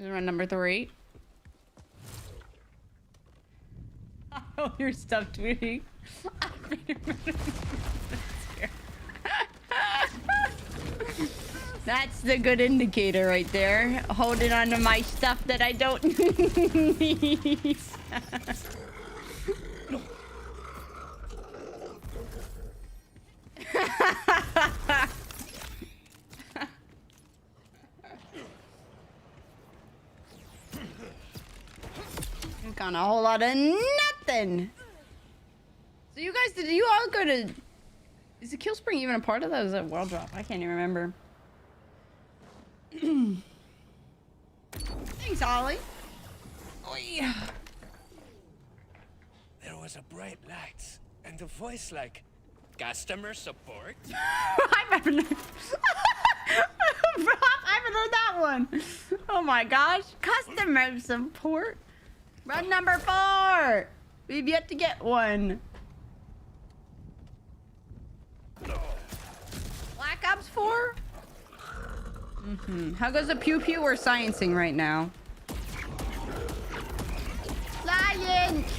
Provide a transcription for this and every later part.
This is round number 3. Oh, your stuff, Tweety. That's the good indicator right there. Holding on to my stuff that I don't need. Got a whole lot of nothing. So you guys, did you all go to... Is the kill spring even a part of that? Or is that world drop? I can't even remember. Thanks, Ollie. Oh, yeah. There was a bright light and a voice like, customer support? I haven't heard... I haven't heard that one. Oh my gosh. Customer support. Run number 4. We've yet to get one. Black Ops 4? How goes the pew pew? We're sciencing right now. Science!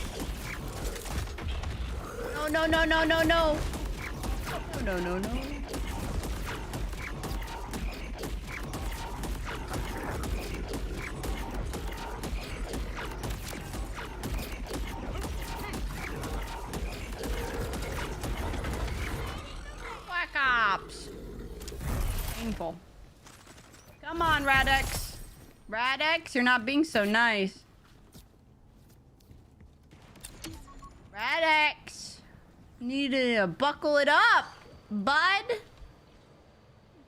No, no, no, no, no, no. No, no, no, no. Black Ops. Painful. Come on, Radix. Radix, you're not being so nice. Radix. Need to buckle it up, bud.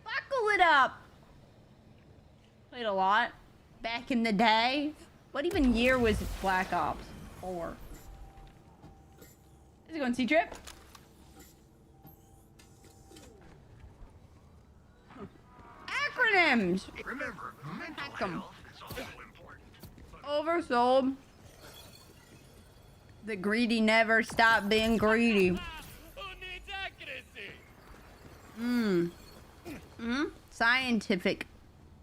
Buckle it up. Played a lot back in the day. What even year was Black Ops 4? Is it going C-Trip? Acronyms. Remember, mental Hack 'em. health is also important. Oversold. The greedy never stop being greedy. Who needs accuracy? Scientific.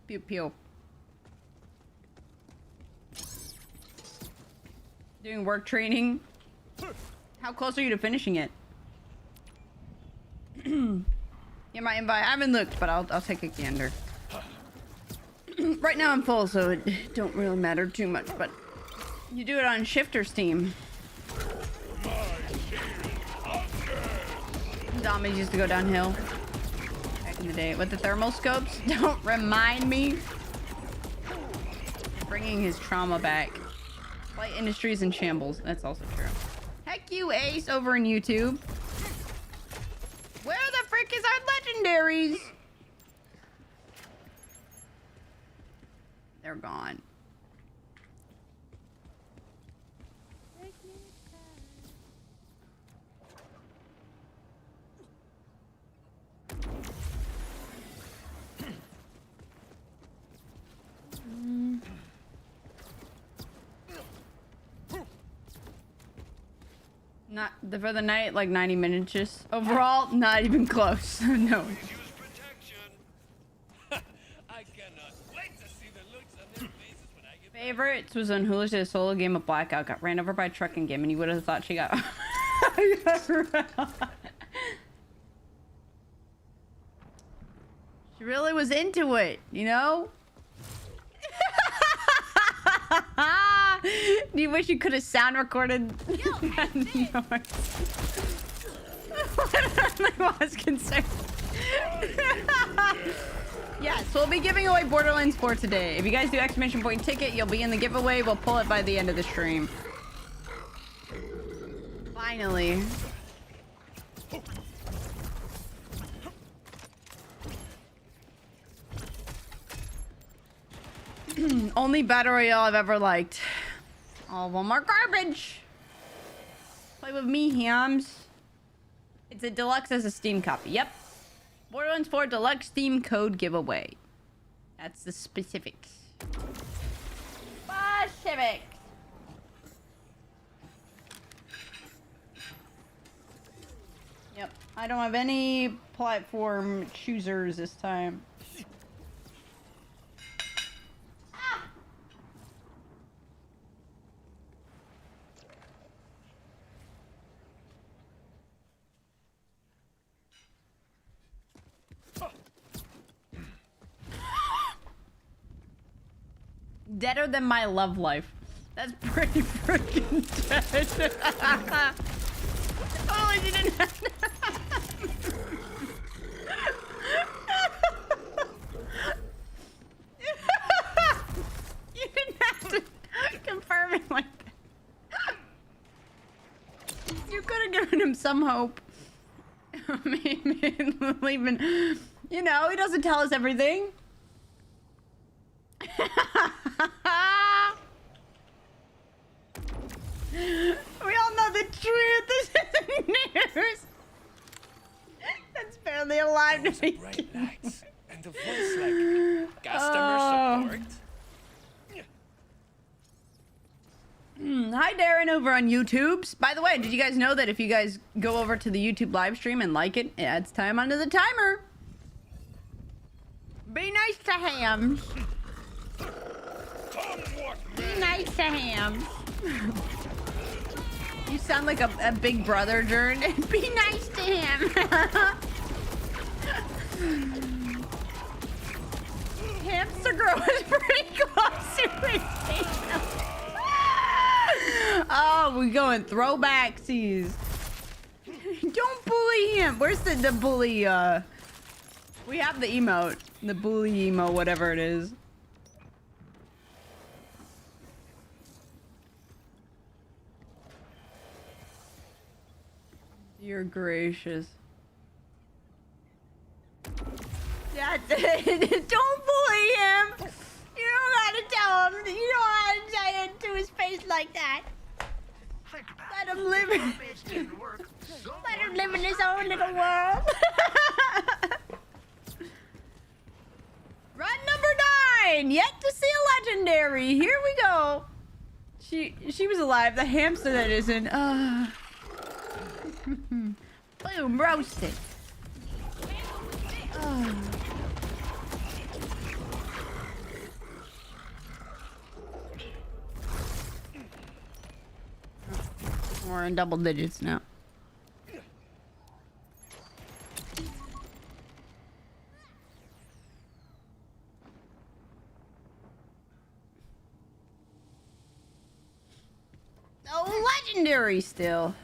Pew pew. Doing work training. How close are you to finishing it? Yeah, my invite. I haven't looked, but I'll take a gander. Right now I'm full, so it don't really matter too much. But you do it on shift or Steam. Zombies used to go downhill back in the day with the thermal scopes. Don't remind me. Bringing his trauma back. Light industries in shambles. That's also true. Heck you, Ace, over in YouTube. Where the frick is our legendaries? They're gone. Not for the night, like 90 minutes just. Overall, not even close. No. Use protection. I cannot wait to see the looks on their faces when I get Favorites was when Hula did a solo game of Blackout, got ran over by a trucking game, and you would have thought she got... She really was into it, you know? Do you wish you could have sound recorded that noise? I was concerned. Yes, we'll be giving away Borderlands 4 today. If you guys do exclamation point ticket, you'll be in the giveaway. We'll pull it by the end of the stream. Finally. Only Battle Royale I've ever liked. All of them are garbage. Play with me, hams. It's a deluxe as a Steam copy. Yep. Borderlands 4 deluxe Steam code giveaway. That's the specifics. Specifics. Yep. I don't have any platform choosers this time. Deader than my love life. That's pretty freaking dead. Oh, you didn't have to. You didn't have to confirm it like that. You could have given him some hope. Maybe even, you know, he doesn't tell us everything. We all know the truth. This isn't news. That's barely alive to me. Bright lights and a voice like customer support. Hi, Darren, over on YouTube's. By the way, did you guys know that if you guys go over to the YouTube live stream and like it, it adds time onto the timer? Be nice to Hams. Be nice to Hams. You sound like a big brother, Jern. Be nice to him. Hamster girl is pretty close to vacation. Oh, we going throwbacksies. Don't bully him. Where's the bully? We have the emote, the bully emo, whatever it is. You're gracious. That's it. Don't bully him. You don't gotta tell him. You don't have to say it to his face like that. Think about Let it. him live in. It didn't work. Let him live in his own little world. Run number 9. Yet to see a legendary. Here we go. She was alive. The hamster that isn't. Boom, roasted. We're in double digits now. Oh, legendary still.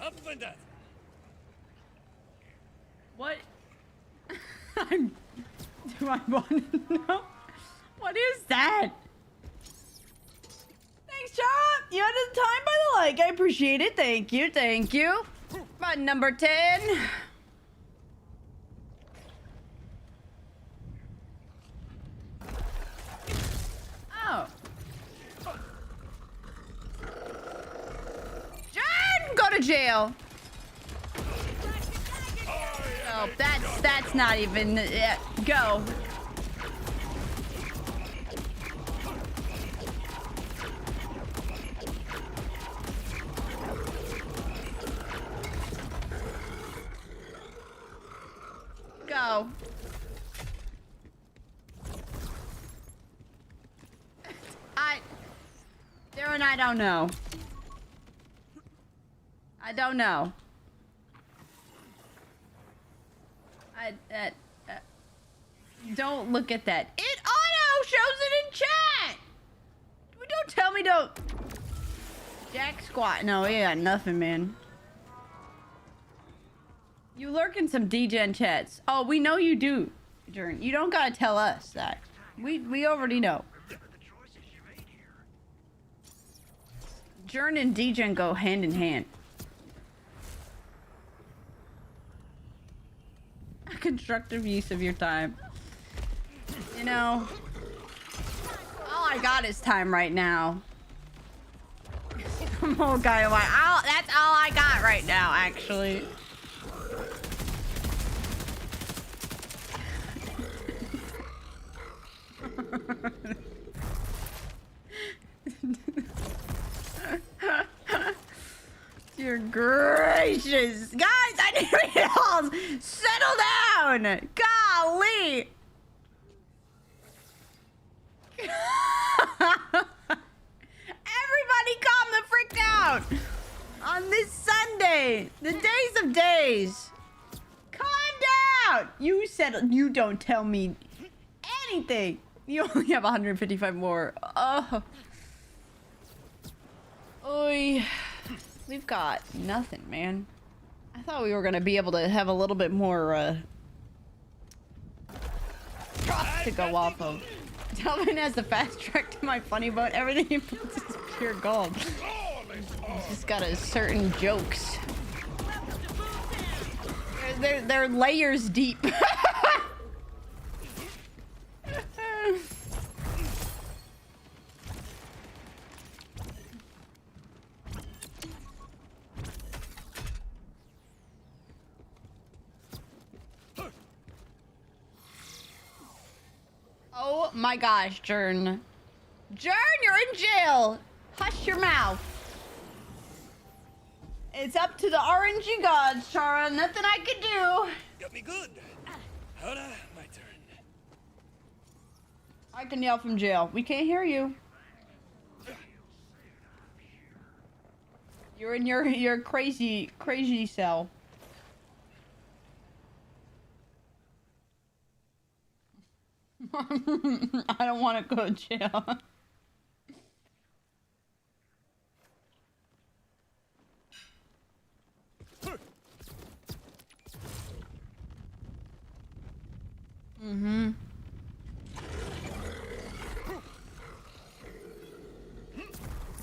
Up with that. What? Do I want to know? What is that? Thanks, Chop. You added the time by the like. I appreciate it. Thank you. Thank you. Button number 10. Oh. John, go to jail. Oh, that's not even. Go. Go. Darren, I don't know. I don't know. Don't look at that. It auto shows it in chat. Don't tell me don't. Jack squat. No, he got nothing, man. You lurk in some degen chats. Oh, we know you do, Jern. You don't gotta tell us that. We already know. Remember the choices you made here. Jern and degen go hand in hand. A constructive use of your time. You know, all I got is time right now. Oh, guy, that's all I got right now, actually. Dear gracious. Guys, I need to all settle down. Golly. Everybody calm the frick down. On this Sunday, the days of days. Calm down. You said you don't tell me anything. You only have 155 more. Oh. Oy. We've got nothing, man. I thought we were gonna be able to have a little bit more trust to go off of. Delvin has the fast track to my funny bone. Everything he puts is pure gold. He's just got a certain jokes. They're layers deep. Oh my gosh, Jern. Jern, you're in jail. Hush your mouth. It's up to the RNG gods, Chara. Nothing I can do. Got me good. How'da, my turn. I can yell from jail. We can't hear you. You're in your crazy cell. I don't want to go to jail. Mm-hmm.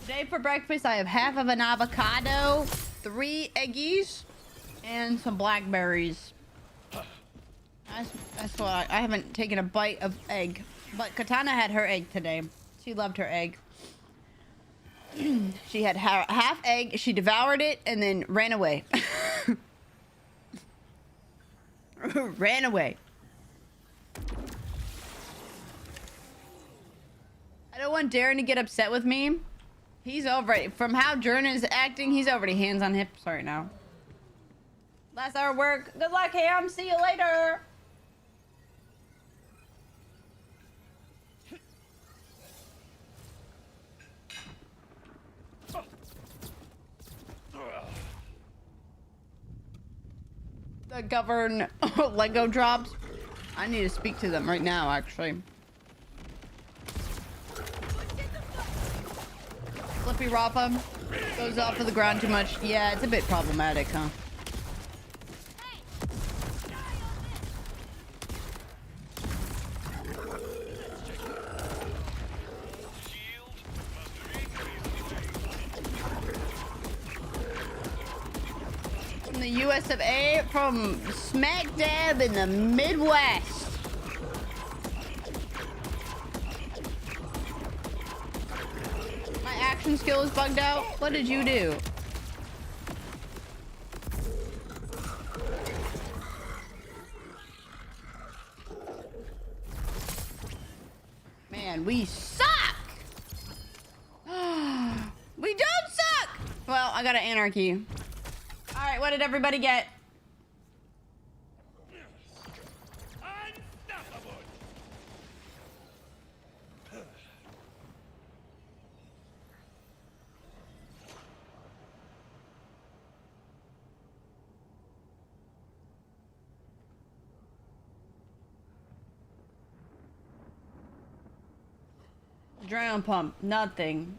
Today for breakfast, I have half of an avocado, 3 eggies, and some blackberries. That's why I haven't taken a bite of egg. But Katana had her egg today. She loved her egg. She had half egg, she devoured it, and then ran away. Ran away. I don't want Darren to get upset with me. He's already, from how Jern is acting, he's already hands on hips right now. Last hour work. Good luck, Ham. See you later. The govern Lego drops. I need to speak to them right now, actually. Flippy Rafa goes off of the ground too much. Yeah, it's a bit problematic, huh? From the US of A, from smack dab in the Midwest. My action skill is bugged out. What did you do? Man, we suck! We don't suck! Well, I got an anarchy. Alright, what did everybody get? Unstoppable. Adrenaline pump, nothing.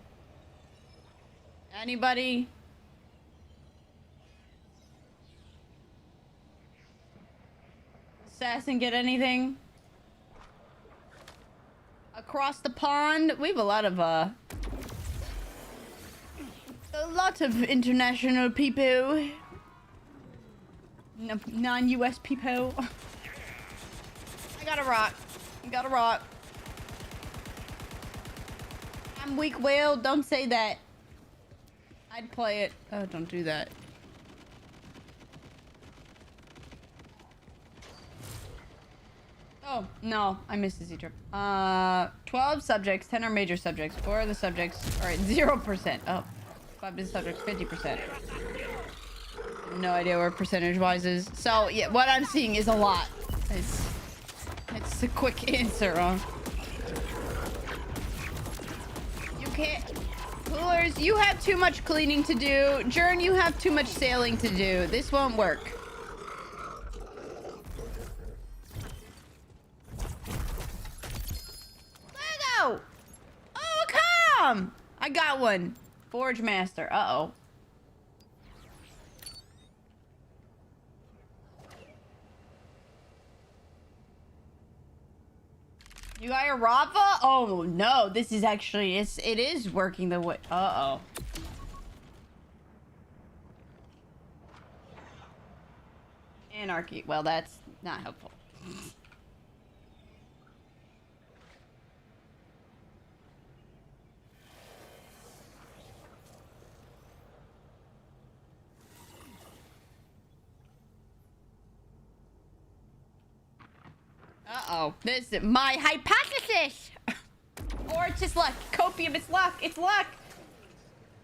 Anybody? Assassin get anything? Across the pond, we have a lot of international people. Non-US people. I got a rock. I got a rock. I'm weak-willed. Don't say that. I'd play it. Oh, don't do that. Oh, no. I missed the Z-trip. 12 subjects. 10 are major subjects. 4 are the subjects. Alright, 0%. Oh. 5 is subjects. 50%. No idea where percentage-wise is. So, yeah, what I'm seeing is a lot. It's a quick answer, huh? You can't... Who Rulers, you have too much cleaning to do. Jern, you have too much sailing to do. This won't work. Lego! Oh, come! I got one. Forge Master. Uh-oh. You got your Rafa? Oh, no. This is actually... It is working the way... Uh-oh. Anarchy. Well, that's not helpful. Uh-oh. This is my hypothesis! Or it's just luck. Copium, it's luck. It's luck.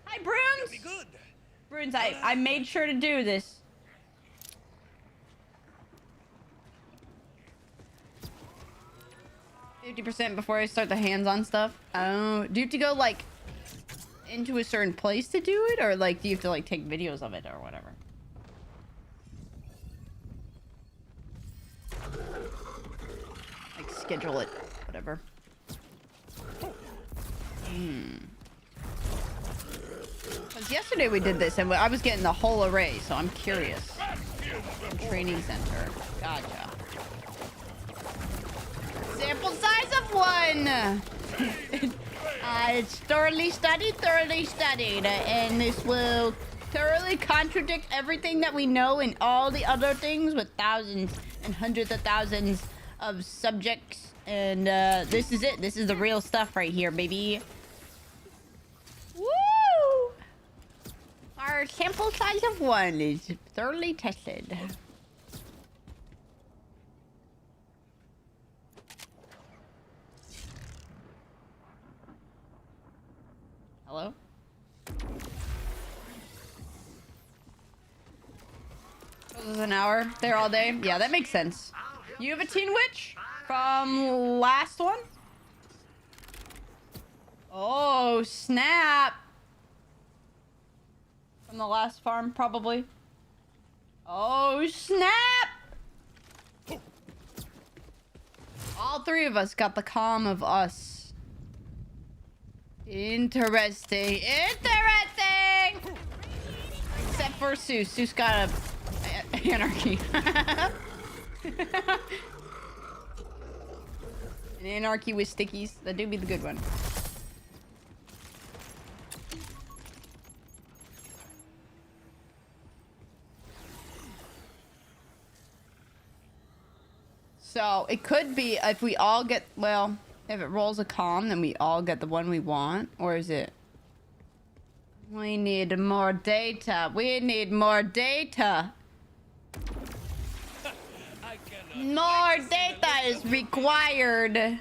Hi, Bruins. Be good. Bruins, I made sure to do this. %50 before I start the hands-on stuff. Oh, do you have to go, like, into a certain place to do it? Or, like, do you have to, like, take videos of it or whatever? Like, schedule it. Whatever. Because yesterday we did this, and I was getting the whole array, so I'm curious. Training center. Gotcha. Sample size of 1! It's thoroughly studied, and this will thoroughly contradict everything that we know and all the other things with thousands and hundreds of thousands of subjects. And this is it. This is the real stuff right here, baby. Woo! Our sample size of 1 is thoroughly tested. Hello? This is an hour. There all day. Yeah, that makes sense. You have a Teen Witch from last one? Oh, snap. From the last farm, probably. Oh, snap. All 3 of us got the calm of us. Interesting. Interesting! Except for Seuss. Seuss got a anarchy. An anarchy with stickies. That do be the good one. So, it could be if we all get... Well... If it rolls a calm, then we all get the one we want? Or is it... We need more data. We need more data. More data is required. I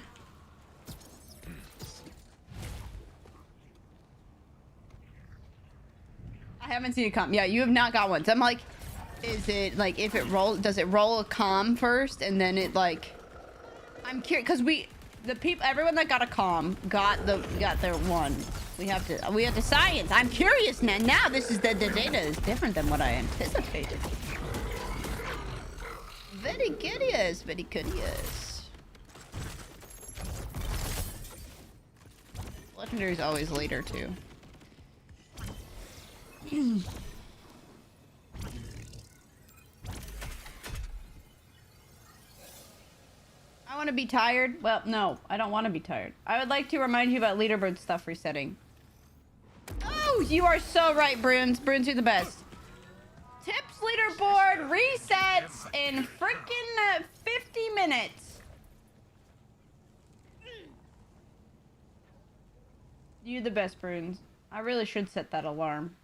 haven't seen a calm. Yeah, you have not got one. So I'm like, is it like if it rolls, does it roll a calm first and then it like... I'm curious because everyone that got a calm got their one. We have to science. I'm curious now. Now this is the data is different than what I anticipated. Very curious, very curious. Legendary is always later too. I want to be tired. Well, no, I don't want to be tired. I would like to remind you about leaderboard stuff resetting. Oh, you are so right, Bruins. Bruins, you're the best. Tips leaderboard resets in freaking 50 minutes. You the best, Bruins. I really should set that alarm.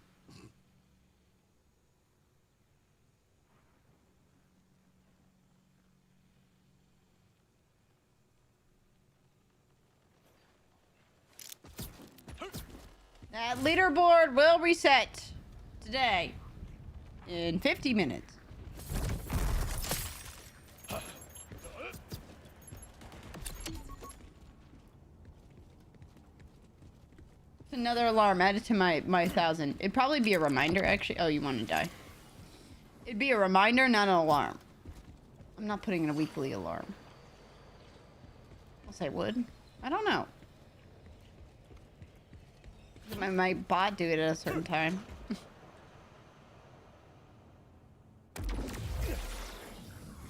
That leaderboard will reset today in 50 minutes. Another alarm added to my 1,000. It'd probably be a reminder, actually. Oh, you want to die. It'd be a reminder, not an alarm. I'm not putting in a weekly alarm. Unless I would. I don't know. My bot do it at a certain time.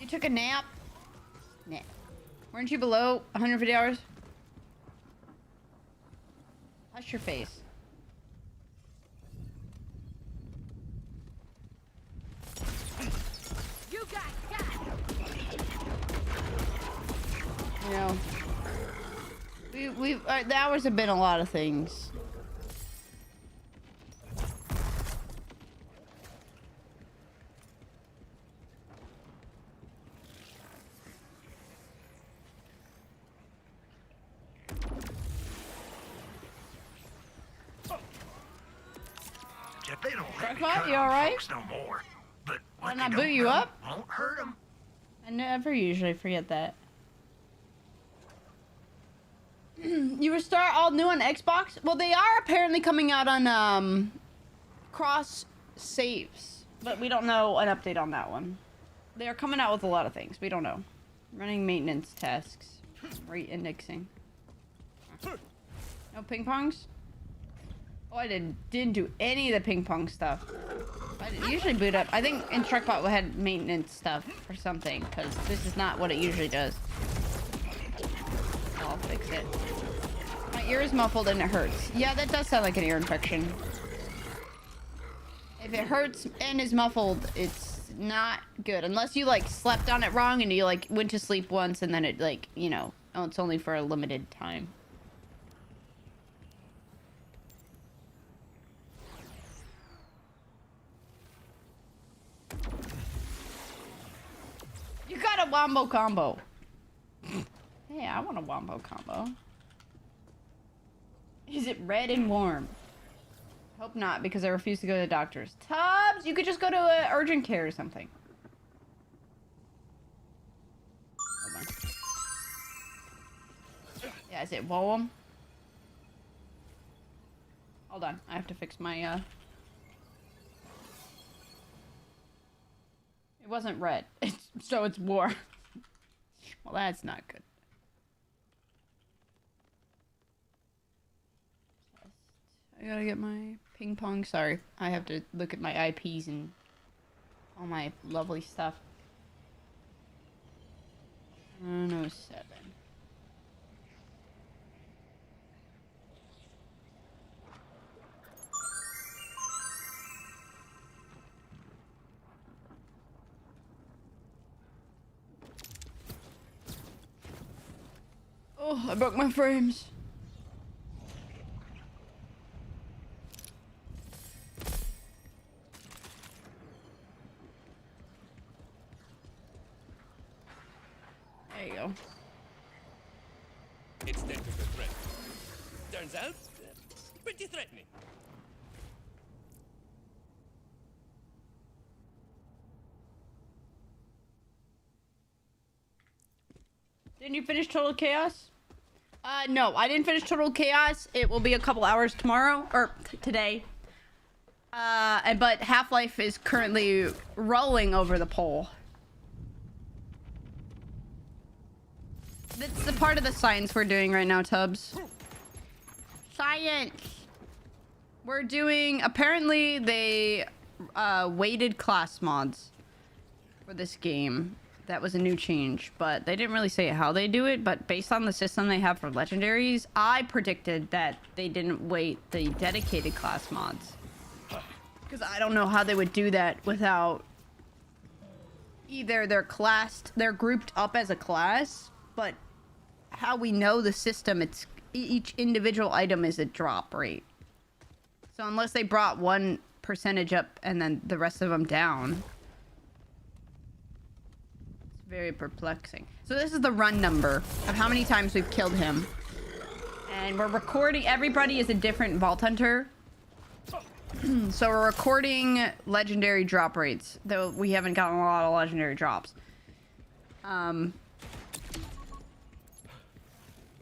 You took a nap? Nah. Weren't you below 150 hours? Hush your face. You got. You know, the hours have been a lot of things. Jeff, they don't let me Crackpot, cut you on alright? folks no more. But what Didn't they I don't boot you know up? won't hurt them. I never usually forget that. You restart all new on Xbox? Well, they are apparently coming out on cross saves, but we don't know an update on that one. They are coming out with a lot of things. We don't know. Running maintenance tasks, re-indexing. No ping pongs? Oh, I didn't do any of the ping pong stuff. I usually boot up. I think InstructBot had maintenance stuff or something, because this is not what it usually does. I'll fix it. My ear is muffled and it hurts. Yeah, that does sound like an ear infection. If it hurts and is muffled, it's not good. Unless you, like, slept on it wrong and you, like, went to sleep once and then it, like, you know, oh, it's only for a limited time. You got a wombo combo. Hey, I want a wombo combo. Is it red and warm? Hope not, because I refuse to go to the doctor's. Tubbs, you could just go to urgent care or something. Hold on. Yeah, is it warm? Hold on, I have to fix my, It wasn't red, so it's warm. Well, that's not good. I gotta get my ping pong. Sorry, I have to look at my IPs and all my lovely stuff. 107. Oh, I broke my frames. There you go. Extent of the threat. Turns out, pretty threatening. Didn't you finish Total Chaos? No, I didn't finish Total Chaos. It will be a couple hours tomorrow, or today. But Half-Life is currently rolling over the pole. That's the part of the science we're doing right now, Tubbs. Science! We're doing... Apparently, they weighted class mods for this game. That was a new change, but they didn't really say how they do it. But based on the system they have for legendaries, I predicted that they didn't weight the dedicated class mods. Because I don't know how they would do that without... Either they're grouped up as a class, but how we know the system, it's each individual item is a drop rate. So unless they brought one percentage up and then the rest of them down... Very perplexing. So this is the run number of how many times we've killed him. And we're recording... Everybody is a different Vault Hunter. So we're recording legendary drop rates. Though we haven't gotten a lot of legendary drops.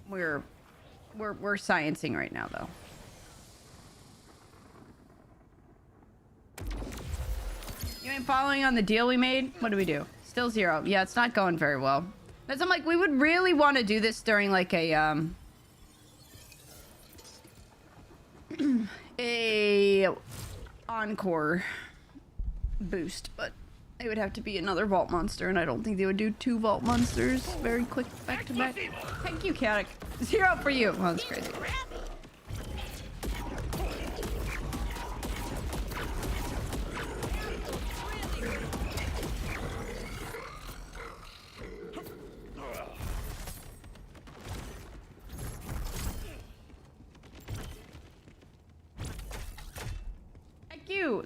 We're sciencing right now, though. ain't following on the deal we made? What do we do? Still 0. Yeah, it's not going very well. That's I'm like, we would really want to do this during like a encore boost, but it would have to be another vault monster, and I don't think they would do 2 vault monsters very quick back to back. Thank you, Chaotic. 0 for you. Oh, that's crazy.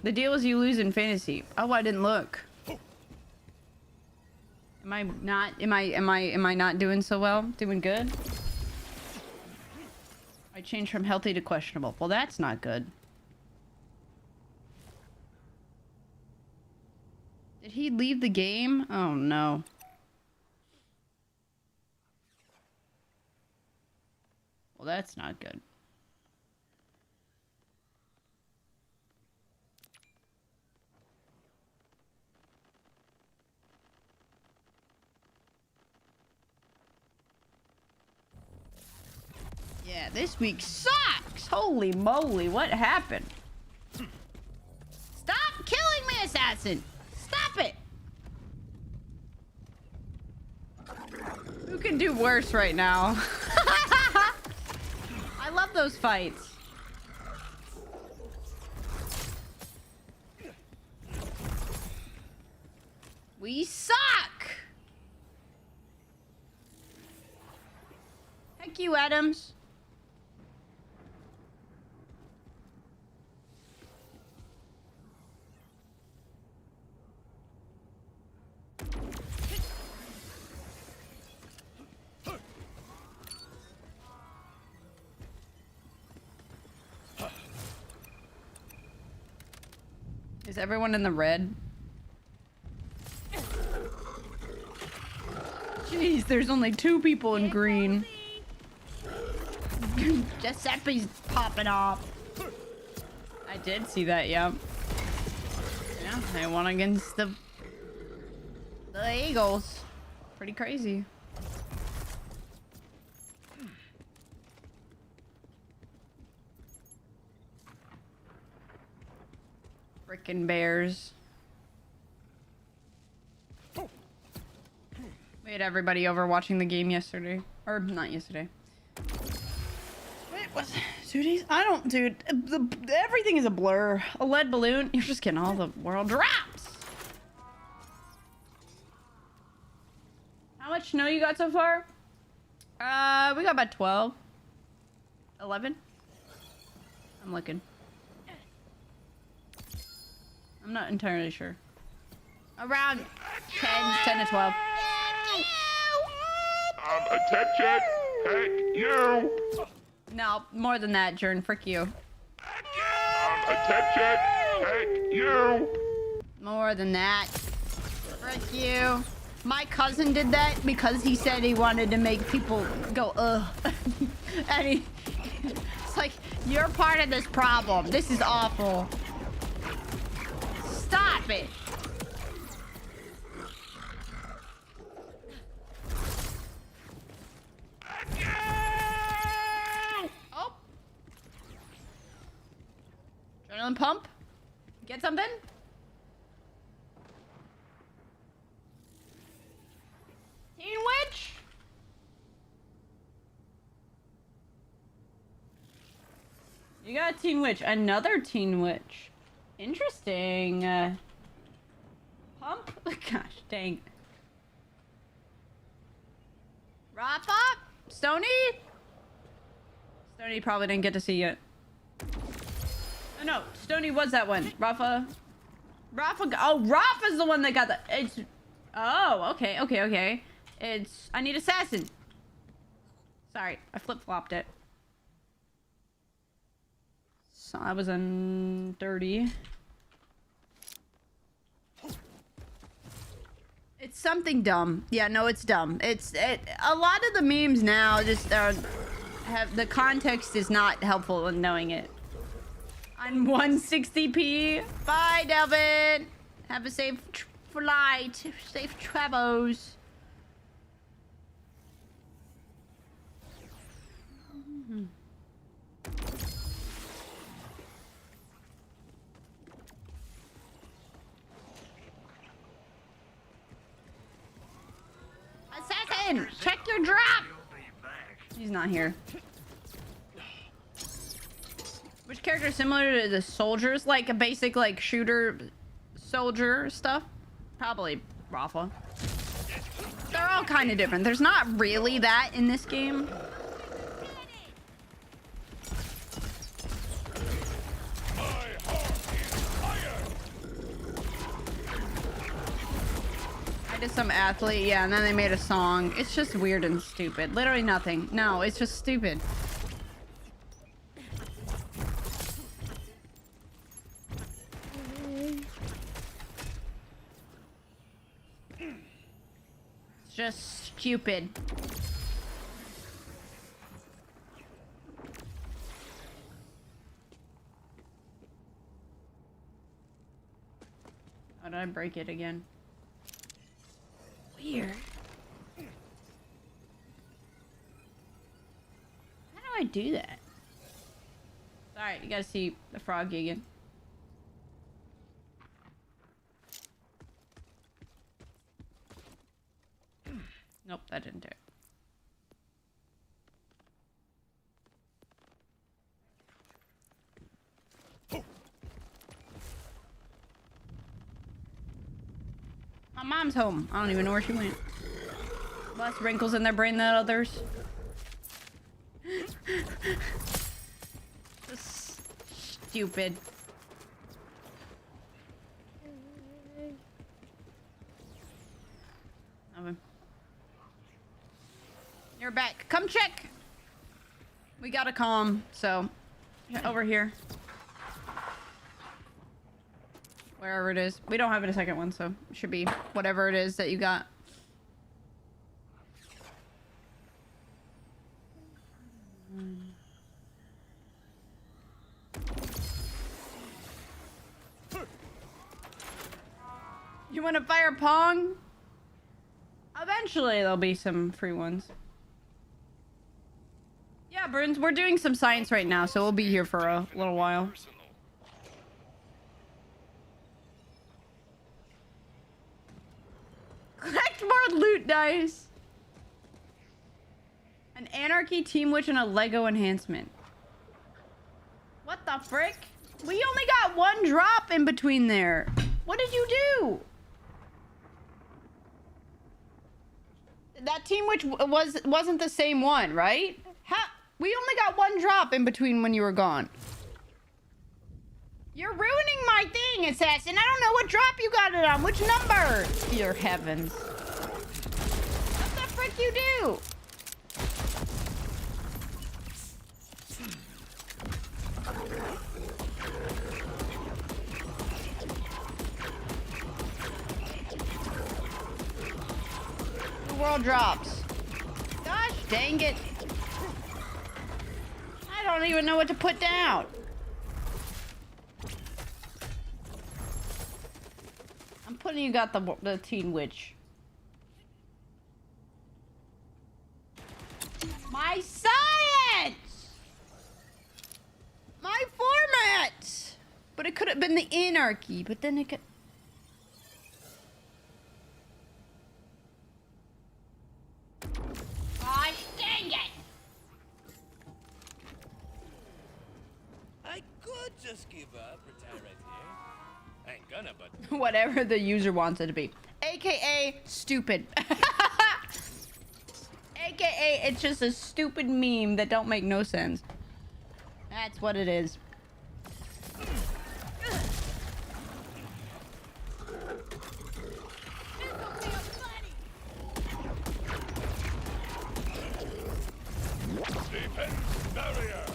The deal is you lose in fantasy. Oh, I didn't look. Am I not doing so well? Doing good? I changed from healthy to questionable. Well, that's not good. Did he leave the game? Oh no. Well, that's not good. Yeah, this week sucks! Holy moly, what happened? Stop killing me, assassin! Stop it! Who can do worse right now? I love those fights. We suck! Thank you, Adams. Is everyone in the red? Jeez, there's only 2 people in green. Giuseppe's popping off. I did see that, yeah. Yeah, they won against the Eagles. Pretty crazy. Frickin' bears. We had everybody over watching the game yesterday. Or, not yesterday. Wait, was it 2 days? I don't, dude. Everything is a blur. A lead balloon. You're just getting all the world drops. How much snow you got so far? We got about 12. 11? I'm looking. I'm not entirely sure. Around 10 to 12. Attention! Hey, you! No, more than that, Jern. Frick you. Attention! Hey, you! More than that. Frick you. My cousin did that because he said he wanted to make people go, ugh. And it's like, you're part of this problem. This is awful. Stop it. Oh. Adrenaline pump. Get something? Teen Witch? You got a Teen Witch. Another Teen Witch. Interesting. Pump? Gosh, dang. Rafa? Stony? Stony probably didn't get to see it. Oh no, Stony was that one. Rafa. Oh, Rafa's the one that got the. It's. Oh, okay. It's. I need assassin. Sorry, I flip-flopped it. So I was in 30. It's something dumb. Yeah, no, it's dumb. A lot of the memes now just have the context is not helpful in knowing it. On 160p. Bye, Delvin. Have a safe flight. Safe travels. Assassin! Check your drop! He'll be back. He's not here. Which character is similar to the soldiers? Like a basic like shooter soldier stuff? Probably Rafa. They're all kind of different. There's not really that in this game. I did some athlete, yeah, and then they made a song. It's just weird and stupid. Literally nothing. No, it's just stupid. It's just stupid. How did I break it again? Weird. How do I do that? Alright, you gotta see the froggy again. Nope, that didn't do it. My mom's home. I don't even know where she went. Less wrinkles in their brain than others. Just stupid. Okay. You're back. Come check. We got a comm, so over here. Wherever it is. We don't have a second one, so it should be whatever it is that you got. You want to fire Pong? Eventually there'll be some free ones. Yeah, Bruns, we're doing some science right now, so we'll be here for a little while. Collect more loot dice. An anarchy, team witch, and a Lego enhancement. What the frick? We only got one drop in between there. What did you do? That team witch wasn't the same one, right? We only got one drop in between when you were gone. You're ruining my thing, Assassin. I don't know what drop you got it on. Which number? Dear heavens. What the frick you do? The world drops. Gosh dang it. I don't even know what to put down. I'm putting you got the teen witch. My science! My format! But it could have been the anarchy, but then it could... Gosh dang it! I could just give up, retire right here. I ain't gonna, but Whatever the user wants it to be. AKA stupid. AKA it's just a stupid meme that don't make no sense. That's what it is. defense barrier.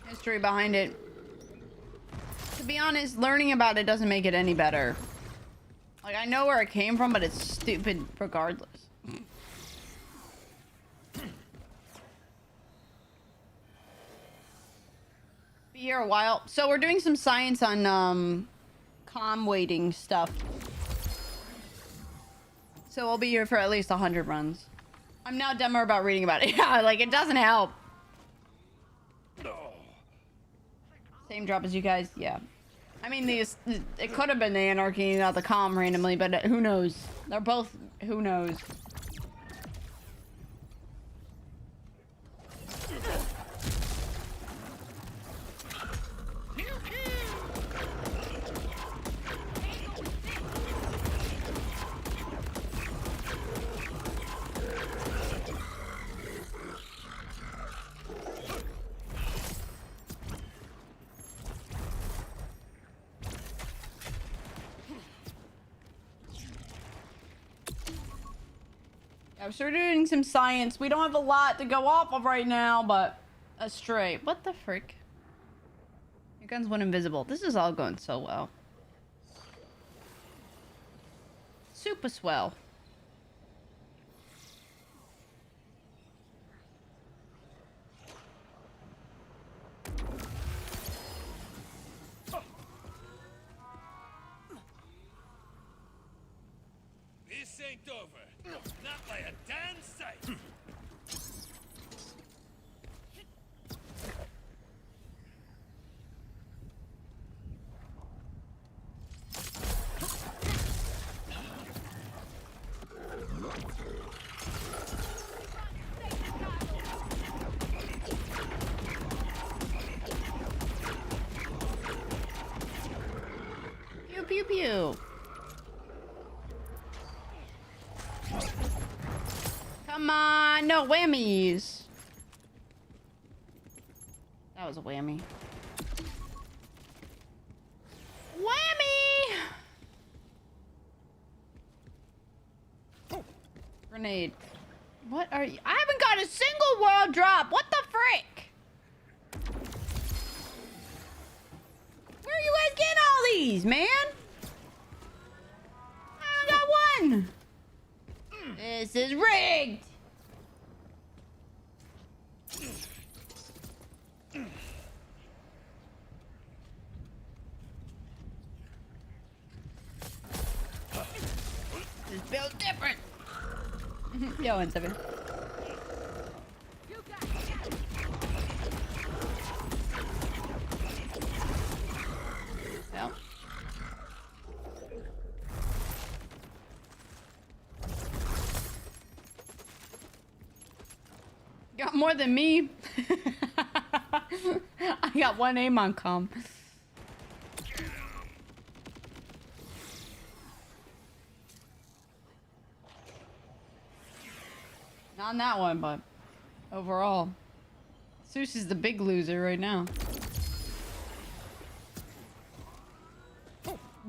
History behind it. To be honest, learning about it doesn't make it any better. Like, I know where it came from, but it's stupid regardless. Be here a while. So we're doing some science on comm weighting stuff. So we'll be here for at least 100 runs. I'm now dumber about reading about it. Yeah, like, it doesn't help. Same drop as you guys? Yeah. I mean, it could have been the Anarchy, not the comm randomly, but who knows? They're both, who knows? Yeah, so we're doing some science. We don't have a lot to go off of right now, but astray. What the frick? Your guns went invisible. This is all going so well. Super swell. This ain't over. Not by a damn sight. Pew pew pew. Come on, no whammies. That was a whammy. Whammy! Grenade. What are you? I haven't got a single world drop. What the frick? Where are you guys getting all these, man? I got one. This is rigged. This built different. Yo, 1-7. Well. Got more than me. I got one aim on comm. Not on that one, but overall. Seuss is the big loser right now.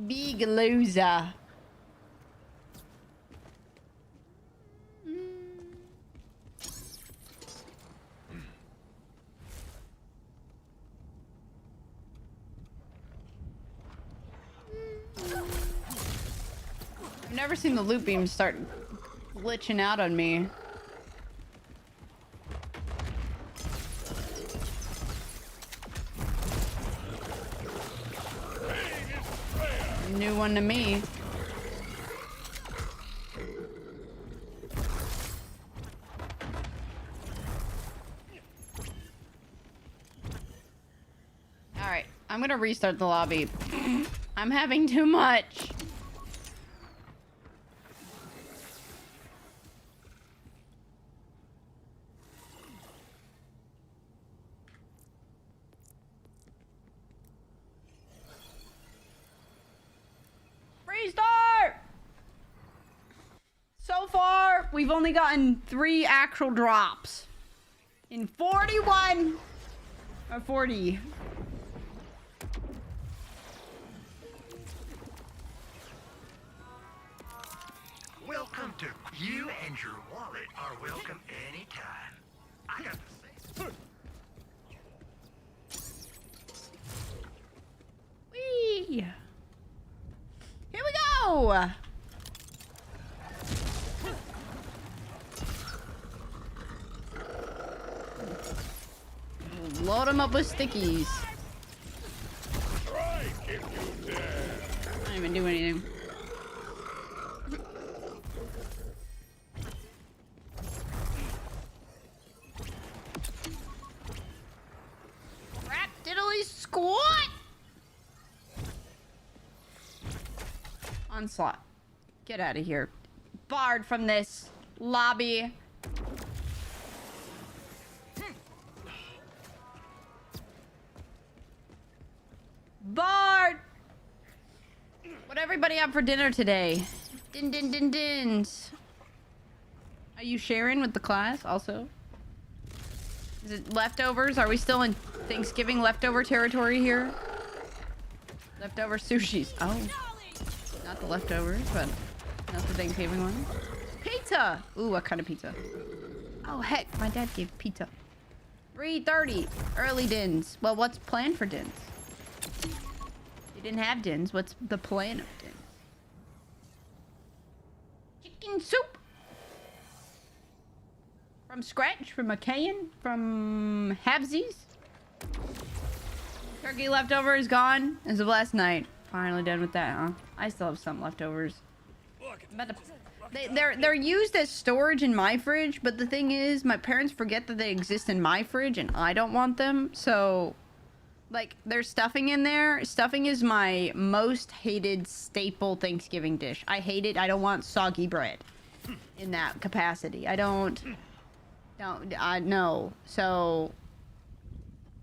Big loser. I've never seen the loot beam start glitching out on me. New one to me. Alright, I'm gonna restart the lobby. I'm having too much. Restart! So far, we've only gotten 3 actual drops. In 41 or 40. Welcome to you and your wallet are welcome anytime. I got to say. Whee! Here we go! Load them up with stickies. even do anything. Rat diddly squat! Onslaught. Get out of here. Barred from this lobby. Barred! What everybody have for dinner today? Din din din dins. Are you sharing with the class also? Is it leftovers? Are we still in Thanksgiving leftover territory here? Leftover sushis. Oh. Not the leftovers, but not the Thanksgiving one. Pizza! Ooh, what kind of pizza? Oh, heck. My dad gave pizza. 3:30. Early dins. Well, what's planned for dins? You didn't have dins. What's the plan of dins? Chicken soup. From scratch? From a can? From Habsies? Turkey leftover is gone as of last night. Finally done with that, huh? I still have some leftovers. I'm about to... They're used as storage in my fridge, but the thing is, my parents forget that they exist in my fridge, and I don't want them, so... Like, there's stuffing in there. Stuffing is my most hated staple Thanksgiving dish. I hate it. I don't want soggy bread in that capacity. I don't... No. So...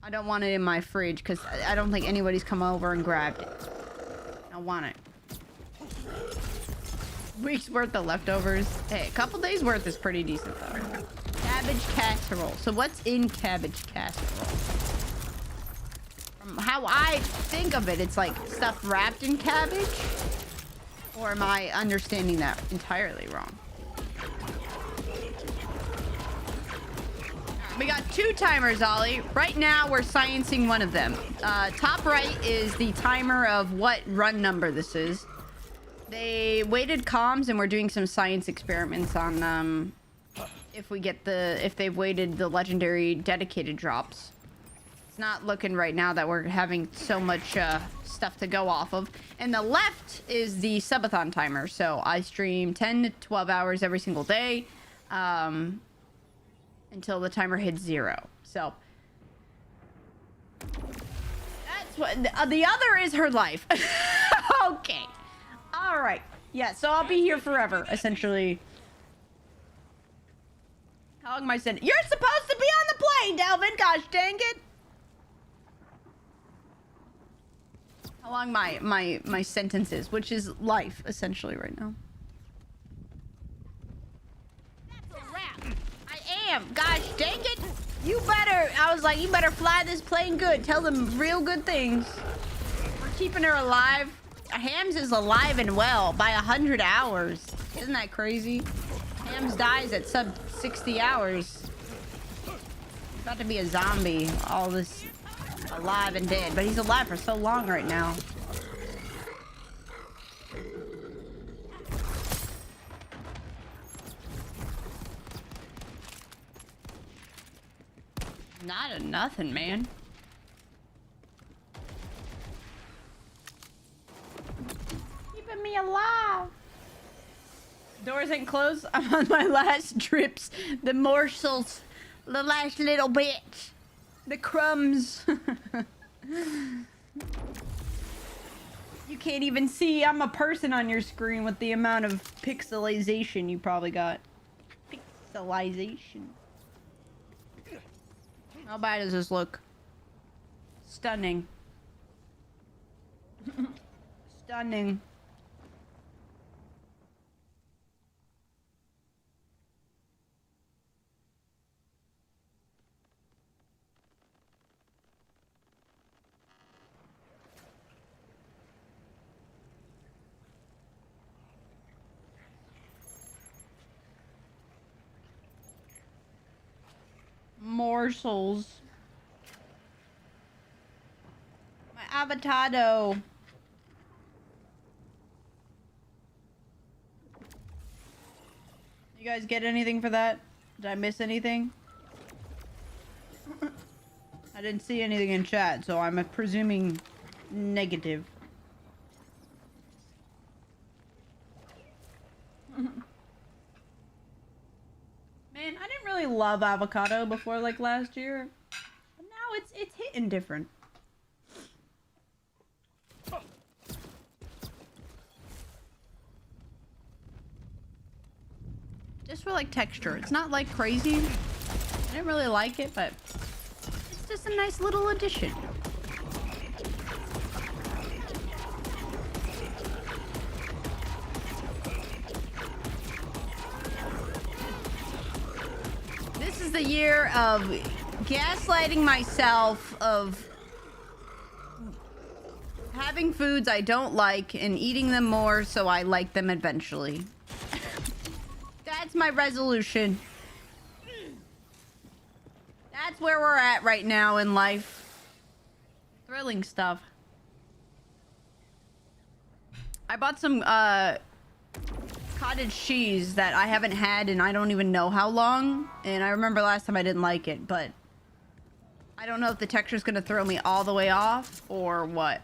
I don't want it in my fridge, because I don't think anybody's come over and grabbed it. I want it. Week's worth of leftovers. Hey, a couple days worth is pretty decent, though. Cabbage casserole. So what's in cabbage casserole? From how I think of it, it's like stuff wrapped in cabbage? Or am I understanding that entirely wrong? We got 2 timers, Ollie. Right now, we're sciencing one of them. Top right is the timer of what run number this is. They weighted comms, and we're doing some science experiments on if they've weighted the legendary dedicated drops. It's not looking right now that we're having so much stuff to go off of. And the left is the subathon timer. So I stream 10 to 12 hours every single day. Until the timer hits 0. So that's what the other is her life. Okay. All right. Yeah, so I'll be here forever, essentially. How long am I saying? You're supposed to be on the plane, Delvin. Gosh dang it. How long my sentence is, which is life, essentially, right now. That's a wrap. Gosh dang it. I was like, you better fly this plane good. Tell them real good things. We're keeping her alive. Hams is alive and well by 100 hours. Isn't that crazy? Hams dies at sub 60 hours. He's about to be a zombie. All this alive and dead. But he's alive for so long right now. Not a nothing, man. Keeping me alive. Doors ain't closed. I'm on my last drips. The morsels. The last little bit. The crumbs. You can't even see I'm a person on your screen with the amount of pixelization you probably got. Pixelization. How bad does this look? Stunning. Stunning. Morsels. My avocado. You guys get anything for that? Did I miss anything? I didn't see anything in chat, so I'm presuming negative. Man, I didn't really love avocado before like last year. But now it's hitting different. Just for like texture. It's not like crazy. I didn't really like it, but it's just a nice little addition. This is the year of gaslighting myself, of having foods I don't like and eating them more so I like them eventually. That's my resolution. That's where we're at right now in life. Thrilling stuff. I bought some cottage cheese that I haven't had in I don't even know how long. And I remember last time I didn't like it, but I don't know if the texture's gonna throw me all the way off or what.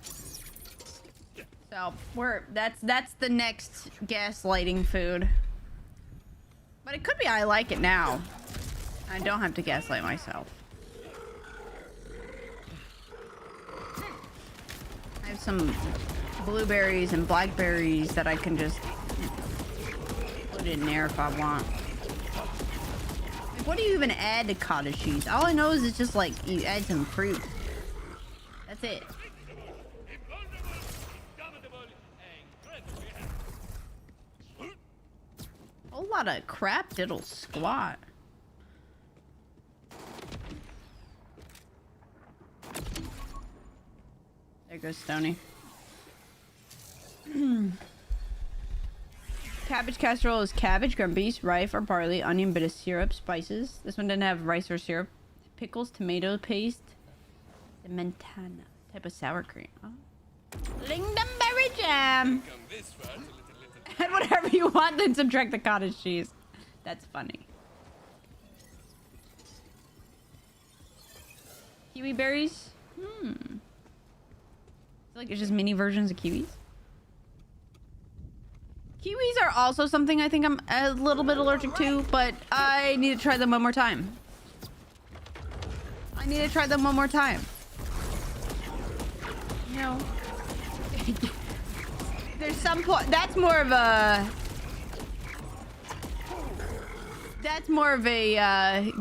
So that's the next gaslighting food. But it could be I like it now. I don't have to gaslight myself. I have some blueberries and blackberries that I can just put in there if I want. Like, what do you even add to cottage cheese? All I know is it's just like you add some fruit. That's it. A whole lot of crap diddle squat. There goes Stony. Cabbage casserole is cabbage, ground beef, rice or barley, onion, bit of syrup, spices. This one didn't have rice or syrup. Pickles, tomato paste, the mentana type of sour cream. Oh. Lingonberry jam. Add whatever you want, then subtract the cottage cheese. That's funny. Kiwi berries? I feel like it's just mini versions of kiwis. Kiwis are also something I think I'm a little bit allergic to, but I need to try them one more time. I need to try them one more time. You know, there's some point. That's more of a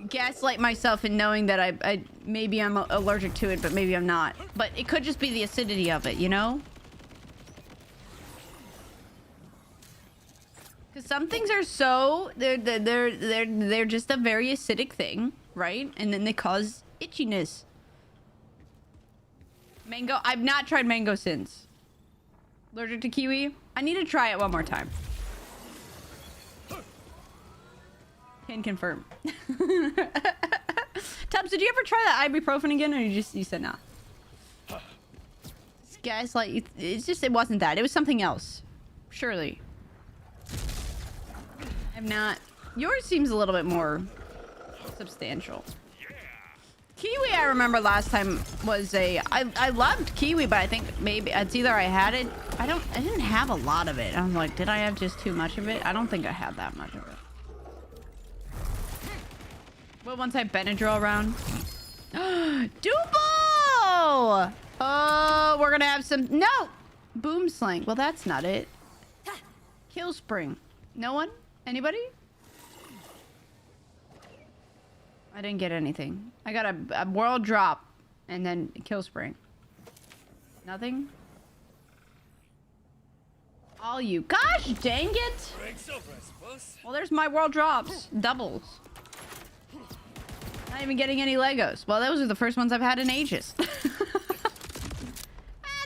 gaslight myself in knowing that I maybe I'm allergic to it, but maybe I'm not. But it could just be the acidity of it, you know? Because some things are so they're just a very acidic thing, right? And then they cause itchiness. Mango. I've not tried mango since. Allergic to kiwi. I need to try it one more time. Can confirm. Tubbs, did you ever try that ibuprofen again, or you said nah? This guy's like, it's just, it wasn't that. It was something else. Surely. I'm not. Yours seems a little bit more substantial. Kiwi, I remember last time was I loved kiwi, but I think maybe it's either I had it. I didn't have a lot of it. I'm like, did I have just too much of it? I don't think I had that much of it. Well, once I Benadryl around. Dubo! Oh, we're gonna have some. No! Boom slang. Well, that's not it. Kill spring. No one? Anybody? I didn't get anything. I got a world drop and then kill spring. Nothing? All you. Gosh dang it! Well, there's my world drops. Doubles. Not even getting any Legos. Well, those are the first ones I've had in ages. That's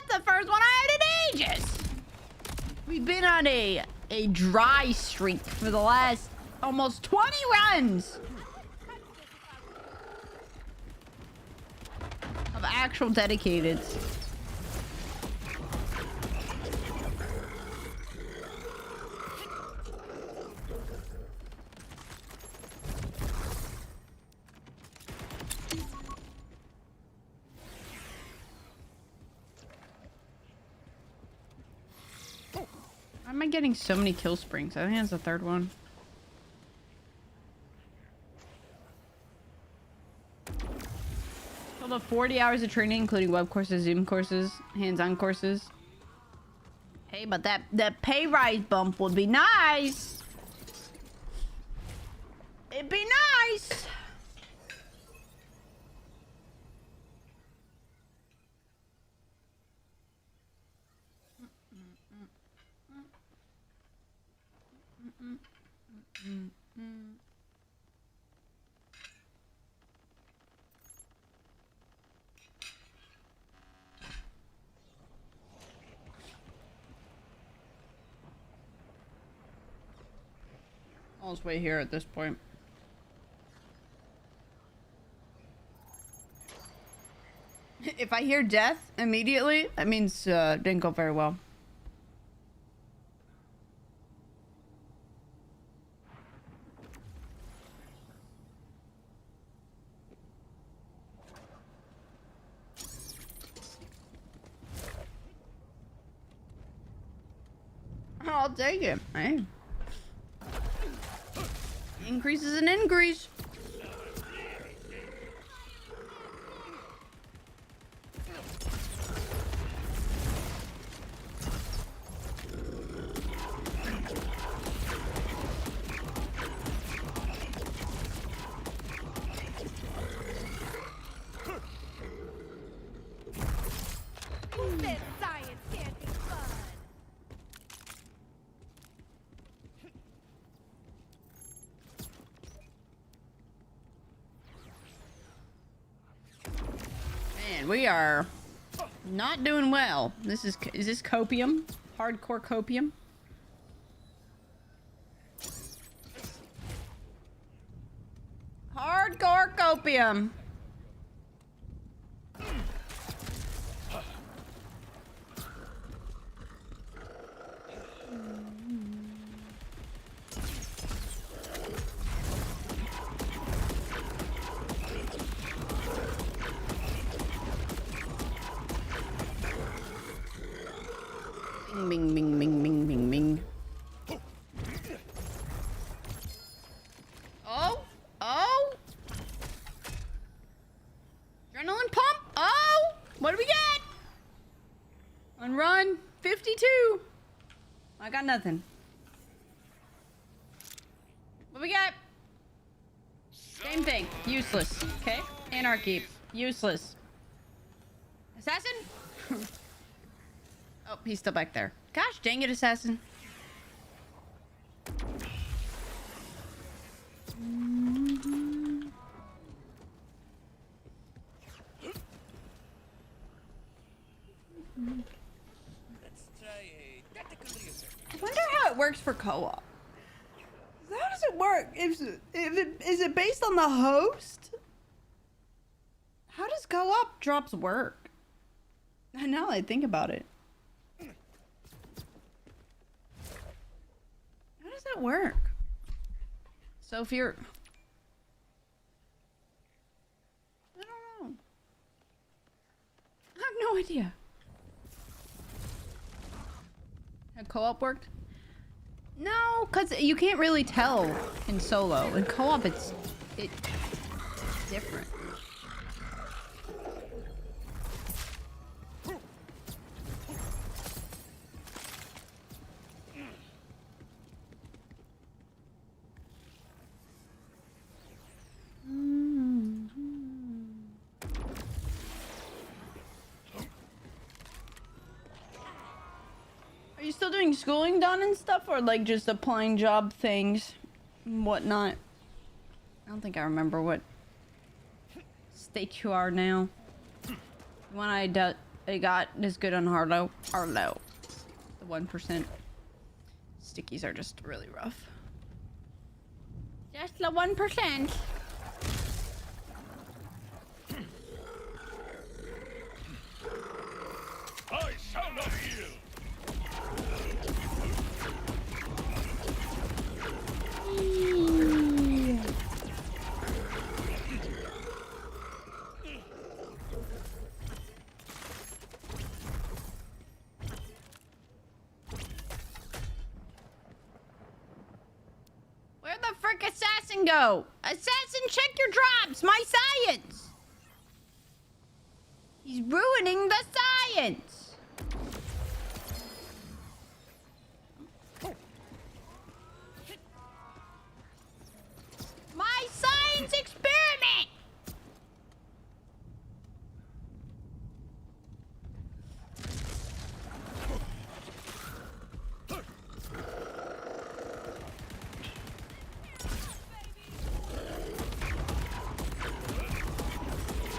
the first one I had in ages. We've been on a dry streak for the last almost 20 runs of actual dedicateds. Why am I getting so many kill springs? I think that's the third one. Total of 40 hours of training, including web courses, Zoom courses, hands-on courses. Hey, but that pay rise bump would be nice. It'd be nice. I'll just wait here at this point. If I hear death immediately, that means didn't go very well. I'll take it. Hey. Increase is an increase. We are not doing well. Is this copium? Hardcore copium? Hardcore copium. Bing, bing, bing, bing, bing, bing. Oh! Oh! Adrenaline pump! Oh! What do we get? On run 52. I got nothing. What we got? Same thing. Useless. Okay. Anarchy. Useless. Assassin? Oh, he's still back there. Gosh dang it, assassin. Let's try a tactical research. I wonder how it works for co-op. How does it work? Is it based on the host? How does co-op drops work? Now that I think about it. How does that work? So if you're... I don't know. I have no idea. How co-op worked? No, because you can't really tell in solo. In co-op, it's different. Are you still doing schooling done and stuff, or like just applying job things and whatnot? I don't think I remember what state you are now. The one I got is good on Harlow. The 1%. Stickies are just really rough. Just the 1%. I shall not yield. Assassin go? Assassin, check your drops. My science. He's ruining the science. My science experiment.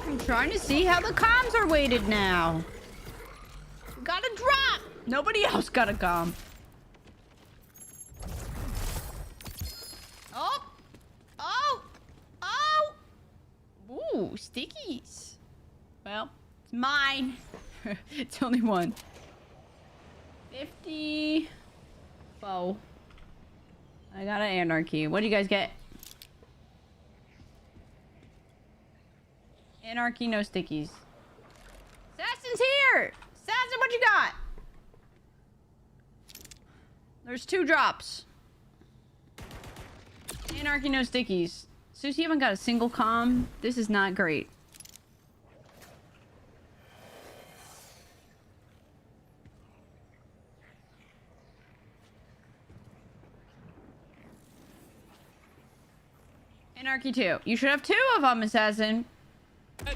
I'm trying to see how the comms are weighted now. Got a drop. Nobody else got a comm. Oh. Oh. Oh. Ooh, stickies. Well, it's mine. It's only one. 50. Whoa. I got an anarchy. What do you guys get? Anarchy, no stickies. Assassin's here! Assassin, what you got? There's 2 drops. Anarchy, no stickies. Susie, you haven't got a single comm. This is not great. Anarchy 2. You should have 2 of them, Assassin.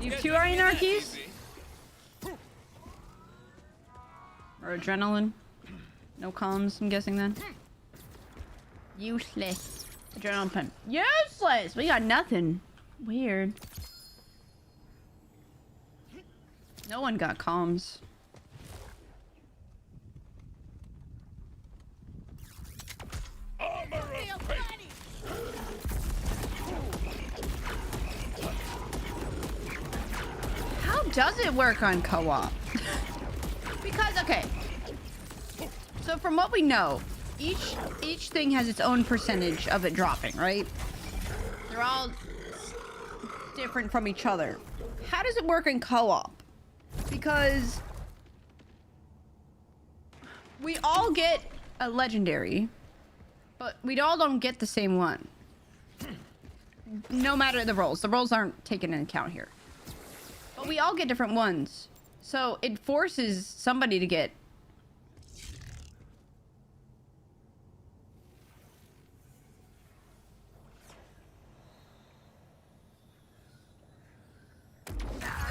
You have 2 anarchies? Or adrenaline? No comms, I'm guessing then. Useless. Adrenaline pump. Useless! We got nothing. Weird. No one got comms. How does it work on co-op? Because, okay. So from what we know, each thing has its own percentage of it dropping, right? They're all different from each other. How does it work in co-op? Because we all get a legendary, but we all don't get the same one. No matter the roles. The roles aren't taken into account here. But we all get different ones. So it forces somebody to get...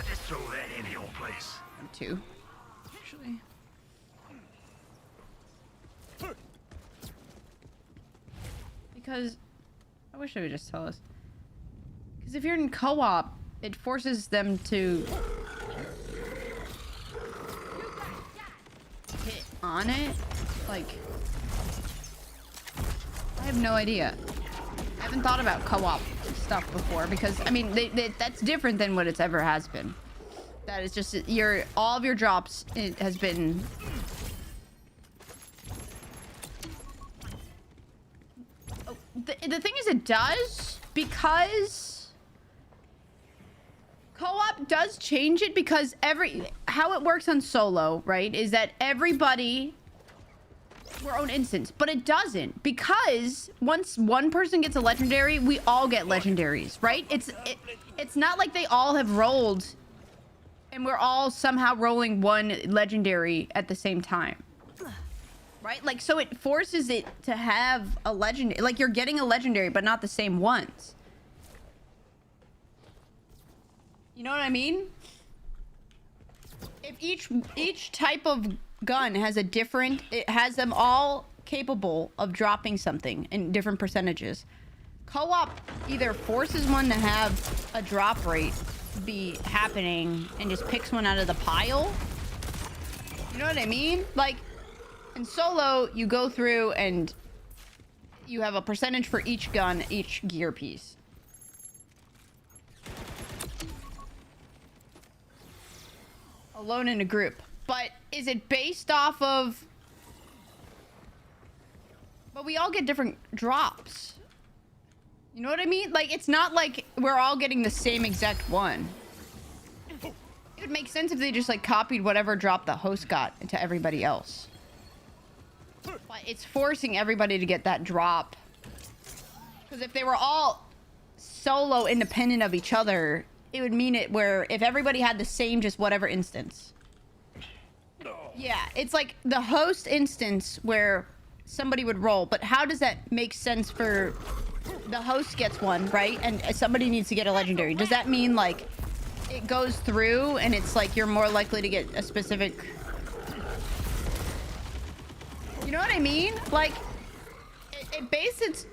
Just throw that in your place. 2, actually. Because... I wish they would just tell us. Because if you're in co-op, it forces them to... hit on it? Like... I have no idea. I haven't thought about co-op stuff before because, I mean, that's different than what it's ever has been. That is just all of your drops, it has been... Oh, the thing is, it does because co-op does change it because how it works on solo, right, is that everybody our own instance, but it doesn't because once one person gets a legendary, we all get legendaries, right? It's not like they all have rolled and we're all somehow rolling one legendary at the same time, right? Like, so it forces it to have a legendary, like you're getting a legendary but not the same ones. You know what I mean? If each type of gun has a different, it has them all capable of dropping something in different percentages. Co-op either forces one to have a drop rate be happening and just picks one out of the pile. You know what I mean? Like in solo, you go through and you have a percentage for each gun, each gear piece. Alone in a group. But is it based off of... But we all get different drops. You know what I mean? Like, it's not like we're all getting the same exact one. It would make sense if they just, like, copied whatever drop the host got into everybody else. But it's forcing everybody to get that drop. Because if they were all solo independent of each other, it would mean it where if everybody had the same just whatever instance. Yeah, it's like the host instance where somebody would roll, but how does that make sense for the host gets one, right? And somebody needs to get a legendary. Does that mean like it goes through and it's like you're more likely to get a specific... You know what I mean? Like it bases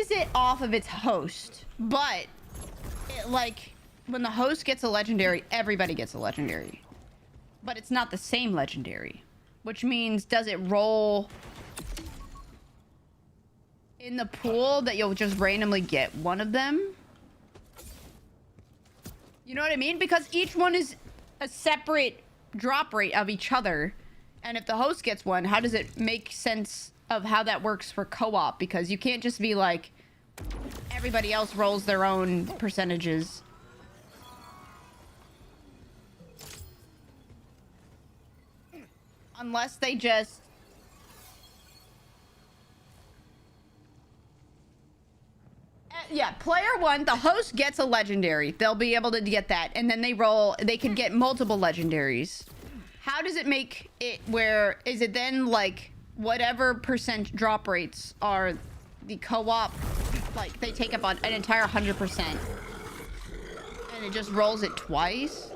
it off of its host, but it, like when the host gets a legendary, everybody gets a legendary. But it's not the same legendary, which means does it roll in the pool that you'll just randomly get one of them? You know what I mean? Because each one is a separate drop rate of each other. And if the host gets one, how does it make sense of how that works for co-op? Because you can't just be like, everybody else rolls their own percentages. Unless they just... Yeah, player one, the host gets a legendary. They'll be able to get that. And then they roll, they can get multiple legendaries. How does it make it where, is it then like whatever percent drop rates are the co-op, like they take up on an entire 100%. And it just rolls it twice?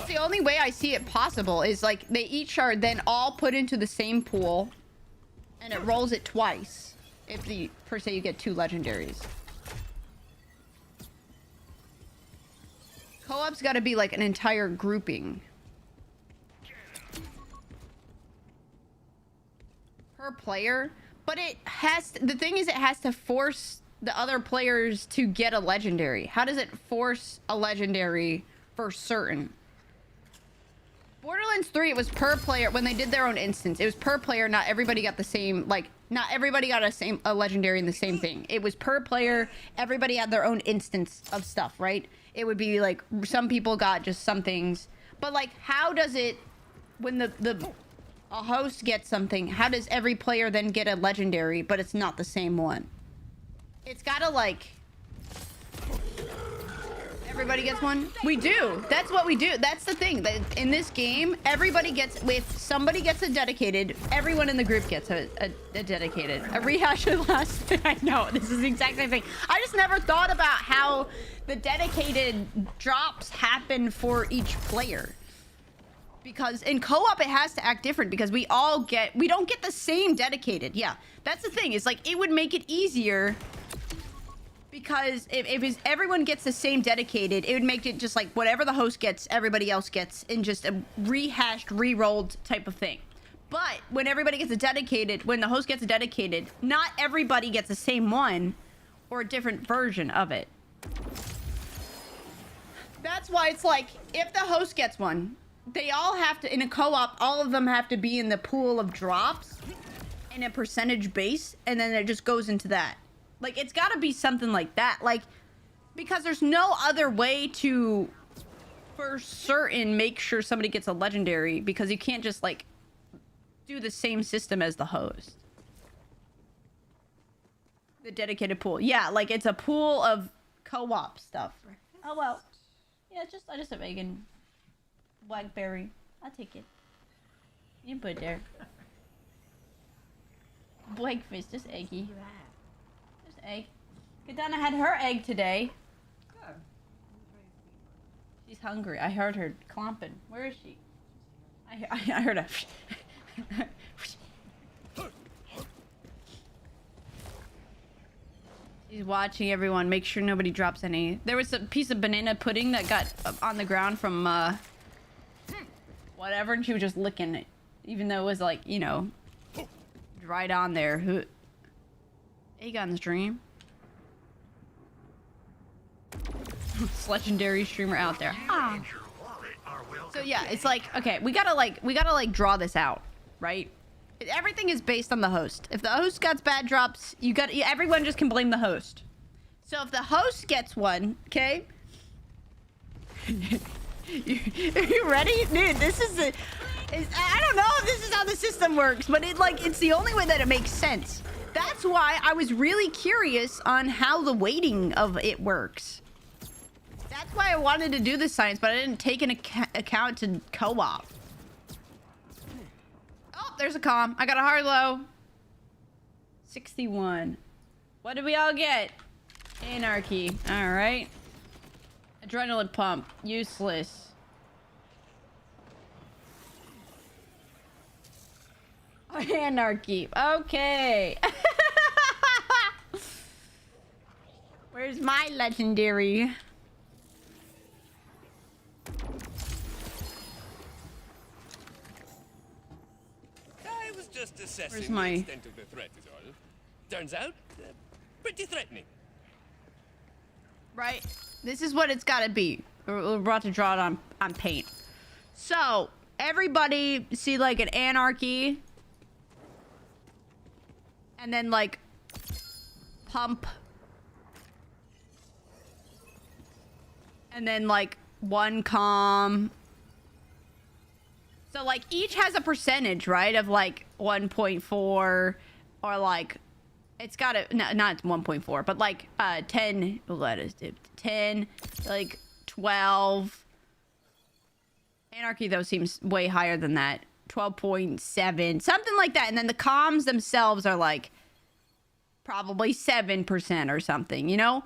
The only way I see it possible is like they each are then all put into the same pool and it rolls it twice if the per se you get 2 legendaries. Co-op's got to be like an entire grouping per player, but it has to, the thing is it has to force the other players to get a legendary. How does it force a legendary for certain? Borderlands 3, it was per player. When they did their own instance, it was per player. Not everybody got the same, like, not everybody got a legendary in the same thing. It was per player. Everybody had their own instance of stuff, right? It would be like, some people got just some things. But, like, how does it, when a host gets something, how does every player then get a legendary, but it's not the same one? It's gotta, like... Everybody gets one? We do. That's what we do. That's the thing. That in this game, everybody gets... If somebody gets a dedicated, everyone in the group gets a dedicated. A rehash of last thing. I know. This is the exact same thing. I just never thought about how the dedicated drops happen for each player. Because in co-op, it has to act different because we don't get the same dedicated. Yeah. That's the thing. It's like, it would make it easier... Because if everyone gets the same dedicated, it would make it just like whatever the host gets, everybody else gets in just a rehashed, re-rolled type of thing. But when everybody gets a dedicated, when the host gets a dedicated, not everybody gets the same one or a different version of it. That's why it's like, if the host gets one, they all have to, in a co-op, all of them have to be in the pool of drops in a percentage base, and then it just goes into that. Like, it's got to be something like that. Like, because there's no other way to, for certain, make sure somebody gets a legendary. Because you can't just, like, do the same system as the host. The dedicated pool. Yeah, like, it's a pool of co-op stuff. Oh, well. Yeah, I just have egg and blackberry. I'll take it. You can put it there. Blackfish, just eggy. Egg. Kadana had her egg today. Good. She's hungry. I heard her clomping. Where is she? I heard her. She's watching everyone. Make sure nobody drops any. There was a piece of banana pudding that got on the ground from whatever, and she was just licking it, even though it was like, you know, right on there. Egg on the stream. Legendary streamer out there. Ah. So yeah, it's like, okay, we gotta draw this out, right? Everything is based on the host. If the host got bad drops, everyone just can blame the host. So if the host gets one, okay? Are you ready? Dude, this is I don't know if this is how the system works, but it's the only way that it makes sense. That's why I was really curious on how the weighting of it works. That's why I wanted to do this science, but I didn't take an account to co-op. Oh, there's a comm. I got a Harlow. 61. What did we all get? Anarchy. All right. Adrenaline pump. Useless. Anarchy. Okay. Where's my legendary? I was just assessing Where's my- the extent of the threat is all. Turns out, pretty threatening. Right? This is what it's gotta be. We're about to draw it on paint. So, everybody see like an anarchy. And then like pump. And then like one comm. So like each has a percentage, right? Of like 1.4 or like it's got to not 1.4, but like 10, let us do 10, like 12. Anarchy though seems way higher than that. 12.7, something like that. And then the comms themselves are like probably 7% or something, you know?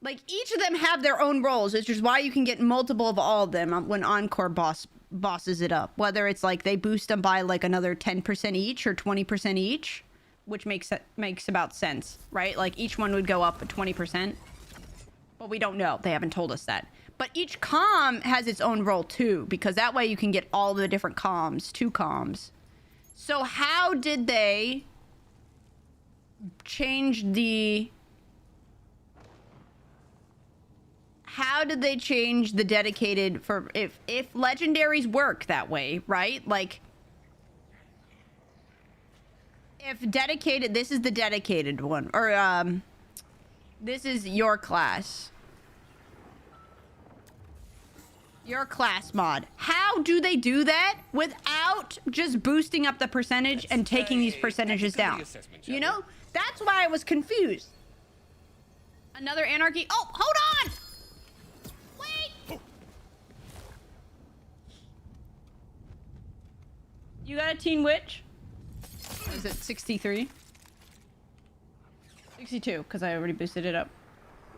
Like each of them have their own roles, which is why you can get multiple of all of them when Encore bosses it up. Whether it's like they boost them by like another 10% each or 20% each, which makes about sense, right? Like each one would go up 20%. But we don't know. They haven't told us that. But each comm has its own role too, because that way you can get all the different comms, 2 comms. So how did they change the... How did they change the dedicated for... If legendaries work that way, right? Like... If dedicated... This is the dedicated one. Or, this is your class. Your class mod. How do they do that without just boosting up the percentage and taking these percentages down? You know? That's why I was confused. Another anarchy. Oh, hold on! Wait! You got a teen witch? Is it 63? 62, because I already boosted it up.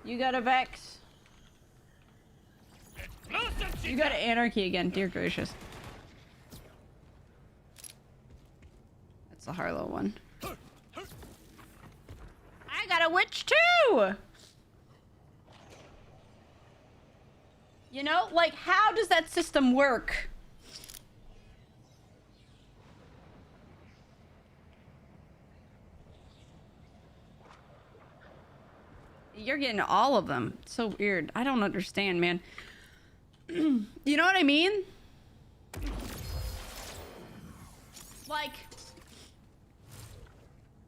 You got a Vex. You got an anarchy again, dear gracious. That's the Harlow one. I got a witch too! You know, like, how does that system work? You're getting all of them. It's so weird. I don't understand, man. You know what I mean? Like,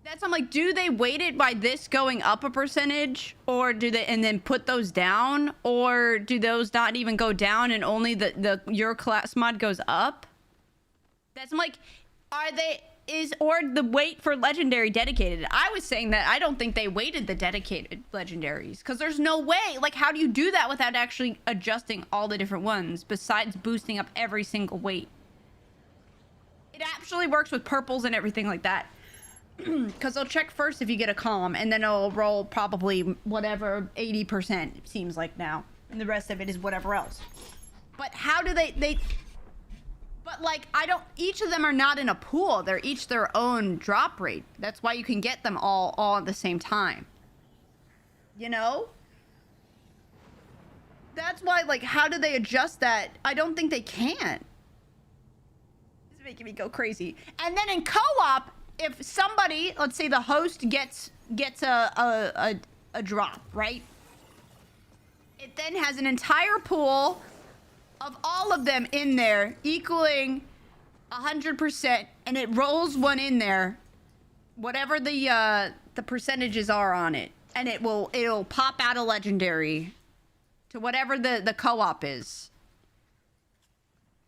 that's, I'm like, do they weight it by this going up a percentage, or do they, and then put those down, or do those not even go down and only the your class mod goes up? That's, I'm like, are they, or the weight for legendary dedicated? I was saying that I don't think they weighted the dedicated legendaries, because there's no way. Like, how do you do that without actually adjusting all the different ones besides boosting up every single weight? It actually works with purples and everything like that, because they'll check first if you get a comm, and then it'll roll probably whatever 80%, it seems like now, and the rest of it is whatever else. But how do they but like, I don't, each of them are not in a pool. They're each their own drop rate. That's why you can get them all at the same time. You know? That's why, like, how do they adjust that? I don't think they can. This is making me go crazy. And then in co-op, if somebody, let's say the host gets a drop, right? It then has an entire pool of all of them in there equaling 100%, and it rolls one in there, whatever the percentages are on it, and it'll pop out a legendary to whatever the co-op is.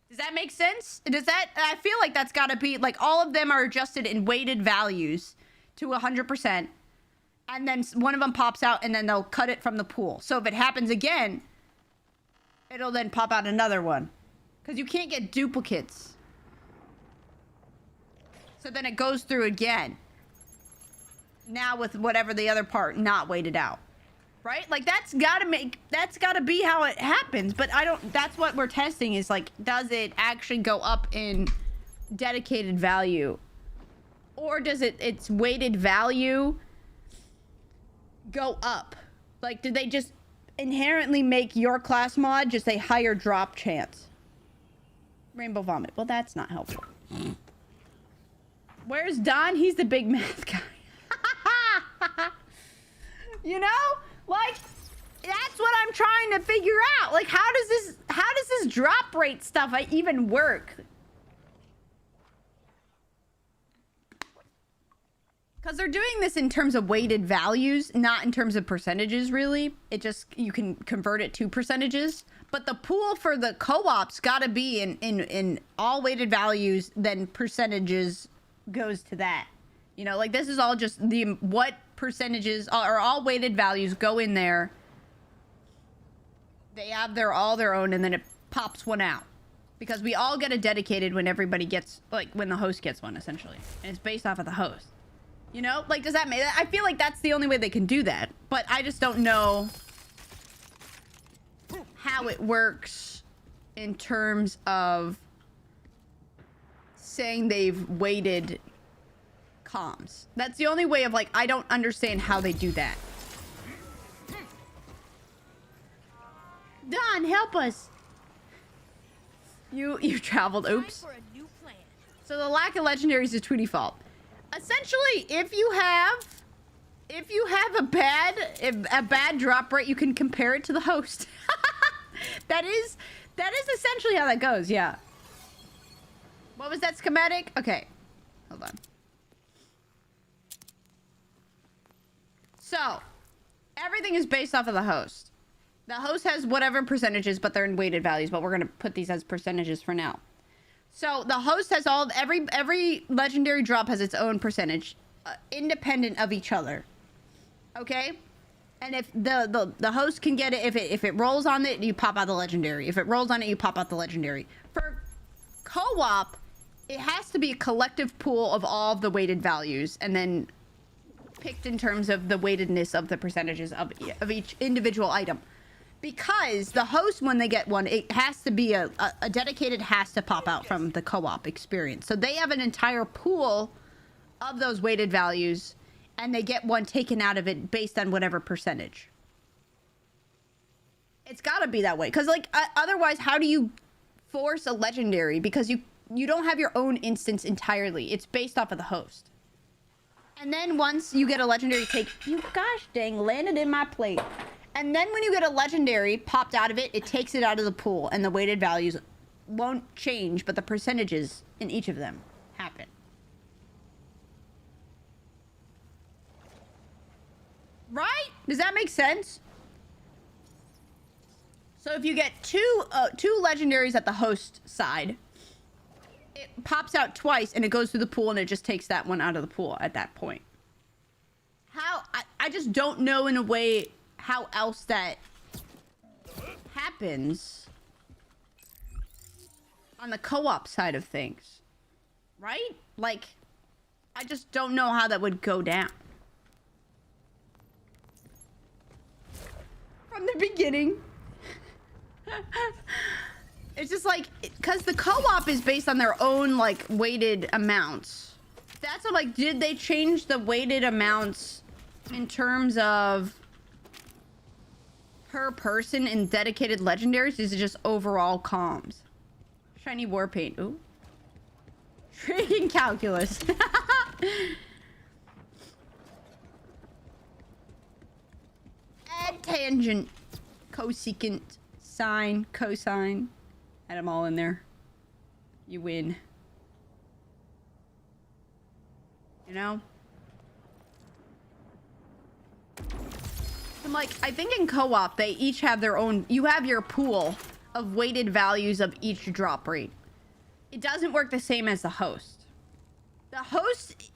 Does that make sense? Does that, I feel like that's gotta be, like, all of them are adjusted in weighted values to 100%. And then one of them pops out and then they'll cut it from the pool. So if it happens again, it'll then pop out another one. Because you can't get duplicates. So then it goes through again. Now with whatever the other part not weighted out. Right? Like that's gotta be how it happens. But that's what we're testing is like, does it actually go up in dedicated value? Or does its weighted value go up? Like, did they just inherently make your class mod just a higher drop chance? Rainbow vomit. Well, that's not helpful. Where's Don? He's the big math guy. You know? Like, that's what I'm trying to figure out. Like, how does this drop rate stuff even work? Because they're doing this in terms of weighted values, not in terms of percentages, really. It just, you can convert it to percentages. But the pool for the co-op's gotta be in all weighted values, then percentages goes to that. You know, like this is all just what percentages or all weighted values go in there. They have all their own, and then it pops one out. Because we all get a dedicated when everybody gets, like, when the host gets one, essentially. And it's based off of the host. You know, like, does that make... I feel like that's the only way they can do that. But I just don't know how it works in terms of saying they've weighted comms. That's the only way of, like, I don't understand how they do that. Don, help us. You traveled. Oops. So the lack of legendaries is Tweety fault. Essentially, if you have a bad drop rate, you can compare it to the host. that is essentially how that goes. Yeah. What was that schematic? Okay, hold on. So everything is based off of the host. The host has whatever percentages, but they're in weighted values. But we're gonna put these as percentages for now. So the host has every legendary drop has its own percentage, independent of each other. Okay, and if the host can get it, if it rolls on it, you pop out the legendary. If it rolls on it, you pop out the legendary. For co-op, it has to be a collective pool of all of the weighted values, and then picked in terms of the weightedness of the percentages of each individual item. Because the host, when they get one, it has to be a dedicated has to pop out from the co-op experience. So they have an entire pool of those weighted values, and they get one taken out of it based on whatever percentage. It's got to be that way. Because, like, otherwise, how do you force a legendary? Because you don't have your own instance entirely. It's based off of the host. And then once you get a legendary you gosh dang, landed in my plate. And then when you get a legendary popped out of it, it takes it out of the pool, and the weighted values won't change, but the percentages in each of them happen. Right? Does that make sense? So if you get two legendaries at the host side, it pops out twice, and it goes through the pool, and it just takes that one out of the pool at that point. I just don't know in a way how else that happens on the co-op side of things, right? Like, I just don't know how that would go down. From the beginning. It's just like, because the co-op is based on their own, like, weighted amounts. That's what, like, did they change the weighted amounts in terms of per person in dedicated legendaries? Is it just overall comms? Shiny war paint. Ooh. Trading calculus. Add tangent. Cosecant. Sine. Cosine. Add them all in there. You win. You know? I'm like, I think in co-op, they each have their own... You have your pool of weighted values of each drop rate. it doesn't work the same as the host. The host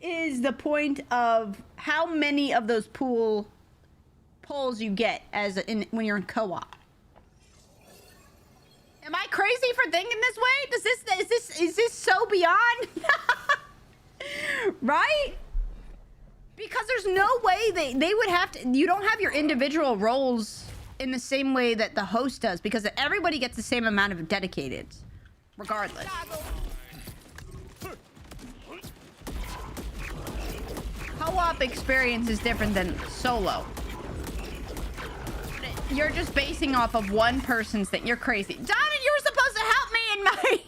is the point of how many of those polls you get when you're in co-op. Am I crazy for thinking this way? Is this so beyond? Right? Because there's no way they would have to. You don't have your individual roles in the same way that the host does, because everybody gets the same amount of dedicateds, regardless. Co-op experience is different than solo. You're just basing off of one person's thing. You're crazy. Donna, you're supposed to help me in my...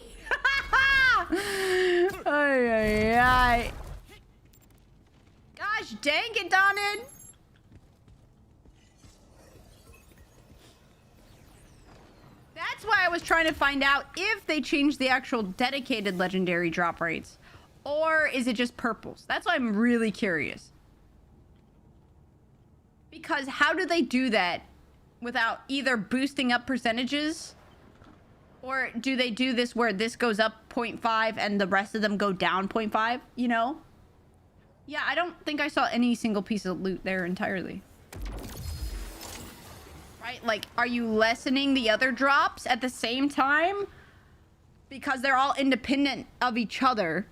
Ay, ay, ay. Gosh dang it, Donna. That's why I was trying to find out if they changed the actual dedicated legendary drop rates. Or is it just purples? That's why I'm really curious. Because how do they do that without either boosting up percentages, or do they do this where this goes up 0.5 and the rest of them go down 0.5, you know? Yeah, I don't think I saw any single piece of loot there entirely. Right? Like, are you lessening the other drops at the same time? Because they're all independent of each other.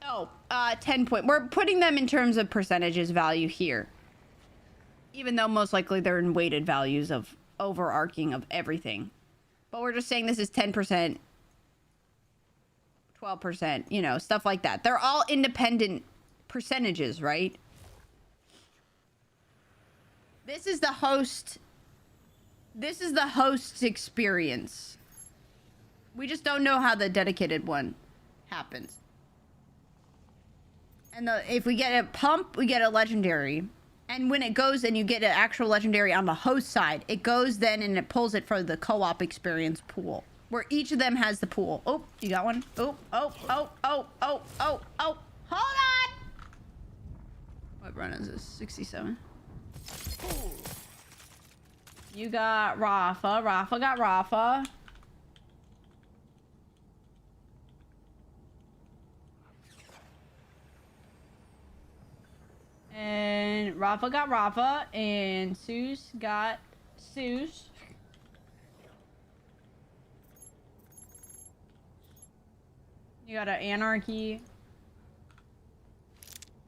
Oh, 10 point. We're putting them in terms of percentages value here. Even though most likely they're in weighted values of overarching of everything. But we're just saying this is 10%, 12%, you know, stuff like that. They're all independent percentages, right? This is the host. This is the host's experience. We just don't know how the dedicated one happens. And if we get a pump, we get a legendary. And when it goes and you get an actual legendary on the host side, it goes then and it pulls it for the co-op experience pool, where each of them has the pool. Oh, you got one? Oh, oh, oh, oh, oh, oh, oh. Hold on! What run is this? 67. You got Rafa. Rafa got Rafa. And Rafa got Rafa, and Seuss got Seuss. You got an Anarchy.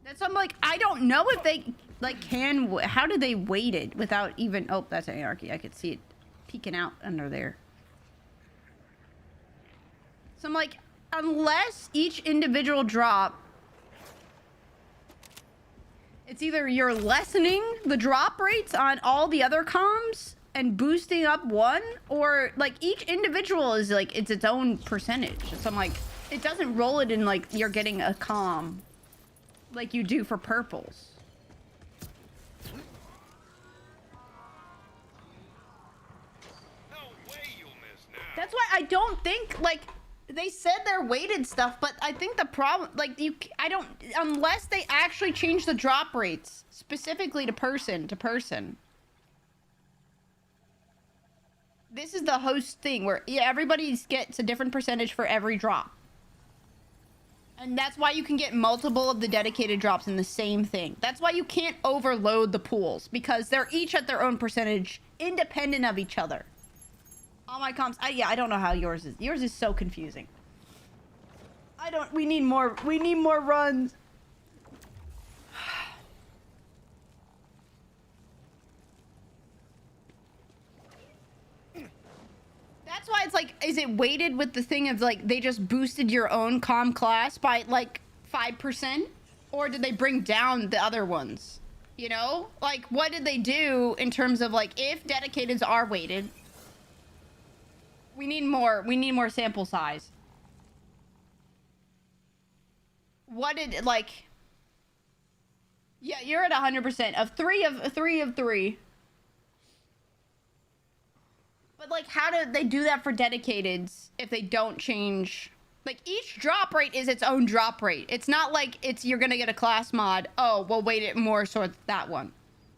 That's, I'm like, I don't know if they, like, how do they weight it without even, oh, that's Anarchy. I could see it peeking out under there. So I'm like, unless each individual drop, it's either you're lessening the drop rates on all the other comms and boosting up one, or like each individual is like, it's its own percentage. So I'm like, it doesn't roll it in like you're getting a comm like you do for purples. No way you'll miss now. That's why I don't think, like, they said they're weighted stuff, but I think the problem, like, unless they actually change the drop rates specifically to person to person. This is the host thing where everybody gets a different percentage for every drop. And that's why you can get multiple of the dedicated drops in the same thing. That's why you can't overload the pools, because they're each at their own percentage, independent of each other. All my comps, I don't know how yours is. Yours is so confusing. We need more runs. That's why it's like, is it weighted with the thing of like, they just boosted your own comm class by like 5%? Or did they bring down the other ones? You know? Like, what did they do in terms of like, if dedicateds are weighted, we need more sample size. What did, like, yeah, you're at 100% of three of three. But like, how did they do that for dedicateds if they don't change? Like, each drop rate is its own drop rate. It's not like you're gonna get a class mod. Oh, we'll weight it more so it's that one.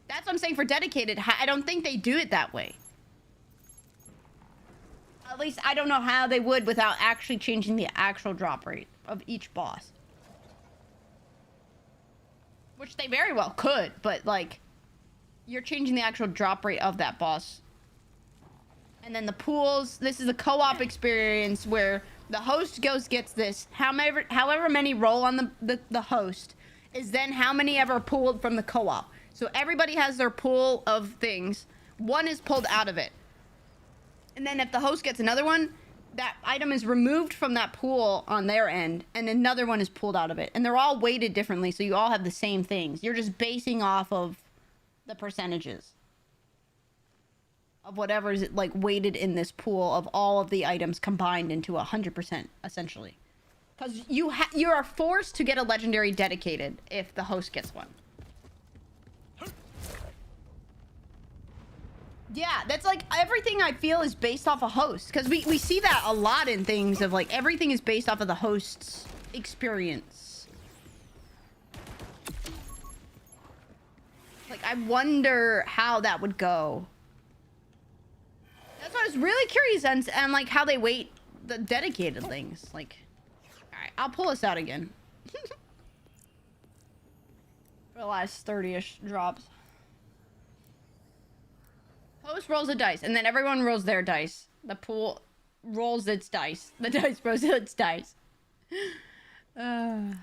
That's what I'm saying for dedicated. I don't think they do it that way. At least I don't know how they would without actually changing the actual drop rate of each boss. Which they very well could, but like, you're changing the actual drop rate of that boss. And then the pools, this is a co-op experience where the host gets this. However many roll on the host is then how many ever pulled from the co-op. So everybody has their pool of things. One is pulled out of it. And then if the host gets another one, that item is removed from that pool on their end, and another one is pulled out of it. And they're all weighted differently, so you all have the same things. You're just basing off of the percentages of whatever is like weighted in this pool of all of the items combined into 100%, essentially. Because you are forced to get a legendary dedicated if the host gets one. Yeah, that's like everything I feel is based off a host. Because we see that a lot in things of like everything is based off of the host's experience. Like, I wonder how that would go. That's why I was really curious on like how they weight the dedicated things. Like, alright, I'll pull this out again. For the last 30-ish drops. Host rolls a dice, and then everyone rolls their dice. The pool rolls its dice. The dice rolls its dice. That's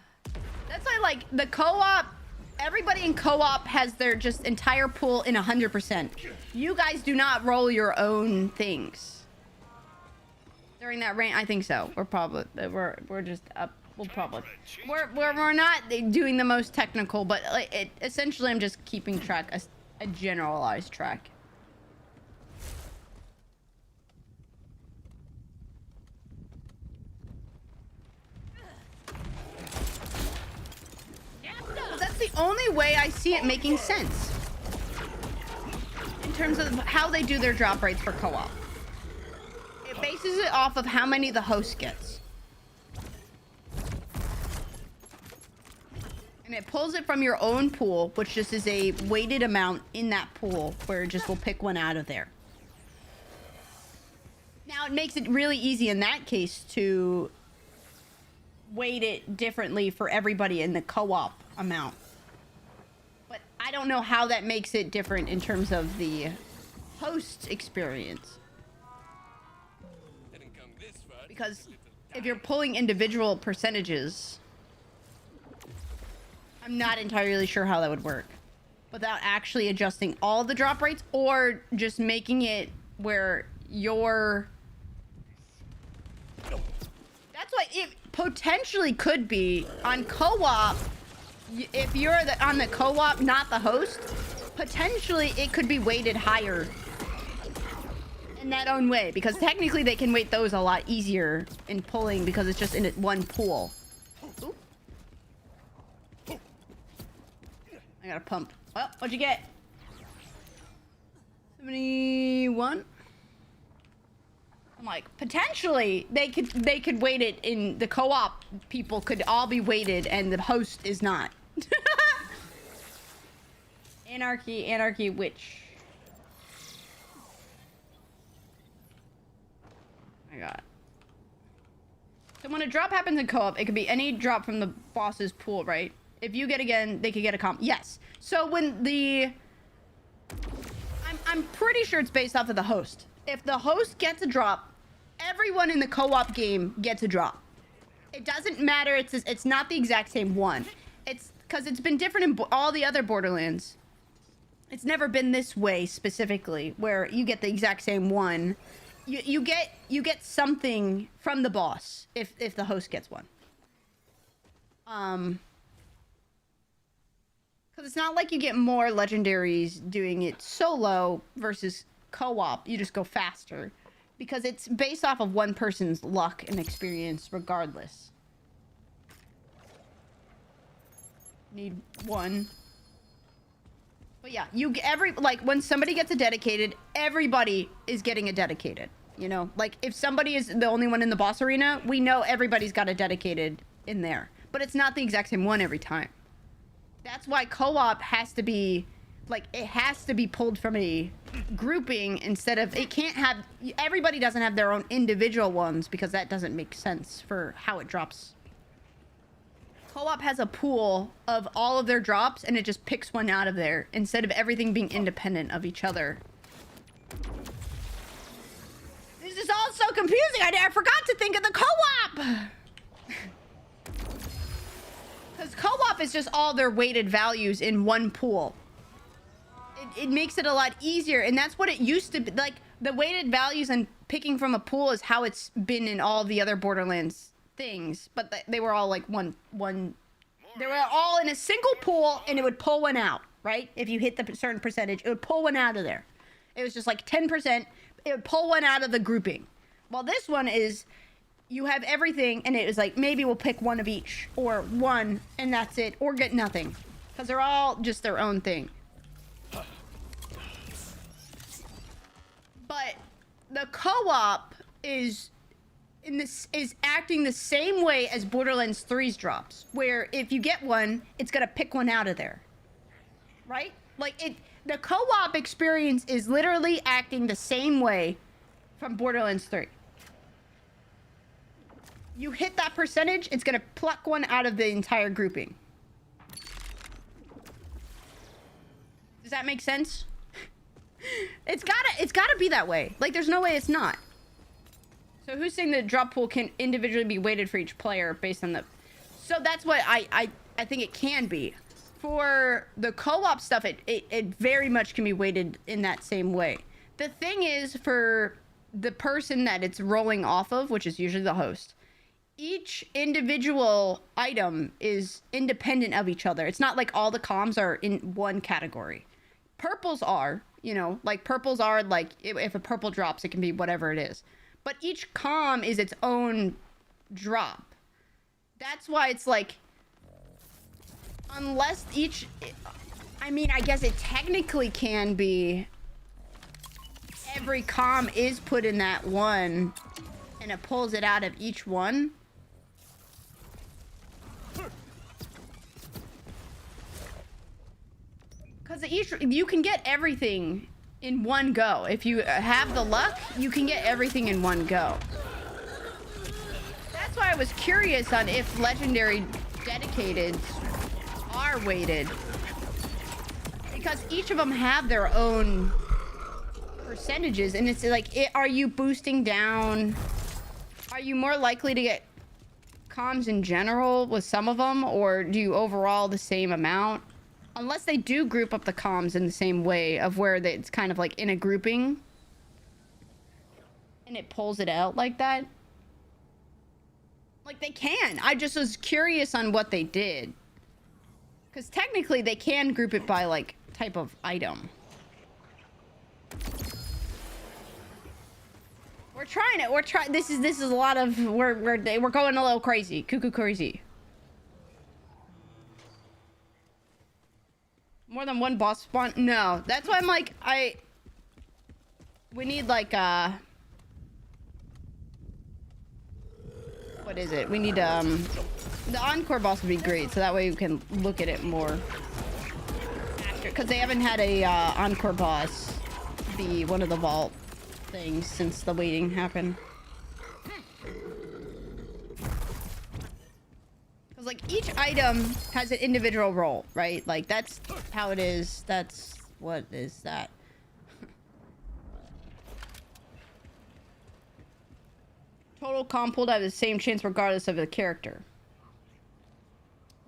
why, like, the co-op... Everybody in co-op has their just entire pool in 100%. You guys do not roll your own things. During that range, I think so. We're just up. We'll probably... We're not doing the most technical, but like, essentially I'm just keeping track, a generalized track. That's the only way I see it making sense. In terms of how they do their drop rates for co-op. It bases it off of how many the host gets. And it pulls it from your own pool, which just is a weighted amount in that pool, where it just will pick one out of there. Now, it makes it really easy in that case to weight it differently for everybody in the co-op amount. But I don't know how that makes it different in terms of the host experience. Because if you're pulling individual percentages, I'm not entirely sure how that would work. Without actually adjusting all the drop rates, or just making it where you're... That's why it potentially could be on co-op. If you're on the co-op, not the host, potentially it could be weighted higher in that own way, because technically they can weight those a lot easier in pulling because it's just in one pool. Ooh. I got a pump. Well, what'd you get? 71. I'm like, potentially they could weight it in the co-op. People could all be weighted and the host is not. Anarchy witch. Oh my god. So when a drop happens in co-op, it could be any drop from the boss's pool, right? If you get again, they could get a comp. Yes. So when the... I'm pretty sure it's based off of the host. If the host gets a drop, everyone in the co-op game gets a drop. It doesn't matter. It's not the exact same one. It's because it's been different in all the other Borderlands. It's never been this way specifically, where you get the exact same one. You get something from the boss if the host gets one. Because it's not like you get more legendaries doing it solo versus co-op. You just go faster. Because it's based off of one person's luck and experience regardless. Need one. But yeah, like when somebody gets a dedicated, everybody is getting a dedicated. You know, like if somebody is the only one in the boss arena, we know everybody's got a dedicated in there. But it's not the exact same one every time. That's why co-op has to be like, it has to be pulled from a grouping instead of, it can't have, everybody doesn't have their own individual ones because that doesn't make sense for how it drops. Co-op has a pool of all of their drops and it just picks one out of there instead of everything being independent of each other. This is all so confusing. I forgot to think of the co-op. Because co-op is just all their weighted values in one pool. It makes it a lot easier, and that's what it used to be. Like, the weighted values and picking from a pool is how it's been in all the other Borderlands things, but they were all like one. They were all in a single pool, and it would pull one out, right? If you hit the certain percentage, it would pull one out of there. It was just like 10%. It would pull one out of the grouping. While this one is, you have everything, and it was like, maybe we'll pick one of each, or one, and that's it, or get nothing. Because they're all just their own thing. But the co-op is acting the same way as Borderlands 3's drops, where if you get one, it's gonna pick one out of there. Right? Like, the co-op experience is literally acting the same way from Borderlands 3. You hit that percentage, it's gonna pluck one out of the entire grouping. Does that make sense? It's gotta be that way. Like, there's no way it's not. So who's saying the drop pool can individually be weighted for each player based on the... So that's what I think it can be. For the co-op stuff, it very much can be weighted in that same way. The thing is, for the person that it's rolling off of, which is usually the host, each individual item is independent of each other. It's not like all the comms are in one category. Purples are, you know, like purples are like, if a purple drops, it can be whatever it is. But each comm is its own drop. That's why it's like, unless each, I mean, I guess it technically can be, every comm is put in that one, and it pulls it out of each one. Because you can get everything in one go. If you have the luck, you can get everything in one go. That's why I was curious on if legendary dedicated are weighted. Because each of them have their own percentages, and it's like, are you boosting down? Are you more likely to get comms in general with some of them, or do you overall the same amount? Unless they do group up the comms in the same way of where it's kind of like in a grouping. And it pulls it out like that. Like, they can. I just was curious on what they did. Because technically they can group it by like type of item. This is a lot of, we're going a little crazy. Cuckoo crazy. More than one boss spawn? No. That's why I'm like, we need like, what is it? We need, the Encore boss would be great, so that way you can look at it more after. Because they haven't had a, Encore boss be one of the vault things since the waiting happened. Like, each item has an individual role, right? Like, that's how it is. That's what is that? Total comm pulled out the same chance regardless of the character.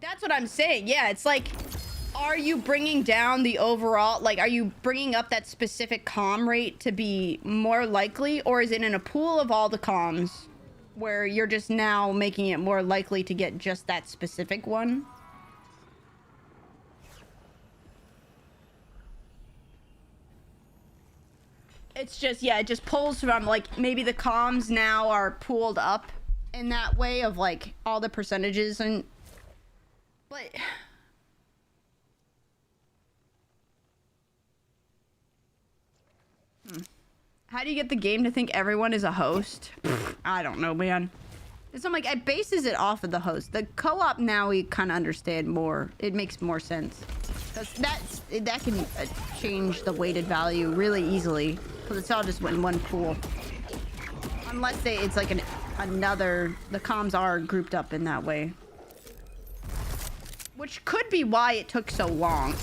That's what I'm saying. Yeah, it's like, are you bringing down the overall, like, are you bringing up that specific comm rate to be more likely, or is it in a pool of all the comms where you're just now making it more likely to get just that specific one? It's just, yeah, it just pulls from, like, maybe the comms now are pooled up in that way of, like, all the percentages and... But... How do you get the game to think everyone is a host? I don't know, man. So I'm like, it bases it off of the host. The co-op now we kind of understand more. It makes more sense. Because that can change the weighted value really easily. Because it's all just in one pool. Unless it's like another... The comms are grouped up in that way. Which could be why it took so long.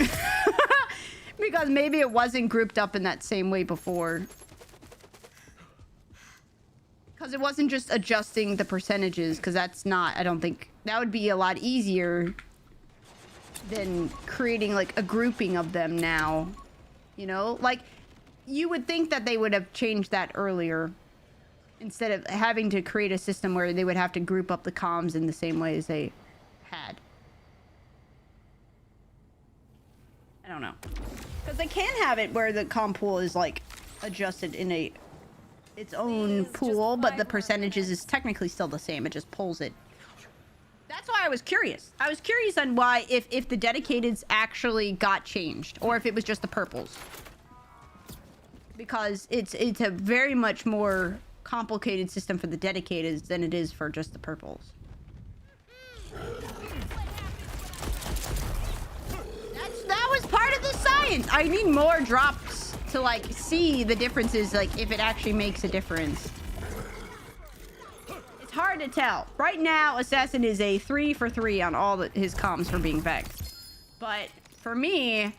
Because maybe it wasn't grouped up in that same way before. Because it wasn't just adjusting the percentages. Because that's not... I don't think... That would be a lot easier than creating like a grouping of them now. You know? Like, you would think that they would have changed that earlier. Instead of having to create a system where they would have to group up the comms in the same way as they had. I don't know. Because they can have it where the comm pool is like adjusted in its own pool, but the percentages is technically still the same. It just pulls it. That's why I was curious. I was curious on why if the dedicateds actually got changed or if it was just the purples. Because it's a very much more complicated system for the dedicateds than it is for just the purples. That was part of the science. I need more drops to like see the differences, like if it actually makes a difference. It's hard to tell. Right now, Assassin is a 3 for 3 on all his comms for being vexed. But for me,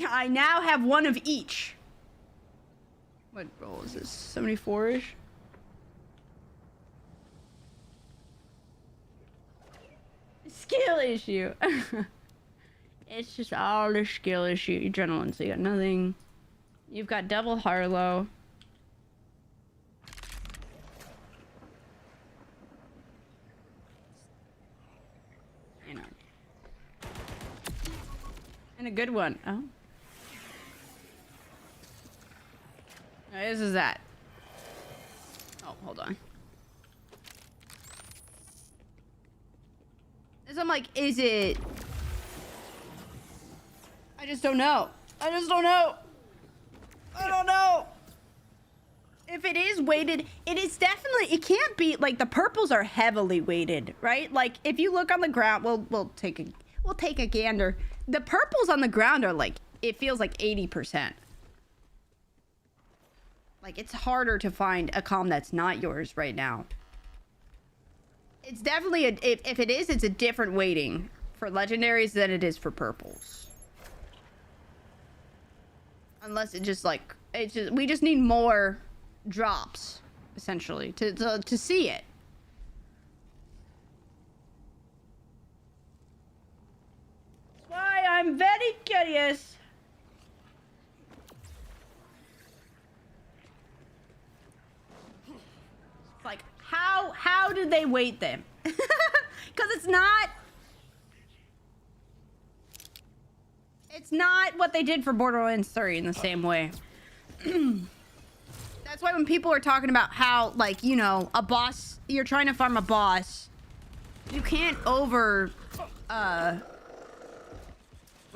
I now have one of each. What roll is this? 74-ish? Skill issue. It's just all the skill issue. Adrenaline, so you got nothing. You've got double Harlow. You know. And a good one. Oh. This is that. Oh, hold on. So I'm like, is it... I just don't know. I just don't know. I don't know. If it is weighted, it is definitely... It can't be... Like, the purples are heavily weighted, right? Like, if you look on the ground... We'll take a gander. The purples on the ground are like... It feels like 80%. Like, it's harder to find a comm that's not yours right now. It's definitely if it is, it's a different weighting for legendaries than it is for purples. Unless it just like we just need more drops essentially to see it. That's why I'm very curious. Like, how do they weight them? Because it's not what they did for Borderlands 3 in the same way. That's why when people are talking about how, like, you know, a boss, you're trying to farm a boss, you can't what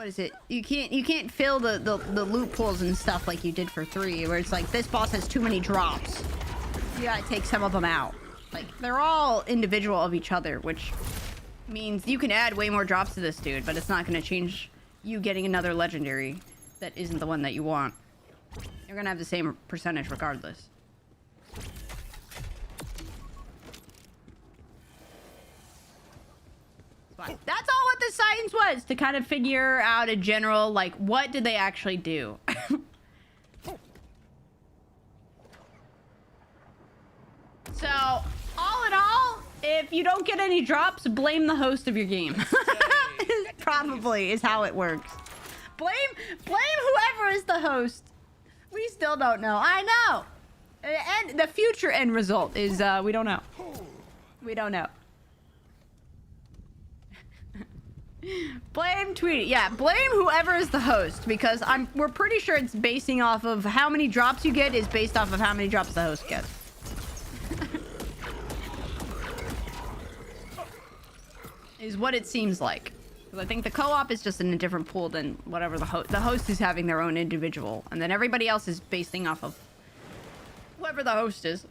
is it? You can't fill the loopholes and stuff like you did for 3, where it's like, this boss has too many drops. You gotta take some of them out. Like, they're all individual of each other, which means you can add way more drops to this dude, but it's not gonna change you getting another legendary that isn't the one that you want. You're gonna have the same percentage regardless. But that's all what the science was, to kind of figure out a general, like, what did they actually do? So, all in all, if you don't get any drops, blame the host of your game. Probably is how it works. Blame whoever is the host. We still don't know. I know. And the future end result is we don't know. We don't know. Blame Tweety. Yeah, blame whoever is the host, because we're pretty sure it's basing off of how many drops you get is based off of how many drops the host gets. Is what it seems like. Because I think the co-op is just in a different pool than whatever the host is having their own individual, and then everybody else is basing off of whoever the host is.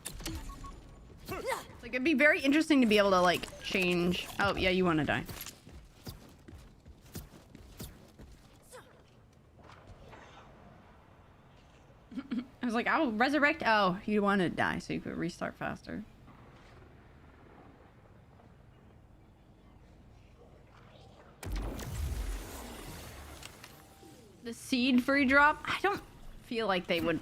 Like, it'd be very interesting to be able to, like, change. Oh yeah, you want to die. I was like, I'll resurrect. Oh, you wanted to die so you could restart faster. The seed free drop? I don't feel like they would.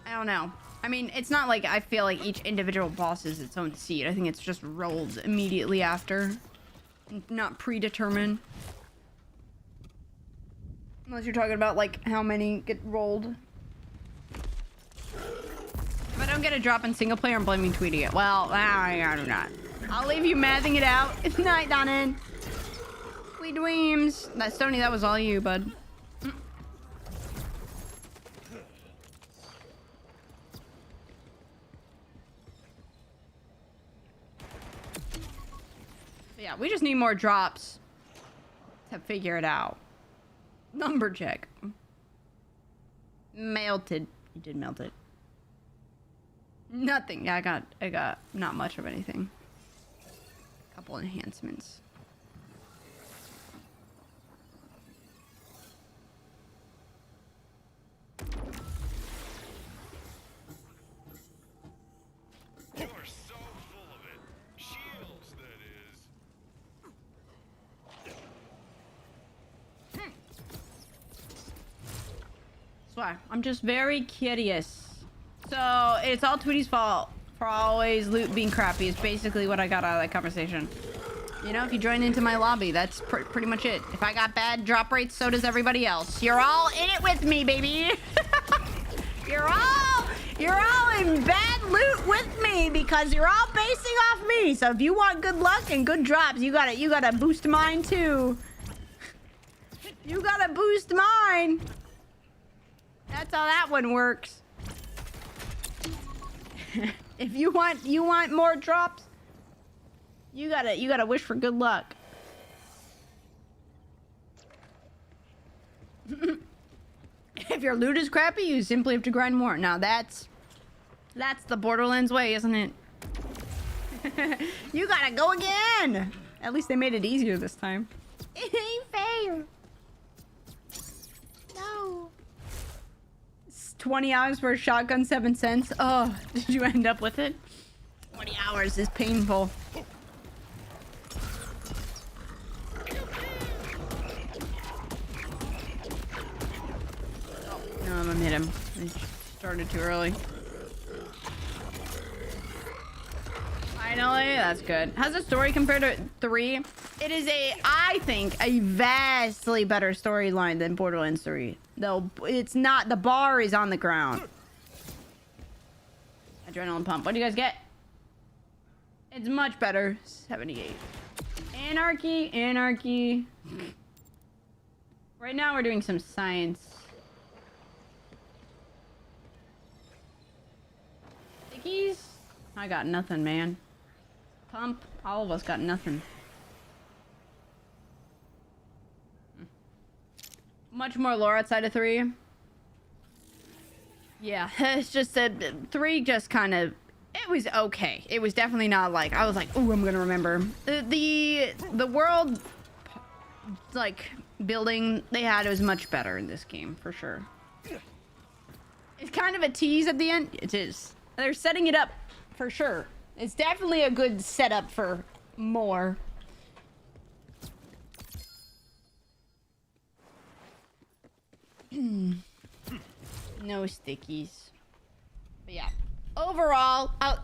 I don't know. I mean, it's not like I feel like each individual boss is its own seed. I think it's just rolled immediately after. Not predetermined. Unless you're talking about like how many get rolled. If I don't get a drop in single player, I'm blaming Tweety. Well, I do not. I'll leave you mathing it out. It's night, Donan. Sweet dreams. That Sony, that was all you, bud. Yeah, we just need more drops to figure it out. Number check. Melted. You did melt it. Nothing. Yeah, I got not much of anything. Couple enhancements. You are so full of it. Shields, that is. That's why I'm just very curious. So it's all Tweety's fault for always loot being crappy. Is basically what I got out of that conversation. You know, if you join into my lobby, that's pretty much it. If I got bad drop rates, so does everybody else. You're all in it with me, baby. You're all in bad loot with me because you're all basing off me. So if you want good luck and good drops, you gotta boost mine too. You gotta boost mine. That's how that one works. If you want more drops, you gotta wish for good luck. If your loot is crappy, you simply have to grind more. Now that's the Borderlands way, isn't it? You gotta go again. At least they made it easier this time. It ain't fair. No. 20 hours for a shotgun, 7 cents. Oh, did you end up with it? 20 hours is painful. Oh, no, I'm gonna hit him. I started too early. Finally, that's good. How's the story compared to 3? It is I think, a vastly better storyline than Borderlands 3. Though it's not, the bar is on the ground. Adrenaline pump. What do you guys get? It's much better. 78. Anarchy, anarchy. Right now we're doing some science. Stickies? I got nothing, man. Pump. All of us got nothing. Much more lore outside of 3. Yeah, it's just that 3 just kind of, it was okay. It was definitely not like, I was like, oh, I'm gonna remember. The world, like, building they had was much better in this game, for sure. It's kind of a tease at the end. It is. They're setting it up, for sure. It's definitely a good setup for more. No stickies. But yeah. Overall, I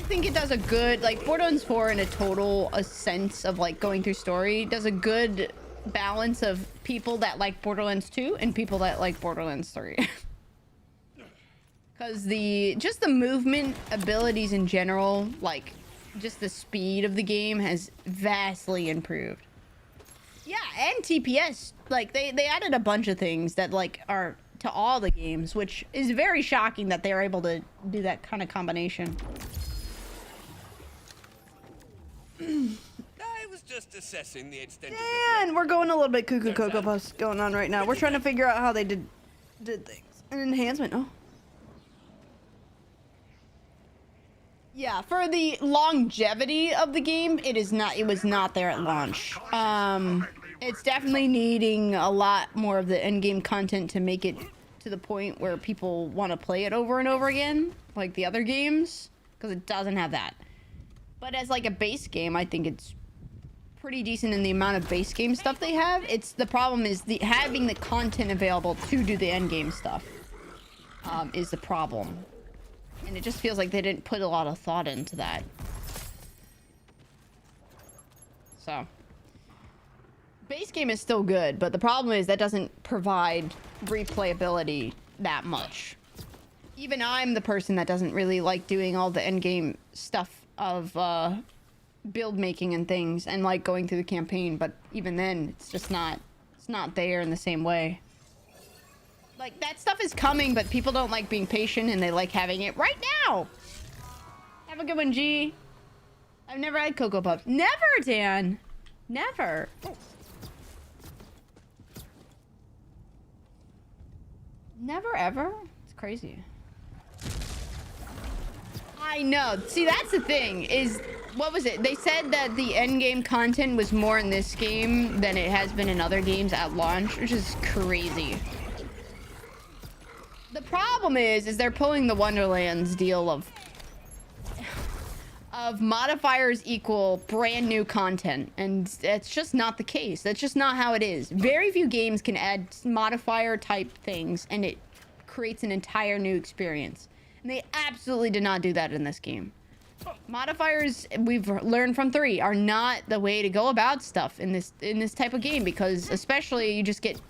think it does a good, like, Borderlands 4 in a sense of, like, going through story, does a good balance of people that like Borderlands 2 and people that like Borderlands 3. Because just the movement abilities in general, like, just the speed of the game has vastly improved. Yeah, and TPS, like, they added a bunch of things that, like, are to all the games, which is very shocking that they're able to do that kind of combination. I was just assessing the extent And we're going a little bit cuckoo cocoa puffs going on right now. We're trying to figure out how they did things. An enhancement, oh. Yeah, for the longevity of the game, it was not there at launch. It's definitely needing a lot more of the end-game content to make it to the point where people want to play it over and over again, like the other games, because it doesn't have that. But as like a base game, I think it's pretty decent in the amount of base game stuff they have. It's the problem is having the content available to do the end game stuff is the problem, and it just feels like they didn't put a lot of thought into that. So base game is still good, but the problem is that doesn't provide replayability that much. Even I'm the person that doesn't really like doing all the end game stuff of build making and things, and like going through the campaign, but even then it's just not there in the same way. Like, that stuff is coming, but people don't like being patient, and they like having it right now. Have a good one, G. I've never had Cocoa Puffs. Never, Dan. Never. Never ever? It's crazy. I know. See, that's the thing, is, what was it? They said that the endgame content was more in this game than it has been in other games at launch, which is crazy. The problem is they're pulling the Wonderlands deal of modifiers equal brand new content, and it's just not the case. That's just not how it is. Very few games can add modifier type things, and it creates an entire new experience. And they absolutely did not do that in this game. Modifiers, we've learned from 3, are not the way to go about stuff in this type of game, because especially you just get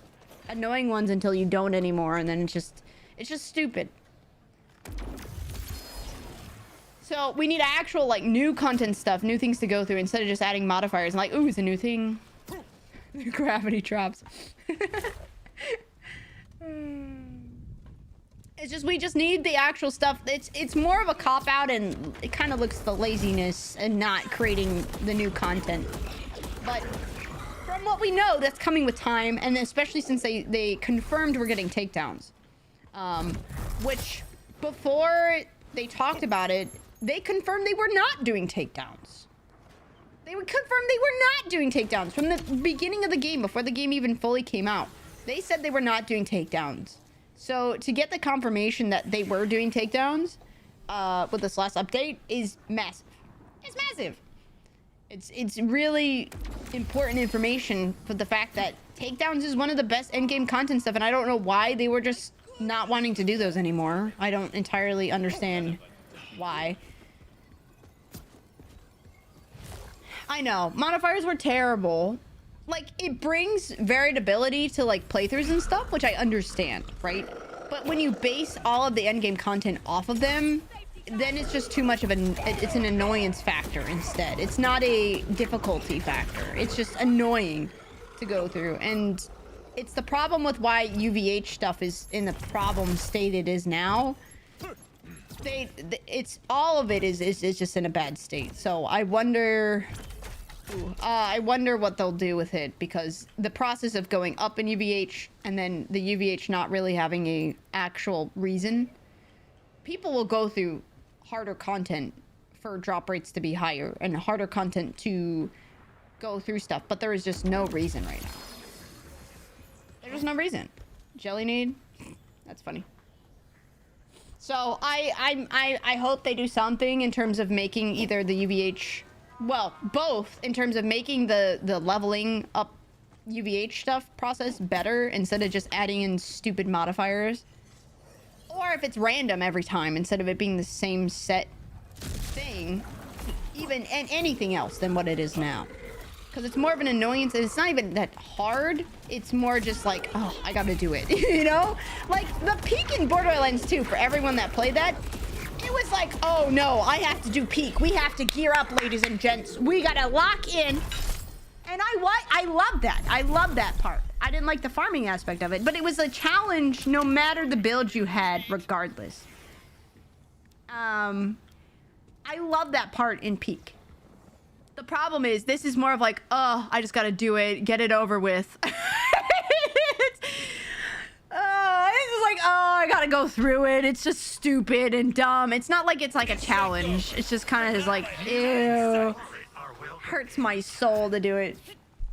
annoying ones until you don't anymore, and then it's just stupid. So we need actual like new content stuff, new things to go through, instead of just adding modifiers and like, ooh, it's a new thing. Gravity traps. It's just, we just need the actual stuff. It's more of a cop-out, and it kind of looks the laziness and not creating the new content. But from what we know, that's coming with time, and especially since they confirmed we're getting takedowns. Which, before they talked about it, they confirmed they were not doing takedowns. They would confirm they were not doing takedowns from the beginning of the game, before the game even fully came out. They said they were not doing takedowns. So to get the confirmation that they were doing takedowns with this last update is massive. It's massive. It's really important information for the fact that takedowns is one of the best endgame content stuff, and I don't know why they were just not wanting to do those anymore. I don't entirely understand why. I know, modifiers were terrible. Like, it brings variability to like playthroughs and stuff, which I understand, right? But when you base all of the endgame content off of them, then it's just too much of it's an annoyance factor instead. It's not a difficulty factor. It's just annoying to go through, and it's the problem with why UVH stuff is in the problem state it is now. It's all of it is just in a bad state. So I wonder what they'll do with it, because the process of going up in UVH and then the UVH not really having a actual reason, people will go through harder content for drop rates to be higher and harder content to go through stuff, but there is just no reason right now. There's no reason. Jelly-nade? That's funny. So I hope they do something in terms of making either the UVH, well, both, in terms of making the leveling up UVH stuff process better instead of just adding in stupid modifiers. Or if it's random every time instead of it being the same set thing, even and anything else than what it is now. Because it's more of an annoyance, and it's not even that hard. It's more just like, oh, I gotta do it, you know? Like, the peak in Borderlands 2, for everyone that played that, it was like, oh no, I have to do peak. We have to gear up, ladies and gents. We gotta lock in. And I love that. I love that part. I didn't like the farming aspect of it, but it was a challenge no matter the build you had, regardless. I love that part in peak. The problem is, this is more of like, oh, I just gotta do it, get it over with. It's just like, oh, I gotta go through it. It's just stupid and dumb. It's not like it's like a challenge. It's just kind of is like, ew. Hurts my soul to do it.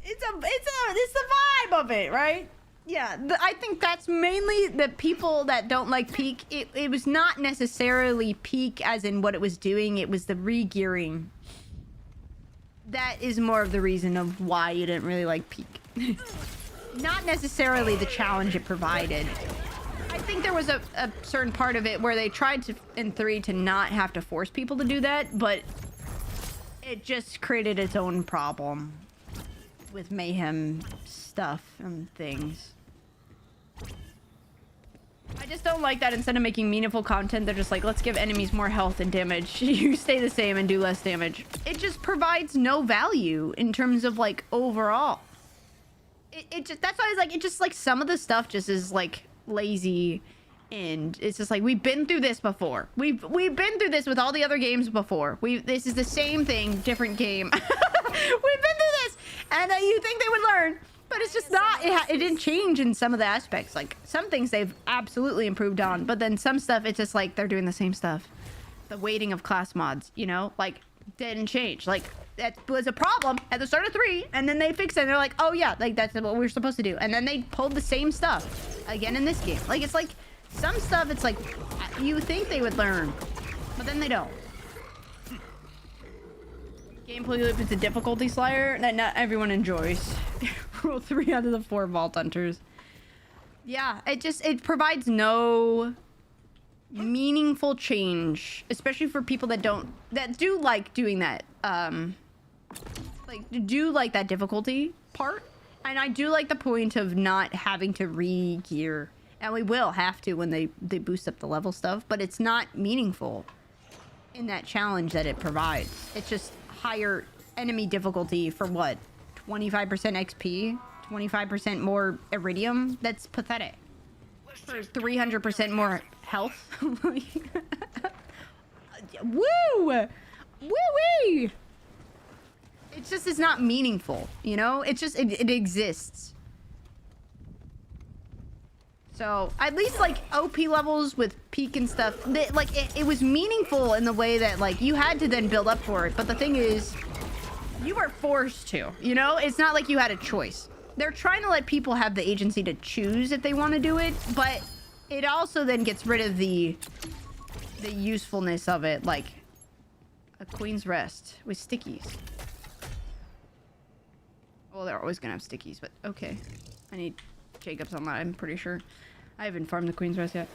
It's the vibe of it, right? Yeah, I think that's mainly the people that don't like peak. It was not necessarily peak as in what it was doing. It was the re-gearing. That is more of the reason of why you didn't really like peak. Not necessarily the challenge it provided. I think there was a certain part of it where they tried to, in 3, to not have to force people to do that, but it just created its own problem with mayhem stuff and things. I just don't like that instead of making meaningful content, they're just like, let's give enemies more health and damage. You stay the same and do less damage. It just provides no value in terms of like overall. It just, that's why I was like, it just like some of the stuff just is like lazy, and it's just like, we've been through this before. We've been through this with all the other games before. This is the same thing, different game. We've been through this, and you think they would learn. But it's just not, it didn't change in some of the aspects. Like, some things they've absolutely improved on, but then some stuff, it's just like, they're doing the same stuff. The weighting of class mods, you know? Like, didn't change. Like, that was a problem at the start of 3, and then they fixed it, and they're like, oh yeah, like, that's what we're supposed to do. And then they pulled the same stuff again in this game. Like, it's like, some stuff, it's like, you think they would learn, but then they don't. Gameplay loop is a difficulty slider that not everyone enjoys. Rule 3 out of the 4 Vault Hunters. Yeah, it provides no meaningful change, especially for people that do like doing that, do like that difficulty part. And I do like the point of not having to re-gear. And we will have to when they boost up the level stuff, but it's not meaningful in that challenge that it provides. It's just higher enemy difficulty for what? 25% XP? 25% more iridium? That's pathetic. For 300% more health? Woo! Woo-wee! It's just, it's not meaningful, you know? It's just, it exists. So, at least, like, OP levels with peak and stuff, it was meaningful in the way that, like, you had to then build up for it. But the thing is, you were forced to, you know? It's not like you had a choice. They're trying to let people have the agency to choose if they want to do it, but it also then gets rid of the usefulness of it, like a Queen's Rest with stickies. Well, they're always gonna have stickies, but okay. I need Jacobs on that, I'm pretty sure. I haven't farmed the Queen's Rest yet.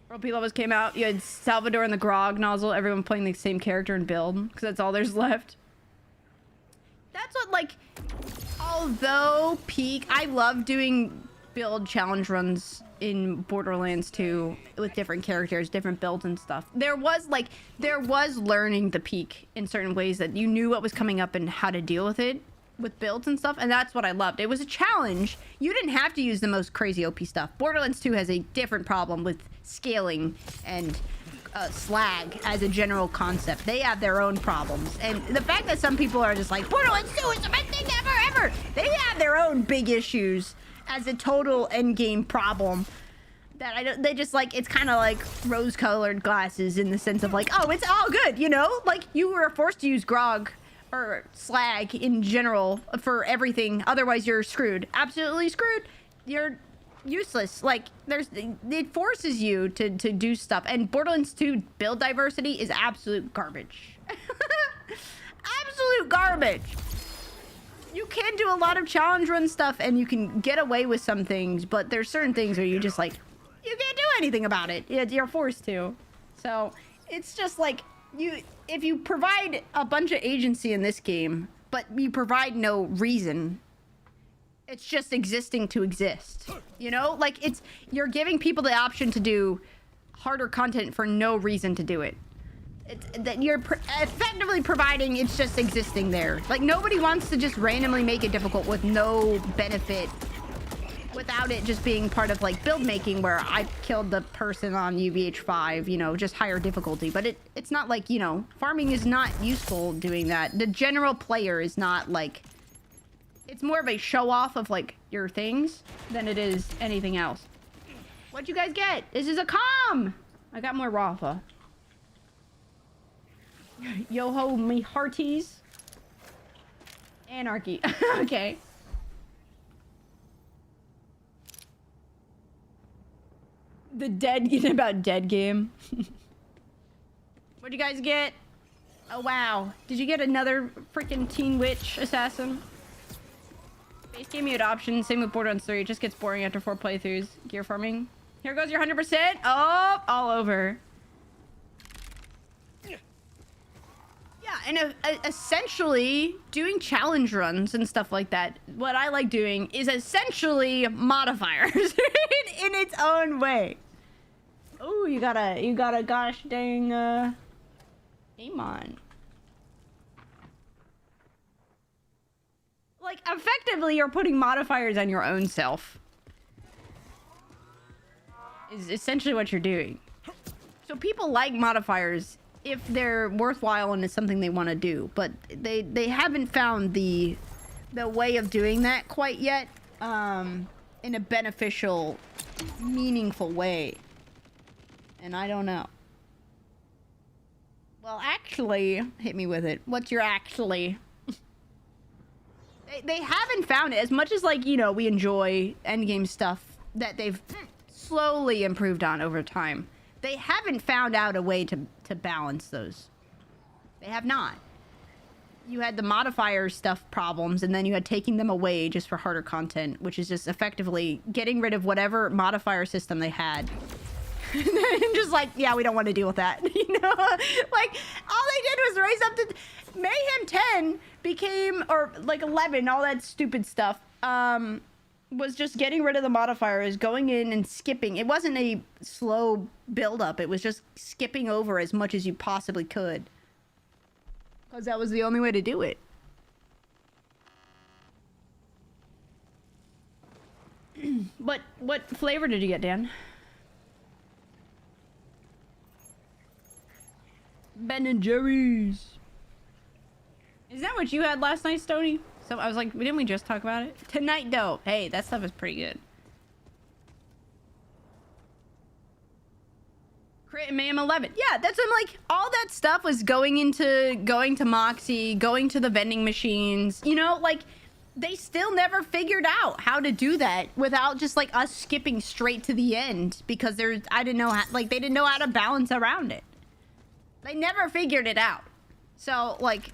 World P levels came out. You had Salvador and the Grog nozzle, everyone playing the same character and build, because that's all there's left. That's what, like, although peak, I love doing build challenge runs in Borderlands 2 with different characters, different builds and stuff. There was learning the peak in certain ways that you knew what was coming up and how to deal with it with builds and stuff, and that's what I loved. It was a challenge. You didn't have to use the most crazy OP stuff. Borderlands 2 has a different problem with scaling and slag as a general concept. They have their own problems, and the fact that some people are just like, Borderlands 2 is the best thing ever, they have their own big issues as a total endgame problem that they just like, it's kind of like rose-colored glasses in the sense of like, oh, it's all good, you know? Like, you were forced to use grog or slag in general for everything, otherwise you're screwed. Absolutely screwed. You're useless. Like, it forces you to do stuff, and Borderlands 2 build diversity is absolute garbage. Absolute garbage. You can do a lot of challenge run stuff and you can get away with some things, but there's certain things where you just like, you can't do anything about it. You're forced to. So it's just like, if you provide a bunch of agency in this game, but you provide no reason, it's just existing to exist, you know? Like, you're giving people the option to do harder content for no reason to do it. That you're effectively providing, it's just existing there. Like, nobody wants to just randomly make it difficult with no benefit, without it just being part of like build making where I killed the person on UVH5, you know, just higher difficulty. But it's not like, you know, farming is not useful doing that. The general player is not like, it's more of a show off of like your things than it is anything else. What'd you guys get? This is a comm. I got more Rafa. Yo ho me hearties. Anarchy. Okay. The dead about dead game. What'd you guys get? Oh wow. Did you get another freaking Teen Witch assassin? Base game you had options. Same with Borderlands 3. It just gets boring after 4 playthroughs. Gear farming. Here goes your 100%. Oh, all over. Yeah, and essentially doing challenge runs and stuff like that. What I like doing is essentially modifiers in its own way. Oh, you got a gosh dang aim on. Like, effectively, you're putting modifiers on your own self. Is essentially what you're doing. So people like modifiers if they're worthwhile and it's something they want to do, but they haven't found the way of doing that quite yet, in a beneficial, meaningful way. And I don't know. Well, actually, hit me with it. What's your actually? They haven't found it. As much as, like, you know, we enjoy endgame stuff that they've slowly improved on over time. They haven't found out a way to balance those. They have not. You had the modifier stuff problems, and then you had taking them away just for harder content, which is just effectively getting rid of whatever modifier system they had. And then just like, yeah, we don't want to deal with that. You know? Like, all they did was raise up to... Mayhem 10 became... Or, like, 11, all that stupid stuff. Was just getting rid of the modifiers, going in and skipping. It wasn't a slow build-up. It was just skipping over as much as you possibly could. Because that was the only way to do it. What flavor did you get, Dan? Ben & Jerry's. Is that what you had last night, Stoney? So I was like, didn't we just talk about it? Tonight, though. Hey, that stuff is pretty good. Crit and Mayhem 11. Yeah, that's what I'm like. All that stuff was going to Moxie, going to the vending machines. You know, like, they still never figured out how to do that without just, like, us skipping straight to the end. Because I didn't know how, like, they didn't know how to balance around it. They never figured it out. So, like...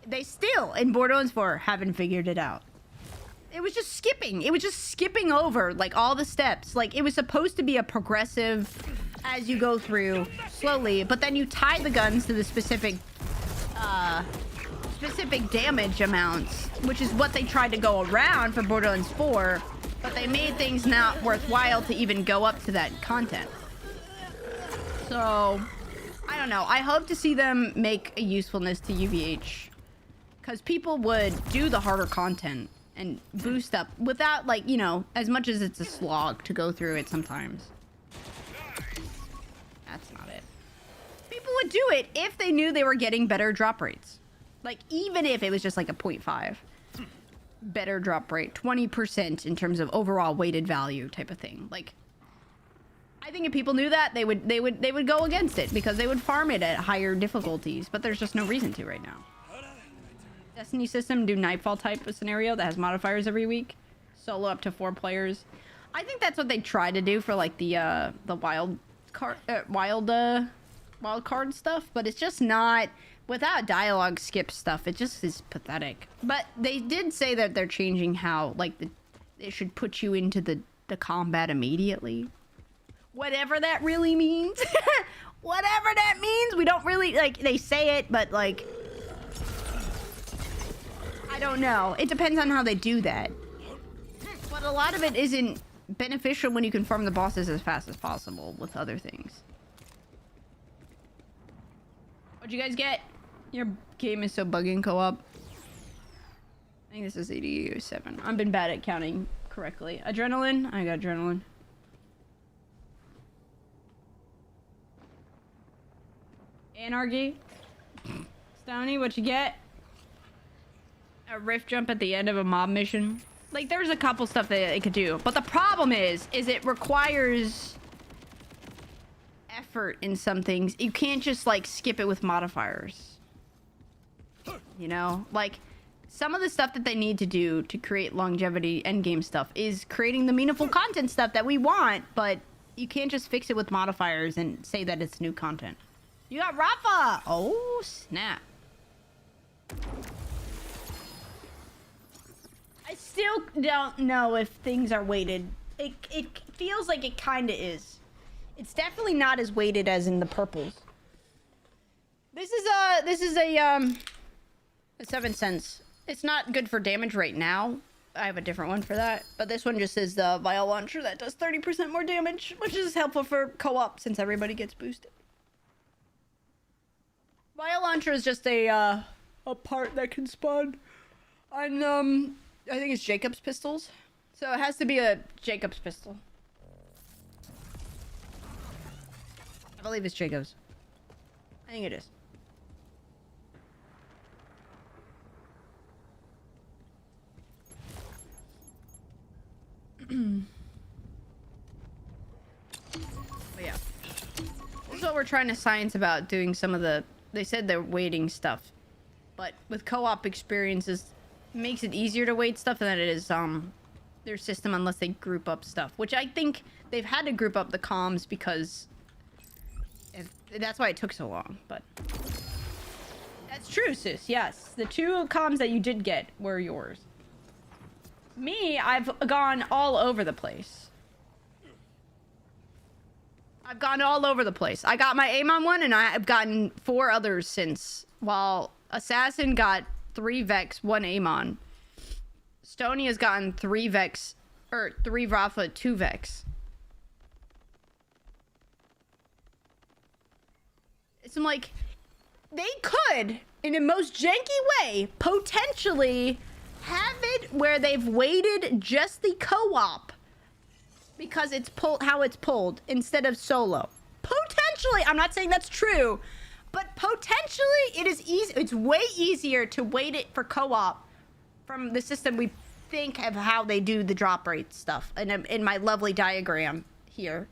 They still, in Borderlands 4, haven't figured it out. It was just skipping. It was just skipping over, like, all the steps. Like, it was supposed to be a progressive as you go through slowly, but then you tie the guns to the specific damage amounts, which is what they tried to go around for Borderlands 4, but they made things not worthwhile to even go up to that content. So, I don't know. I hope to see them make a usefulness to UVH. Because people would do the harder content and boost up without, like, you know, as much as it's a slog to go through it sometimes. That's not it. People would do it if they knew they were getting better drop rates. Like, even if it was just like a 0.5. Better drop rate. 20% in terms of overall weighted value type of thing. Like, I think if people knew that, they would go against it because they would farm it at higher difficulties. But there's just no reason to right now. Destiny system do Nightfall type of scenario that has modifiers every week, solo up to 4 players. I think that's what they try to do for like the wild card stuff, but it's just not without dialogue skip stuff. It just is pathetic. But they did say that they're changing how like it should put you into the combat immediately. Whatever that really means. Whatever that means, we don't really like. They say it, but like. I don't know. It depends on how they do that. But a lot of it isn't beneficial when you can farm the bosses as fast as possible with other things. What'd you guys get? Your game is so buggy in co-op. I think this is 87. I've been bad at counting correctly. Adrenaline? I got adrenaline. Anarchy? Stoney, what you get? A rift jump at the end of a mob mission. Like, there's a couple stuff that it could do. But the problem is it requires effort in some things. You can't just, like, skip it with modifiers. You know, like some of the stuff that they need to do to create longevity endgame stuff is creating the meaningful content stuff that we want, but you can't just fix it with modifiers and say that it's new content. You got Rafa! Oh, snap. I still don't know if things are weighted. It feels like it kind of is. It's definitely not as weighted as in the purples. This is a 7 cents. It's not good for damage right now. I have a different one for that. But this one just is the vial launcher that does 30% more damage, which is helpful for co-op since everybody gets boosted. Vial launcher is just a part that can spawn on I think it's Jacob's pistols. So it has to be a Jacob's pistol. I believe it's Jacob's. I think it is. But yeah. This is what we're trying to science about doing some of the... They said they're weighting stuff. But with co-op experiences, it makes it easier to weight stuff than it is their system unless they group up stuff. Which I think they've had to group up the comms because... that's why it took so long, but... That's true, sis, yes. The 2 comms that you did get were yours. Me, I've gone all over the place. I've gone all over the place. I got my aim on one, and I've gotten 4 others since. While Assassin got 3 Vex, 1 Amon. Stony has gotten 3 Vex, or 3 Rafa, 2 Vex. It's like, they could, in a most janky way, potentially have it where they've weighted just the co-op because it's how it's pulled instead of solo. Potentially, I'm not saying that's true, but potentially it is easy. It's way easier to weight it for co-op from the system we think of how they do the drop rate stuff in my lovely diagram here.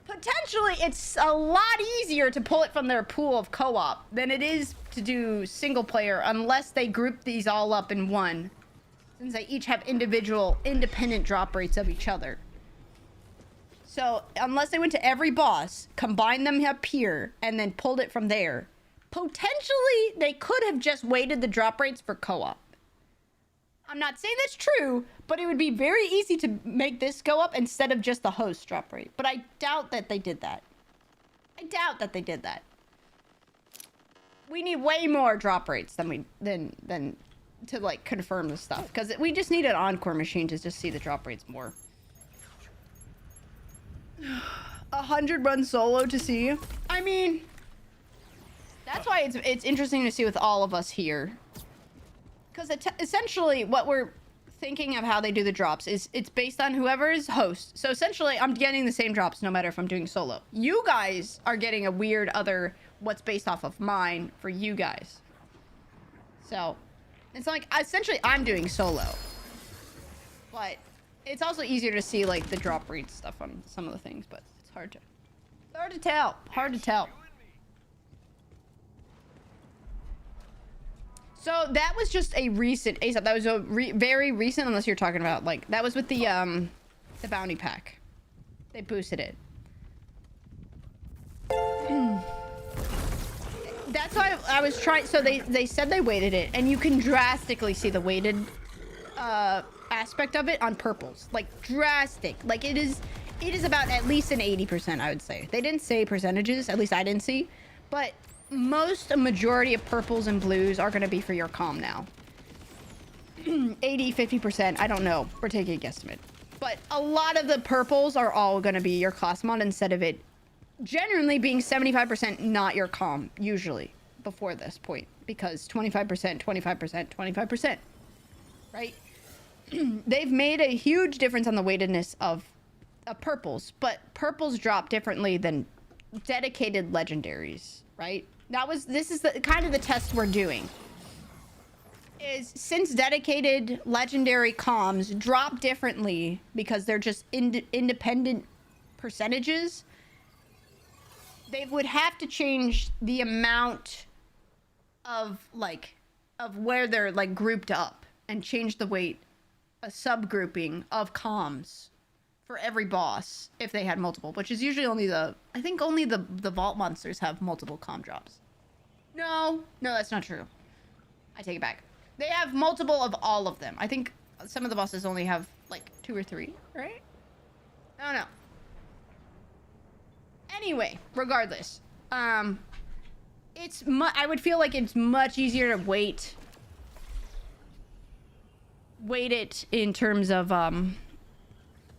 Potentially, it's a lot easier to pull it from their pool of co-op than it is to do single player unless they group these all up in one. Since they each have individual, independent drop rates of each other. So, unless they went to every boss, combined them up here, and then pulled it from there, potentially they could have just weighted the drop rates for co-op. I'm not saying that's true, but it would be very easy to make this go up instead of just the host drop rate. But I doubt that they did that. I doubt that they did that. We need way more drop rates than to like confirm the stuff, because we just need an encore machine to just see the drop rates more. 100 run solo to see. I mean, that's why it's interesting to see with all of us here. Because essentially, what we're thinking of how they do the drops is it's based on whoever is host. So essentially, I'm getting the same drops no matter if I'm doing solo. You guys are getting a weird other what's based off of mine for you guys. So it's like essentially I'm doing solo, but it's also easier to see like the drop rate stuff on some of the things. But it's hard to tell. Hard to tell. So that was just a recent ASAP. That was a very recent, unless you're talking about like that was with the bounty pack. They boosted it. That's why I was trying. So they said they weighted it, and you can drastically see the weighted aspect of it on purples. Like drastic. Like it is about at least an 80%. I would say they didn't say percentages. At least I didn't see, but. A majority of purples and blues are going to be for your comm now. 80-50%, I don't know, we're taking a guesstimate, but a lot of the purples are all going to be your class mod instead of it generally being 75% not your comm usually before this point, because 25%, 25%, right? They've made a huge difference on the weightedness of purples, but purples drop differently than dedicated legendaries, right? This is the kind of the test we're doing. Is since dedicated legendary comms drop differently because they're just independent percentages, they would have to change the amount of where they're like grouped up and change the weight, a subgrouping of comms for every boss if they had multiple, which is usually only I think only the vault monsters have multiple comm drops. No, that's not true. I take it back. They have multiple of all of them. I think some of the bosses only have like 2 or 3, right? I don't know. Anyway, regardless, I would feel like it's much easier to weight it in terms of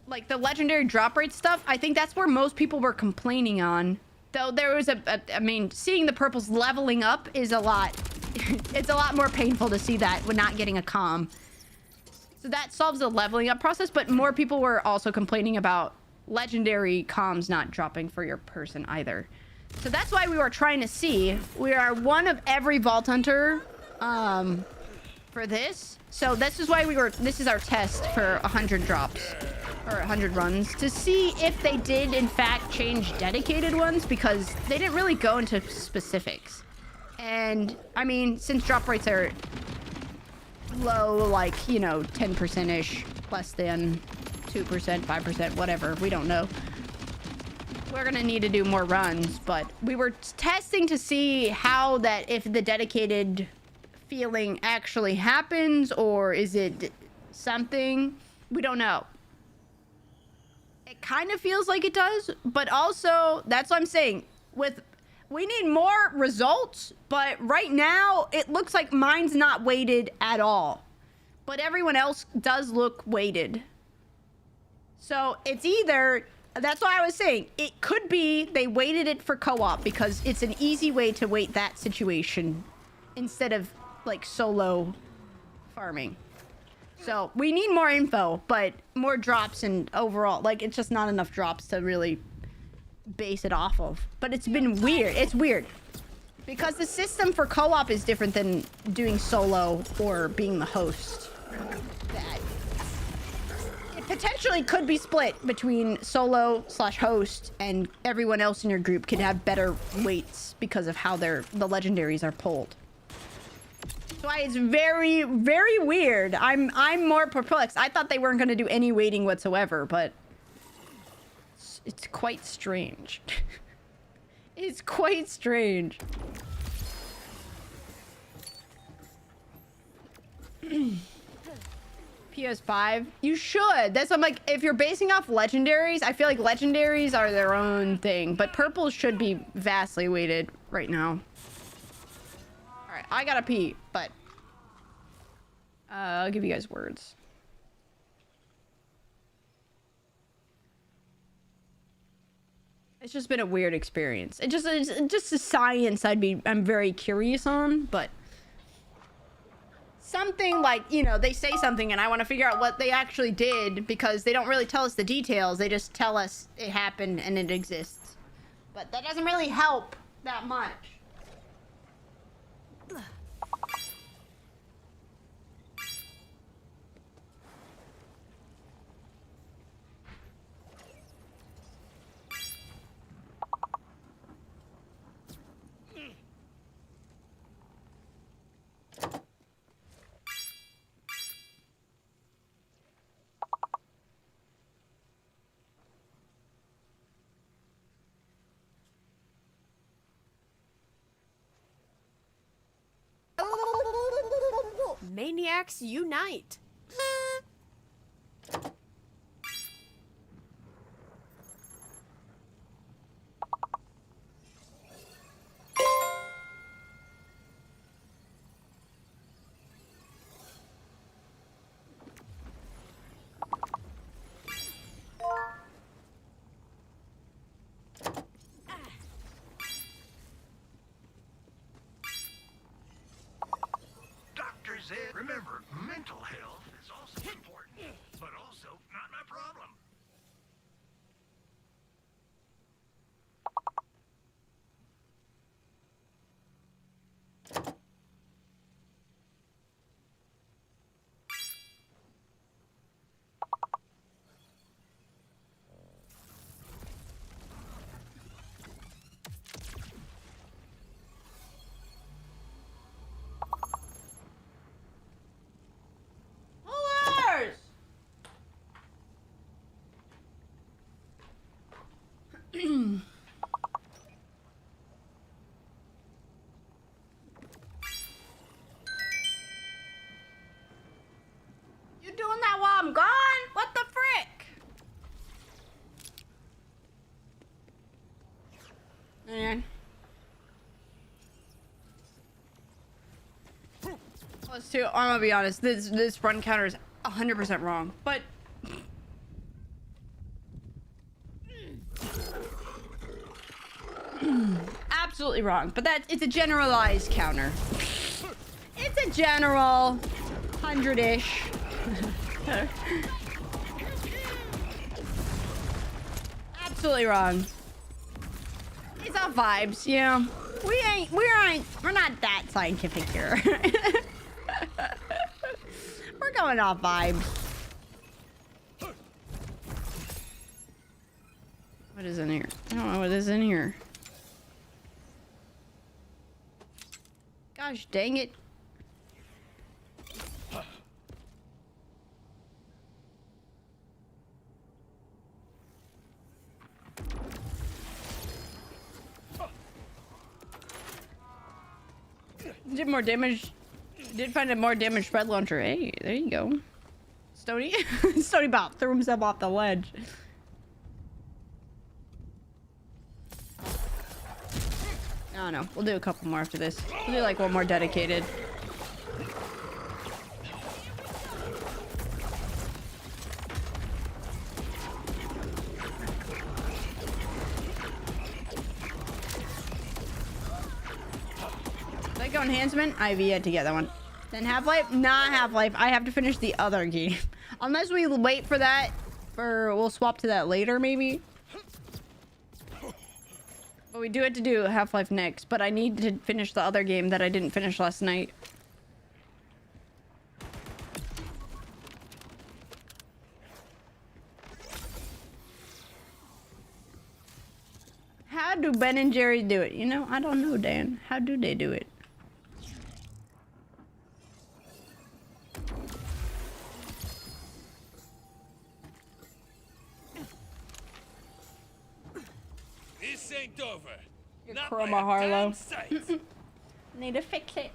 like the legendary drop rate stuff. I think that's where most people were complaining on. Though there was I mean, seeing the purples leveling up is a lot. It's a lot more painful to see that when not getting a comm. So that solves the leveling up process, but more people were also complaining about legendary comms not dropping for your person either. So that's why we were trying to see. We are one of every Vault Hunter for this. So this is why this is our test for 100 drops. Or 100 runs. To see if they did, in fact, change dedicated ones. Because they didn't really go into specifics. And, I mean, since drop rates are low, like, you know, 10%-ish. Less than 2%, 5%, whatever. We don't know. We're gonna need to do more runs, but we were testing to see how that, if the dedicated feeling actually happens, or is it something? We don't know. It kind of feels like it does, but also, that's what I'm saying. We need more results, but right now, it looks like mine's not weighted at all. But everyone else does look weighted. So, it's either... That's why I was saying, it could be they weighted it for co-op because it's an easy way to weight that situation instead of, like, solo farming. So, we need more info, but more drops and overall, like, it's just not enough drops to really base it off of. But it's been weird. It's weird. Because the system for co-op is different than doing solo or being the host. That it potentially could be split between solo/host, and everyone else in your group could have better weights because of how the legendaries are pulled. That's why it's very, very weird. I'm more perplexed. I thought they weren't going to do any weighting whatsoever, but it's quite strange. It's quite strange. PS5, you should. That's, I'm like, if you're basing off legendaries, I feel like legendaries are their own thing, but purples should be vastly weighted right now. All right, I gotta pee, but I'll give you guys words. It's just been a weird experience. It's just a science I'm very curious on, but something like, you know, they say something and I want to figure out what they actually did because they don't really tell us the details. They just tell us it happened and it exists. But that doesn't really help that much. Maniacs unite! Dr. Zed, remember, mental health is also important, but also not my problem. Let's do. I'm gonna be honest. This run counter is 100% wrong, but absolutely wrong. But it's a generalized counter. It's a general 100-ish. Absolutely wrong. It's all vibes, yeah. We're not that scientific here. We're going off vibes. What is in here? I don't know what is in here. Gosh dang it. Did more damage. Did find a more damaged spread launcher. Hey, there you go. Stony. Stony Bop threw himself off the ledge. I don't know. We'll do a couple more after this. We'll do like one more dedicated. Let go enhancement. I've yet to get that one. Then Half-Life? Not Half-Life. I have to finish the other game. Unless we wait for that. We'll swap to that later, maybe. But we do have to do Half-Life next. But I need to finish the other game that I didn't finish last night. How do Ben and Jerry do it? You know, I don't know, Dan. How do they do it? This ain't over. Your Not Chroma by a Harlow. damn sight. Need to fix it.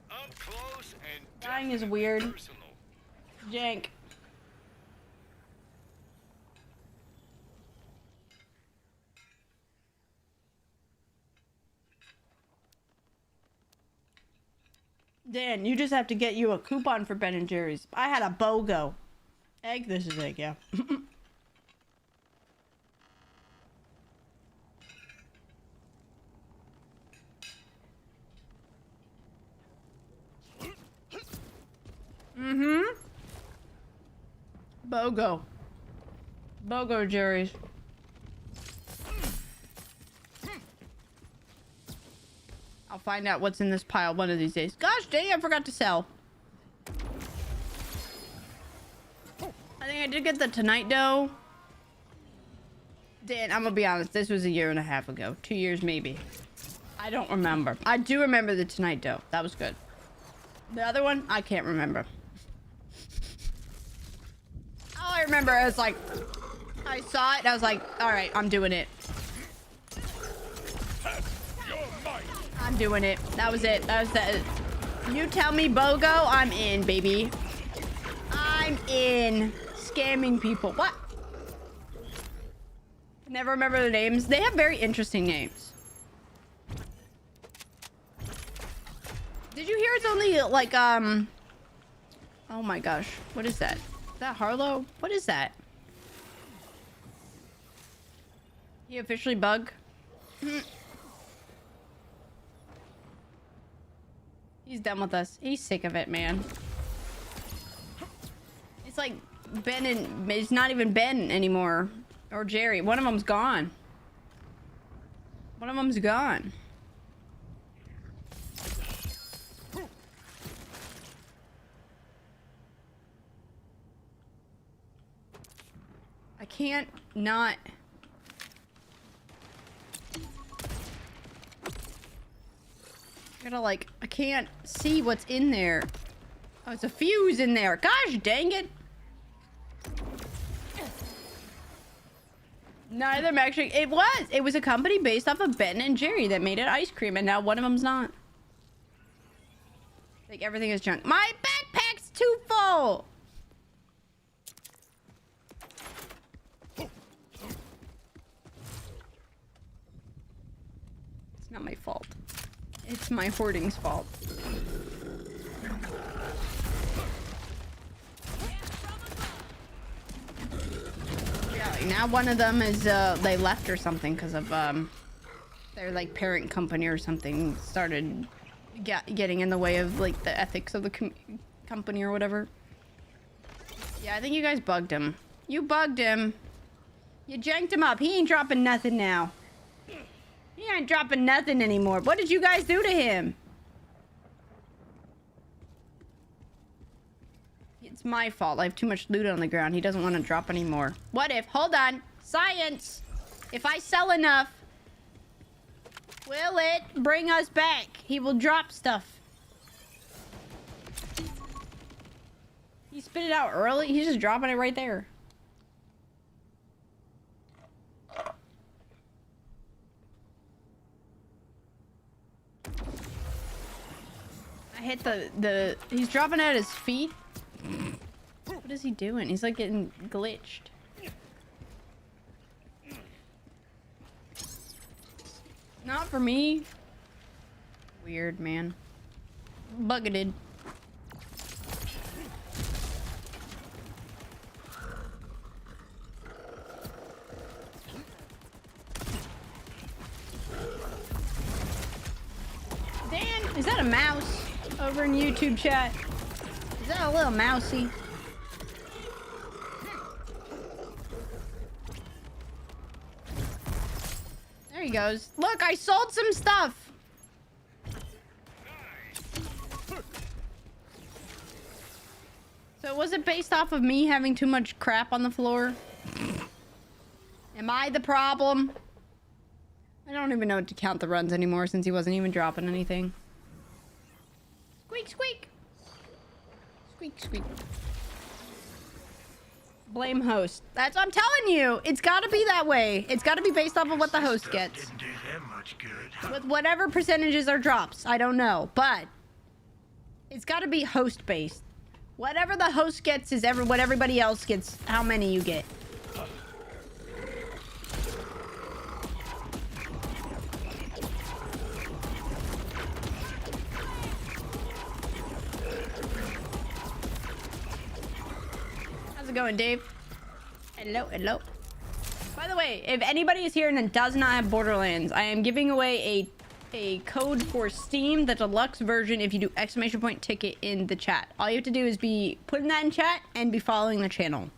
Up close and Dying is weird. personal. Jank. Dan, you just have to get you a coupon for Ben and Jerry's. I had a BOGO. Egg? This is egg, yeah. Mm-hmm. BOGO. BOGO Jerry's. I'll find out what's in this pile one of these days. Gosh dang, I forgot to sell. I think I did get the Tonight Dough. Dan, I'm gonna be honest, this was a year and a half ago. 2 years maybe. I don't remember. I do remember the Tonight Dough. That was good. The other one, I can't remember. All I remember is like, I saw it and I was like, all right, I'm doing it. I'm doing it. That was it. That was it. You tell me BOGO, I'm in, baby. I'm in. Scamming people. What? Never remember their names. They have very interesting names. Did you hear it's only like, oh my gosh. What is that? Is that Harlow? What is that? He officially bug? He's done with us. He's sick of it, man. It's like Ben and... It's not even Ben anymore. Or Jerry. One of them's gone. One of them's gone. I can't not... I gotta like, I can't see what's in there. Oh, it's a fuse in there. Gosh dang it. None of them actually, it was a company based off of Ben and Jerry that made it ice cream, and now one of them's not. Like everything is junk. My backpack's too full. It's not my fault. It's my hoarding's fault. Like now one of them is they left or something because of their like parent company or something started getting in the way of like the ethics of the company or whatever. Yeah, I think you guys bugged him. You bugged him. You janked him up. He ain't dropping nothing now. He ain't dropping nothing anymore. What did you guys do to him? It's my fault. I have too much loot on the ground. He doesn't want to drop anymore. What if? Hold on. Science. If I sell enough, will it bring us back? He will drop stuff. He spit it out early. He's just dropping it right there. I hit the he's dropping it at his feet. What is he doing? He's like getting glitched. Not for me. Weird, man. Bucketed. Dan, is that a mouse over in YouTube chat? Is that a little mousey? There he goes. Look, I sold some stuff. So was it based off of me having too much crap on the floor? Am I the problem? I don't even know to count the runs anymore since he wasn't even dropping anything. Squeak, squeak. Squeak, squeak. Blame host. That's what I'm telling you. It's got to be that way. It's got to be based off of what the host gets. Didn't do them much good. With whatever percentages are drops. I don't know. But it's got to be host based. Whatever the host gets is what everybody else gets. How many you get. How's it going, Dave? Hello, hello. By the way, if anybody is here and does not have Borderlands, I am giving away a code for Steam, the deluxe version, if you do !ticket in the chat. All you have to do is be putting that in chat and be following the channel.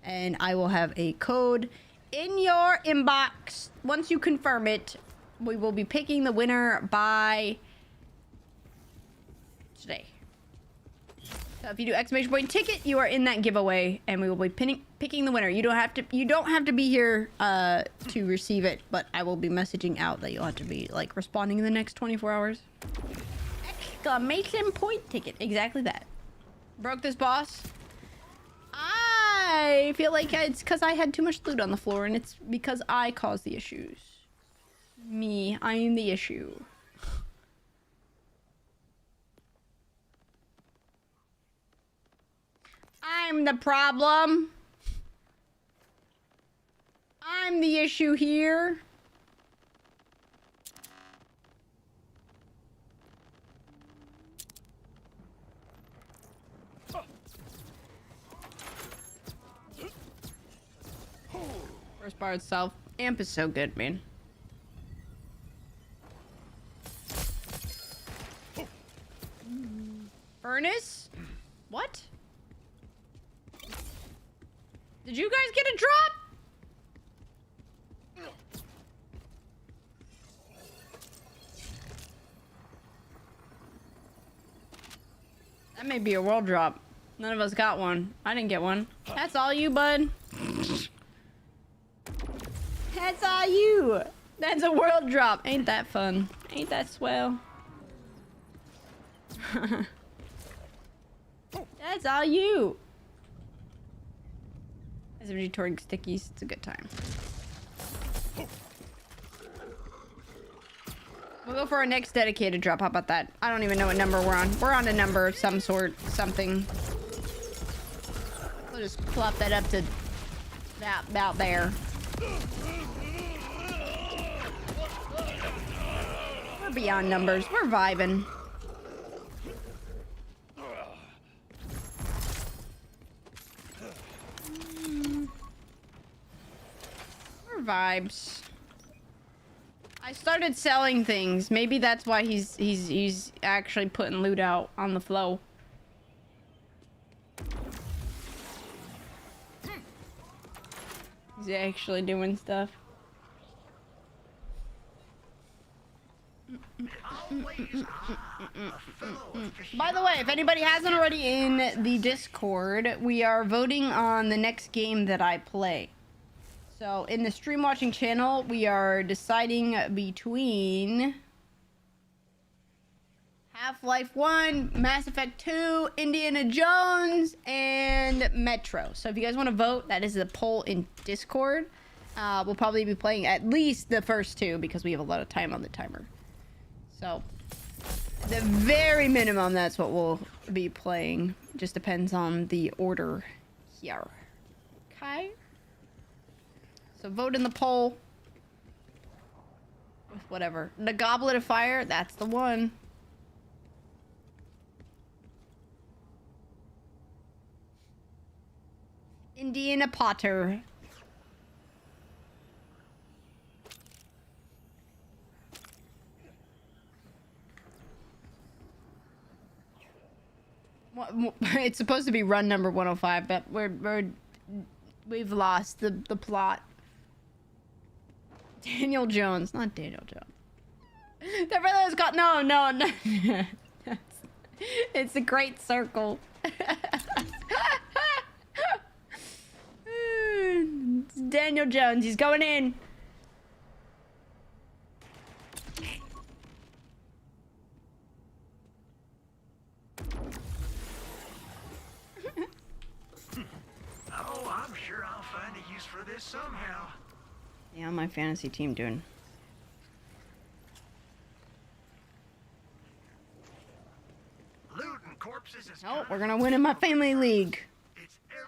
And I will have a code in your inbox. Once you confirm it, we will be picking the winner by today. So if you do !ticket, you are in that giveaway, and we will be picking the winner. You don't have to be here to receive it, but I will be messaging out that you'll have to be like responding in the next 24 hours. !ticket, exactly that. Broke this boss. I feel like it's because I had too much loot on the floor, and it's because I caused the issues. Me, I am the issue. I'm the problem. I'm the issue here. First bar itself. Amp is so good, man. Furnace? What? Did you guys get a drop? That may be a world drop. None of us got one. I didn't get one. That's all you, bud. That's all you. That's a world drop. Ain't that fun? Ain't that swell? That's all you. SMG touring stickies. It's a good time. We'll go for our next dedicated drop. How about that? I don't even know what number we're on. We're on a number of some sort. Something. We'll just plop that up to that about there. We're beyond numbers. We're vibing. vibes. I started selling things. Maybe that's why he's actually putting loot out on the flow. He's actually doing stuff. By the way, if anybody hasn't already in the Discord, we are voting on the next game that I play. So in the stream watching channel, we are deciding between Half-Life 1, Mass Effect 2, Indiana Jones, and Metro. So if you guys want to vote, that is the poll in Discord. We'll probably be playing at least the first two because we have a lot of time on the timer. So the very minimum, that's what we'll be playing. Just depends on the order here. Okay. So vote in the poll. With whatever. The Goblet of Fire, that's the one. Indiana Potter. It's supposed to be run number 105, but we've lost the plot. Daniel Jones, not Daniel Jones. Their brother was called no. It's a great circle. It's Daniel Jones, he's going in. Oh, I'm sure I'll find a use for this somehow. Yeah, my fantasy team doing. Looting corpses is Oh, we're gonna win in my family league.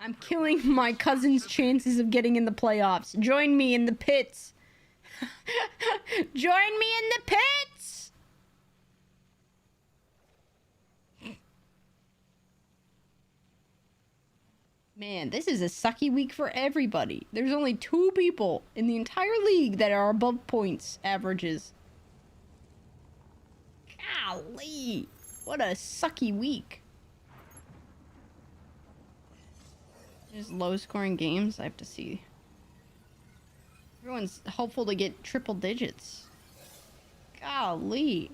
I'm killing my cousin's chances of getting in the playoffs. Join me in the pits. Join me in the pits. Man, this is a sucky week for everybody. There's only 2 people in the entire league that are above points averages. Golly, what a sucky week. Just low scoring games, I have to see. Everyone's hopeful to get triple digits. Golly.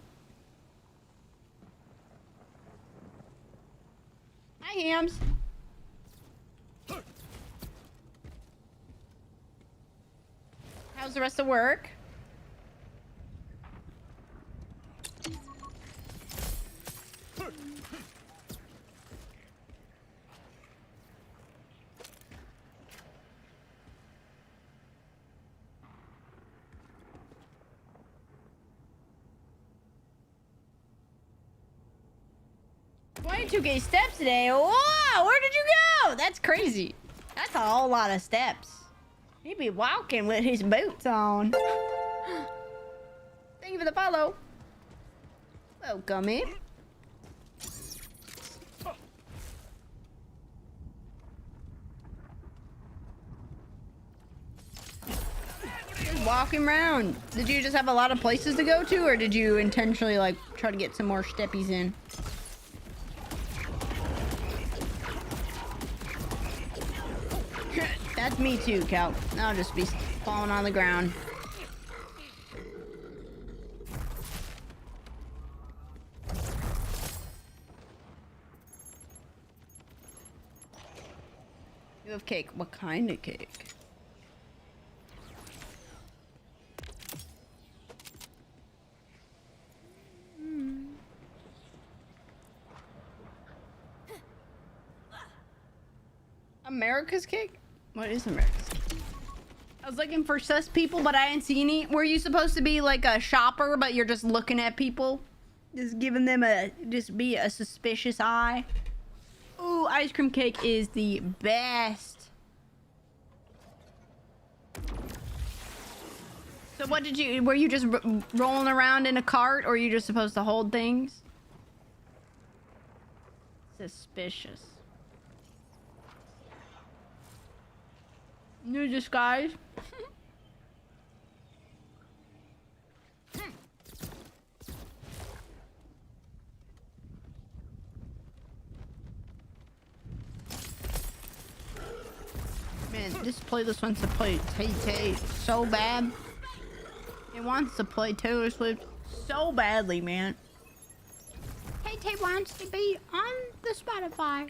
Hi, Hams. How's the rest of work? $22K steps today. Whoa, where did you go? That's crazy. That's a whole lot of steps. He'd be walking with his boots on. Thank you for the follow. Welcome in. Just walking around. Did you just have a lot of places to go to, or did you intentionally like try to get some more steppies in? That's me too, Cal. I'll just be falling on the ground. You have cake. What kind of cake? America's cake? What is America's cake? I was looking for sus people, but I didn't see any. Were you supposed to be like a shopper, but you're just looking at people? Just giving them just be a suspicious eye? Ooh, ice cream cake is the best. So what did you, were you just rolling around in a cart, or are you just supposed to hold things? Suspicious. New disguise. Man, this playlist wants to play Tay-Tay so bad. It wants to play Taylor Swift so badly, man. Tay-Tay wants to be on the Spotify.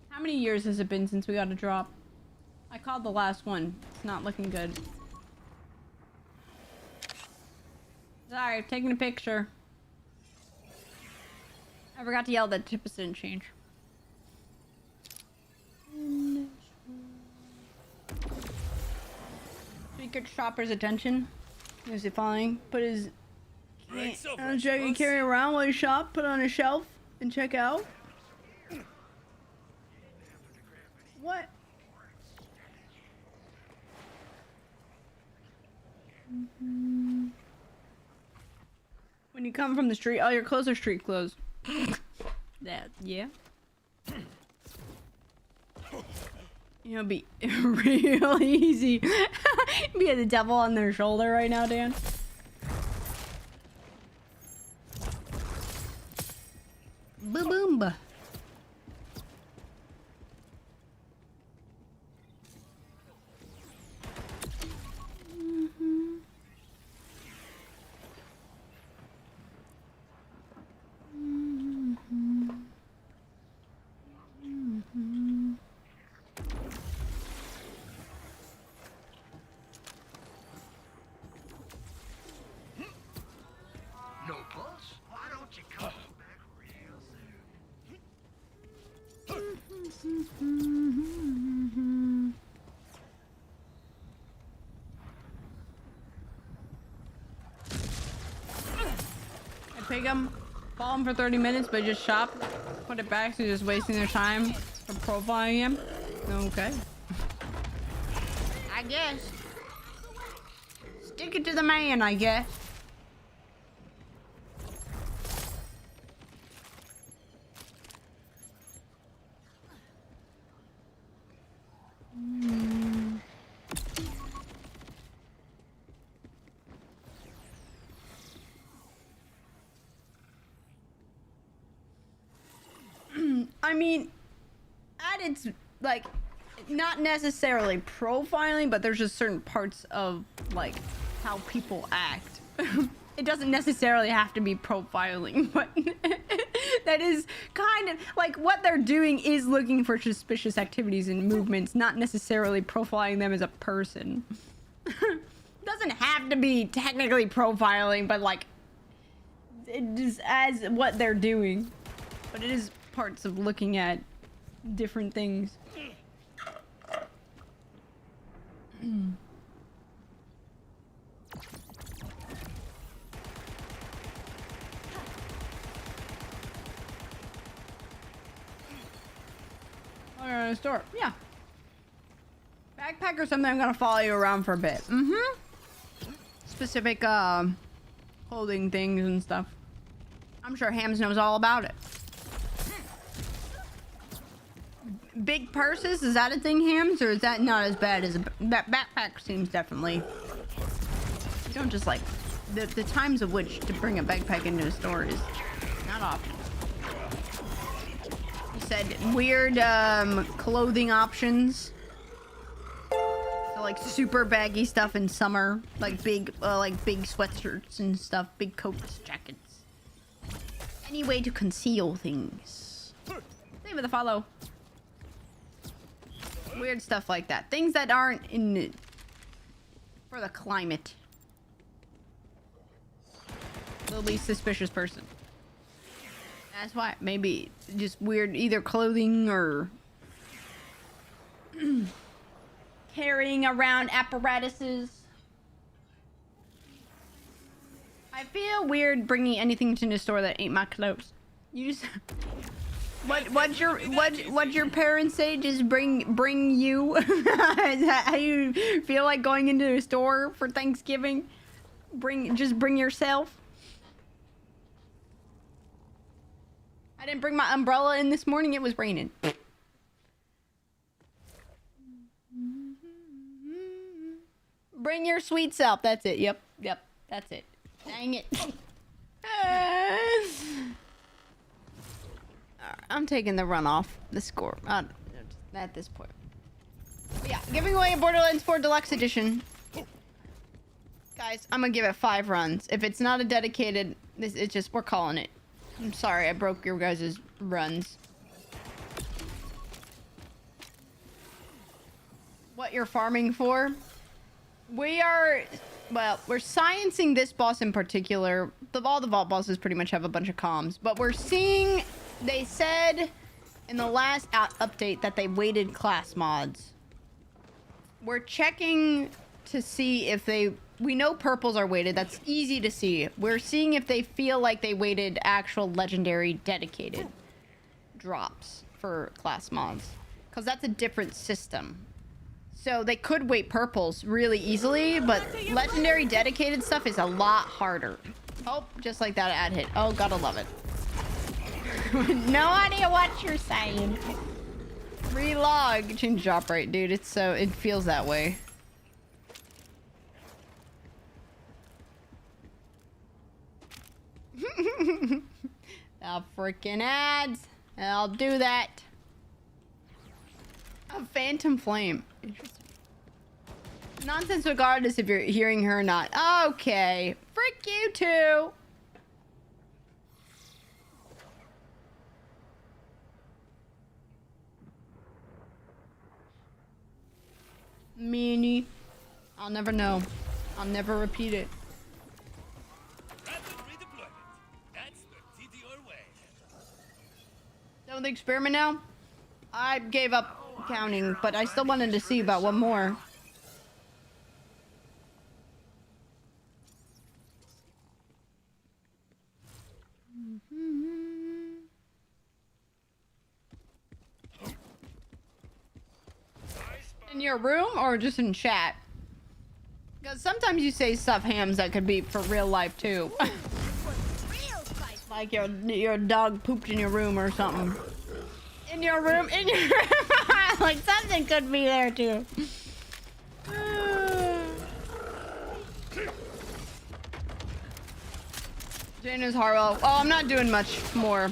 How many years has it been since we got a drop? I called the last one. It's not looking good. Sorry, I'm taking a picture. I forgot to yell that 2% change. So he gets shopper's attention. Is it falling? Put his jacket carry around while you shop. Put it on a shelf and check out. What? When you come from the street, all your clothes are street clothes. That, yeah. You know, be real easy. Be the devil on their shoulder right now, Dan. Boom, boom. No pulse? Why don't you come back real soon? I pick him, follow him for 30 minutes, but just shop, put it back, so you're just wasting their time for profiling him. Okay. I guess. Stick it to the man, I guess. I mean, at its, like, not necessarily profiling, but there's just certain parts of, like, how people act. It doesn't necessarily have to be profiling, but that is kind of, like, what they're doing is looking for suspicious activities and movements, not necessarily profiling them as a person. Doesn't have to be technically profiling, but, like, it is as what they're doing. But it is parts of looking at different things. Oh, you're in a store. Yeah. Backpack or something, I'm gonna follow you around for a bit. Specific, clothing things and stuff. I'm sure Hams knows all about it. Big purses, is that a thing, Hams, or is that not as bad as that backpack? Seems definitely. You don't just like the times of which to bring a backpack into a store is not often. You said weird clothing options, so like super baggy stuff in summer, like big sweatshirts and stuff, big coats, jackets. Any way to conceal things. Save with a follow. Weird stuff like that. Things that aren't in for the climate. The least suspicious person. That's why. Maybe just weird either clothing or carrying around apparatuses. I feel weird bringing anything to the store that ain't my clothes. You just What your parents say? Just bring you. Is that how you feel like going into a store for Thanksgiving? Just bring yourself. I didn't bring my umbrella in this morning. It was raining. Bring your sweet self. That's it. Yep. That's it. Dang it. I'm taking the runoff, the score, at this point. But yeah, giving away a Borderlands 4 Deluxe Edition. Guys, I'm gonna give it 5 runs. If it's not a dedicated, it's just, we're calling it. I'm sorry, I broke your guys' runs. What you're farming for? We are, well, we're sciencing this boss in particular. All the vault bosses pretty much have a bunch of comms, but we're seeing, they said in the last update that they weighted class mods. We're checking to see if we know purples are weighted. That's easy to see. We're seeing if they feel like they weighted actual legendary dedicated drops for class mods, because that's a different system. So they could weight purples really easily, but legendary dedicated stuff is a lot harder. Oh, just like that ad hit. Oh, gotta love it. No idea what you're saying. Relog. Change drop rate, dude. It's so, it feels that way. Freaking ads. I'll do that. A phantom flame. Interesting. Nonsense regardless if you're hearing her or not. Okay. Frick you too. Meanie. I'll never know. I'll never repeat it. Rapid redeployment. That's the TTR way. Done with the experiment now? I gave up counting, but I still wanted to see about one more. In your room or just in chat? Because sometimes you say stuff, Hams, that could be for real life too. Like your dog pooped in your room or something. In your room? In your room? Like something could be there too. Jana's Harwell. Oh, I'm not doing much more.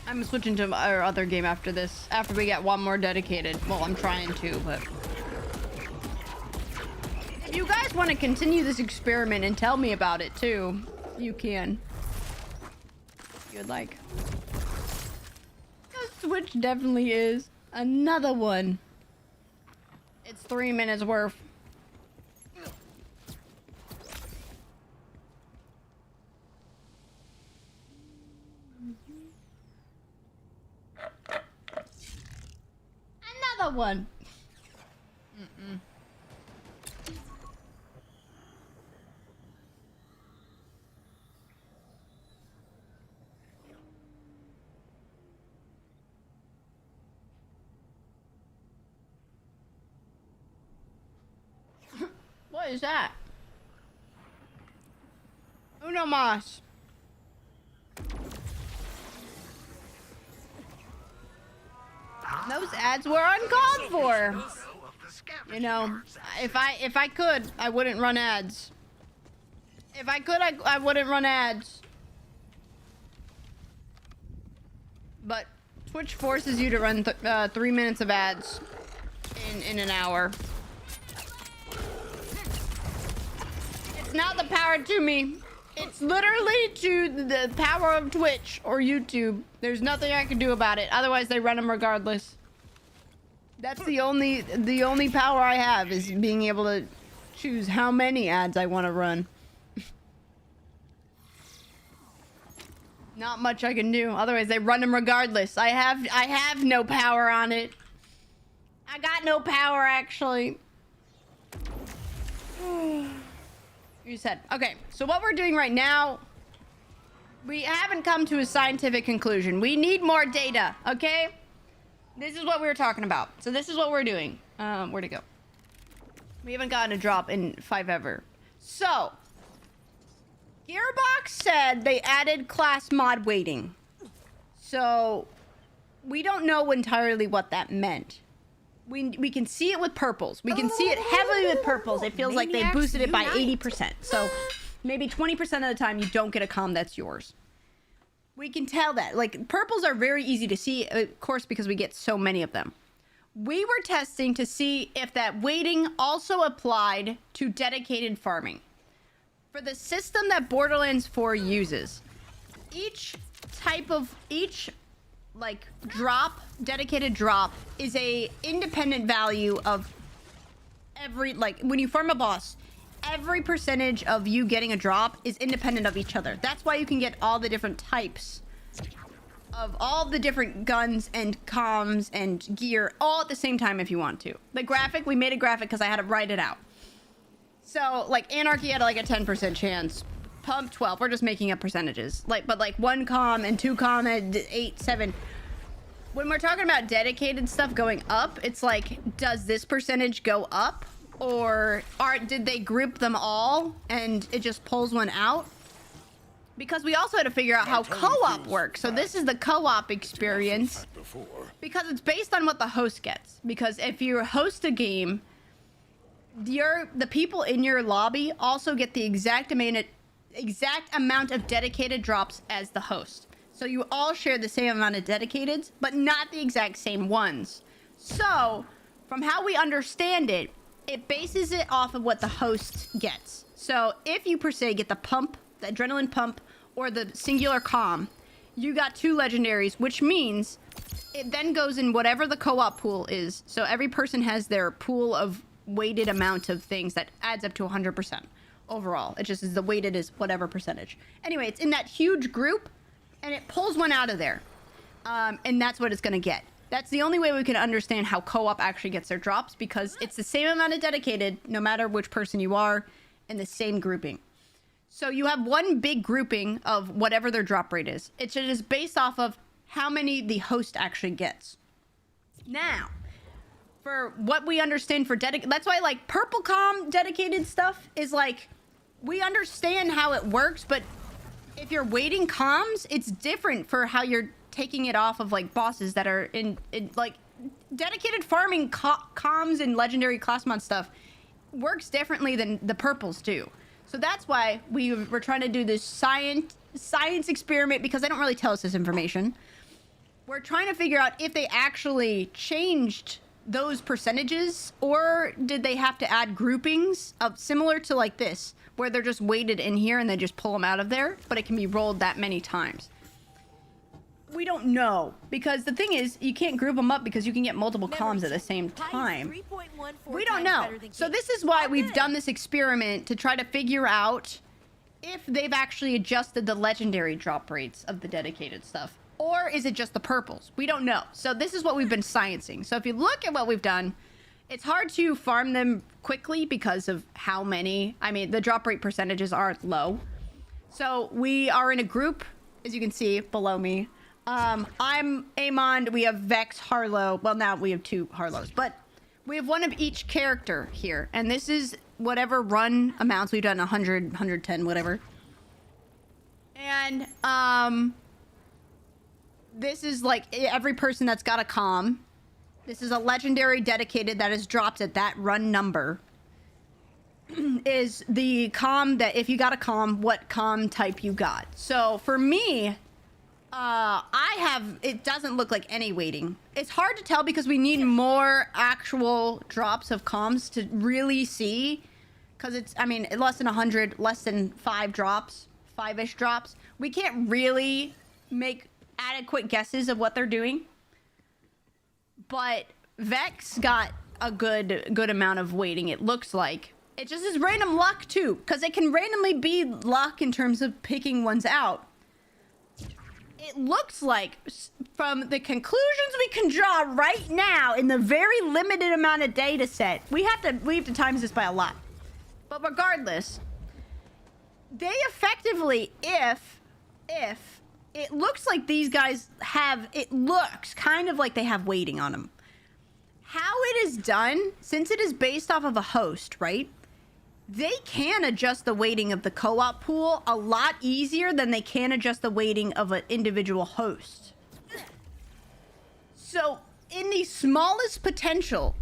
I'm switching to our other game after this. After we get one more dedicated. Well, I'm trying to, but... If you guys want to continue this experiment and tell me about it too, you can. If you'd like. The Switch definitely is. Another one. It's 3 minutes worth. Another one. What is that? Uno mas. Those ads were uncalled for. You know, if I could, I wouldn't run ads. If I could, I wouldn't run ads. But Twitch forces you to run 3 minutes of ads in an hour. It's not the power to me. It's literally to the power of Twitch or YouTube. There's nothing I can do about it. Otherwise, they run them regardless. That's the only power I have, is being able to choose how many ads I want to run. Not much I can do. Otherwise, they run them regardless. I have no power on it. I got no power, actually. You said. Okay, so what we're doing right now, we haven't come to a scientific conclusion. We need more data, okay? This is what we were talking about. So this is what we're doing. Where'd it go? We haven't gotten a drop in 5 ever. So, Gearbox said they added class mod weighting. So, we don't know entirely what that meant. We can see it with purples. We can see it heavily with purples. It feels like they boosted it by 80%. So maybe 20% of the time you don't get a comm that's yours. We can tell that. Like, purples are very easy to see, of course, because we get so many of them. We were testing to see if that weighting also applied to dedicated farming. For the system that Borderlands 4 uses, each like drop, dedicated drop, is a independent value of every, like when you farm a boss, every percentage of you getting a drop is independent of each other. That's why you can get all the different types of all the different guns and comms and gear all at the same time if you want to. The graphic, we made a graphic because I had to write it out. So like Anarchy had like a 10% chance. Pump 12. We're just making up percentages. But 1 comm and 2 comm and 8, 7. When we're talking about dedicated stuff going up, it's like, does this percentage go up? Or did they group them all and it just pulls one out? Because we also had to figure out how co-op works. So this is the co-op experience. Because it's based on what the host gets. Because if you host a game, the people in your lobby also get the exact amount of dedicated drops as the host. So you all share the same amount of dedicateds, but not the exact same ones. So, from how we understand it, it bases it off of what the host gets. So if you per se get the pump, the adrenaline pump, or the singular comm, you got 2 legendaries, which means it then goes in whatever the co-op pool is. So every person has their pool of weighted amount of things that adds up to 100% overall. It just is the weighted is whatever percentage. Anyway, it's in that huge group, and it pulls one out of there. And that's what it's going to get. That's the only way we can understand how co-op actually gets their drops, because it's the same amount of dedicated, no matter which person you are, in the same grouping. So you have one big grouping of whatever their drop rate is. It's just based off of how many the host actually gets. Now, for what we understand for dedicated, that's why like purple comm dedicated stuff is like, we understand how it works, but if you're weighting comms, it's different for how you're taking it off of like bosses that are in like dedicated farming comms and legendary class mod stuff works differently than the purples do. So that's why we're trying to do this science experiment, because they don't really tell us this information. We're trying to figure out if they actually changed those percentages, or did they have to add groupings of similar to like this, where they're just weighted in here and they just pull them out of there, but it can be rolled that many times. We don't know, because the thing is, you can't group them up because you can get multiple comms at the same time. We don't know. So this is why we've done this experiment, to try to figure out if they've actually adjusted the legendary drop rates of the dedicated stuff. Or is it just the purples? We don't know. So this is what we've been sciencing. So if you look at what we've done, it's hard to farm them quickly because of how many. I mean, the drop rate percentages are low. So we are in a group, as you can see below me. I'm Amond. We have Vex, Harlow. Well, now we have 2 Harlows, but we have one of each character here. And this is whatever run amounts we've done, 100, 110, whatever. And, this is like every person that's got a comm. This is a legendary dedicated that is dropped at that run number. Is the comm that if you got a comm, what comm type you got. So for me, it doesn't look like any weighting. It's hard to tell because we need more actual drops of comms to really see. Because it's, I mean, less than 100, less than 5 drops, 5-ish drops. We can't really make adequate guesses of what they're doing, but Vex got a good amount of weighting. It looks like it just is random luck too, because it can randomly be luck in terms of picking ones out. It looks like, from the conclusions we can draw right now in the very limited amount of data set, we have to times this by a lot, but regardless, they effectively, if it looks like these guys it looks kind of like they have weighting on them. How it is done, since it is based off of a host, right? They can adjust the weighting of the co-op pool a lot easier than they can adjust the weighting of an individual host. So, in the smallest potential,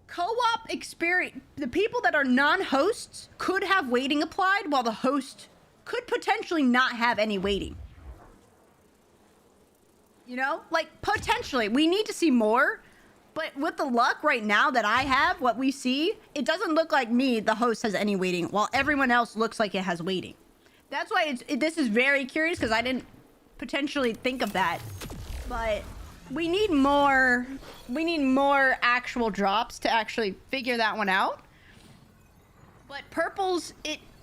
co-op experience, the people that are non-hosts could have weighting applied, while the host could potentially not have any weighting. You know, like potentially we need to see more, but with the luck right now that I have, what we see, it doesn't look like me, the host, has any waiting, while everyone else looks like it has waiting. That's why this is very curious, because I didn't potentially think of that. But we need more actual drops to actually figure that one out. But purples,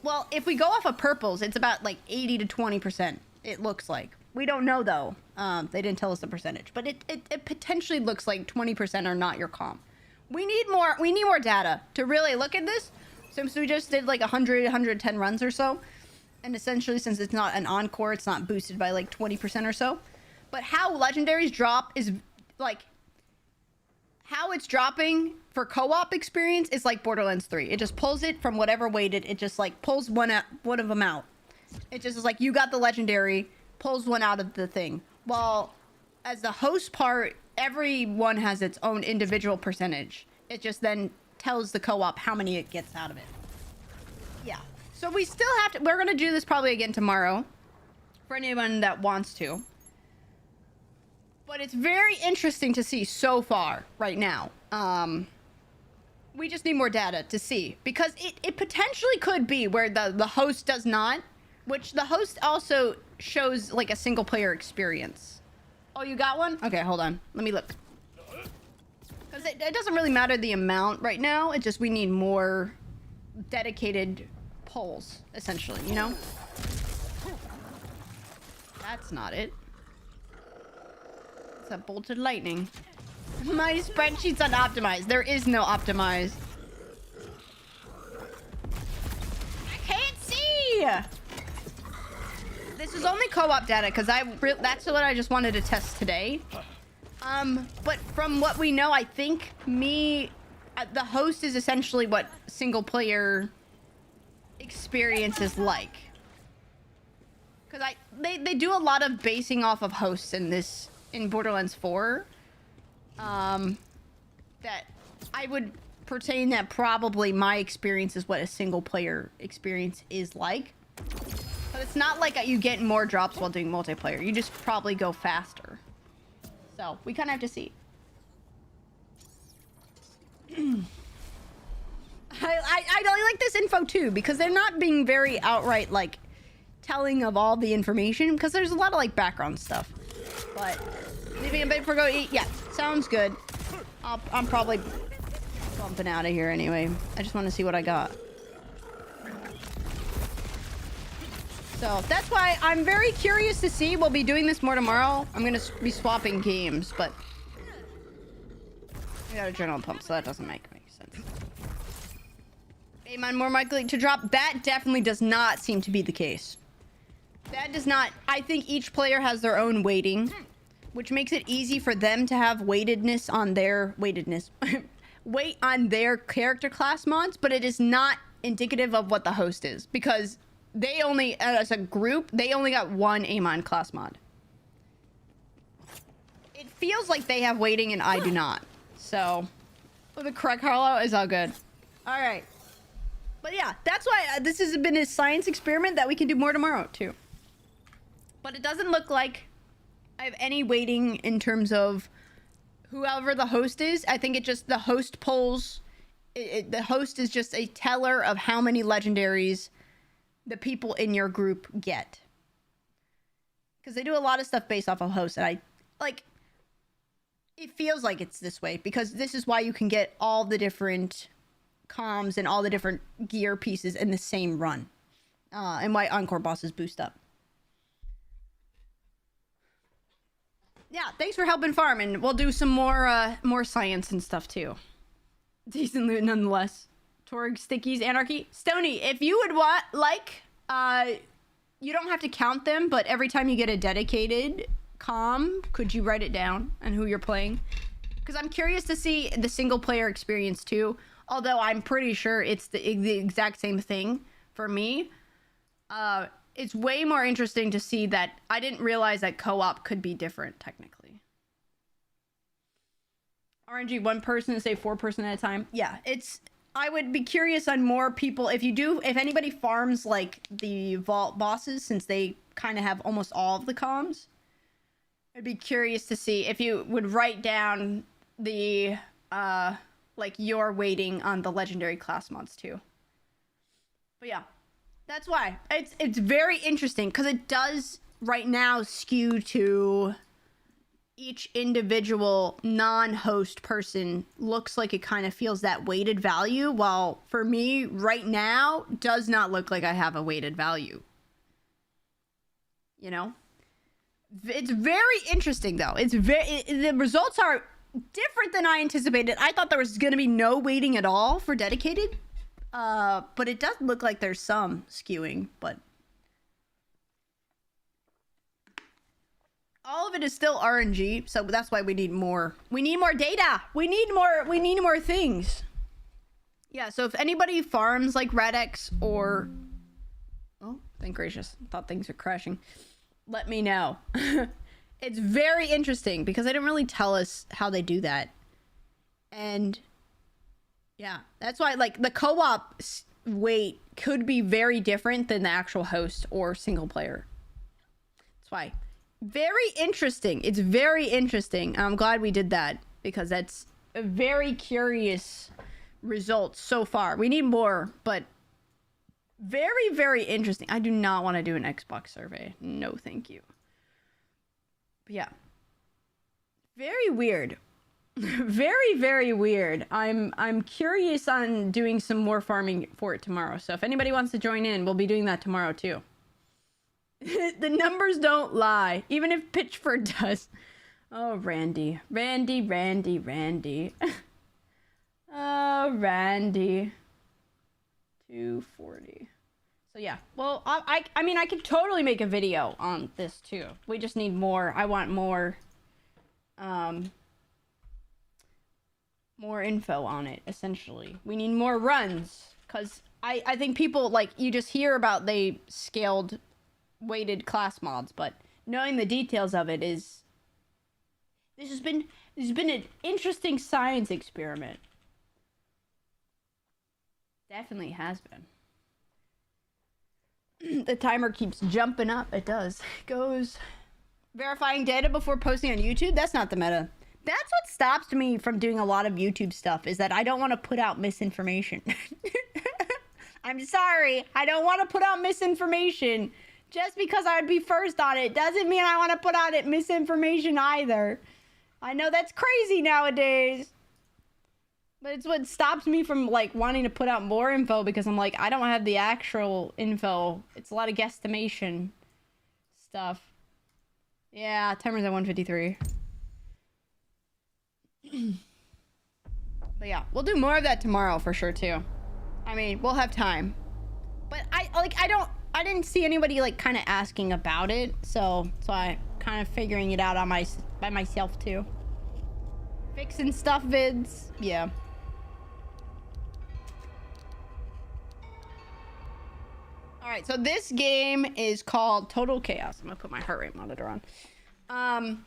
well, if we go off of purples, it's about like 80 to 20%, it looks like. We don't know though. They didn't tell us the percentage, but it potentially looks like 20% are not your comp. We need more data to really look at this, since we just did like 110 runs or so. And essentially, since it's not an encore, it's not boosted by like 20% or so. But how legendaries drop is like, how it's dropping for co-op experience is like Borderlands 3. It just pulls it from whatever weighted, it just like pulls one of them out. It just is like, you got the legendary, pulls one out of the thing. While as the host part, everyone has its own individual percentage. It just then tells the co-op how many it gets out of it. Yeah. So we still have to, we're going to do this probably again tomorrow for anyone that wants to. But it's very interesting to see so far right now. We just need more data to see, because it potentially could be where the host does not, which the host also shows like a single player experience. Oh, you got one? Okay, hold on. Let me look. Because it doesn't really matter the amount right now. It's just we need more dedicated polls, essentially, you know? That's not it. It's a bolted lightning. My spreadsheet's unoptimized. There is no optimized. I can't see! This is only co-op data, because that's what I just wanted to test today. But from what we know, I think the host is essentially what single player experience is like. Because they do a lot of basing off of hosts in Borderlands 4. That I would pertain that probably my experience is what a single player experience is like. But it's not like you get more drops while doing multiplayer. You just probably go faster. So we kind of have to see. I really like this info too, because they're not being very outright like telling of all the information, because there's a lot of like background stuff. But leaving a bit for go eat, yeah, sounds good. I'm probably bumping out of here anyway. I just want to see what I got. So that's why I'm very curious to see. We'll be doing this more tomorrow. I'm gonna be swapping games, but I got a adrenaline pump, so that doesn't make sense. Am I more likely to drop? That definitely does not seem to be the case. That does not. I think each player has their own weighting, which makes it easy for them to have weightedness on their weight on their character class mods, but it is not indicative of what the host is, because they only, as a group, they only got one Amon class mod. It feels like they have weighting and I do not. So, with the correct Harlow is all good. All right. But yeah, that's why this has been a science experiment that we can do more tomorrow too. But it doesn't look like I have any weighting in terms of whoever the host is. I think it just, the host polls, the host is just a teller of how many legendaries the people in your group get. Because they do a lot of stuff based off of hosts, and it feels like it's this way, because this is why you can get all the different comms and all the different gear pieces in the same run. And why Encore bosses boost up. Yeah, thanks for helping farm, and we'll do some more science and stuff too. Decent loot nonetheless. Torg, Stickies, Anarchy. Stony, if you would you don't have to count them, but every time you get a dedicated comm, could you write it down and who you're playing? Because I'm curious to see the single player experience too, although I'm pretty sure it's the exact same thing for me. It's way more interesting to see that I didn't realize that co-op could be different technically. RNG, one person to say 4 person at a time. Yeah, I would be curious on more people. If anybody farms like the vault bosses, since they kind of have almost all of the comms, I'd be curious to see if you would write down the, like, your weighting on the legendary class mods, too. But yeah, that's why. It's very interesting, because it does, right now, skew to each individual non-host person. Looks like it kind of feels that weighted value, while for me, right now, does not look like I have a weighted value. You know? It's very interesting, though. The results are different than I anticipated. I thought there was going to be no weighting at all for dedicated. But it does look like there's some skewing, but all of it is still RNG, so that's why we need more. We need more data. We need more things. Yeah, so if anybody farms like Radix or... Oh, thank gracious. I thought things were crashing. Let me know. It's very interesting because they didn't really tell us how they do that. And yeah, that's why, like, the co-op weight could be very different than the actual host or single player. That's why. Very interesting. It's very interesting. I'm glad we did that because that's a very curious result so far. We need more, but very, very interesting. I do not want to do an Xbox survey. No, thank you. But yeah. Very weird. Very, very weird. I'm curious on doing some more farming for it tomorrow. So if anybody wants to join in, we'll be doing that tomorrow too. The numbers don't lie, even if Pitchford does. Oh, Randy. Randy. Oh, Randy. 240. So yeah, well, I mean, I could totally make a video on this too. We just need more. I want more, more info on it, essentially. We need more runs, because I think people, like, you just hear about they scaled weighted class mods, but knowing the details of it is... This has been an interesting science experiment. Definitely has been. The timer keeps jumping up. It does. It goes. Verifying data before posting on YouTube? That's not the meta. That's what stops me from doing a lot of YouTube stuff, is that I don't want to put out misinformation. I'm sorry. I don't want to put out misinformation. Just because I would be first on it doesn't mean I want to put out misinformation either. I know that's crazy nowadays. But it's what stops me from, like, wanting to put out more info, because I'm like, I don't have the actual info. It's a lot of guesstimation stuff. Yeah, timer's at 153. But yeah, we'll do more of that tomorrow for sure too. I mean, we'll have time. But I didn't see anybody, like, kind of asking about it, so I kind of figuring it out on by myself too. Fixing stuff vids, yeah. Alright, so this game is called Total Chaos. I'm gonna put my heart rate monitor on.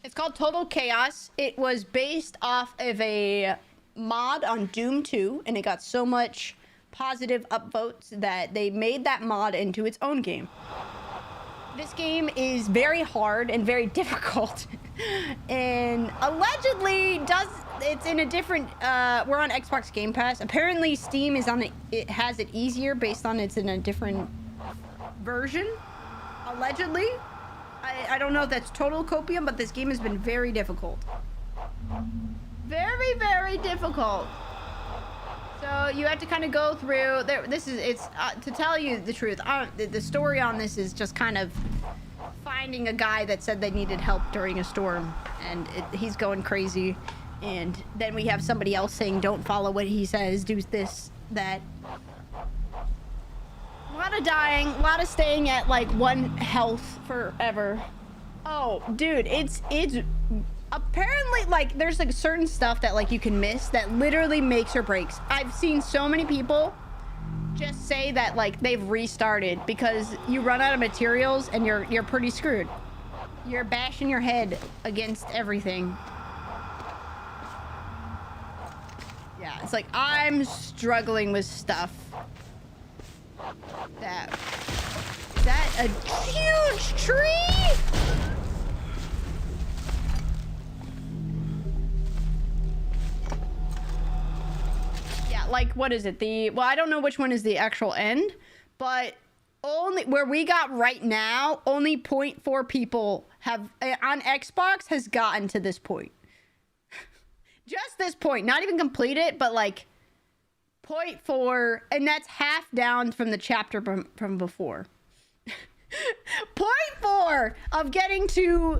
It's called Total Chaos. It was based off of a mod on Doom 2, and it got so much positive upvotes that they made that mod into its own game. This game is very hard and very difficult. And allegedly it's in a different, we're on Xbox Game Pass. Apparently Steam is on it has it easier based on it's in a different version. Allegedly. I don't know if that's total copium, but this game has been very difficult. Very, very difficult. So you have to kind of go through there. It's to tell you the truth. The story on this is just kind of finding a guy that said they needed help during a storm, and he's going crazy. And then we have somebody else saying, don't follow what he says, do this, that. A lot of dying, a lot of staying at, like, 1 health forever. Oh, dude, it's apparently, like, there's, like, certain stuff that, like, you can miss that literally makes or breaks. I've seen so many people just say that, like, they've restarted because you run out of materials and you're pretty screwed. You're bashing your head against everything. Yeah, it's like, I'm struggling with stuff. Is that a huge tree? like, what is it? Well, I don't know which one is the actual end, but only where we got right now, only 0.4 people have on Xbox has gotten to this point. Just this point, not even complete it, but like 0.4, and that's half down from the chapter from before. 0.4 of getting to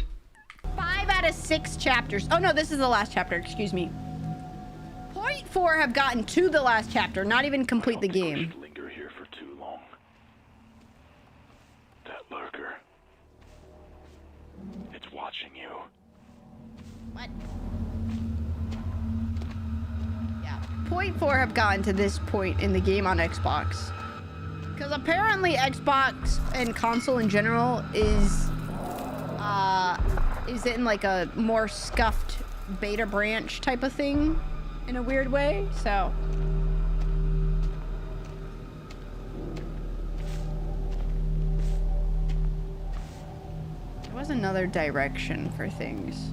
5 out of 6 chapters. Oh no, this is the last chapter, excuse me. 0.4 have gotten to the last chapter, not even complete the game. Linger here for too long. That lurker. It's watching you. What? Yeah, 0.4 have gotten to this point in the game on Xbox. Because apparently Xbox and console in general is in like a more scuffed beta branch type of thing in a weird way, so. There was another direction for things.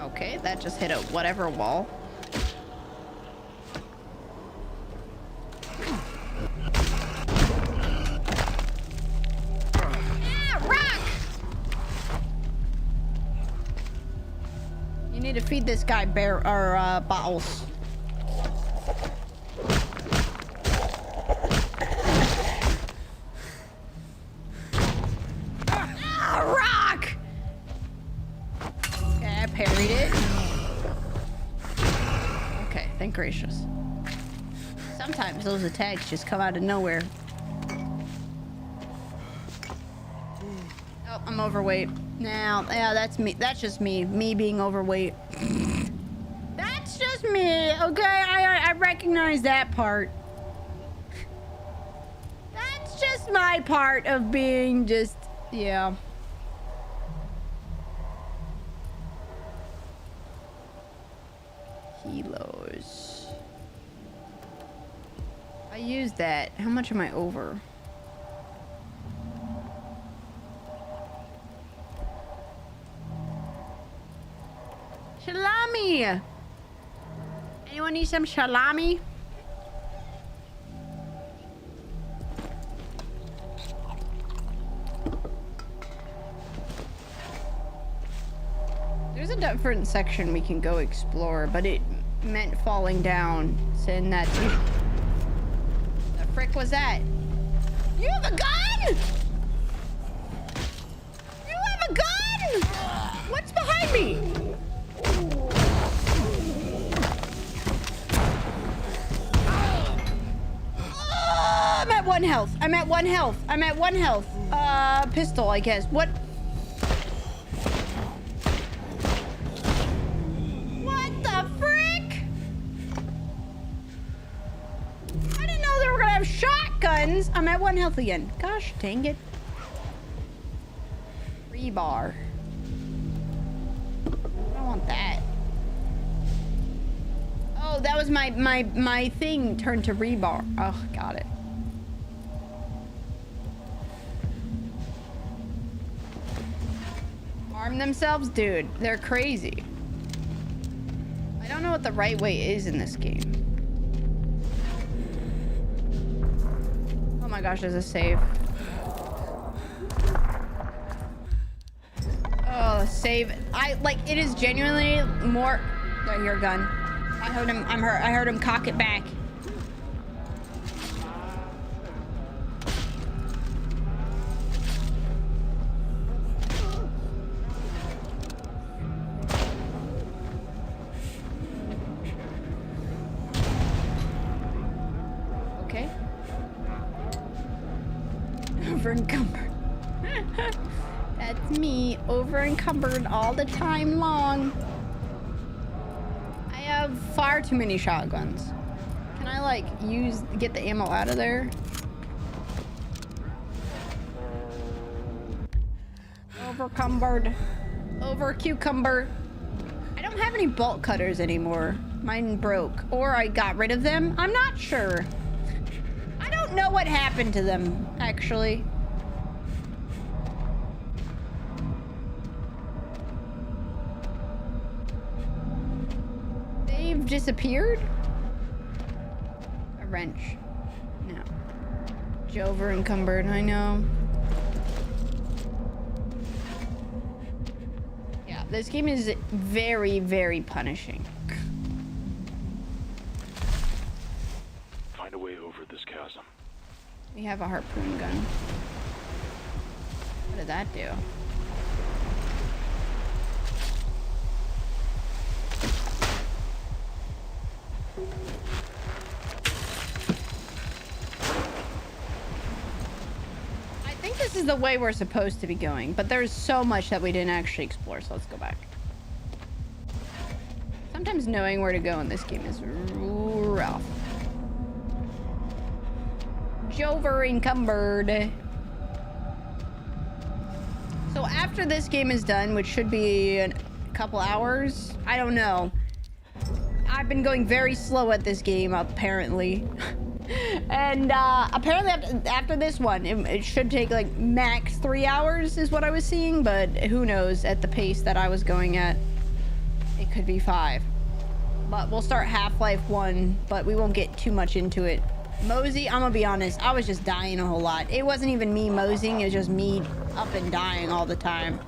Okay, that just hit a whatever wall. You need to feed this guy bottles. Rock! Okay, I parried it. Okay, thank gracious. Sometimes those attacks just come out of nowhere. Oh, I'm overweight. Now, yeah, that's me. That's just me. Me being overweight. That's just me, okay? I recognize that part. That's just my part of being just, yeah. Kilos. I used that. How much am I over? Salami! Anyone need some salami? There's a different section we can go explore, but it meant falling down. Saying that too. The frick was that? You have a gun? You have a gun? What's behind me? I'm at 1 health. I'm at 1 health. I'm at 1 health. Pistol, I guess. What? What the frick? I didn't know they were gonna have shotguns. I'm at 1 health again. Gosh dang it. Rebar. I don't want that. Oh, that was my thing turned to rebar. Oh, got it. Arm themselves? Dude, they're crazy. I don't know what the right way is in this game. Oh my gosh, there's a save. Oh, save. It is genuinely more... Oh, your gun. I heard him, I heard him cock it back. Okay. Over encumbered. That's me, over encumbered all the time long. I have far too many shotguns. Can I like get the ammo out of there? Over cumbered. Over cucumber. I don't have any bolt cutters anymore. Mine broke. Or I got rid of them. I'm not sure. I don't know what happened to them, actually. you've disappeared? A wrench. No. Jover encumbered, I know. Yeah, this game is very, very punishing. Find a way over this chasm. We have a harpoon gun. What did that do? I think this is the way we're supposed to be going, but there's so much that we didn't actually explore, so let's go back. Sometimes knowing where to go in this game is rough. Jover encumbered. So after this game is done, which should be a couple hours, I don't know. I've been going very slow at this game, apparently. And apparently after this one, it should take like max 3 hours is what I was seeing, but who knows at the pace that I was going at. It could be 5. But we'll start Half-Life 1, but we won't get too much into it. Mosey, I'm gonna be honest, I was just dying a whole lot. It wasn't even me moseying, it was just me up and dying all the time.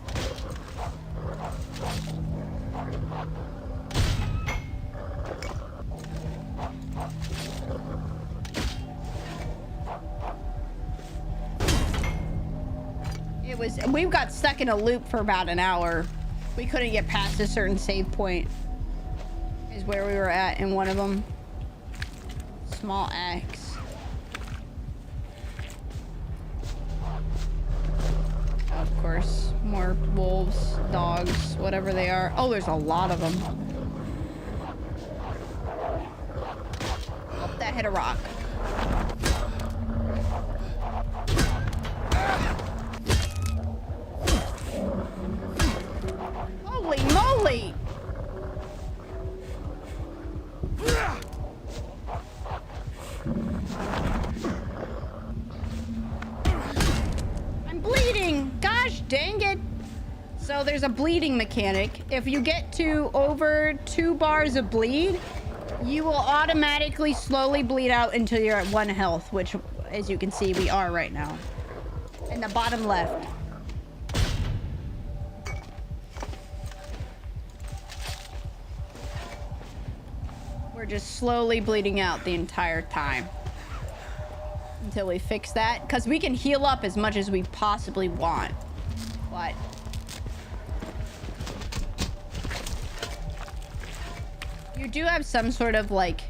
We got stuck in a loop for about an hour. We couldn't get past a certain save point. Is where we were at in one of them. Small axe. Of course, more wolves, dogs, whatever they are. Oh, there's a lot of them. Oh, that hit a rock. Holy moly! I'm bleeding! Gosh dang it! So there's a bleeding mechanic. If you get to over 2 bars of bleed, you will automatically slowly bleed out until you're at 1 health, which, as you can see, we are right now. In the bottom left. We're just slowly bleeding out the entire time. Until we fix that. Because we can heal up as much as we possibly want. But... you do have some sort of, like...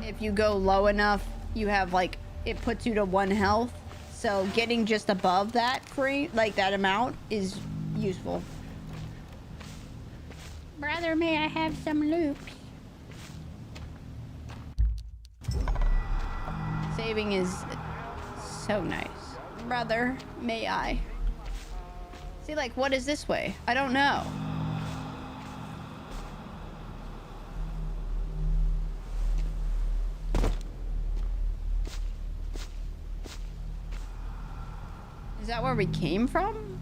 if you go low enough, you have, like... it puts you to 1 health. So getting just above that free, like that amount, is useful. Brother, may I have some loops? Saving is so nice. Brother, may I? See, like, what is this way? I don't know. Is that where we came from?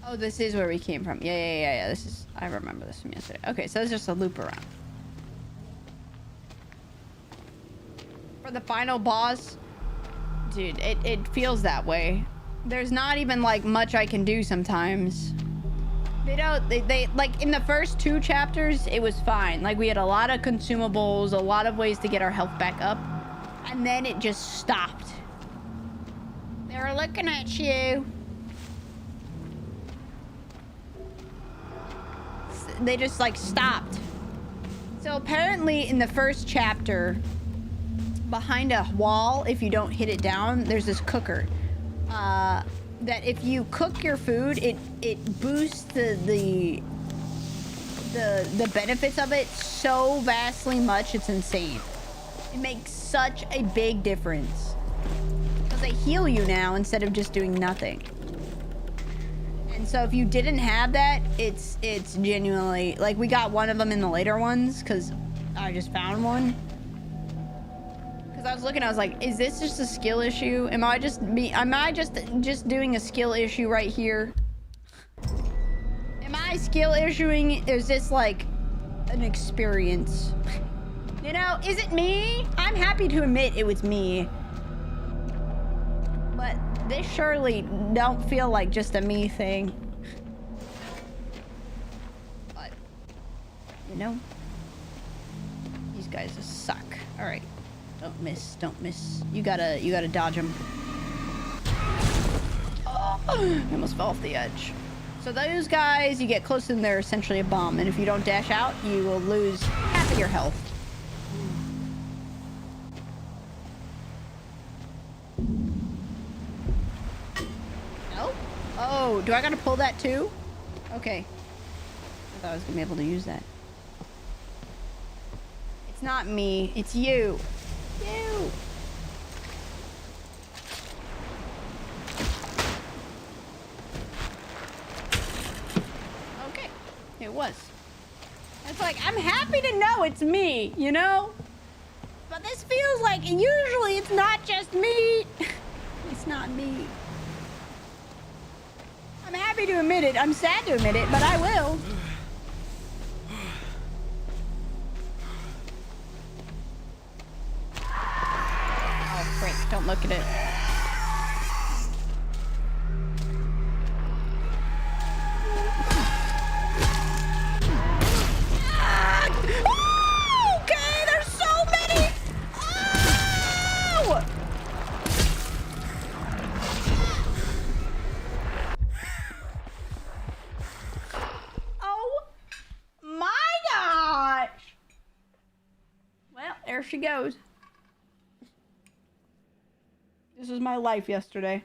Oh, this is where we came from. Yeah. This is... I remember this from yesterday. Okay, so it's just a loop around. For the final boss... dude, it feels that way. There's not even, like, much I can do sometimes. They don't... They like, in the first 2 chapters, it was fine. Like, we had a lot of consumables, a lot of ways to get our health back up. And then it just stopped. They were looking at you. They just, like, stopped. So apparently in the first chapter, behind a wall, if you don't hit it down, there's this cooker. That if you cook your food, it boosts the benefits of it so vastly much, it's insane. It makes such a big difference. Because they heal you now instead of just doing nothing. And so if you didn't have that, it's genuinely... like, we got one of them in the later ones, because I just found one. Because Because I was looking, I was like, is this just a skill issue? Am I just doing a skill issue right here? Am I skill issuing? Is this like an experience? You know, is it me? I'm happy to admit it was me. But this surely don't feel like just a me thing. But, you know, these guys just suck. All right, don't miss, don't miss. You gotta dodge them. Oh, I almost fell off the edge. So those guys, you get close and they're essentially a bomb. And if you don't dash out, you will lose half of your health. No? Oh, do I gotta pull that too? Okay. I thought I was gonna be able to use that. It's not me, it's you. You! Okay, it was. It's like, I'm happy to know it's me, you know? But this feels like, usually it's not just me. It's not me. I'm happy to admit it. I'm sad to admit it, but I will. Oh, frick. Don't look at it. Oh, okay, there's so many. Oh! Oh my gosh. Well, there she goes. This is my life yesterday.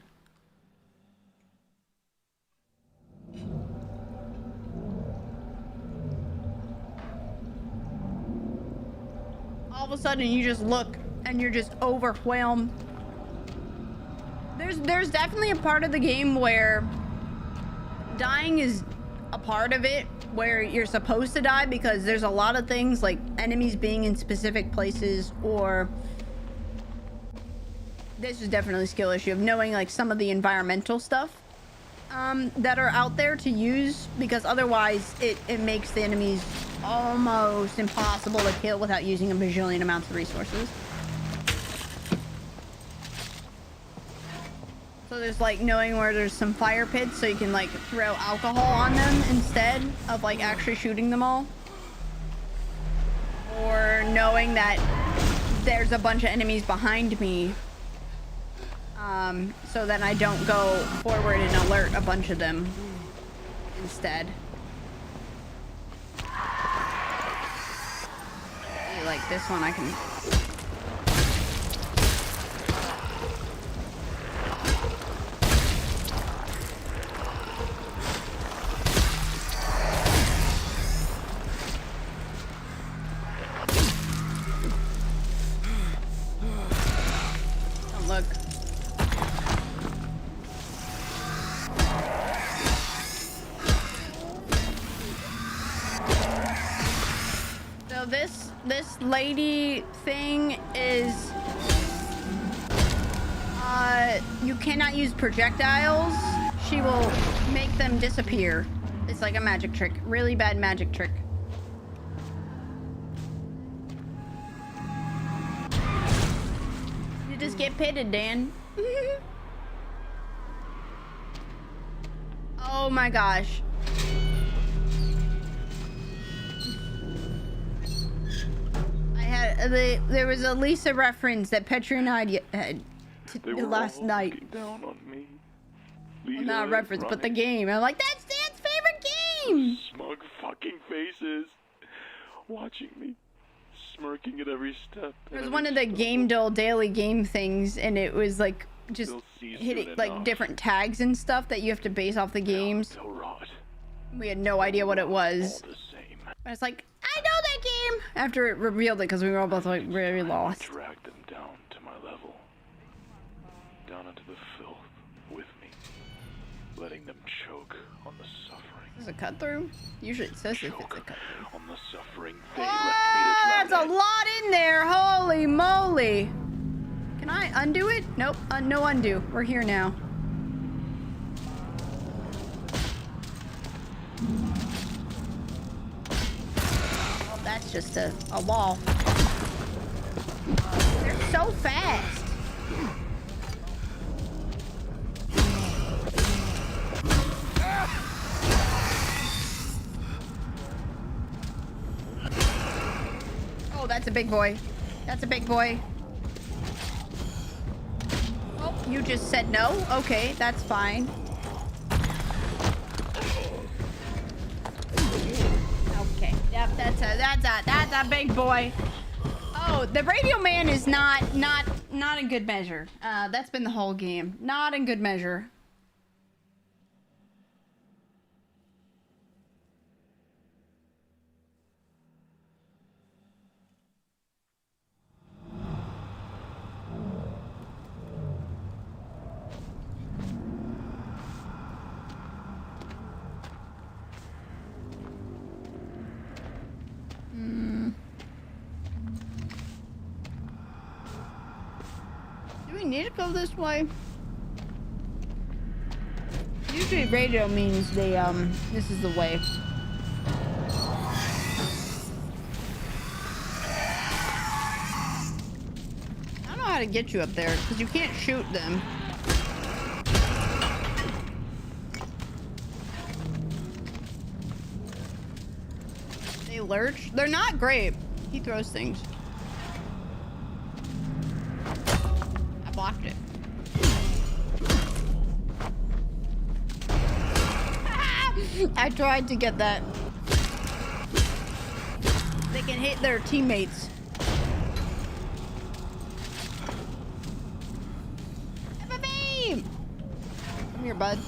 All of a sudden you just look and you're just overwhelmed. There's definitely a part of the game where dying is a part of it, where you're supposed to die because there's a lot of things like enemies being in specific places, or this is definitely a skill issue of knowing like some of the environmental stuff that are out there to use, because otherwise it makes the enemies almost impossible to kill without using a bajillion amounts of resources. So there's like knowing where there's some fire pits so you can like throw alcohol on them instead of like actually shooting them all. Or knowing that there's a bunch of enemies behind me, so that I don't go forward and alert a bunch of them instead. Like this one I can... Don't look. So this lady thing is, you cannot use projectiles. She will make them disappear. It's like a magic trick, really bad magic trick. You just get pitted, Dan. Oh my gosh. There was a Lisa reference that Petri and I had last night. Down on me. Well, not a reference, but the game. I'm like, that's Dan's favorite game! Smug fucking faces. Watching me. Smirking at every step. It was one of the Game Dull daily game things, and it was like just hitting like different tags and stuff that you have to base off the games. We had no idea what it was. But it's like, I know that game! After it revealed it, because we were all both like very lost. Drag them down to my level. Down into the filth with me. Letting them choke on the suffering. Is it a cut through? Usually it says if it's a cut through. On the suffering they left me to drown. That's a lot in there! Holy moly! Can I undo it? Nope. No undo. We're here now. Oh, that's just a wall. They're so fast. Oh, that's a big boy. That's a big boy. Oh, you just said no? Okay, that's fine. Okay, yep, that's a big boy. Oh, the radio man is not in good measure. That's been the whole game. Not in good measure. Do we need to go this way? Usually radio means they, this is the way. I don't know how to get you up there, because you can't shoot them. They lurch. They're not great. He throws things. I blocked it. I tried to get that. They can hit their teammates. Come here, bud.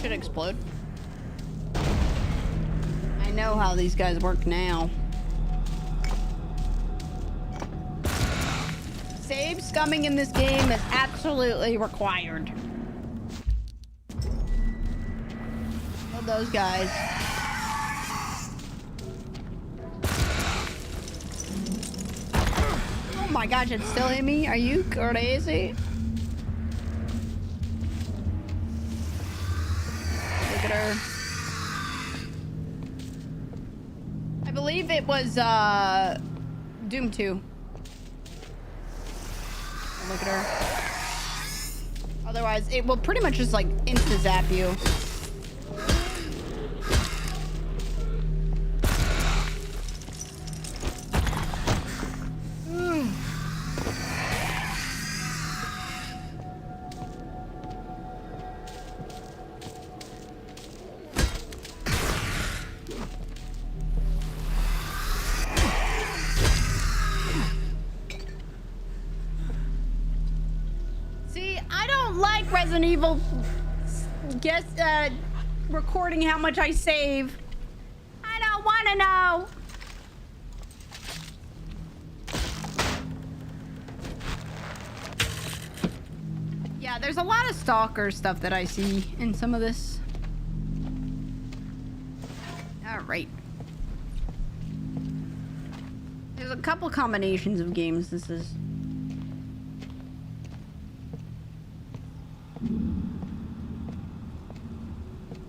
Should explode. I know how these guys work now. Save scumming in this game is absolutely required. Kill those guys. Oh my gosh, it's still in me? Are you crazy? Look at her. I believe it was Doom 2. Look at her. Otherwise, it will pretty much just like insta-zap you. Resident Evil recording how much I save. I don't want to know. Yeah, there's a lot of stalker stuff that I see in some of this. All right. There's a couple combinations of games this is.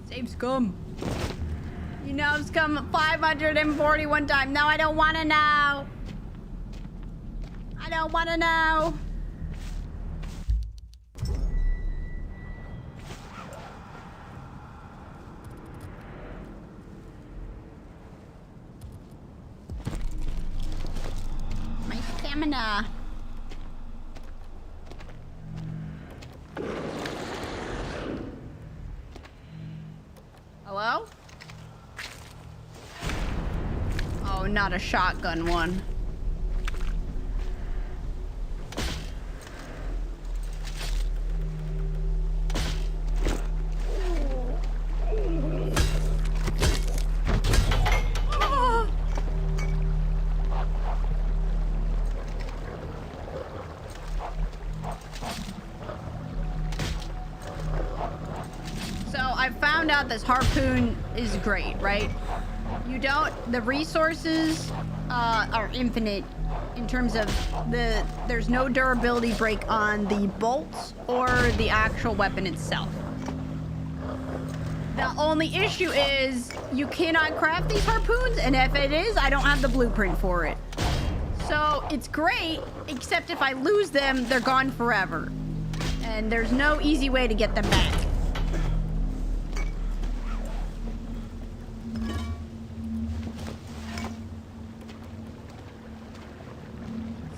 Save scum. You know scum 541 times. No, I don't want to know. I don't want to know. My stamina. Hello? Oh, not a shotgun one. I found out this harpoon is great, right? The resources are infinite in terms of there's no durability break on the bolts or the actual weapon itself. The only issue is you cannot craft these harpoons, and if it is, I don't have the blueprint for it. So it's great, except if I lose them, they're gone forever. And there's no easy way to get them back.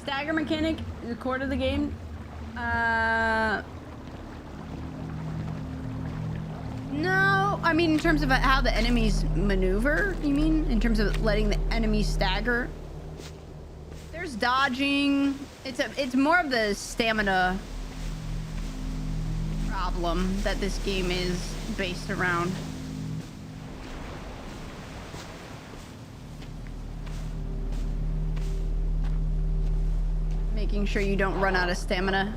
Stagger mechanic, the core of the game. No, I mean in terms of how the enemies maneuver, you mean? In terms of letting the enemies stagger? There's dodging. It's more of the stamina problem that this game is based around. Making sure you don't run out of stamina.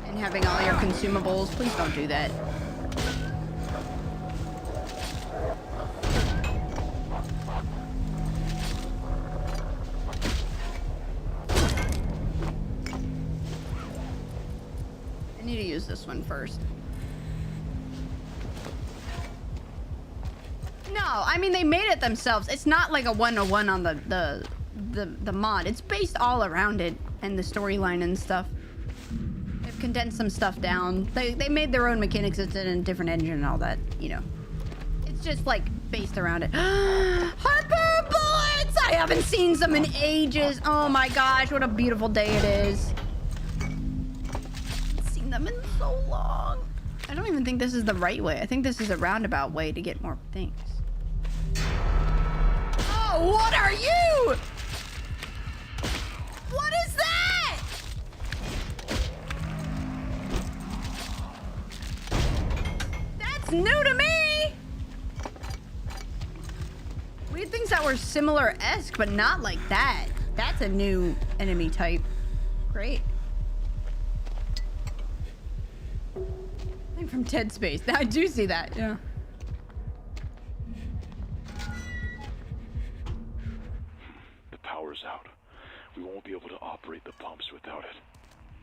And having all your consumables. Please don't do that. I need to use this one first. No, I mean they made it themselves. It's not like a one-to-one on the mod. It's based all around it and the storyline and stuff. They've condensed some stuff down. They made their own mechanics. It's in a different engine and all that, you know. It's just like based around it. Harpoon bullets! I haven't seen some in ages. Oh my gosh, what a beautiful day it is. I haven't seen them in so long. I don't even think this is the right way. I think this is a roundabout way to get more things. Oh, what are you? What is that? That's new to me. We had things that were similar-esque, but not like that. That's a new enemy type. Great. I'm from Dead Space. I do see that, yeah. The power's out. We won't be able to operate the pumps without it.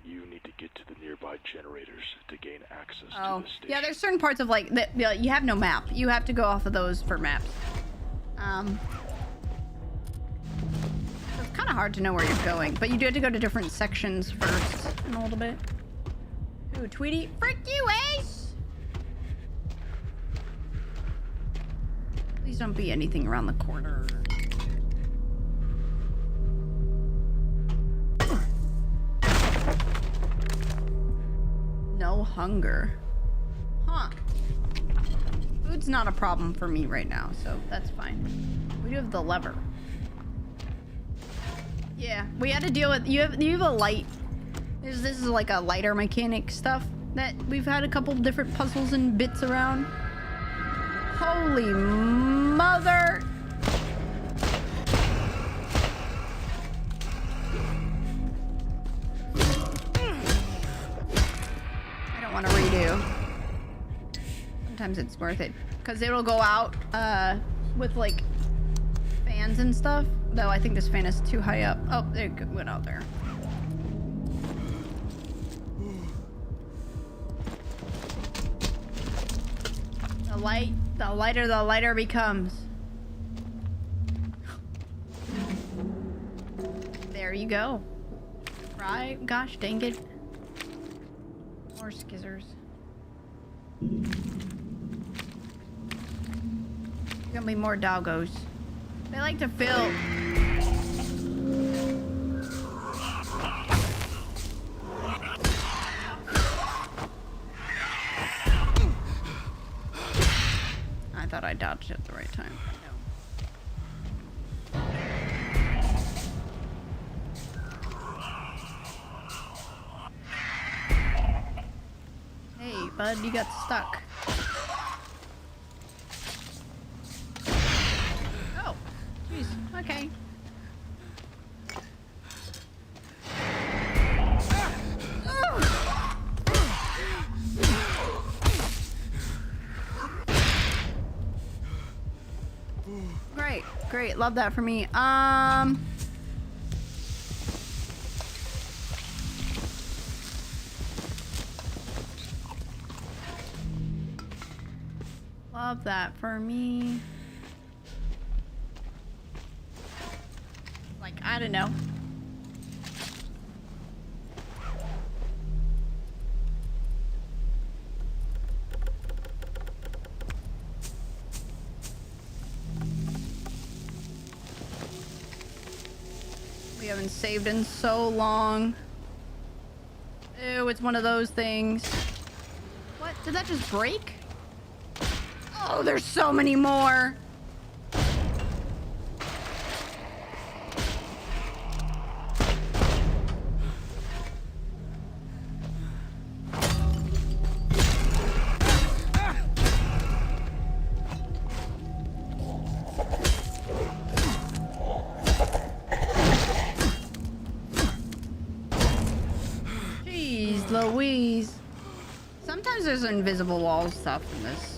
You need to get to the nearby generators to gain access to the station. Yeah, there's certain parts of like that you have no map. You have to go off of those for maps. So it's kind of hard to know where you're going, but you do have to go to different sections first in a little bit. Ooh, Tweety, frick you, Ace! Please don't be anything around the corner. No hunger. Huh. Food's not a problem for me right now, so that's fine. We do have the lever. Yeah, we had to deal with... You have a light... This is like a lighter mechanic stuff that we've had a couple different puzzles and bits around. Holy mother... Want to redo. Sometimes it's worth it because it'll go out with like fans and stuff, though I think this fan is too high up. Oh, it went out there. The lighter the lighter becomes. There you go. Right, gosh dang it. More skizzers. There's gonna be more doggos. They like to fill. I thought I dodged it at the right time. Bud, you got stuck. Oh, jeez. Okay. Great, love that for me. Love that for me. Like, I don't know. We haven't saved in so long. Ew, it's one of those things. What? Did that just break? Oh, there's so many more. Jeez Louise. Sometimes there's invisible wall stuff in this.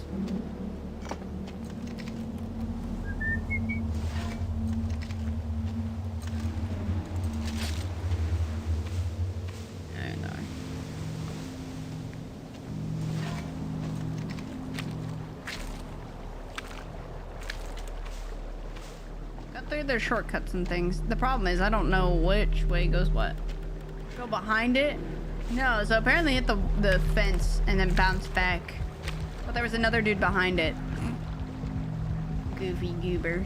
There's shortcuts and things. The problem is I don't know which way goes what. Go behind it? No, so apparently hit the fence and then bounce back. But there was another dude behind it. Goofy goober.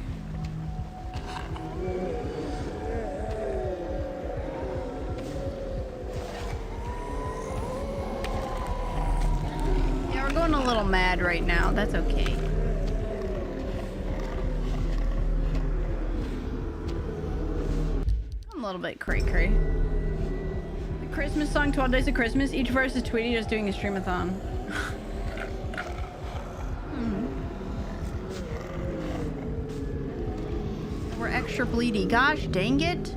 Yeah, we're going a little mad right now. That's okay. A little bit cray-cray. The Christmas song, 12 Days of Christmas. Each verse is Tweety just doing a streamathon. We're extra bleedy. Gosh dang it.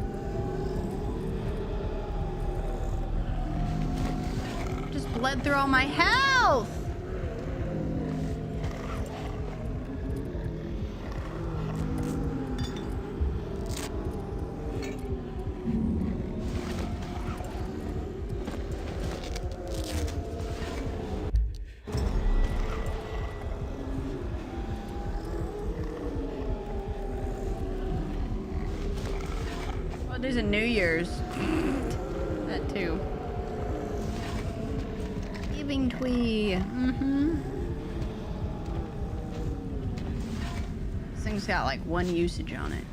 Just bled through all my health. There's a New Year's. That too. Giving twee. This thing's got like one usage on it.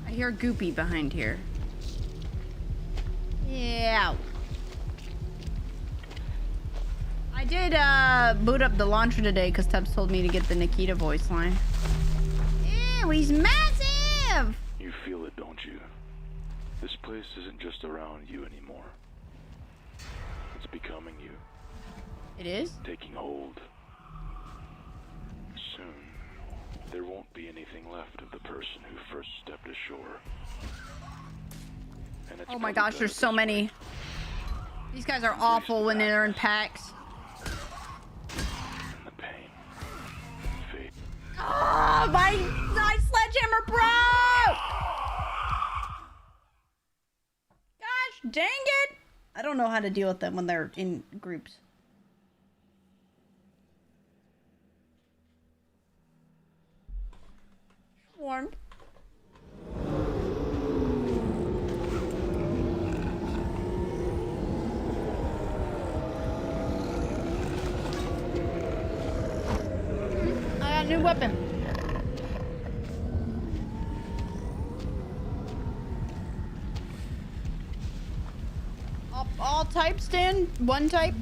I hear Goopy behind here. Yeah. I did boot up the launcher today because Tubbs told me to get the Nikita voice line. Ew, he's massive! You feel it, don't you? This place isn't just around you anymore. It's becoming you. It is? Taking hold. Soon, there won't be anything left of the person who first stepped ashore. And it's oh my gosh, there's so many. These guys are awful when they're in packs. The pain. Fate. Oh, my sledgehammer broke! Gosh dang it! I don't know how to deal with them when they're in groups. Warm. I got a new weapon. All types, Dan? One type?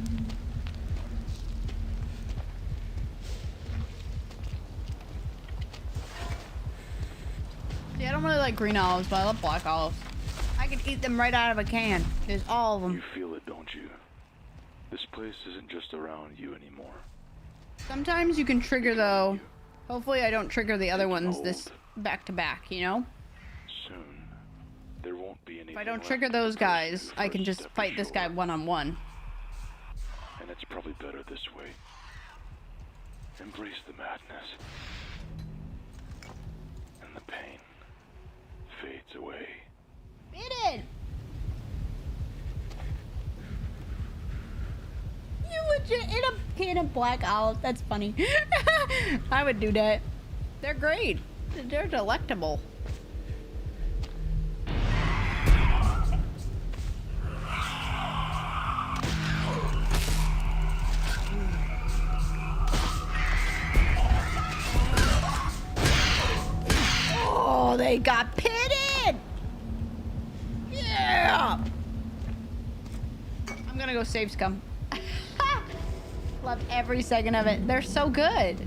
See, I don't really like green olives, but I love black olives. I could eat them right out of a can. There's all of them. You feel it, don't you? This place isn't just around you anymore. Sometimes you can trigger, though. Hopefully I don't trigger the other ones this back to back, you know? Soon, there won't be anything If I don't left trigger of the those person guys, who I can first just stepped fight this guy ashore. one-on-one. and it's probably better this way. Embrace the madness, and the pain fades away. It. You legit in a can of black olives. That's funny. I would do that. They're great. They're delectable. Oh, they got pitted. Yeah. I'm gonna go save scum. Loved every second of it. They're so good.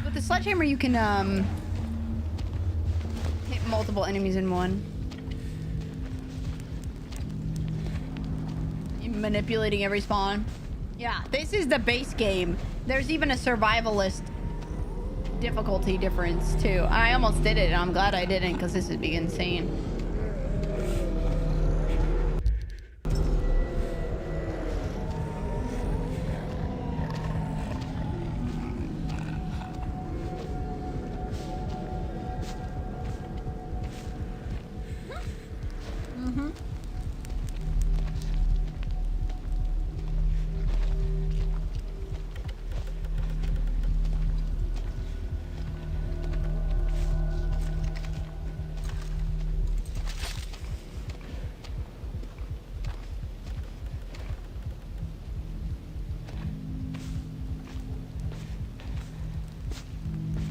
With the sledgehammer, you can hit multiple enemies in one. You're manipulating every spawn. Yeah, this is the base game. There's even a survivalist difficulty difference too. I almost did it, and I'm glad I didn't, because this would be insane.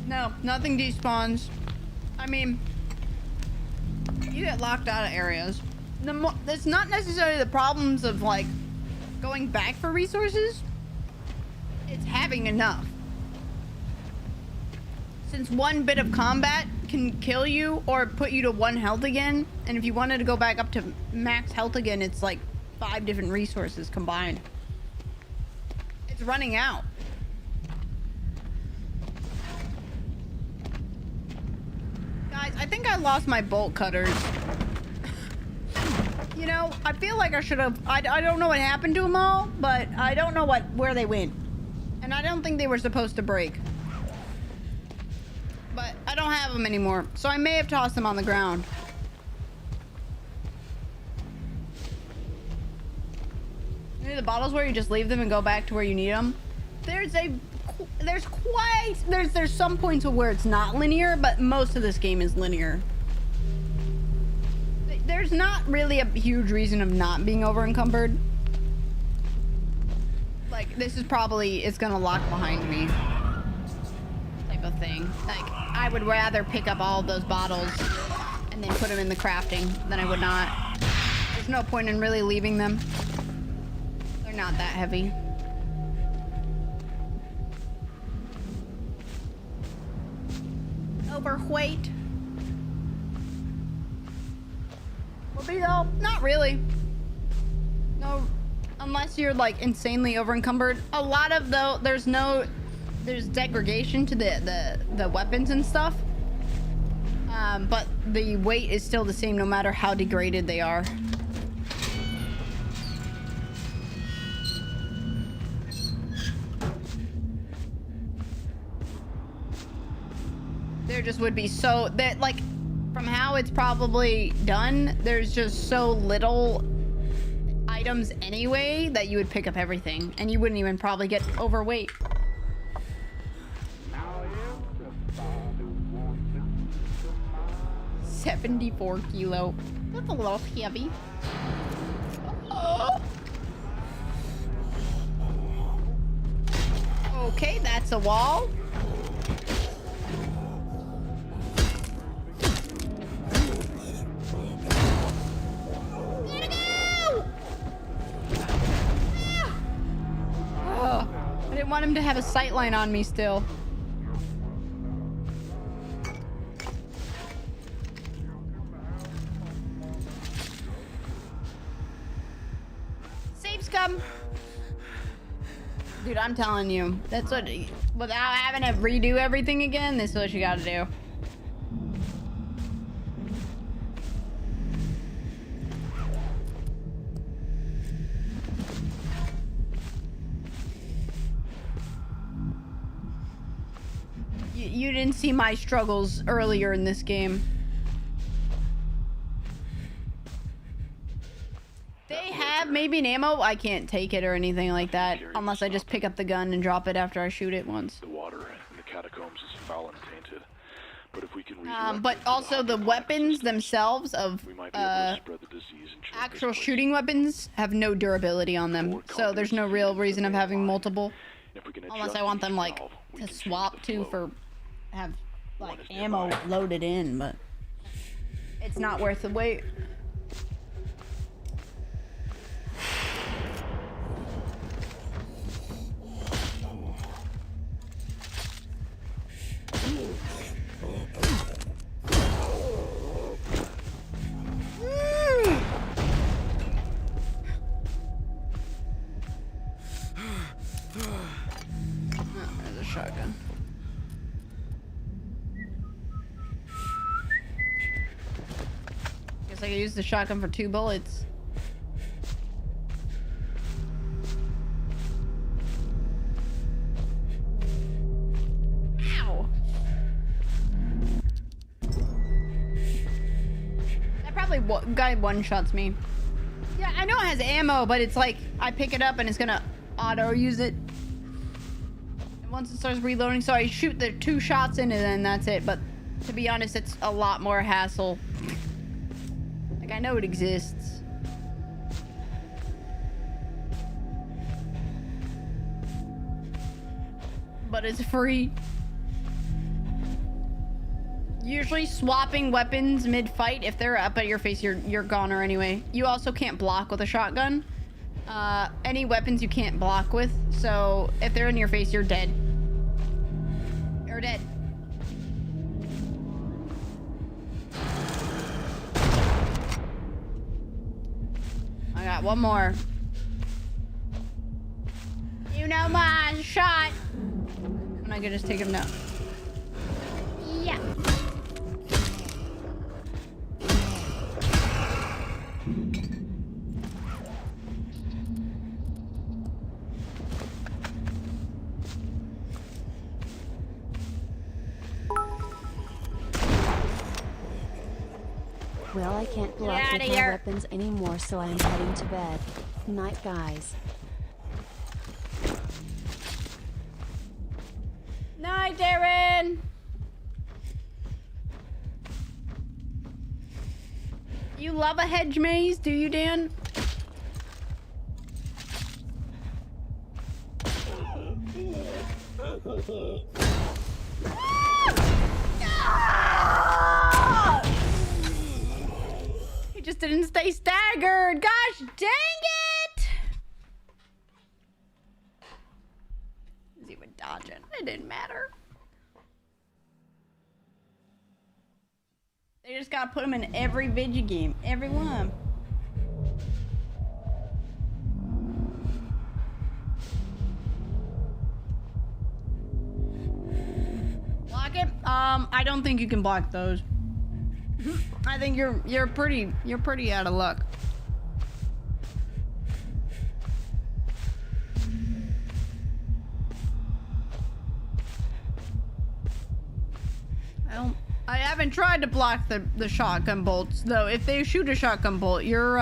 No, nothing despawns. I mean, you get locked out of areas. It's not necessarily the problems of like going back for resources. It's having enough. Since one bit of combat can kill you or put you to 1 health again, and if you wanted to go back up to max health again, it's like 5 different resources combined. It's running out. Guys, I think I lost my bolt cutters. You know, I feel like I should have... I don't know what happened to them all, but I don't know where they went. And I don't think they were supposed to break. But I don't have them anymore, so I may have tossed them on the ground. Maybe the bottles where you just leave them and go back to where you need them. There's some points where it's not linear, but most of this game is linear. There's not really a huge reason of not being over encumbered. Like, this is probably, it's gonna lock behind me type of thing. Like, I would rather pick up all of those bottles and then put them in the crafting than I would not. There's no point in really leaving them. They're not that heavy. Overweight. Will be though? Not really. No, unless you're like insanely over encumbered. A lot of there's degradation to the weapons and stuff. But the weight is still the same no matter how degraded they are. There just would be so that like from how it's probably done, there's just so little items anyway that you would pick up everything and you wouldn't even probably get overweight. 74 kilo. That's a little heavy. Oh. Okay, that's a wall. I didn't want him to have a sight line on me still. Save scum. Dude, I'm telling you, that's what, without having to redo everything again, this is what you gotta do. You didn't see my struggles earlier in this game. They have maybe an ammo. I can't take it or anything like that unless I just pick up the gun and drop it after I shoot it once. The water in the catacombs is foul and tainted. But if we can But also the weapons themselves of we might be able to spread the disease and change actual this place. shooting weapons have no durability on them. So there's no real reason of having multiple. If we can Unless adjust I want each them like valve, we to can change swap the to flow. for have like is ammo nearby. loaded in, but it's not worth the wait. There's a shotgun. Guess I could use the shotgun for 2 bullets. Ow! That probably guy one-shots me. Yeah, I know it has ammo, but it's like I pick it up and it's gonna auto use it. And once it starts reloading, so I shoot the 2 shots in and then that's it. But to be honest, it's a lot more hassle. Like, I know it exists. But it's free. Usually swapping weapons mid-fight, if they're up at your face, you're goner anyway. You also can't block with a shotgun. Any weapons you can't block with. So if they're in your face, you're dead. You're dead. I got one more. You know my shot. I'm not gonna just take him down. Yeah. Well, I can't block Get with outta my here. weapons anymore, so I'm heading to bed. Night, guys. Night, Darren. You love a hedge maze, do you, Dan? He just didn't stay staggered. Gosh dang it! He's even dodging. It didn't matter. They just gotta put him in every video game. Every one. Block it? I don't think you can block those. I think you're pretty out of luck. I haven't tried to block the shotgun bolts though. If they shoot a shotgun bolt, you're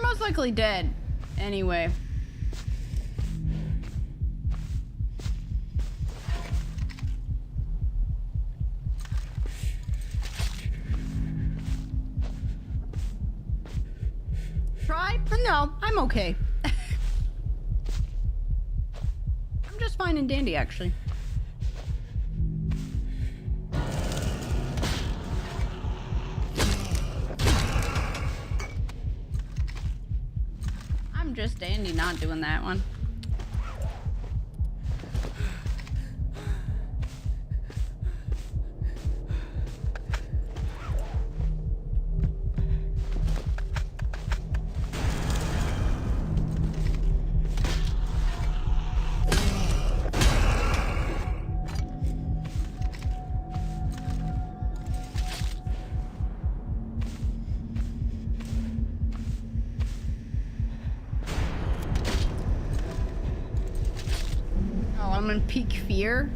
most likely dead. Anyway. Try? No, I'm okay. I'm just fine and dandy, actually. I'm just dandy, not doing that one. I'm in peak fear.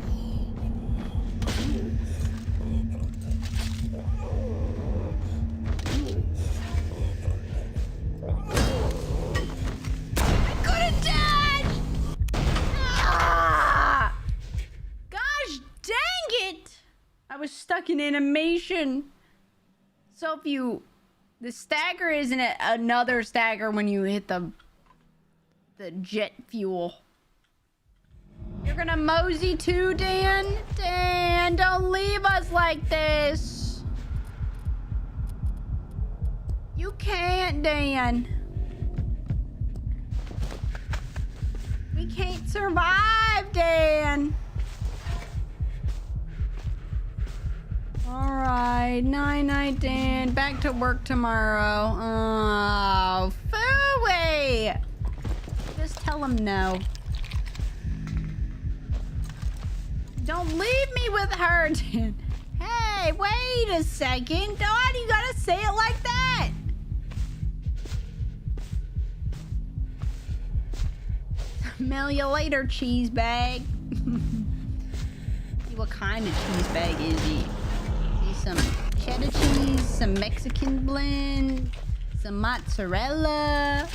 stuck in animation. So if you... The stagger isn't another stagger when you hit the jet fuel. You're gonna mosey too, Dan? Dan, don't leave us like this. You can't, Dan. We can't survive, Dan. Alright, night-night, Dan. Back to work tomorrow. Oh, Fooey! Just tell him no. Don't leave me with her, Dan. Hey, wait a second. Why do you gotta say it like that? Smell you later, cheese bag. What kind of cheese bag is he? Some cheddar cheese, some Mexican blend, some mozzarella.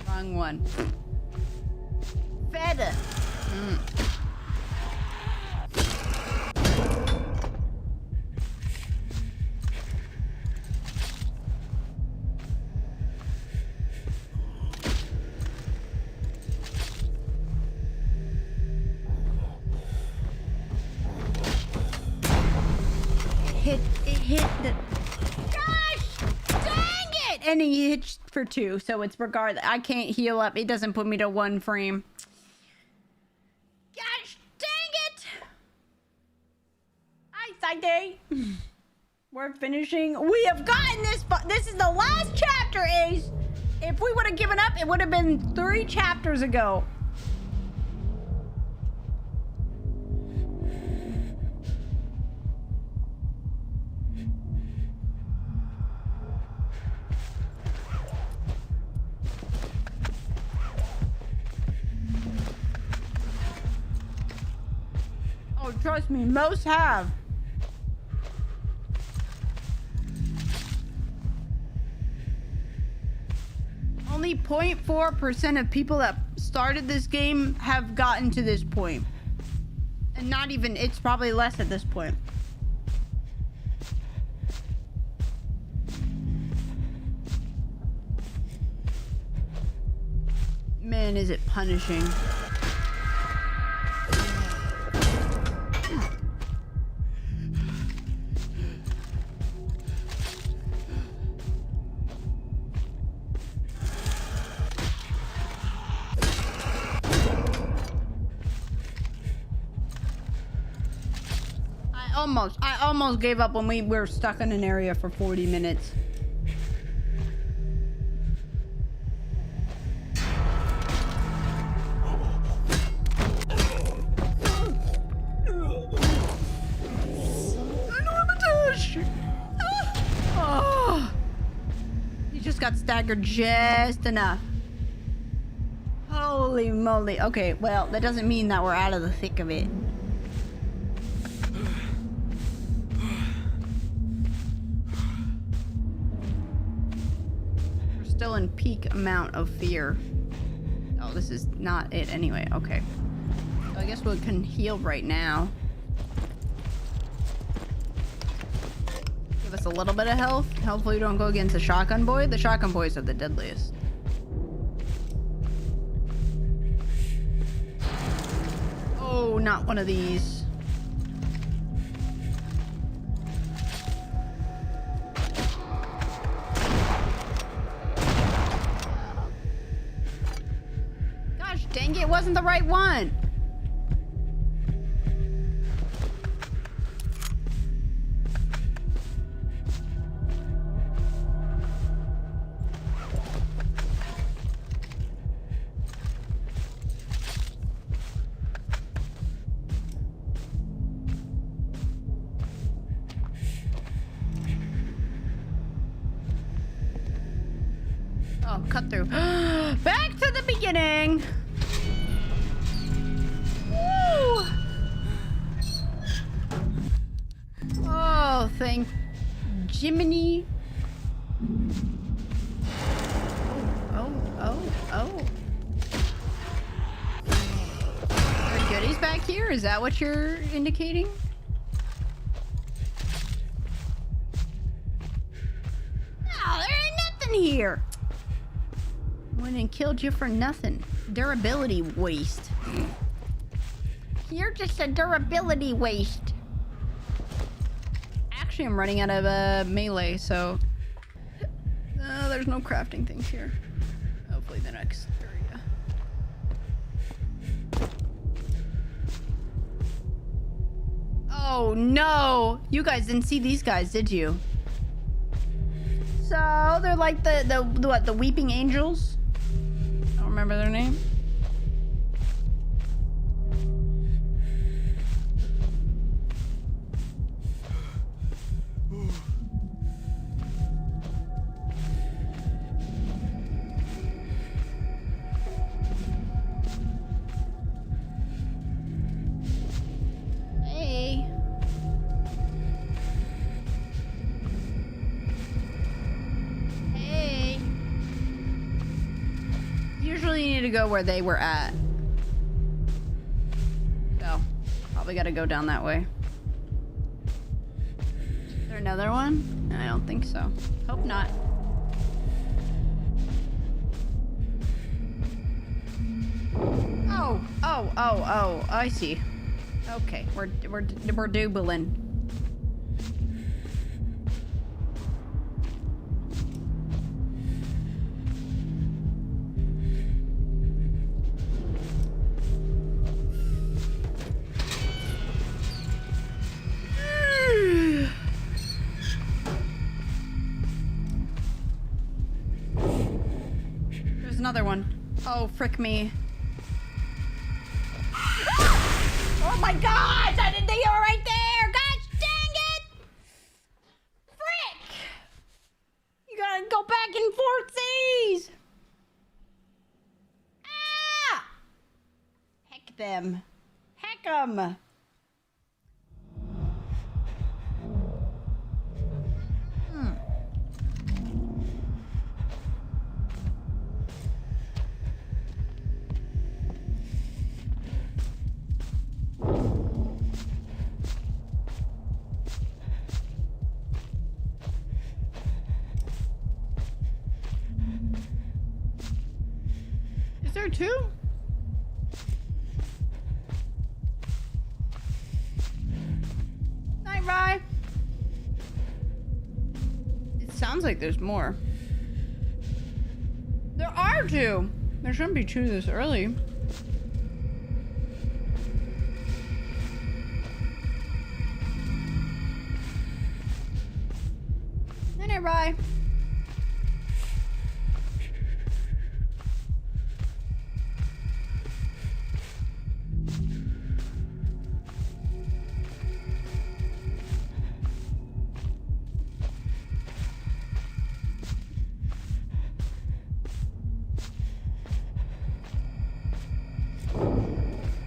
Wrong one. Feta. It hit the... Gosh! Dang it! And he hit for 2, so it's regardless. I can't heal up. It doesn't put me to 1 frame. Gosh! Dang it! Hi, Saide. We're finishing. We have gotten this... This is the last chapter, Ace. If we would have given up, it would have been 3 chapters ago. Oh, trust me, most have. Only 0.4% of people that started this game have gotten to this point. And not even, it's probably less at this point. Man, is it punishing. I almost gave up when we were stuck in an area for 40 minutes. Oh, you just got staggered just enough. Holy moly. Okay, well, that doesn't mean that we're out of the thick of it. Still in peak amount of fear. Oh, this is not it anyway. Okay. So I guess we can heal right now. Give us a little bit of health. Hopefully we don't go against the shotgun boy. The shotgun boys are the deadliest. Oh, not one of these. Dang it, it wasn't the right one. Oh, cut through. Back to the beginning. Woo! Oh, thank Jiminy. Oh. Very good. buddies back here? Is that what you're indicating? No, there ain't nothing here. Went and killed you for nothing. Durability waste. You're just a durability waste. Actually, I'm running out of melee, so... there's no crafting things here. Hopefully the next area. Oh no! You guys didn't see these guys, did you? So they're like the weeping angels. I don't remember their name. Hey. Hey. Usually you need to go where they were at. So, probably gotta go down that way. Is there another one? I don't think so. Hope not. Oh, I see. Okay, we're doubling. There's another one. Oh, frick me. Oh my gosh! I didn't think you were right there! Gosh dang it! Frick! You gotta go back and forth these! Ah! Heck them. Heck 'em. Is there two? Night, Rye. It sounds like there's more. There are two. There shouldn't be two this early. Night, Rye.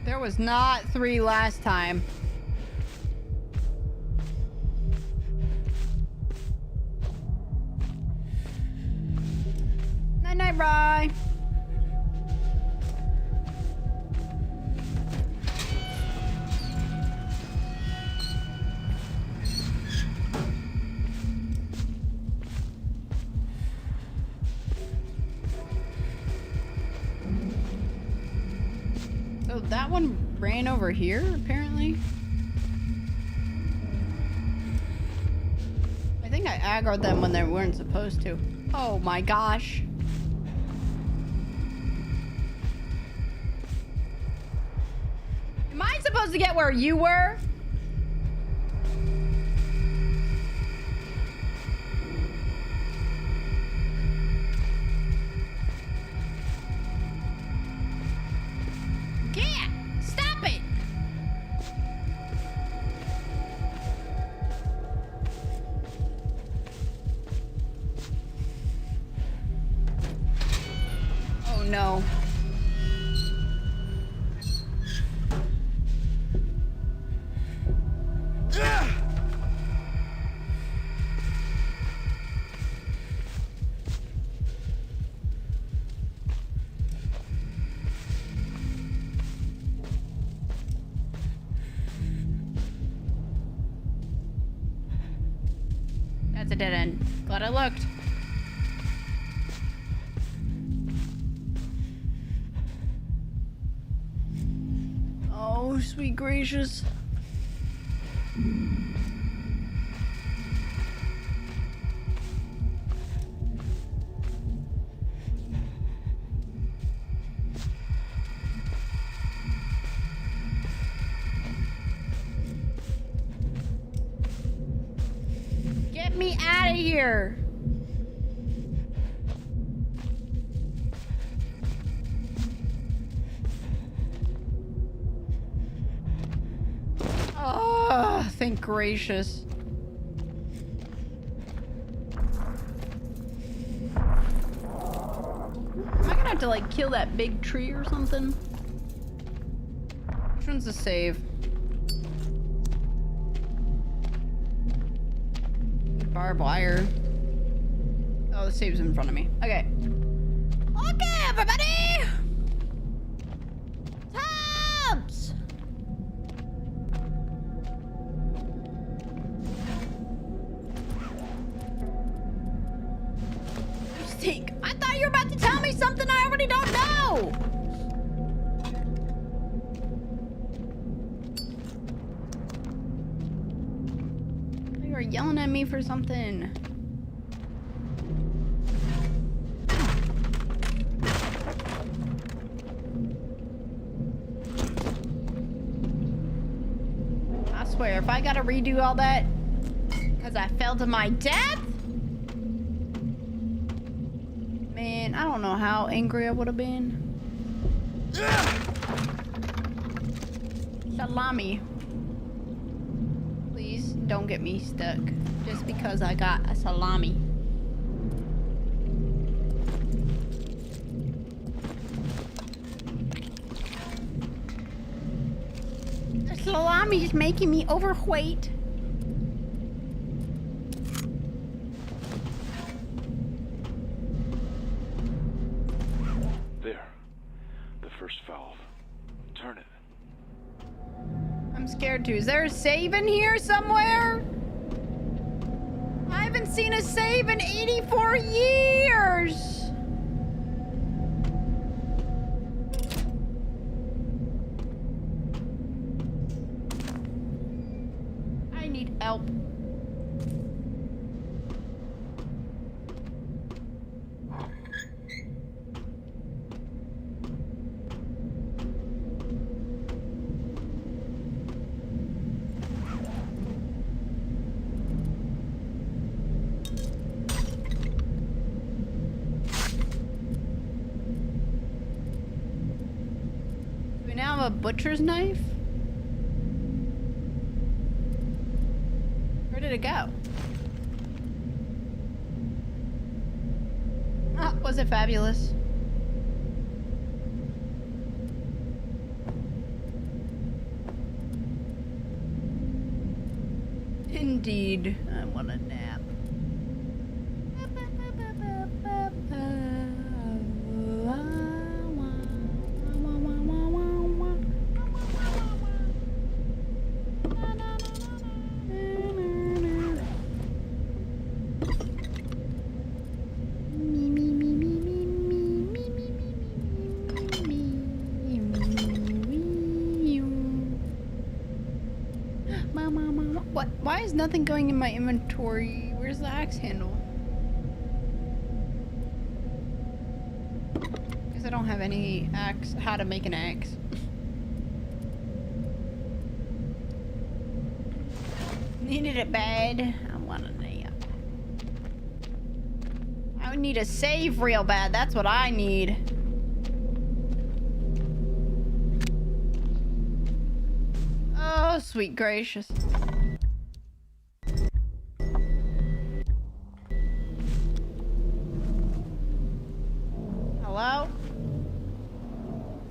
There was not 3 last time. Night, night, Rye. So that one ran over here, apparently. I think I aggroed them when they weren't supposed to. Oh my gosh. Am I supposed to get where you were? Yeah! Stop it! Oh no. dead end. Glad I looked. Oh, sweet gracious. Get me out of here. Oh, thank gracious. Am I gonna have to like kill that big tree or something? Which one's the save? Barbed wire. Oh, the save's in front of me. Okay. Okay, everybody! Tabs! You stink. I thought you were about to tell me something I already don't know! You were yelling at me for something. I swear, if I gotta redo all that because I fell to my death, man, I don't know how angry I would have been. Salami. Please don't get me stuck just because I got a salami. The salami is making me overweight. There. The first valve. Turn it. I'm scared too. Is there a save in here somewhere? I haven't seen a save in 84 years. I need help. Do we now have a butcher's knife? Where did it go? Ah, was it fabulous? Indeed. I want a nap. What? Why is nothing going in my inventory? Where's the axe handle? Because I don't have any axe. How to make an axe. Needed it bad. I want a nap. I would need a save real bad. That's what I need. Oh, sweet gracious. Hello?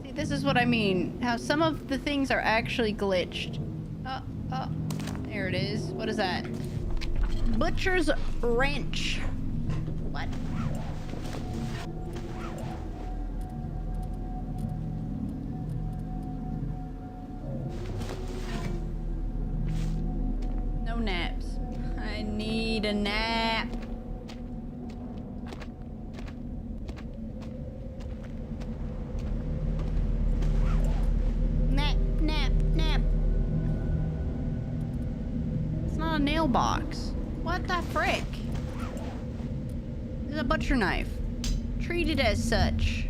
See, this is what I mean. How some of the things are actually glitched. Oh, there it is. What is that? Butcher's wrench. What? No naps. I need need a nap. Nap, nap, nap. It's not a nail box. What the frick? It's a butcher knife. Treat it as such.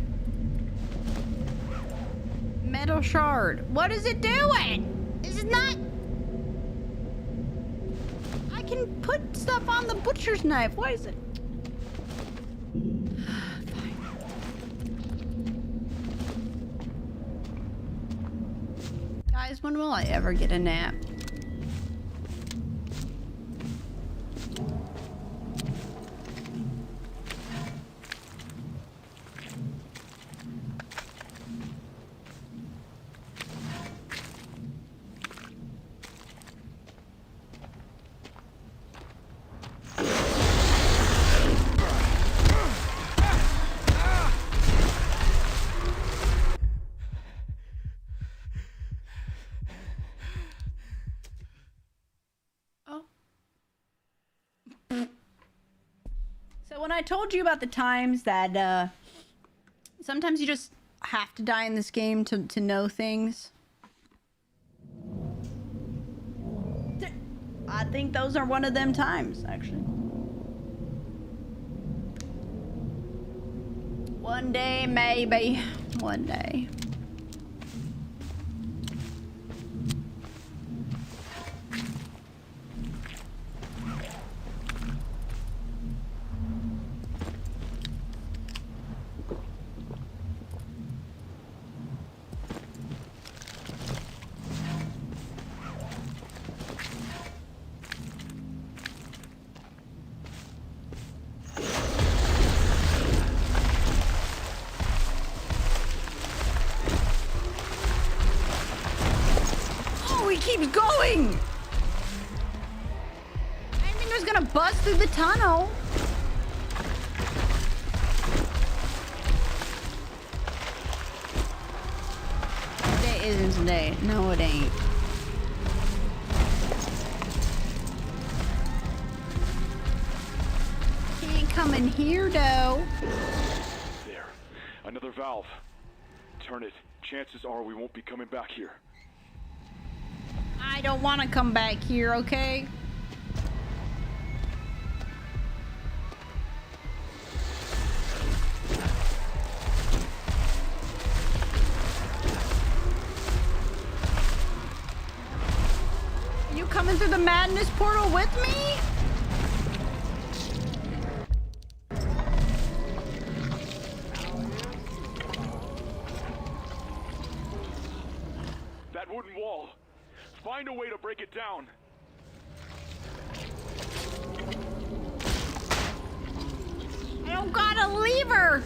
Metal shard. What is it doing? This is not... I can put stuff on the butcher's knife. Why is it? Fine. Guys, when will I ever get a nap? So when I told you about the times that sometimes you just have to die in this game to know things, I think those are one of them times, actually. One day, maybe. One day. Keeps going. I didn't think it was gonna bust through the tunnel. Today isn't today. No, it ain't. Can't come in here though. There. Another valve. Turn it. Chances are we won't be coming back here. I don't want to come back here, okay? You coming through the madness portal with me? That wooden wall. Find a way to break it down. I don't got a lever.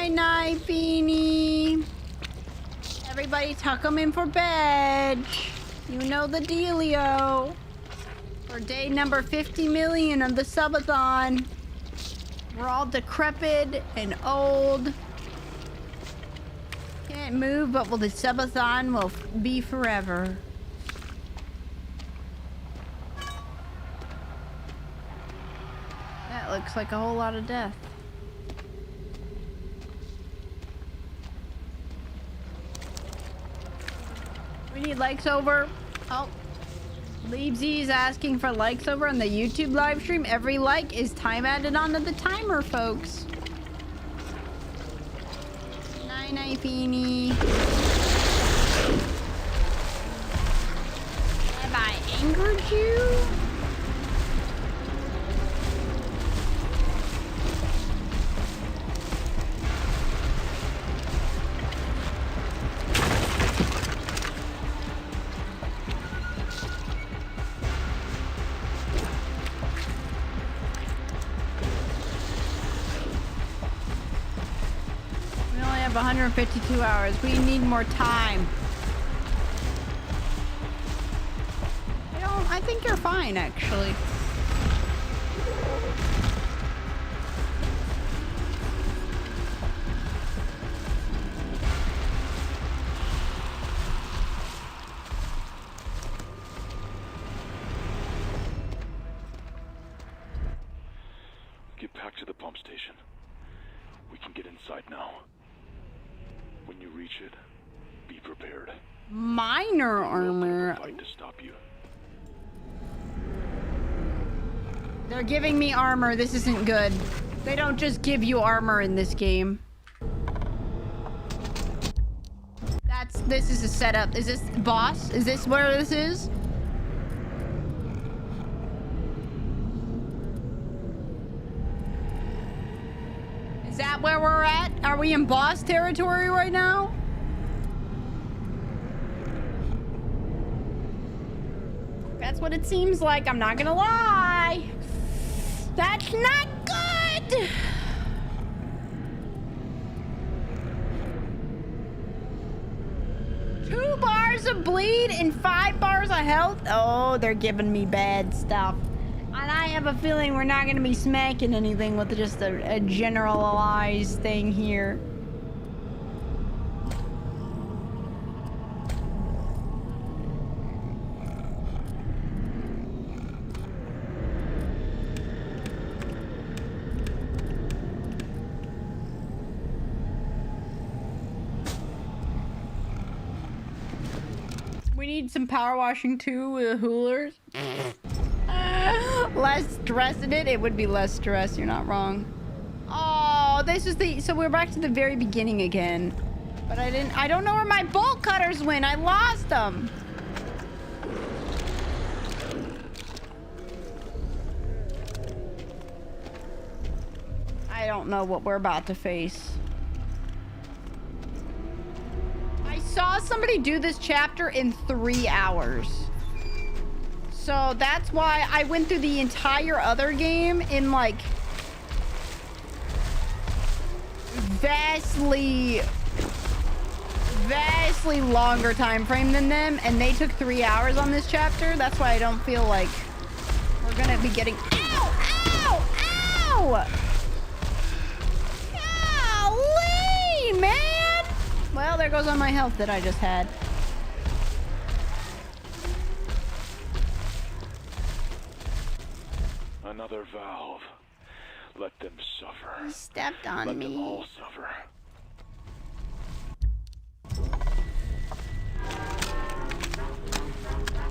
Night, Beanie. Everybody tuck them in for bed. You know the dealio. For day number 50 million of the Subathon. We're all decrepit and old. Can't move, but the Subathon will be forever. That looks like a whole lot of death. We need likes over. Oh. Leavesy asking for likes over on the YouTube live stream. Every like is time added onto the timer, folks. Night, Beanie. Have I angered you? We only have 152 hours. We need more time. I think you're fine, actually. Get back to the pump station. We can get inside now. When you reach it, be prepared. Minor We'll armor. put up a fight to stop you. They're giving me armor. This isn't good. They don't just give you armor in this game. This is a setup. Is this boss? Is this where this is? Is that where we're at? Are we in boss territory right now? That's what it seems like. I'm not gonna lie. That's not good. 2 bars of bleed and 5 bars of health. Oh, they're giving me bad stuff. And I have a feeling we're not going to be smacking anything with just a generalized thing here. We need some power washing too with hoolers. Less stress in it. It would be less stress. You're not wrong. Oh, this is the... So we're back to the very beginning again. But I don't know where my bolt cutters went. I lost them. I don't know what we're about to face. I saw somebody do this chapter in 3 hours. So that's why I went through the entire other game in like vastly longer time frame than them, and they took 3 hours on this chapter. That's why I don't feel like we're gonna be getting... Ow! Ow! Ow! Golly, man! Well, there goes all my health that I just had. Another valve. Let them suffer. He stepped on Let me. them all suffer.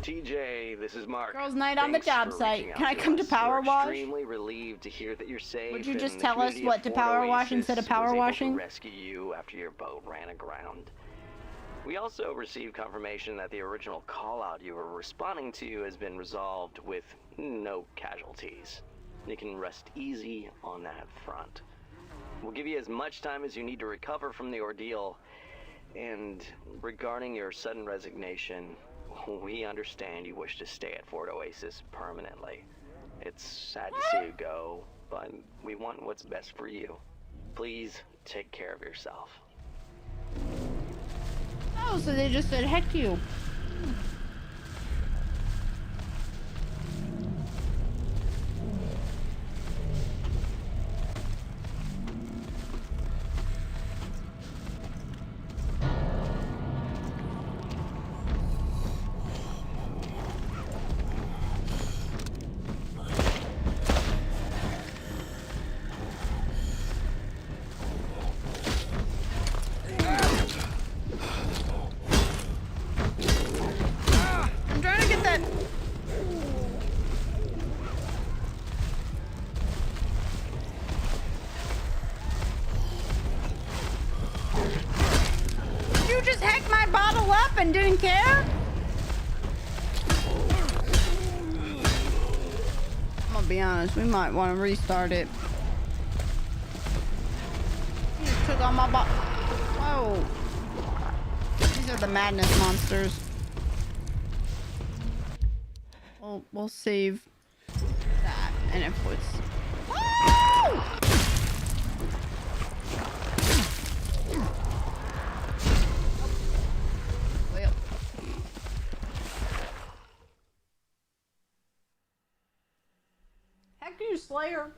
TJ, this is Mark. Girls' night on the Thanks job for site. reaching out Can I to come to us. Power We're Wash? extremely relieved to hear that you're safe. Would you and just the tell us community what of to Fort power wash Oasis instead of power was able washing? to rescue you after your boat ran aground. We also received confirmation that the original call-out you were responding to has been resolved with no casualties. You can rest easy on that front. We'll give you as much time as you need to recover from the ordeal. And regarding your sudden resignation, we understand you wish to stay at Fort Oasis permanently. It's sad to see you go, but we want what's best for you. Please take care of yourself. Oh, so they just said heck you. I'm trying to get that. You just hacked my bottle up and didn't care? I'm gonna be honest, we might want to restart it. You just took all my Whoa. These are the madness monsters. We'll save that, and if it's... Woo! Well. Heck you, Slayer.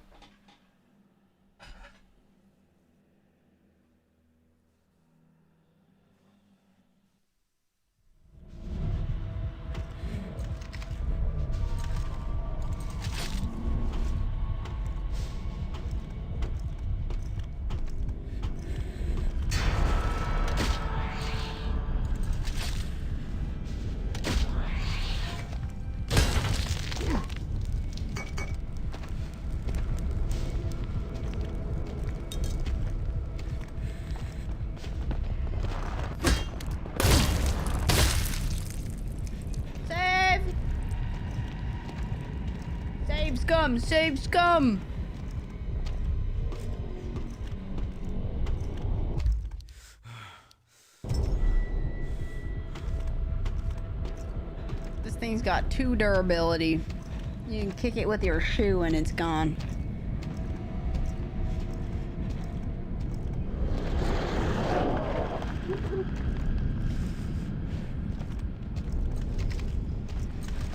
scum! Save scum! This thing's got 2 durability. You can kick it with your shoe and it's gone.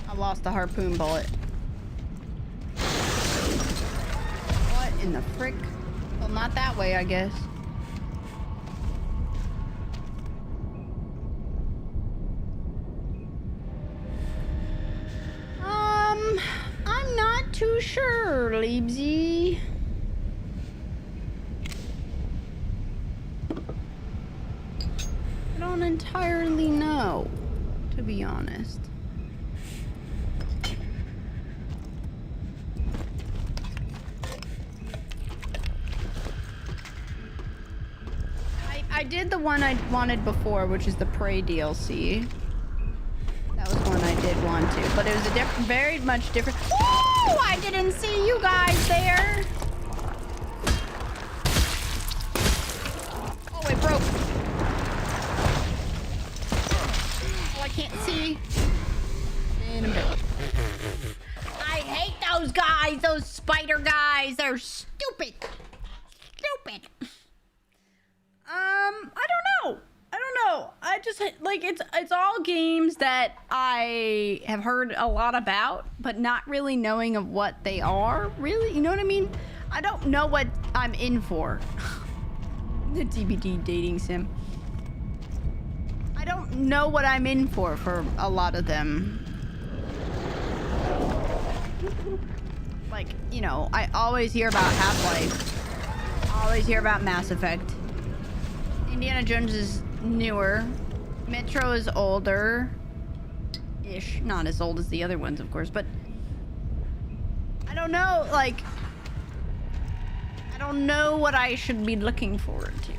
I lost the harpoon bullet. What in the frick? Well, not that way, I guess. I'm not too sure, Leibsy. I don't entirely know, to be honest. I did the one I wanted before, which is the Prey DLC. That was one I did want to, but it was a very much different. Ooh, I didn't see you guys there. Oh, it broke. Oh, I can't see. In a bit. I hate those guys, those spider guys. They're stupid. Stupid. I don't know. I just like it's all games that I have heard a lot about, but not really knowing of what they are. Really, you know what I mean? I don't know what I'm in for. The TBD dating sim. I don't know what I'm in for a lot of them. Like, you know, I always hear about Half-Life. Always hear about Mass Effect. Indiana Jones is newer. Metro is older-ish. Not as old as the other ones, of course, but I don't know, like, I don't know what I should be looking forward to.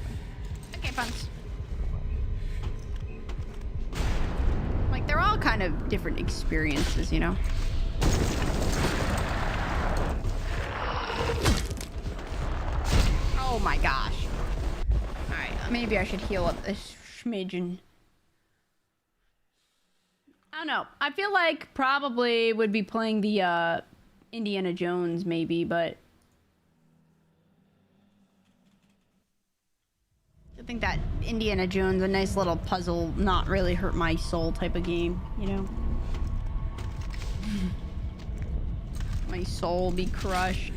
Okay, punts. Like, they're all kind of different experiences, you know? Oh my gosh. Maybe I should heal up this smidgen. I don't know. I feel like probably would be playing the Indiana Jones maybe, but I think that Indiana Jones, a nice little puzzle, not really hurt my soul type of game, you know? My soul be crushed.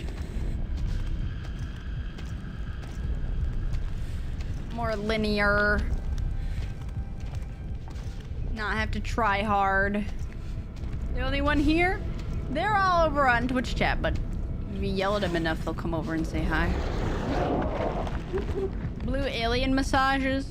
More linear. Not have to try hard. The only one here? They're all over on Twitch chat, but if you yell at them enough, they'll come over and say hi. Blue alien massages.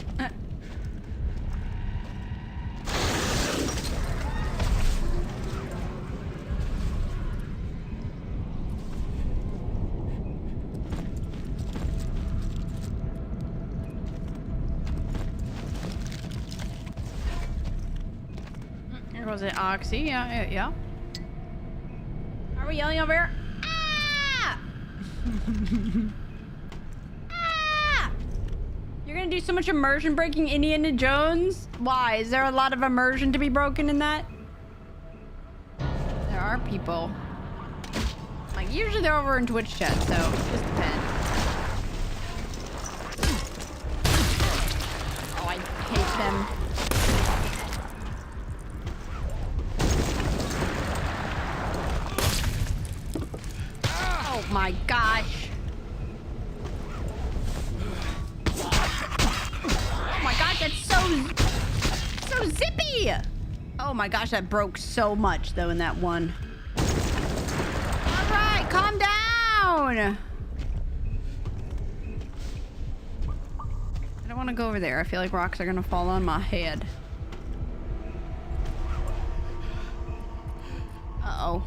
Was it Oxy? Yeah. Are we yelling over here? Ah! Ah! You're gonna do so much immersion breaking Indiana Jones? Why? Is there a lot of immersion to be broken in that? There are people. Like, usually they're over in Twitch chat, so it just depends. Oh, I hate them. Oh my gosh. Oh my gosh, that's so zippy. Oh my gosh, that broke so much though in that one. All right, calm down. I don't want to go over there. I feel like rocks are gonna fall on my head. Uh-oh.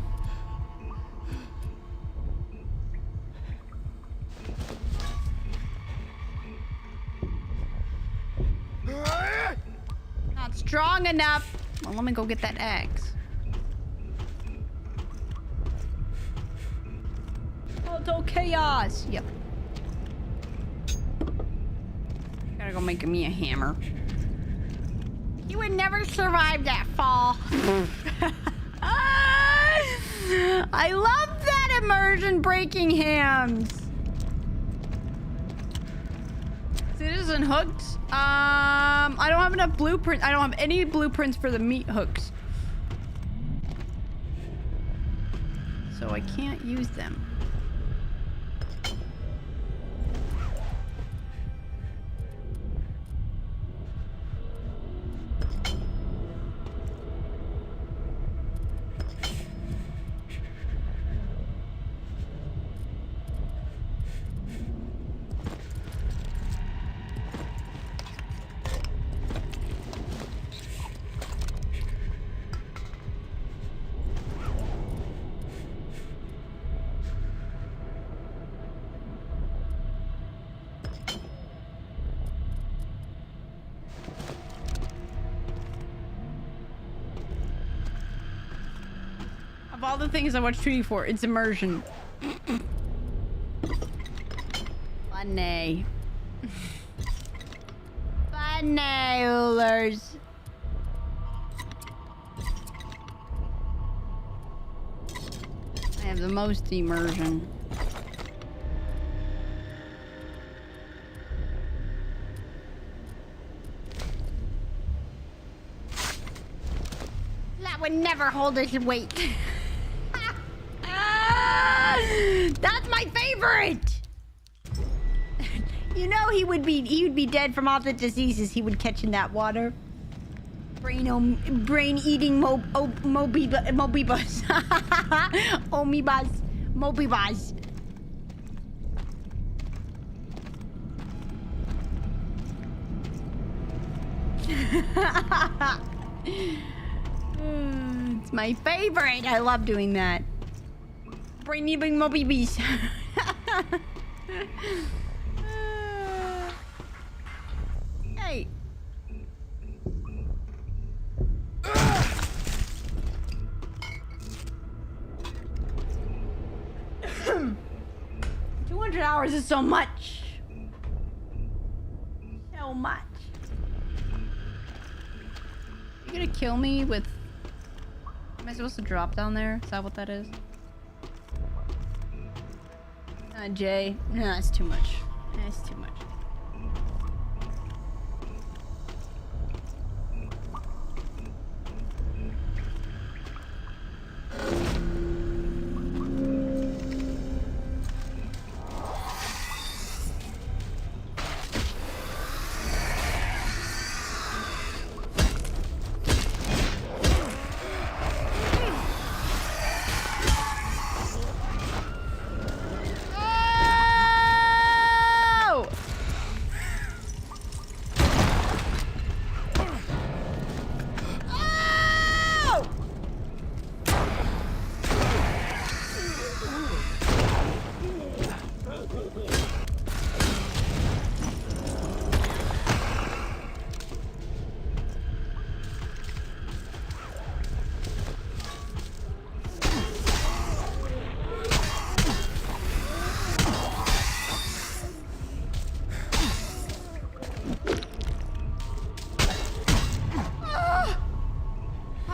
Not strong enough. Well, let me go get that axe. Total chaos. Yep. Gotta go make me a hammer. You would never survive that fall. I love that immersion breaking hams. Citizen hooked. I don't have enough blueprints. I don't have any blueprints for the meat hooks. So I can't use them. Of all the things I watch Tweety for, it's immersion. Funny. Funny, Oolers. I have the most immersion. That would never hold its weight. That's my favorite. You know he would be dead from all the diseases he would catch in that water. Brain eating mobibas. Mobibas. It's my favorite. I love doing that. Brain eating mobibas. Hey. $200 is so much. So much. You gonna kill me with... Am I supposed to drop down there? Is that what that is? Jay. No, that's too much. That's too much.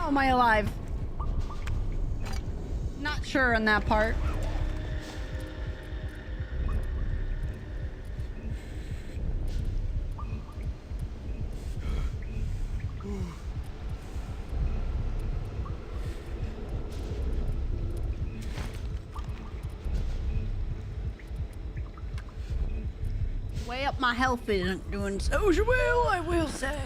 Am I alive? Not sure on that part. Way up my health isn't doing so well, I will say.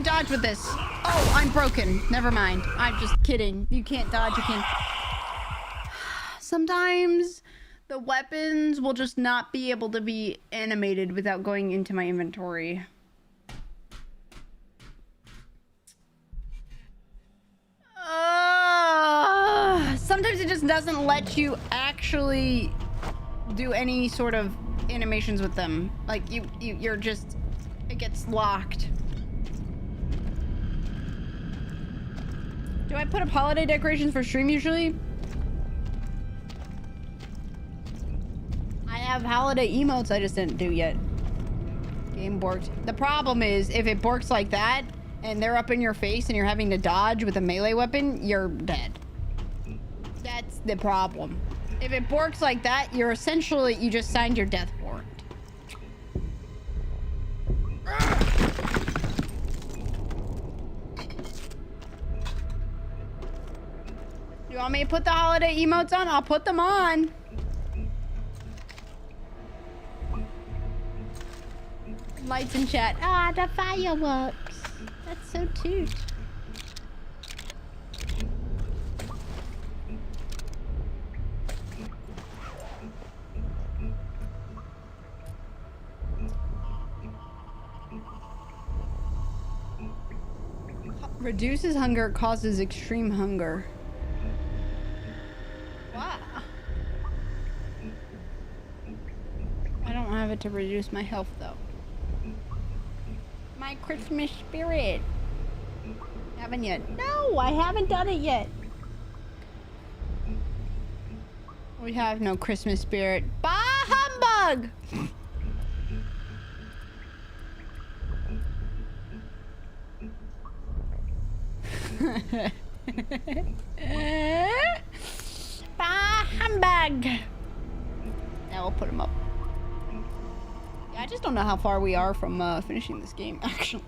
Dodge with this. Oh, I'm broken. Never mind. I'm just kidding. You can't dodge. You can't. Sometimes the weapons will just not be able to be animated without going into my inventory. Sometimes it just doesn't let you actually do any sort of animations with them. Like you're just, it gets locked. Do I put up holiday decorations for stream usually? I have holiday emotes I just didn't do yet. Game borked. The problem is if it borks like that and they're up in your face and you're having to dodge with a melee weapon, you're dead. That's the problem. If it borks like that, you're essentially, you just signed your death warrant. You want me to put the holiday emotes on? I'll put them on. Lights in chat. Ah, the fireworks. That's so cute. Reduces hunger, causes extreme hunger. Wow. I don't have it to reduce my health though. My Christmas spirit. Haven't yet. No, I haven't done it yet. We have no Christmas spirit. Bah humbug! Bah humbug! Now we'll put him up. Yeah, I just don't know how far we are from finishing this game, actually.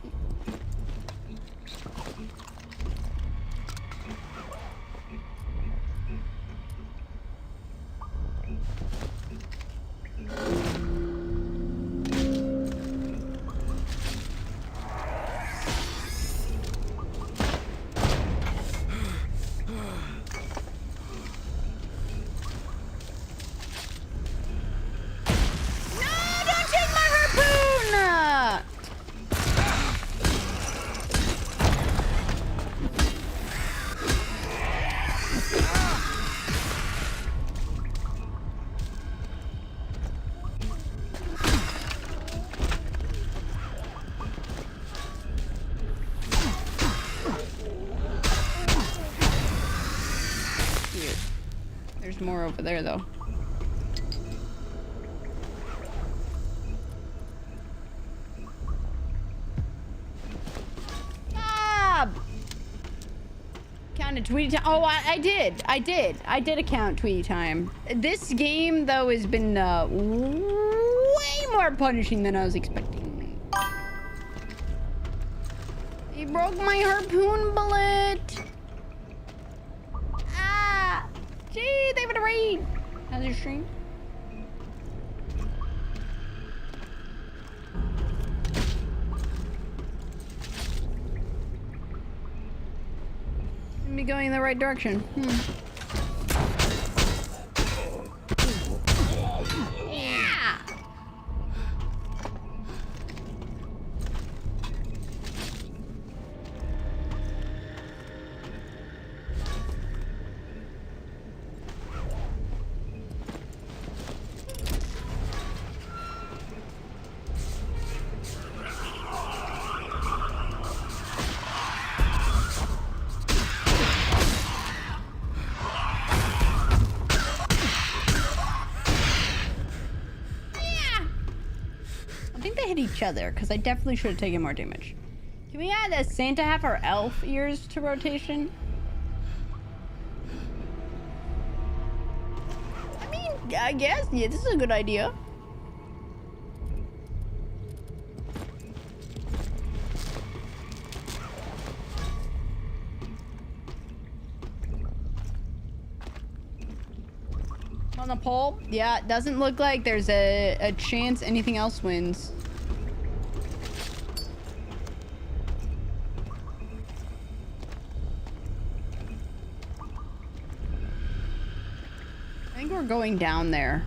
There's more over there, though. Bob! Counted Tweety time. Oh, I did. I did account Tweety time. This game, though, has been way more punishing than I was expecting. He broke my harpoon bullet. Gee, they would have raid. How's your stream? Me going in the right direction. Yeah. Each other, because I definitely should have taken more damage. Can we add a Santa hat or elf ears to rotation? I mean, I guess, yeah, this is a good idea. On the pole? Yeah, it doesn't look like there's a chance anything else wins. I think we're going down there.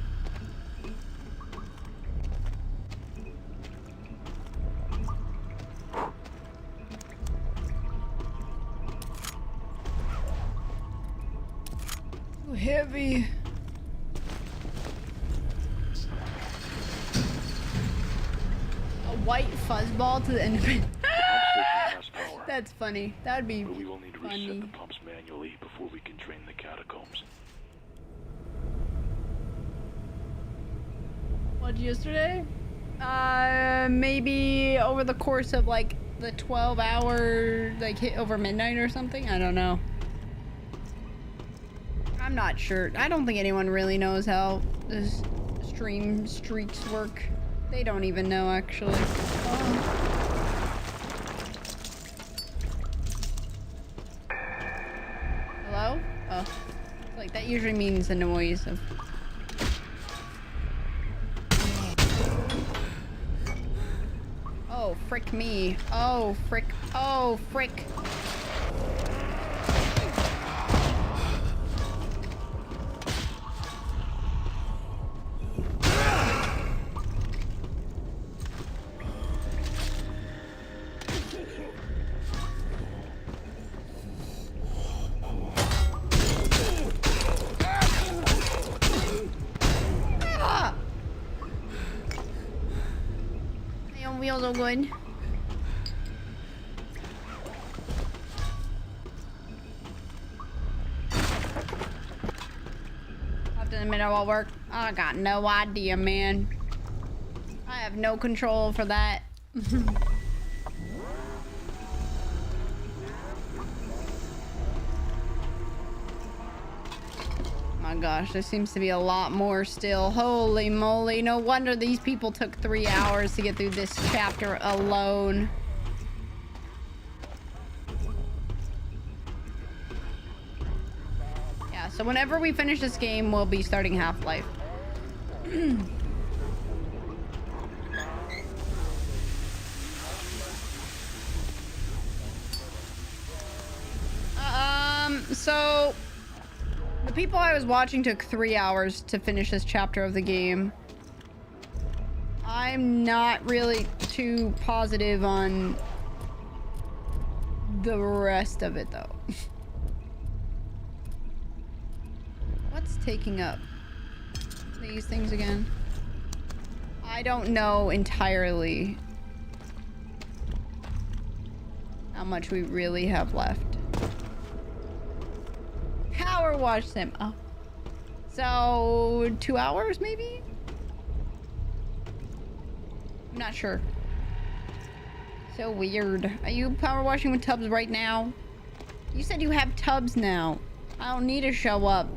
Too heavy. white fuzzball to the end of it. The pump station has power, That's funny. That would be but we will need to funny. reset the pumps manually before we can drain the catacombs. What, yesterday? Maybe over the course of like the 12-hour, like hit over midnight or something? I don't know. I'm not sure. I don't think anyone really knows how this stream streaks work. They don't even know, actually. Hello? Oh. Like, that usually means the noise of... Oh, frick me. Oh, frick. Oh, frick. Ah! My own wheels are good. Up in the middle of work. I got no idea, man. I have no control for that. My gosh, there seems to be a lot more still. Holy moly, no wonder these people took 3 hours to get through this chapter alone. Yeah, so whenever we finish this game, we'll be starting Half-Life. So the people I was watching took 3 hours to finish this chapter of the game. I'm not really too positive on the rest of it, though. What's taking up these things again? I don't know entirely how much we really have left. Power wash them. Oh. So 2 hours maybe? I'm not sure. So weird. Are you power washing with tubs right now? You said you have tubs now. I don't need to show up.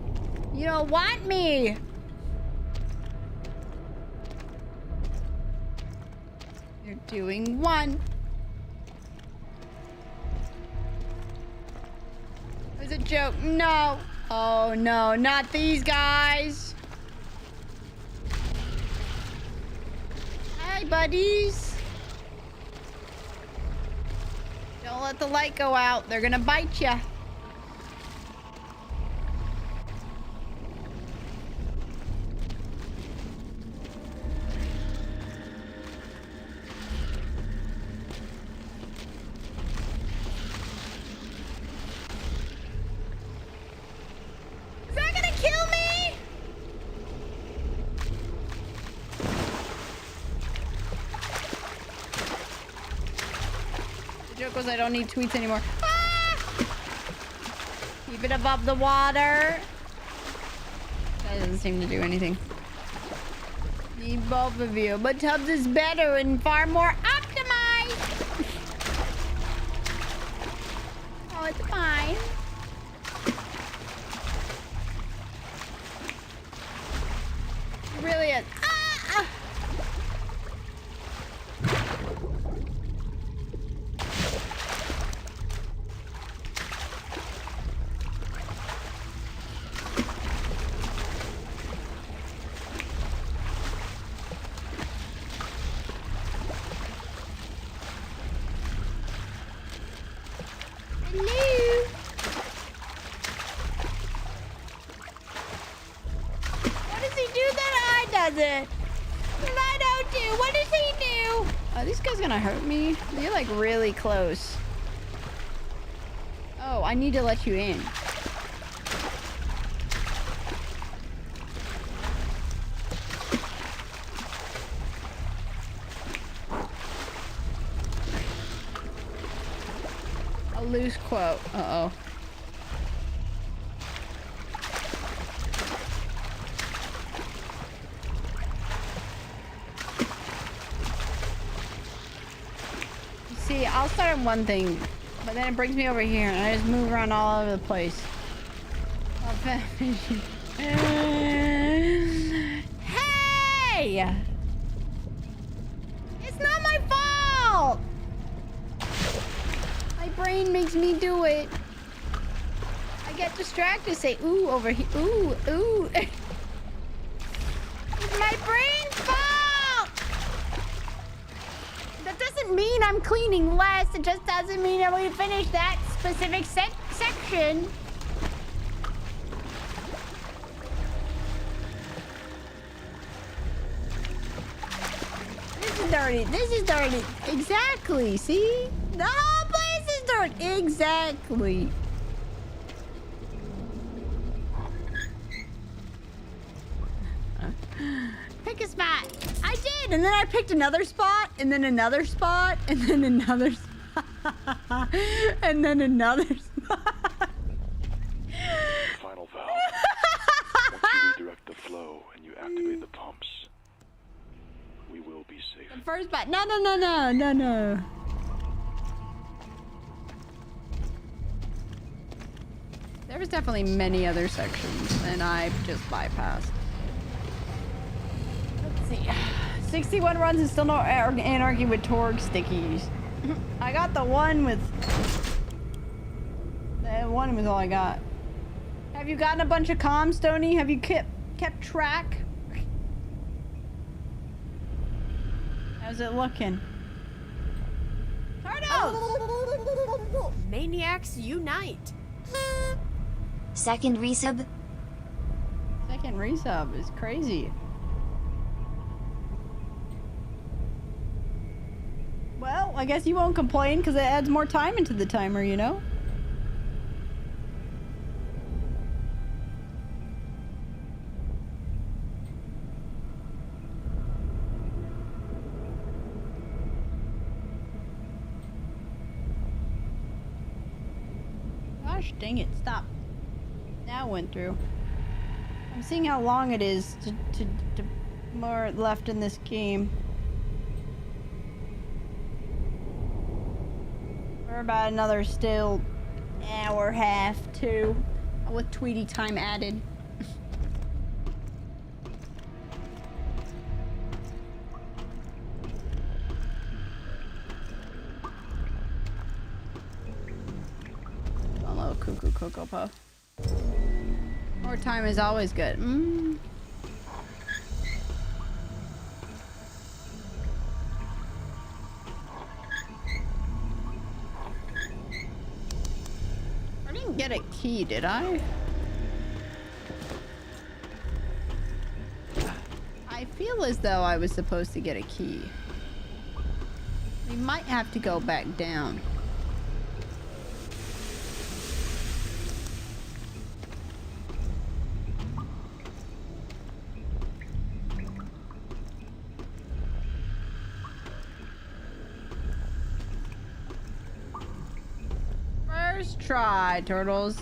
You don't want me. You're doing one. It's a joke. No. Oh no, not these guys. Hi, buddies. Don't let the light go out. They're gonna bite ya. Is that gonna kill me? The joke was I don't need tweets anymore. Ah! Keep it above the water. That doesn't seem to do anything. Need both of you, but Tubbs is better and far more optimized. Oh, it's fine. It really is. Ah! Hello. What does he do that I doesn't? And I don't do. What does he do? Are these guys gonna hurt me? They're like really close. Oh, I need to let you in. loose quote. Uh-oh. See, I'll start on one thing, but then it brings me over here, and I just move around all over the place. Hey! It's not my fault! My brain makes me do it. I get distracted, say, ooh, over here. Ooh, ooh. It's my brain's fault! That doesn't mean I'm cleaning less. It just doesn't mean I'm going to finish that specific section. This is dirty. This is dirty. Exactly. See? The whole place is dirty. Exactly. Pick a spot. I did, and then I picked another spot, and then another spot, and then another spot, and then another spot. Final valve. Once you redirect the flow and you activate the pumps, we will be safe. The first spot. No, no, no, no, no, no. There was definitely many other sections, and I just bypassed. Let's see. 61 runs and still no anarchy with Torg stickies. I got the one with... The one was all I got. Have you gotten a bunch of comms, Stoney? Have you kept track? How's it looking? Turtles! Maniacs unite. Second resub. Second resub is crazy. Well, I guess you won't complain because it adds more time into the timer, you know? Gosh dang it, stop. Now it went through. I'm seeing how long it is to more left in this game. We're about another still hour, half, two, with Tweety time added. A little cuckoo cocoa puff. More time is always good. I didn't get a key, did I? I feel as though I was supposed to get a key. We might have to go back down. First try, turtles.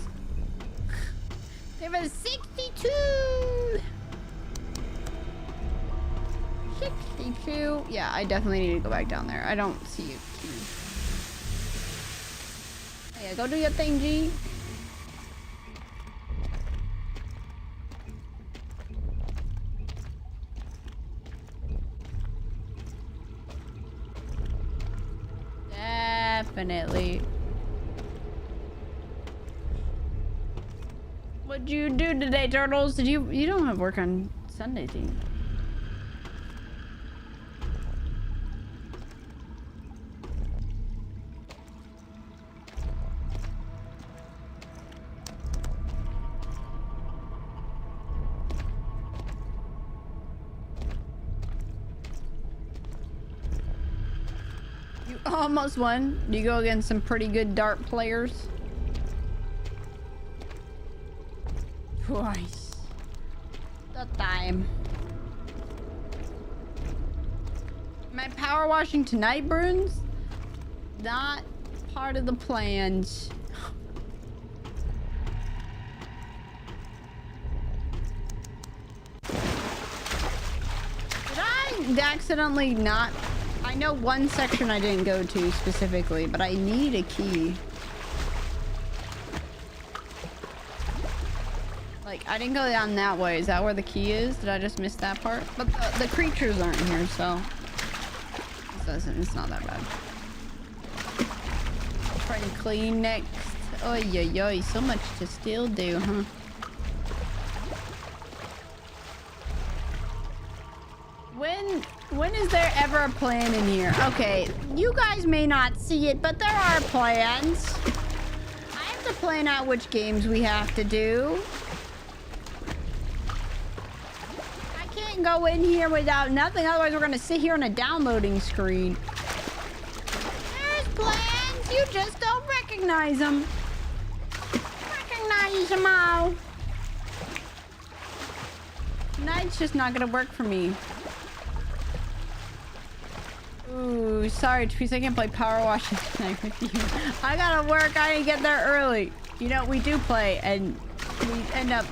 Give us 62. 62. Yeah, I definitely need to go back down there. I don't see you. Yeah, go do your thing, G. Definitely. What'd you do today, turtles? Did you don't have work on Sunday, do you? You almost won. You go against some pretty good dart players. Twice. The time. Am I power washing tonight, Bruins? Not part of the plans. Did I accidentally not... I know one section I didn't go to specifically, but I need a key. Like, I didn't go down that way. Is that where the key is? Did I just miss that part? But the creatures aren't here, so... It's not that bad. Trying to clean next. Oy, oy, oy. So much to still do, huh? When is there ever a plan in here? Okay, you guys may not see it, but there are plans. I have to plan out which games we have to do. I can't go in here without nothing, otherwise we're gonna sit here on a downloading screen. There's plans, you just don't recognize them. Recognize them all. Tonight's just not gonna work for me. Ooh, sorry, Tweets, I can't play Power Wash tonight with you. I gotta work, I didn't get there early. You know, we do play, and we end up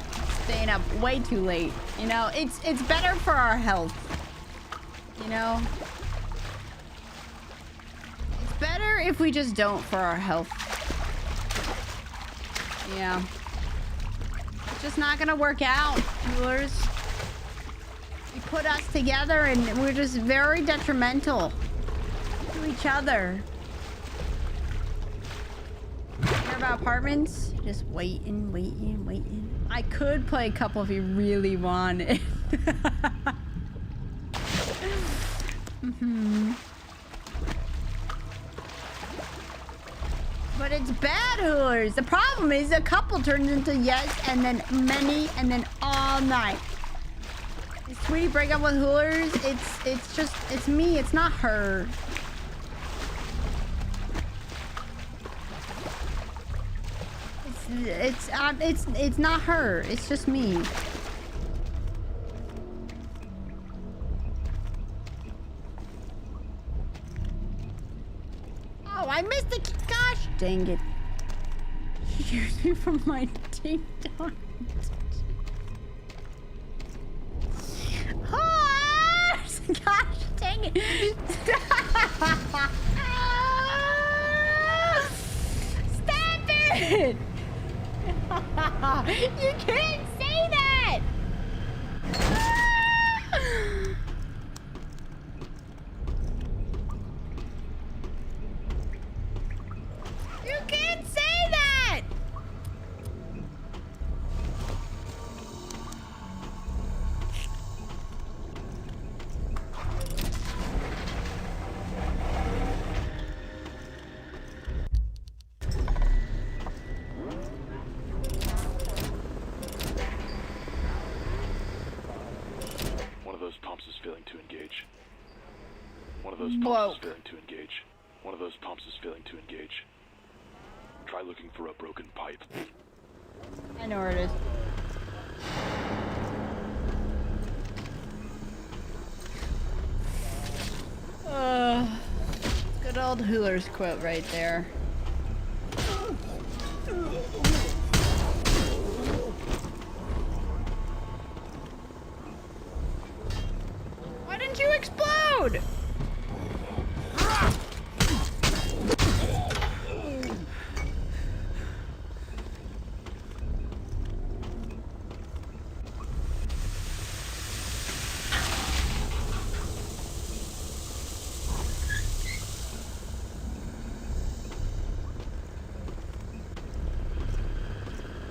staying up way too late. You know, it's better for our health. You know? It's better if we just don't for our health. Yeah. It's just not gonna work out, viewers. You put us together and we're just very detrimental to each other. Hear about apartments? Just waiting. I could play a couple if you really wanted. But it's bad, Hoolers. The problem is a couple turns into yes, and then many, and then all night. Is Tweety break up with Hoolers? It's me. It's not her. It's not her. It's just me. Oh, I missed the... Gosh dang it. Excuse me from my TikTok. Gosh dang it. Stop it. You can't say that. You can't say that. One of those pumps is failing to engage. One of those pumps is failing to engage. One of those pumps is failing to engage. Try looking for a broken pipe. I know where it is. Good old Hoolers quote right there. Why didn't you explode?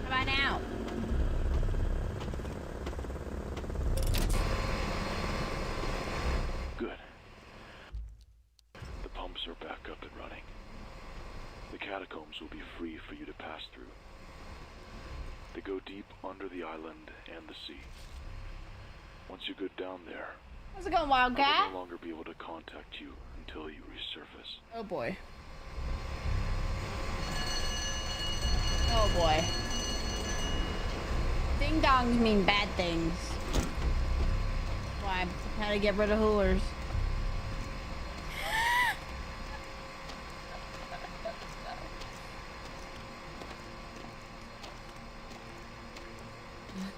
How about now? Good. The pumps are back up and running. The catacombs will be free for you to pass through. They go deep under the island and the sea. Once you get down there, How's it going, I Wildcat? will no longer be able to contact you until you resurface. Oh boy. Oh boy. Ding dongs mean bad things. Why? How to get rid of Hoolers.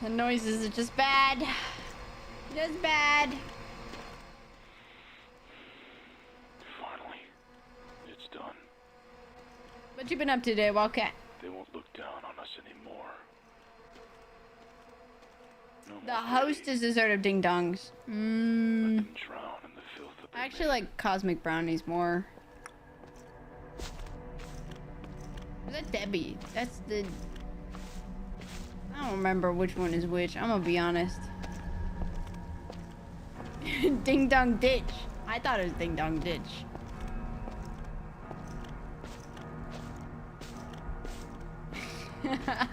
The noises are just bad. Just bad. Finally, it's done. What you been up to today, Wildcat? They won't look down on us anymore. No The more hostess dessert of ding dongs. Let them drown in the filth that they I actually made. like cosmic brownies more. Is that Debbie? That's the... I don't remember which one is which. I'm gonna be honest. Ding Dong Ditch. I thought it was Ding Dong Ditch. My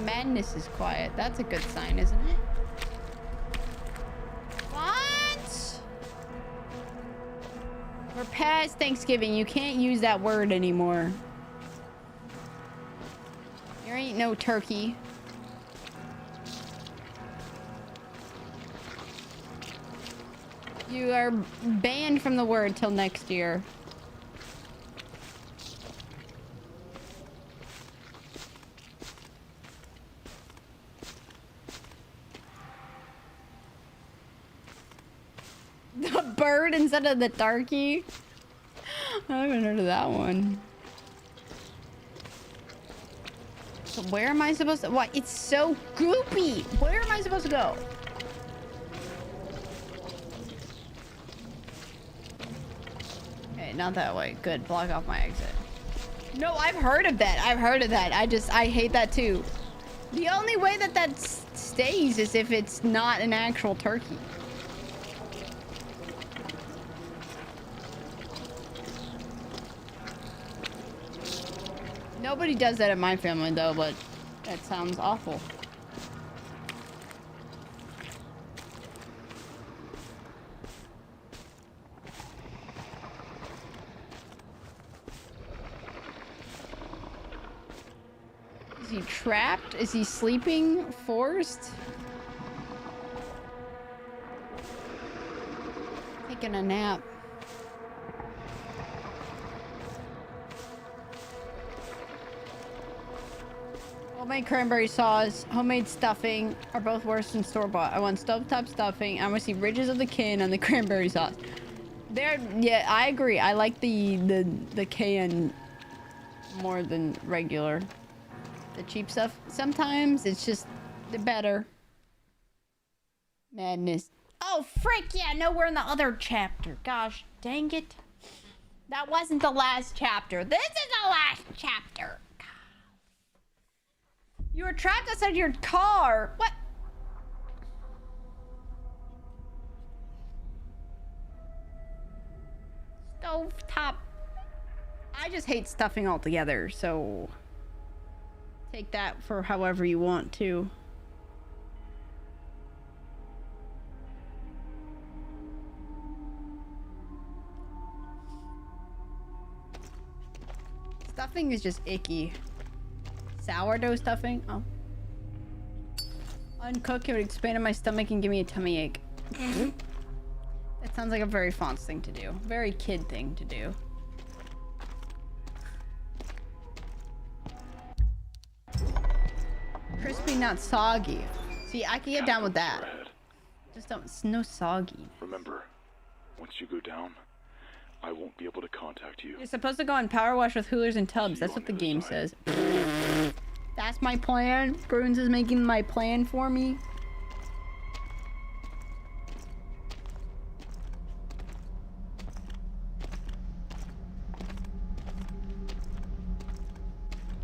madness is quiet. That's a good sign, isn't it? What? We're past Thanksgiving. You can't use that word anymore. There ain't no turkey. You are banned from the word till next year. The bird instead of the turkey? I haven't heard of that one. So where am I supposed to... What? It's so goopy. Where am I supposed to go? Okay, not that way. Good. Block off my exit. No, I've heard of that. I've heard of that. I hate that too. The only way that that stays is if it's not an actual turkey. Nobody does that in my family though, but that sounds awful. Is he trapped? Is he sleeping? Forced? Taking a nap. Homemade cranberry sauce, homemade stuffing are both worse than store-bought. I want stovetop stuffing. I want to see ridges of the can on the cranberry sauce. Yeah, I agree. I like the can more than regular. The cheap stuff, sometimes it's just the better. Madness. Oh, frick, yeah, no, we're in the other chapter. Gosh, dang it. That wasn't the last chapter. This is the last chapter. You were trapped outside your car. What? Stovetop. I just hate stuffing altogether, so take that for however you want to. Stuffing is just icky. Sourdough stuffing? Oh. Uncooked, it would expand in my stomach and give me a tummy ache. That sounds like a very Fonz thing to do. Very kid thing to do. Crispy, not soggy. See, I can get down with that. Just don't, it's no soggy. Remember, once you go down, I won't be able to contact you. You're supposed to go on power wash with Hoolers and tubs. That's what the game says. That's my plan. Bruins is making my plan for me.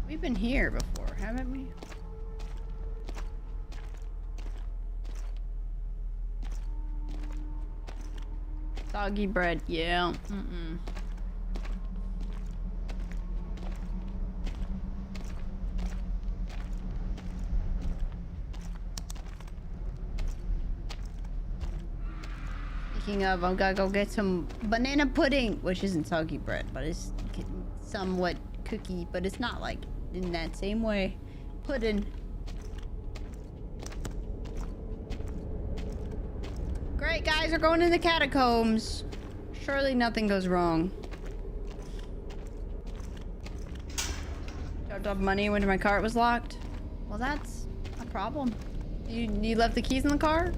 We've been here before, haven't we? Soggy bread, yeah. Speaking of, I'm gonna go get some banana pudding, which isn't soggy bread, but it's somewhat cookie, but it's not like in that same way. Pudding. Great, guys, we're going in the catacombs. Surely nothing goes wrong. Dumped money when my cart was locked. Well, that's a problem. You left the keys in the car?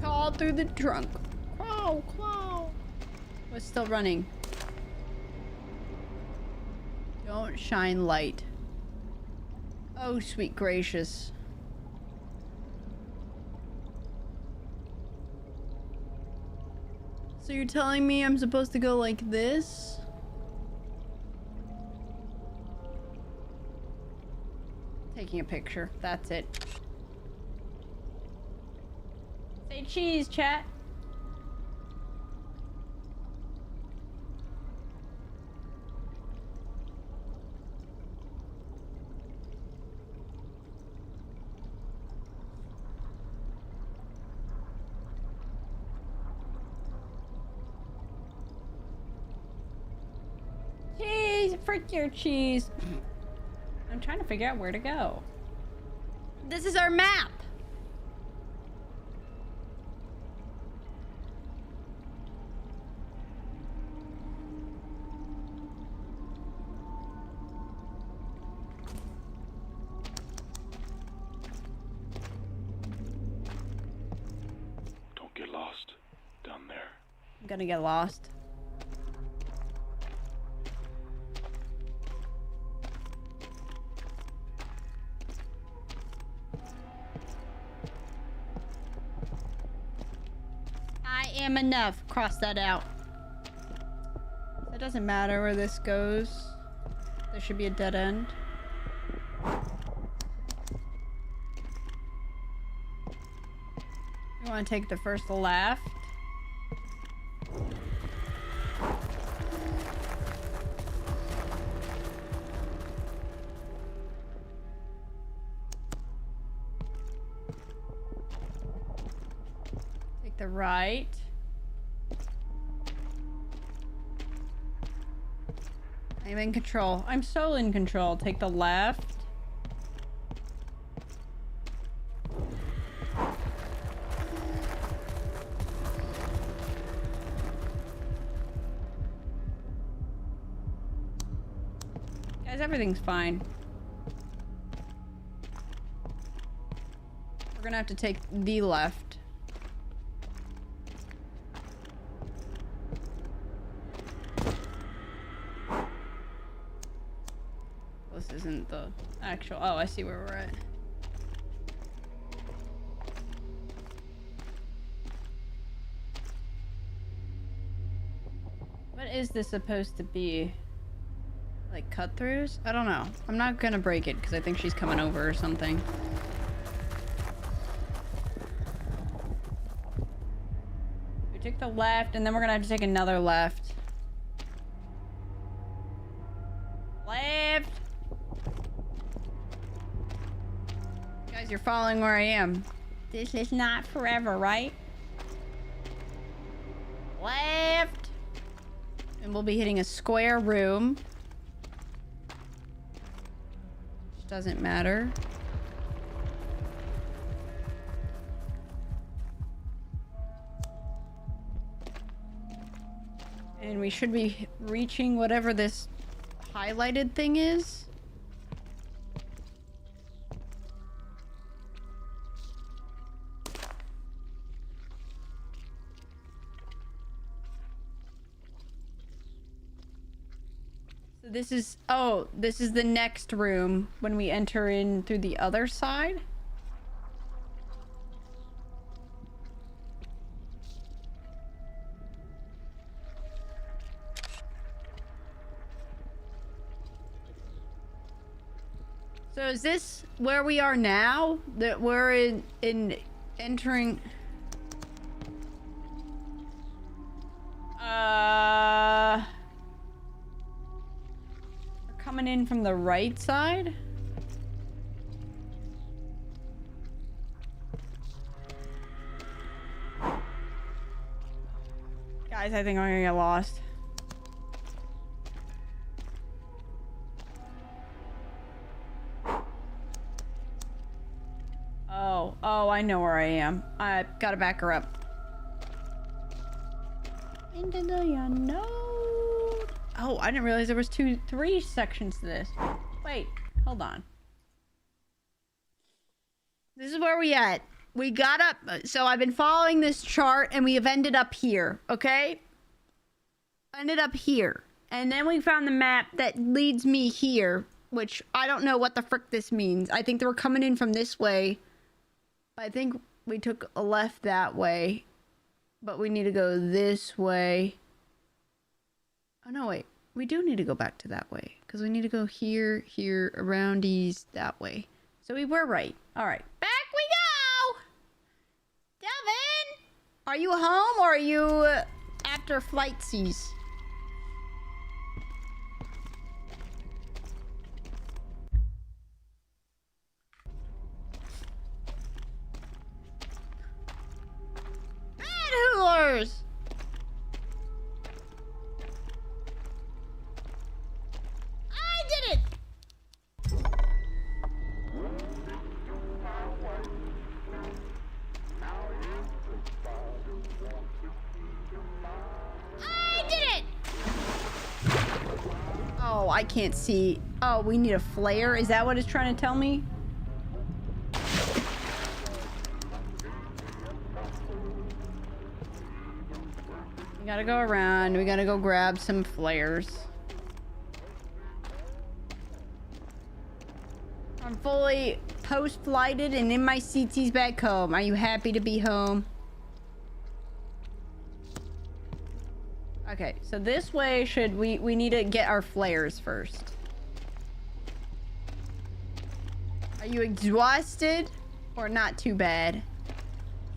Call through the trunk. Quow, quow. It's still running. Don't shine light. Oh, sweet gracious. So you're telling me I'm supposed to go like this? Taking a picture. That's it. Say cheese, chat. Cheese! Frick your cheese! I'm trying to figure out where to go. This is our map! Don't get lost down there. I'm gonna get lost. I am enough. Cross that out. It doesn't matter where this goes. There should be a dead end. You want to take the first left. Take the right. I'm in control. I'm so in control. Take the left. Guys, everything's fine. We're gonna have to take the left. This isn't the actual... Oh, I see where we're at. What is this supposed to be? Like cut-throughs? I don't know. I'm not gonna break it because I think she's coming over or something. We took the left and then we're gonna have to take another left. Left! Guys, you're following where I am. This is not forever, right? Left! And we'll be hitting a square room. Which doesn't matter. And we should be reaching whatever this highlighted thing is. So this is, oh, this is the next room when we enter in through the other side. So is this where we are now? That we're in entering... We're coming in from the right side? Guys, I think I'm gonna get lost. Oh, I know where I am. I gotta back her up. Into the unknown. Oh, I didn't realize there was 3 sections to this. Wait, hold on. This is where we at. We got up. So I've been following this chart and we have ended up here. Okay? Ended up here. And then we found the map that leads me here. Which I don't know what the frick this means. I think they were coming in from this way. I think we took a left that way. But we need to go this way. Oh no, wait. We do need to go back to that way. Because we need to go here, here, around these, that way. So we were right. Alright. Back we go! Devin! Are you home or are you after flightsies? Manhoolers! I did it! I did it! Oh, I can't see. Oh, we need a flare? Is that what it's trying to tell me? We gotta go around. We gotta go grab some flares. I'm fully post-flighted and in my CT's back home. Are you happy to be home? Okay, so this way should we need to get our flares first. Are you exhausted or not too bad?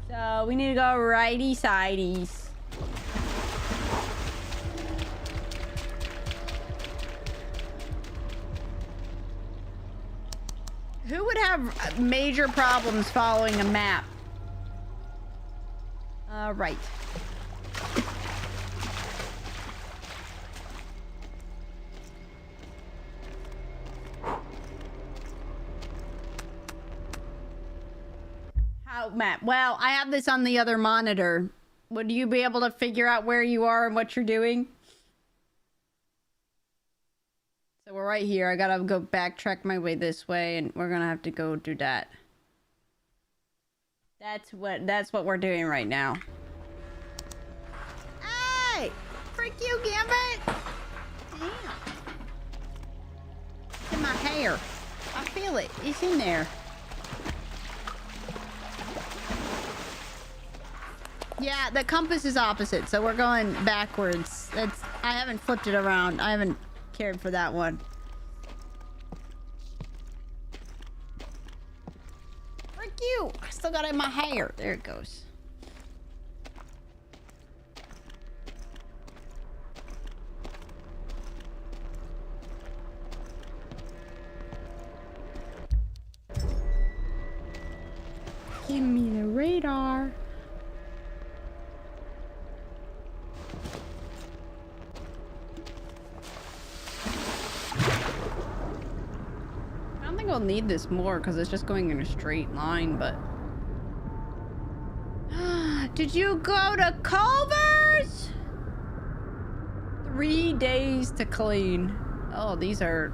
So we need to go righty sideys. Who would have major problems following a map? Right. How map? Well, I have this on the other monitor. Would you be able to figure out where you are and what you're doing? So we're right here. I gotta go backtrack my way this way, and we're gonna have to go do that. That's what we're doing right now. Hey! Frick you, Gambit! Damn. It's in my hair. I feel it. It's in there. Yeah, the compass is opposite, so we're going backwards. I haven't flipped it around. I haven't cared for that one. Frick you! I still got it in my hair. There it goes. Give me the radar. I don't think we'll need this more because it's just going in a straight line, but... Did you go to Culver's? 3 days to clean. Oh, these are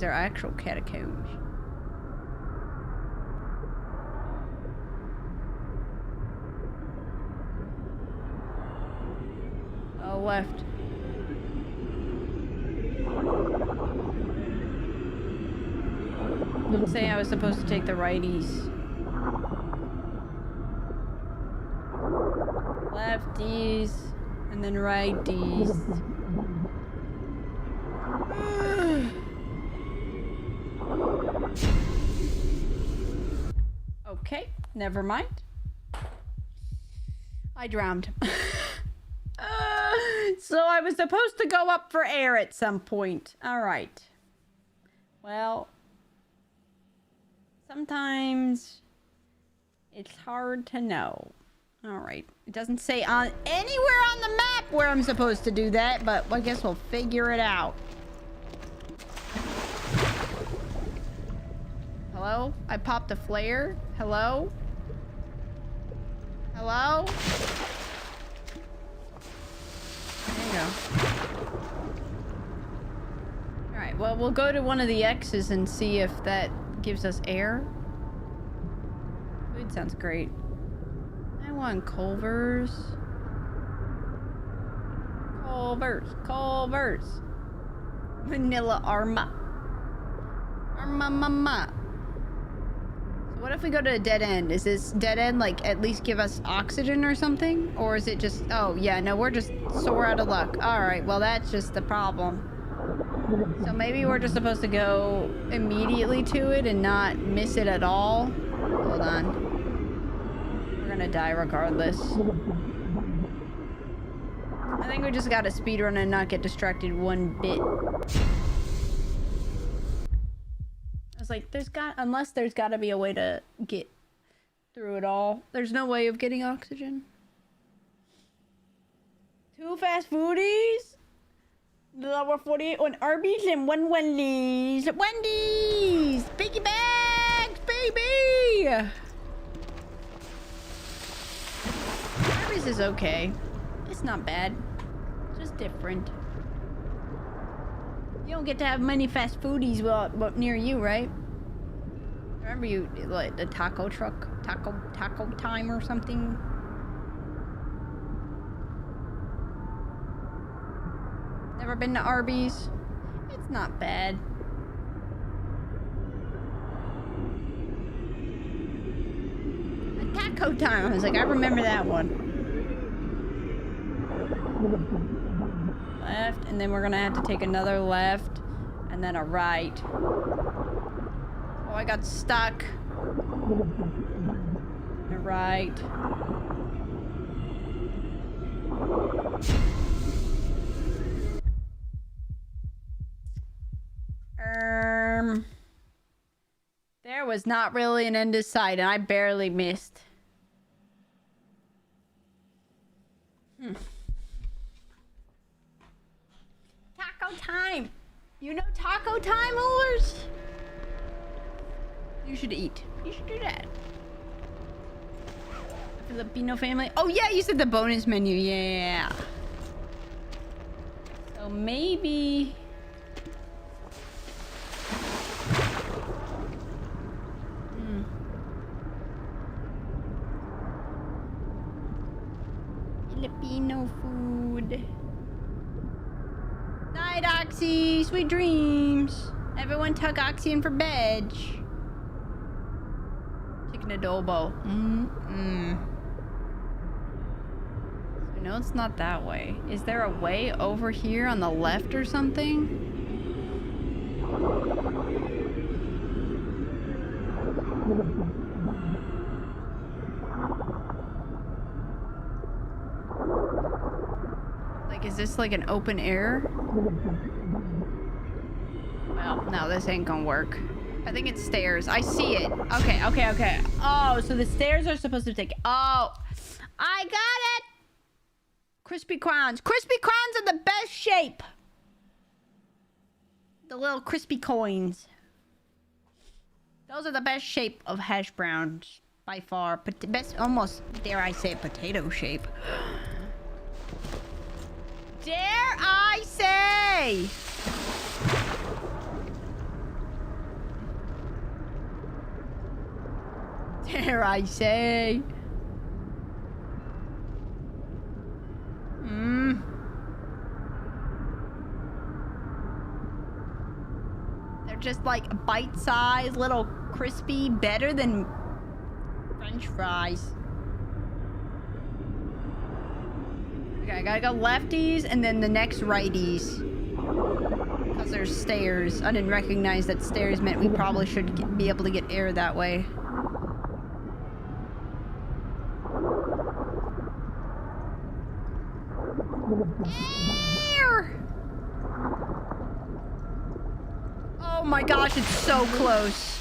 actual catacombs. Oh, left. I'm saying I was supposed to take the righties. Lefties. And then righties. Okay, never mind. I drowned. So I was supposed to go up for air at some point. Alright. Well... sometimes it's hard to know. Alright. It doesn't say on anywhere on the map where I'm supposed to do that, but I guess we'll figure it out. Hello? I popped a flare? Hello? Hello? There you go. Alright, well, we'll go to one of the X's and see if that gives us air. Food sounds great. I want Culver's. Culver's. Vanilla Arma. Arma mama. So what if we go to a dead end? Is this dead end like at least give us oxygen or something? Or is it just, oh yeah, no, we're just so we're out of luck. Alright, well that's just the problem. So maybe we're just supposed to go immediately to it and not miss it at all. Hold on. We're gonna die regardless. I think we just gotta speedrun and not get distracted one bit. I was like, unless there's gotta be a way to get through it all. There's no way of getting oxygen. 2 fast foodies? Lower 48 on Arby's and 1 Wendy's. Wendy's! Biggie bags, baby! Arby's is okay. It's not bad. Just different. You don't get to have many fast foodies well near you, right? Remember you like the taco truck, taco time or something? Never been to Arby's? It's not bad. A taco time. I was like, I remember that one. Left, and then we're gonna have to take another left, and then a right. Oh, I got stuck. A right. There was not really an end in sight, and I barely missed. Taco time! You know taco time, Ollers? You should eat. You should do that. Filipino family. Oh yeah, you said the bonus menu. Yeah. So maybe... Filipino food. Night, Oxy. Sweet dreams. Everyone tuck Oxy in for bed. Chicken adobo. No, it's not that way. Is there a way over here on the left or something? Like, is this like an open air? Well, no, this ain't gonna work. I think it's stairs. I see it. Okay, okay, okay. Oh, so the stairs are supposed to take... Oh, I got it! Crispy crowns. Crispy crowns are the best shape. The little crispy coins. Those are the best shape of hash browns by far. But the best, almost, dare I say, potato shape. Dare I say? Dare I say? They're just like bite-sized, little crispy, better than French fries. Okay, I gotta go lefties and then the next righties. Because there's stairs. I didn't recognize that stairs meant we probably should be able to get air that way. Air! Oh my gosh, it's so close.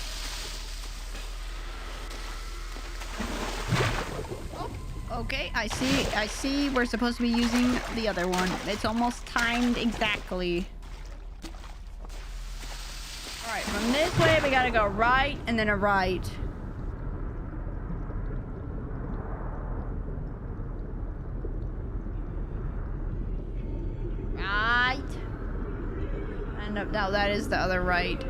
Oh, Okay, I see we're supposed to be using the other one. It's almost timed exactly. Alright, from this way we gotta go right and then a right. Right. And no, that is the other right.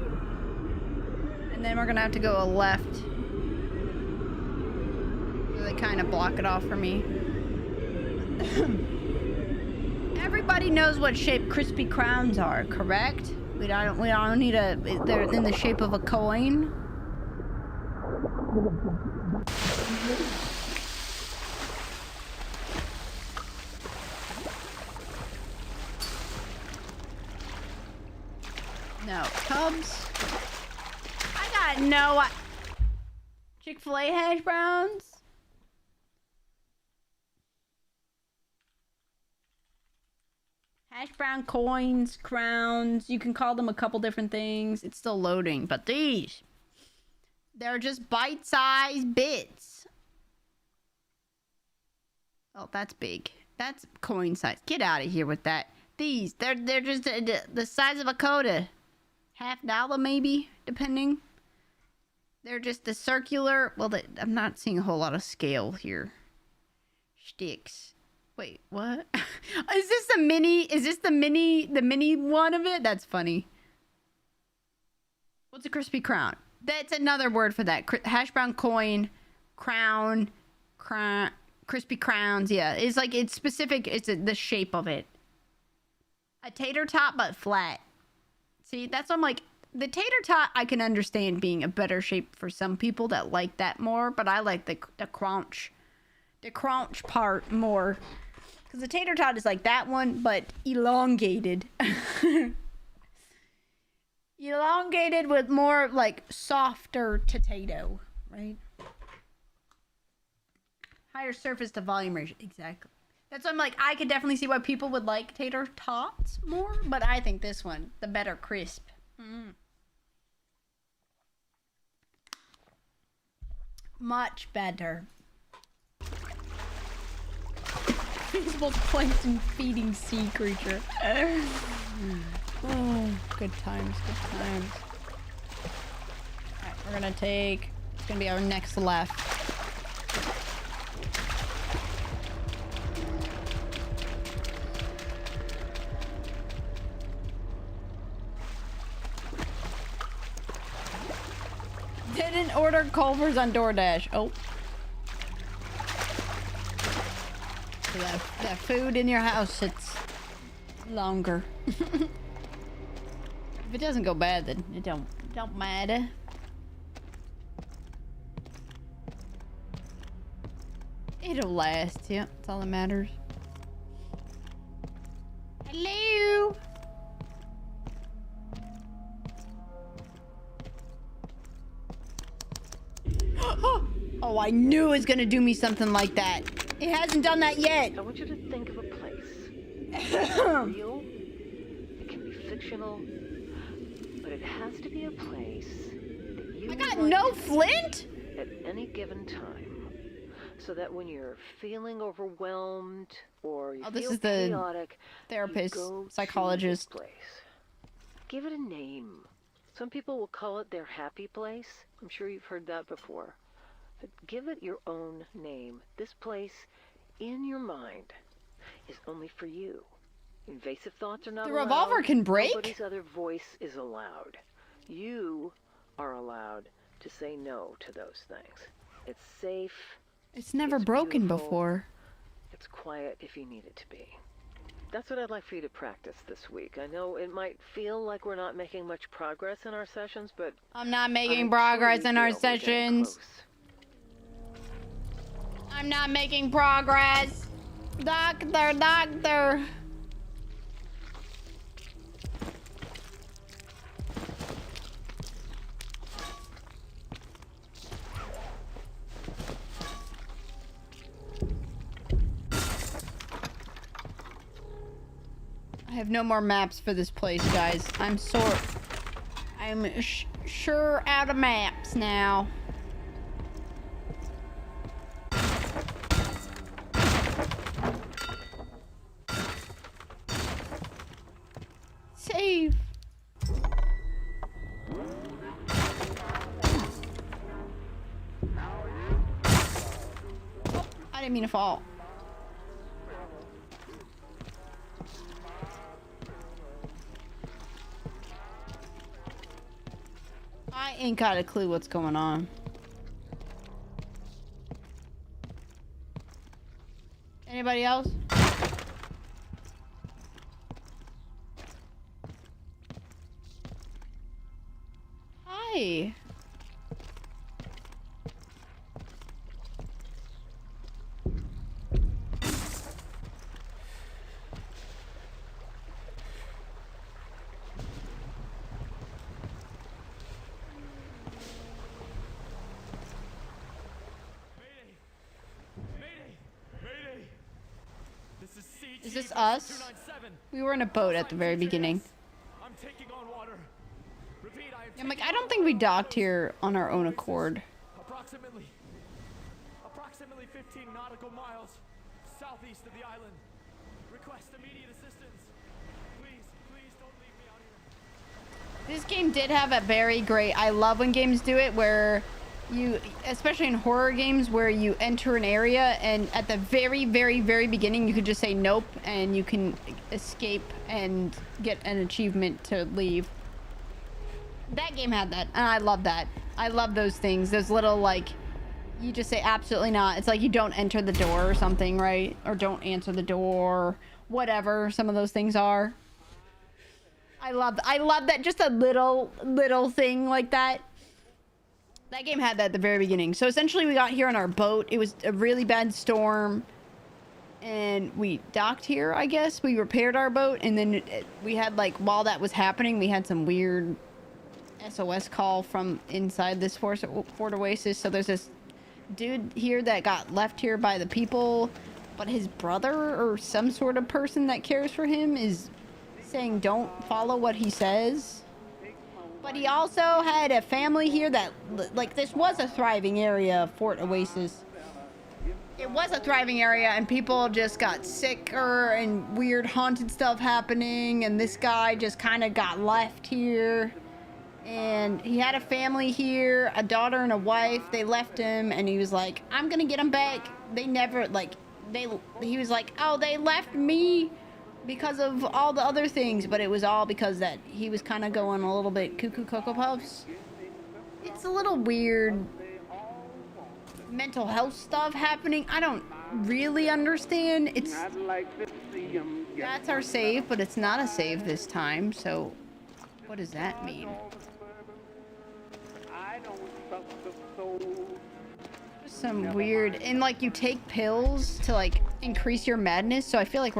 And then we're gonna have to go a left. So they kind of block it off for me. Everybody knows what shape crispy crowns are, correct? We don't need a. They're in the shape of a coin. No Cubs. I got no. Chick-fil-A hash browns. Hash brown coins, crowns. You can call them a couple different things. It's still loading, but these, they're just bite-sized bits. Oh, that's big. That's coin size. Get out of here with that. These, they're just the size of a quarter. $50 maybe, depending. They're just the circular. Well, I'm not seeing a whole lot of scale here. Sticks. Wait, what? Is this the mini? Is this the mini one of it? That's funny. What's a crispy crown? That's another word for that. Hash brown coin, crown, crispy crowns. Yeah, it's like, it's specific. It's the shape of it. A tater tot, but flat. See, that's what I'm like. The tater tot, I can understand being a better shape for some people that like that more, but I like the crunch part more. Because the tater tot is like that one, but elongated. Elongated with more, like, softer potato, right? Higher surface to volume ratio. Exactly. That's why I'm like, I could definitely see why people would like tater tots more, but I think this one, the better crisp. Much better. Feasible plankton feeding sea creature. Oh, good times, good times. Alright, we're gonna take, it's gonna be our next left. Didn't order Culver's on DoorDash. Oh. So that food in your house sits longer. If it doesn't go bad, then it don't matter. It'll last, yeah. That's all that matters. Hello. Oh, I knew it was gonna do me something like that. It hasn't done that yet. I want you to think of a place. Real. It can be fictional, but it has to be a place that you. I got no flint at any given time, so that when you're feeling overwhelmed or you this feel is the chaotic, therapist, you go psychologist. to this place. Give it a name. Some people will call it their happy place. I'm sure you've heard that before. But give it your own name. This place, in your mind, is only for you. Invasive thoughts are not allowed. The revolver can break? Nobody's other voice is allowed. You are allowed to say no to those things. It's safe. It's never it's broken beautiful, before. It's quiet if you need it to be. That's what I'd like for you to practice this week. I know it might feel like we're not making much progress in our sessions, but I'm not making progress in our sessions. I'm not making progress. Doctor. I have no more maps for this place, guys. I'm sure out of maps now. didn't mean to fall. I ain't got a clue what's going on. Anybody else? Hi. Is this us? We were in a boat at the very beginning. I'm taking on water. Repeat, I'm like, I don't think we docked here on our own accord. approximately 15 nautical miles southeast of the island. Request immediate assistance. Please don't leave me out here. This game did have a very great, I love when games do it, where you, especially in horror games, where you enter an area and at the very, very, very beginning you could just say nope and you can escape and get an achievement to leave. That game had that, and I love that. I love those things, those little, like, you just say absolutely not. It's like you don't enter the door or something, right? Or don't answer the door, whatever some of those things are. I love that, just a little thing like that. That game had that at the very beginning. So essentially we got here on our boat. It was a really bad storm. And we docked here, I guess. We repaired our boat. And then we had, like, while that was happening, we had some weird SOS call from inside this Fort Oasis. So there's this dude here that got left here by the people. But his brother or some sort of person that cares for him is saying don't follow what he says. But he also had a family here that, like, this was a thriving area, Fort Oasis. It was a thriving area, and people just got sicker and weird haunted stuff happening, and this guy just kind of got left here. And he had a family here, a daughter and a wife. They left him, and he was like, I'm gonna get him back. They never, like, he was like, oh, they left me because of all the other things, but it was all because that he was kind of going a little bit cuckoo Cocoa Puffs. It's a little weird mental health stuff happening. I don't really understand. It's that's our save, but it's not a save this time. So what does that mean? Some weird, and like you take pills to like increase your madness, so I feel like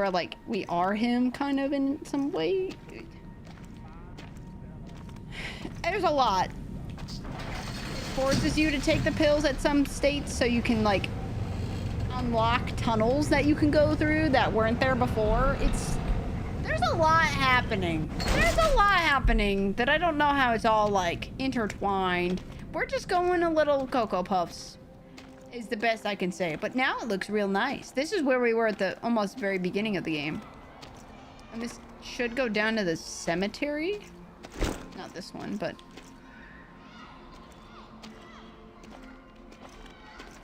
we are him kind of in some way. There's a lot. It forces you to take the pills at some states so you can like unlock tunnels that you can go through that weren't there before. There's a lot happening. There's a lot happening that I don't know how it's all like intertwined. We're just going a little Cocoa Puffs is the best I can say. But now it looks real nice. This is where we were at the almost very beginning of the game. And this should go down to the cemetery. Not this one, but...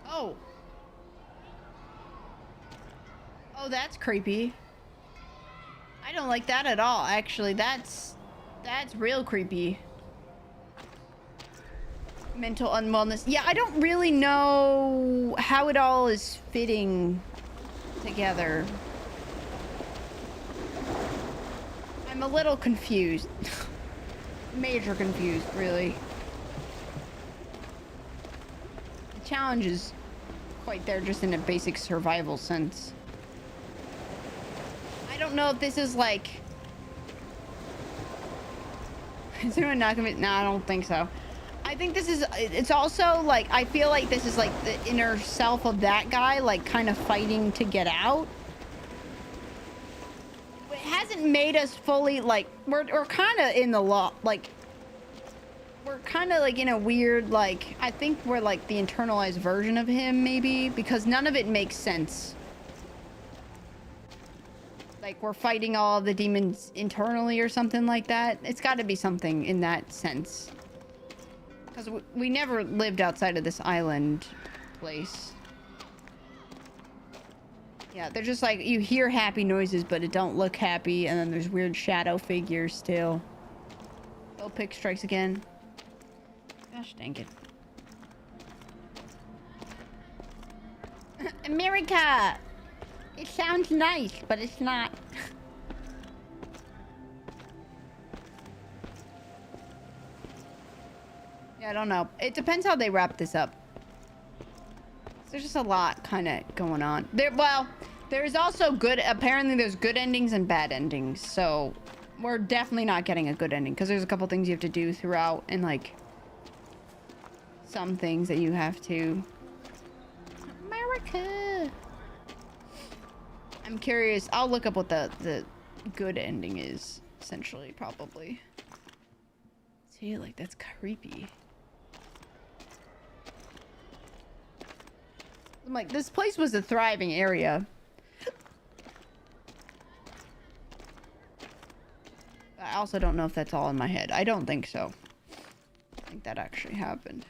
Oh. Oh, that's creepy. I don't like that at all, actually. That's real creepy. Mental unwellness. Yeah, I don't really know how it all is fitting together. I'm a little confused. Major confused, really. The challenge is quite there just in a basic survival sense. I don't know if this is like... Is anyone not gonna be... No, I don't think so. I think this is, it's also like, I feel like this is like the inner self of that guy, like kind of fighting to get out. It hasn't made us fully, like, we're kind of in the law, like, we're kind of like in a weird, like, I think we're like the internalized version of him, maybe, because none of it makes sense. Like, we're fighting all the demons internally or something like that. It's got to be something in that sense. Because we never lived outside of this island place. Yeah, they're just like, you hear happy noises, but it don't look happy, and then there's weird shadow figures still. Bill Pick strikes again. Gosh dang it. America! It sounds nice, but it's not. Yeah, I don't know. It depends how they wrap this up. There's just a lot kind of going on. There's also good... Apparently, there's good endings and bad endings. So, we're definitely not getting a good ending. Because there's a couple things you have to do throughout. And, like... some things that you have to... America! I'm curious. I'll look up what the good ending is. Essentially, probably. See, like, that's creepy. I'm like, this place was a thriving area. I also don't know if that's all in my head. I don't think so. I think that actually happened.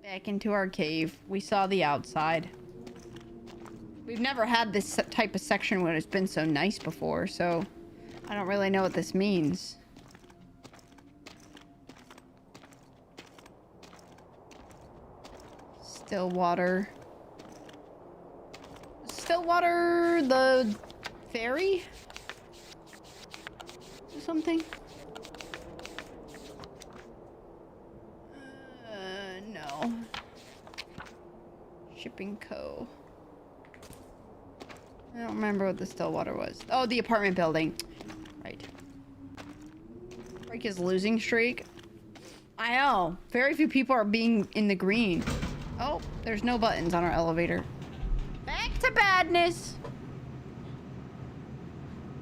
Back into our cave. We saw the outside. We've never had this type of section where it's been so nice before, so I don't really know what this means. Stillwater. Stillwater, the ferry? Or something? No. Shipping Co. I don't remember what the Stillwater was. Oh, the apartment building. Right. Break his losing streak. I know. Very few people are being in the green. Oh, there's no buttons on our elevator. Back to badness.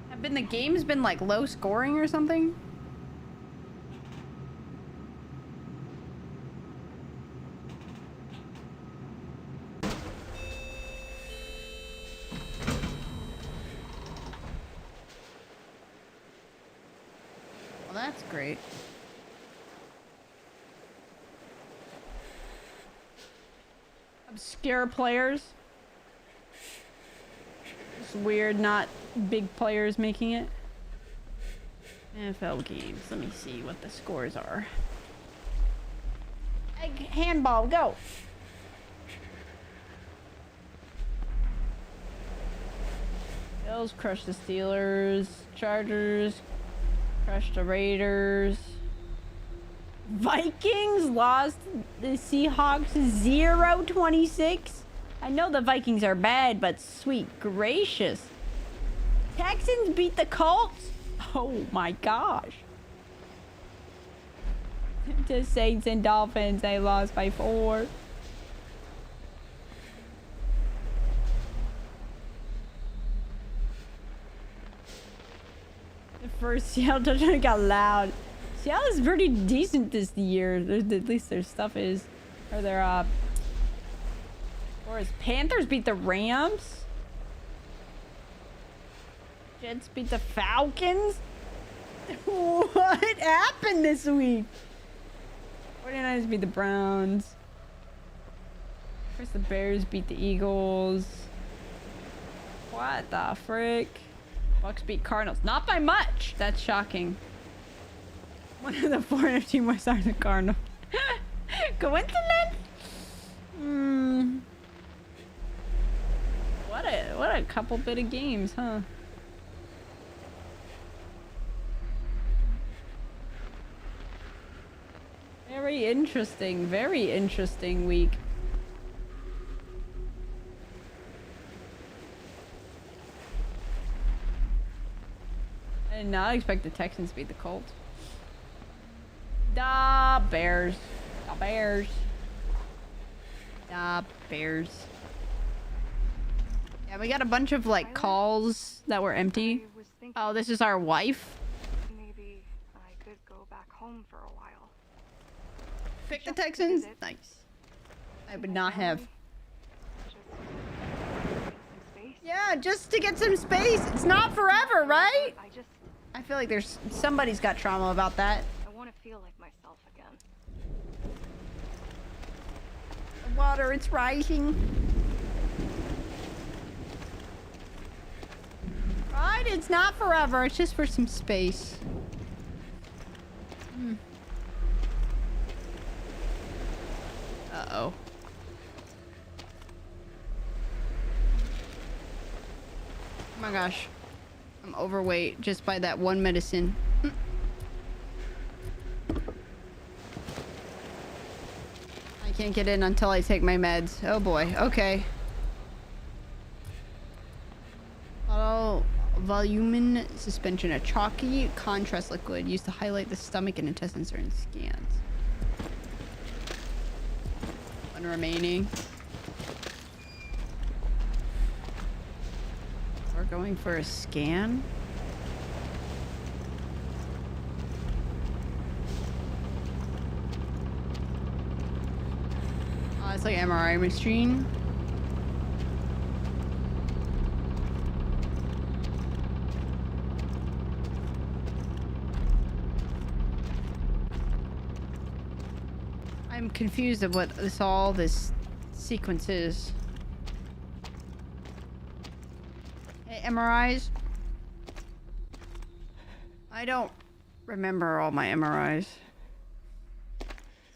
Have the games been like low scoring or something? Well, that's great. Obscure players. It's weird, not big players making it. NFL games. Let me see what the scores are. Egg handball, go! Bills crushed the Steelers. Chargers crushed the Raiders. Vikings lost the Seahawks 0-26. I know the Vikings are bad, but sweet gracious. Texans beat the Colts? Oh my gosh. The Saints and Dolphins, they lost by 4. The first Seattle touchdown got loud. Seattle is pretty decent this year. At least their stuff is. Or their, Or his Panthers beat the Rams. Jets beat the Falcons. What happened this week? 49ers beat the Browns. Of course, the Bears beat the Eagles. What the frick? Bucks beat Cardinals. Not by much. That's shocking. One of the 4 team was the Cardinals. Coincidence? What a couple bit of games, huh? Very interesting week. I did not expect the Texans to beat the Colts. Da Bears. Da Bears. Da Bears. Yeah, we got a bunch of like calls that were empty. Oh, this is our wife. Maybe I could go back home for a while. Pick the Texans? Nice. I would not have. Just some space. Yeah, just to get some space. It's not forever, right? I feel like somebody's got trauma about that. I want to feel like myself again. The water, it's rising. Right, it's not forever. It's just for some space. Uh-oh. Oh my gosh. I'm overweight just by that one medicine. I can't get in until I take my meds. Oh boy. Okay. Auto volumin suspension. A chalky contrast liquid used to highlight the stomach and intestines during scans. One remaining. We're going for a scan. Oh, it's like MRI machine. I'm confused of what this sequence is. Hey, MRIs. I don't remember all my MRIs.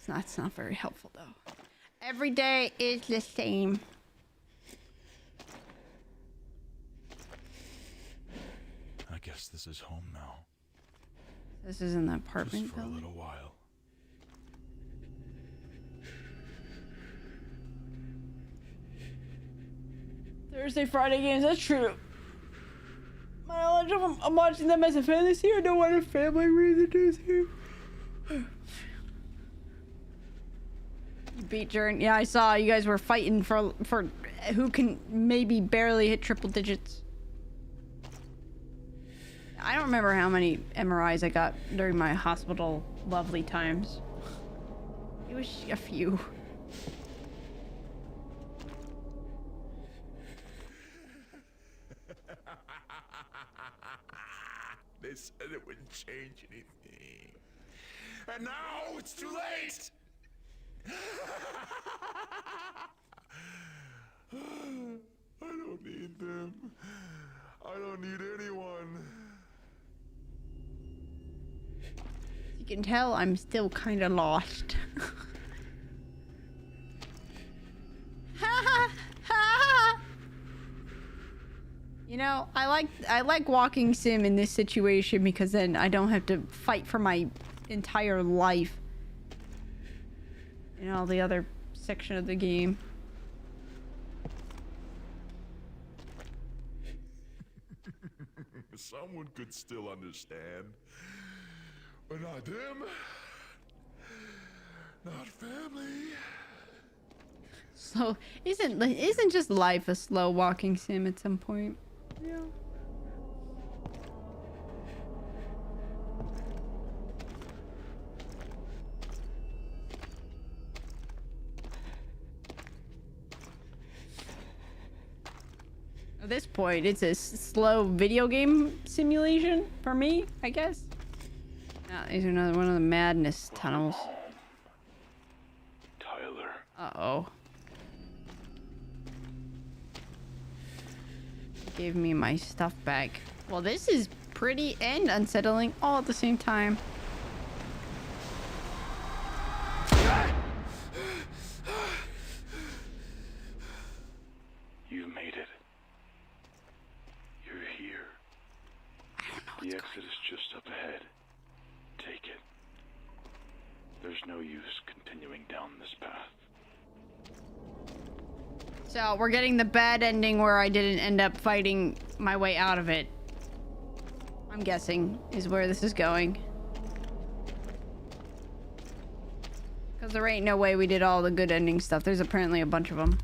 It's not very helpful though. Every day is the same. I guess this is home now. This is in the apartment Just for a building? little while. Thursday, Friday games, that's true. I'm watching them as a fantasy. I don't want a family reason to see. Beat Journey. Yeah, I saw you guys were fighting for who can maybe barely hit triple digits. I don't remember how many MRIs I got during my hospital lovely times. It was a few. They said it wouldn't change anything. And now it's too late! I don't need them. I don't need anyone. You can tell I'm still kind of lost. You know, I like walking sim in this situation because then I don't have to fight for my entire life in all the other section of the game. Someone could still understand. But not them. Not family. So isn't just life a slow walking sim at some point? Yeah. At this point, it's a slow video game simulation for me, I guess. Now, these are another one of the madness tunnels. Tyler. Uh-oh. Gave me my stuff back. Well, this is pretty and unsettling all at the same time. You've made it. You're here. I don't know what's The exit is just up ahead. Take it. There's no use continuing down this path. So, we're getting the bad ending where I didn't end up fighting my way out of it. I'm guessing is where this is going. Because there ain't no way we did all the good ending stuff. There's apparently a bunch of them.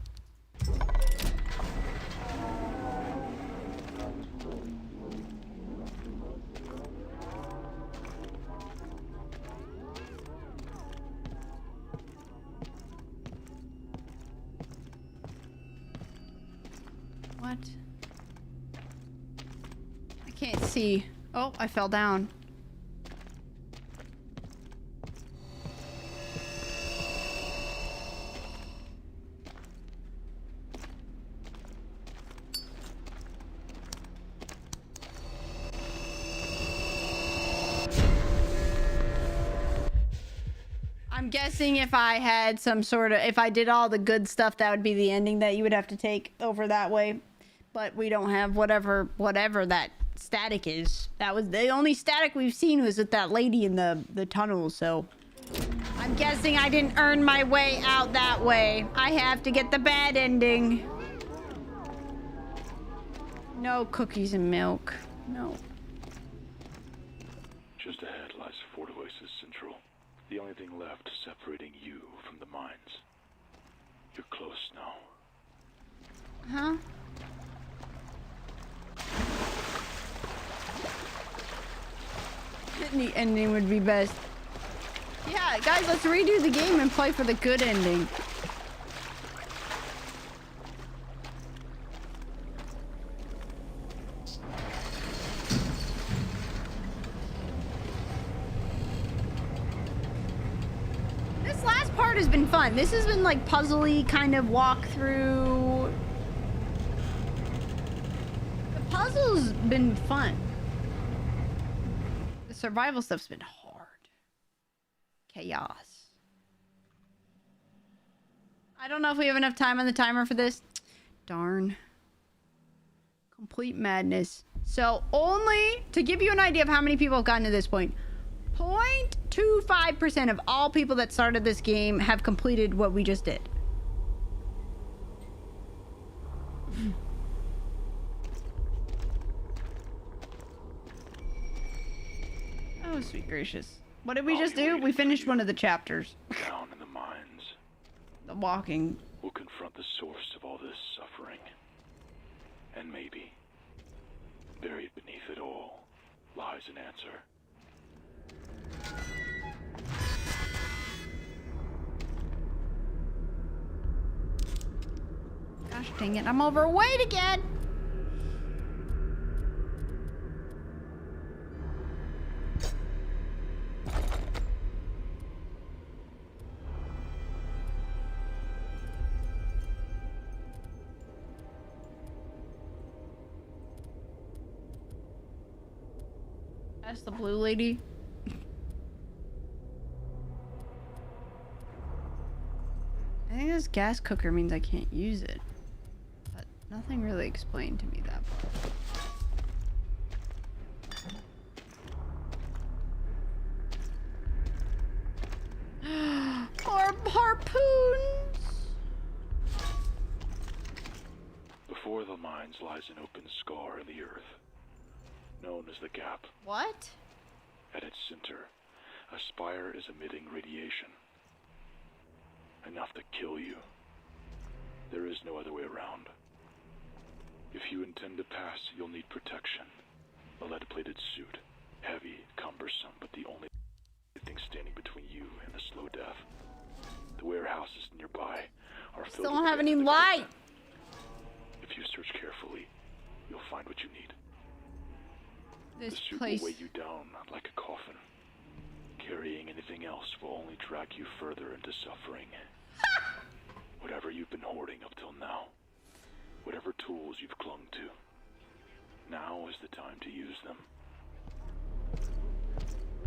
What? see. Oh, I fell down. I'm guessing if I had some sort of, if I did all the good stuff, that would be the ending that you would have to take over that way. But we don't have whatever that static is. That was the only static we've seen was with that lady in the tunnel, so I'm guessing I didn't earn my way out that way. I have to get the bad ending. No cookies and milk. No. Just ahead lies Fort Oasis Central. The only thing left separating you from the mines. You're close now. Huh? The ending would be best. Yeah, guys, let's redo the game and play for the good ending. This last part has been fun. This has been like puzzly kind of walk through. The puzzle's been fun. The survival stuff's been hard. Chaos. I don't know if we have enough time on the timer for this. Darn. Complete madness. So only to give you an idea of how many people have gotten to this point, 0.25% of all people that started this game have completed what we just did. Oh, sweet gracious. What did we just do? We finished one of the chapters. Down in the mines. The walking. We'll confront the source of all this suffering. And maybe, buried beneath it all, lies an answer. Gosh dang it, I'm overweight again! That's the blue lady. I think this gas cooker means I can't use it. But nothing really explained to me that part. More harpoons! Before the mines lies an open scar in the earth, known as the Gap. What? At its center, a spire is emitting radiation. Enough to kill you. There is no other way around. If you intend to pass, you'll need protection. A lead-plated suit. Heavy, cumbersome, but the only thing standing between you and a slow death. The warehouses nearby are filled Still with don't have any bits of light! equipment. If you search carefully, you'll find what you need. This The suit place. will weigh you down like a coffin. Carrying anything else will only drag you further into suffering. Whatever you've been hoarding up till now, whatever tools you've clung to, now is the time to use them.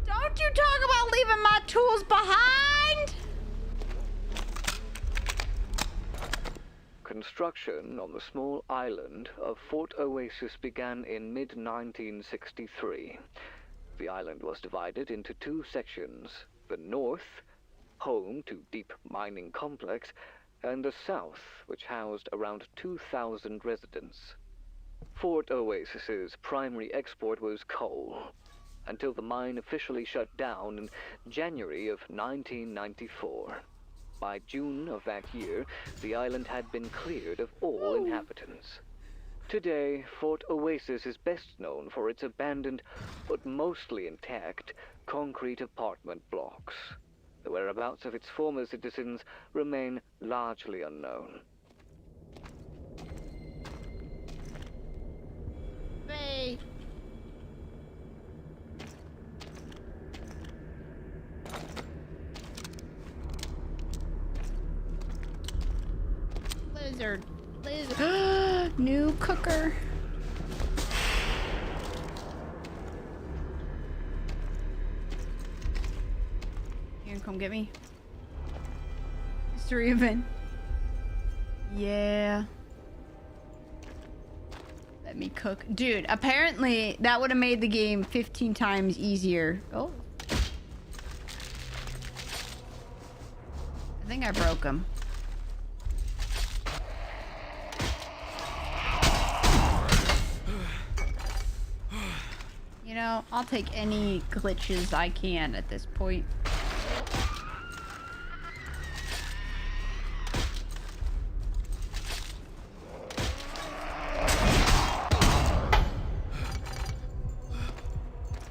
Don't you talk about leaving my tools behind! Construction on the small island of Fort Oasis began in mid-1963. The island was divided into two sections. The north, home to deep mining complex, and the south, which housed around 2,000 residents. Fort Oasis's primary export was coal, until the mine officially shut down in January of 1994. By June of that year, the island had been cleared of all inhabitants. Today, Fort Oasis is best known for its abandoned, but mostly intact, concrete apartment blocks. The whereabouts of its former citizens remain largely unknown. Faye. Lizard. New cooker. Here, come get me. History event. Yeah. Let me cook. Dude, apparently that would have made the game 15 times easier. Oh. I think I broke him. You know, I'll take any glitches I can at this point.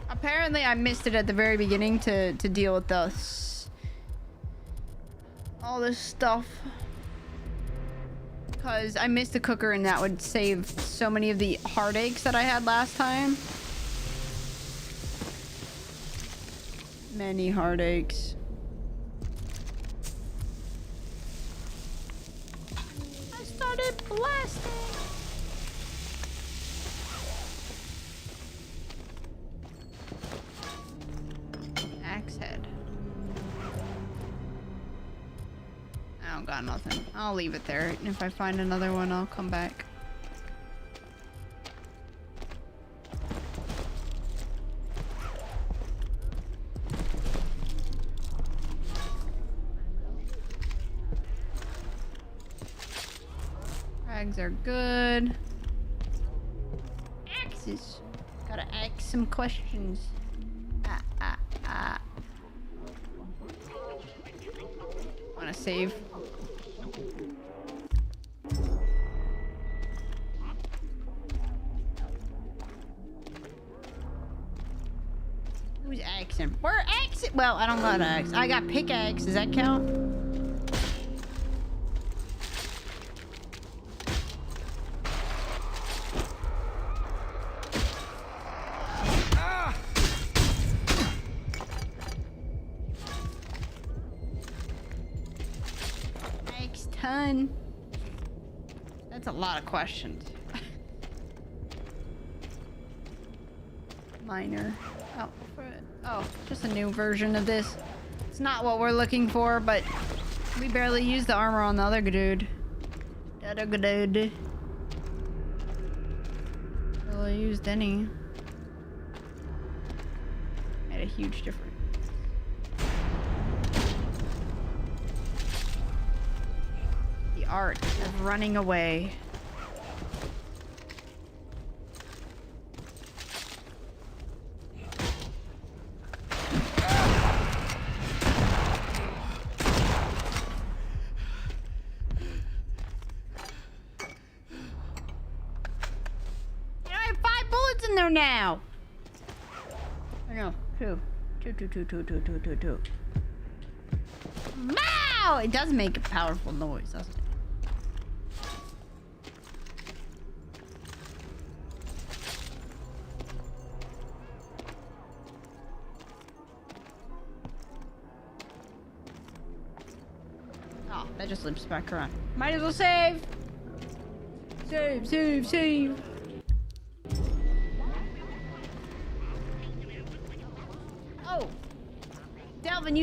Apparently I missed it at the very beginning to deal with all this stuff. Because I missed the cooker and that would save so many of the heartaches that I had last time. Many heartaches. I started blasting. Axe head. I don't got nothing. I'll leave it there. And if I find another one, I'll come back. Rags are good. Axes. Gotta ask some questions. Wanna save? Who's axing? We're axing. Well, I don't got an axe. I got pickaxe. Does that count? Axe ton. That's a lot of questions. Miner. Oh, just a new version of this. It's not what we're looking for, but we barely used the armor on the other dude. The other dude. Barely used any. Made a huge difference. The art of running away. Now. I know. Two. Wow! It does make a powerful noise, doesn't it? Oh, that just loops back around. Might as well save. Save. Oh, Delvin,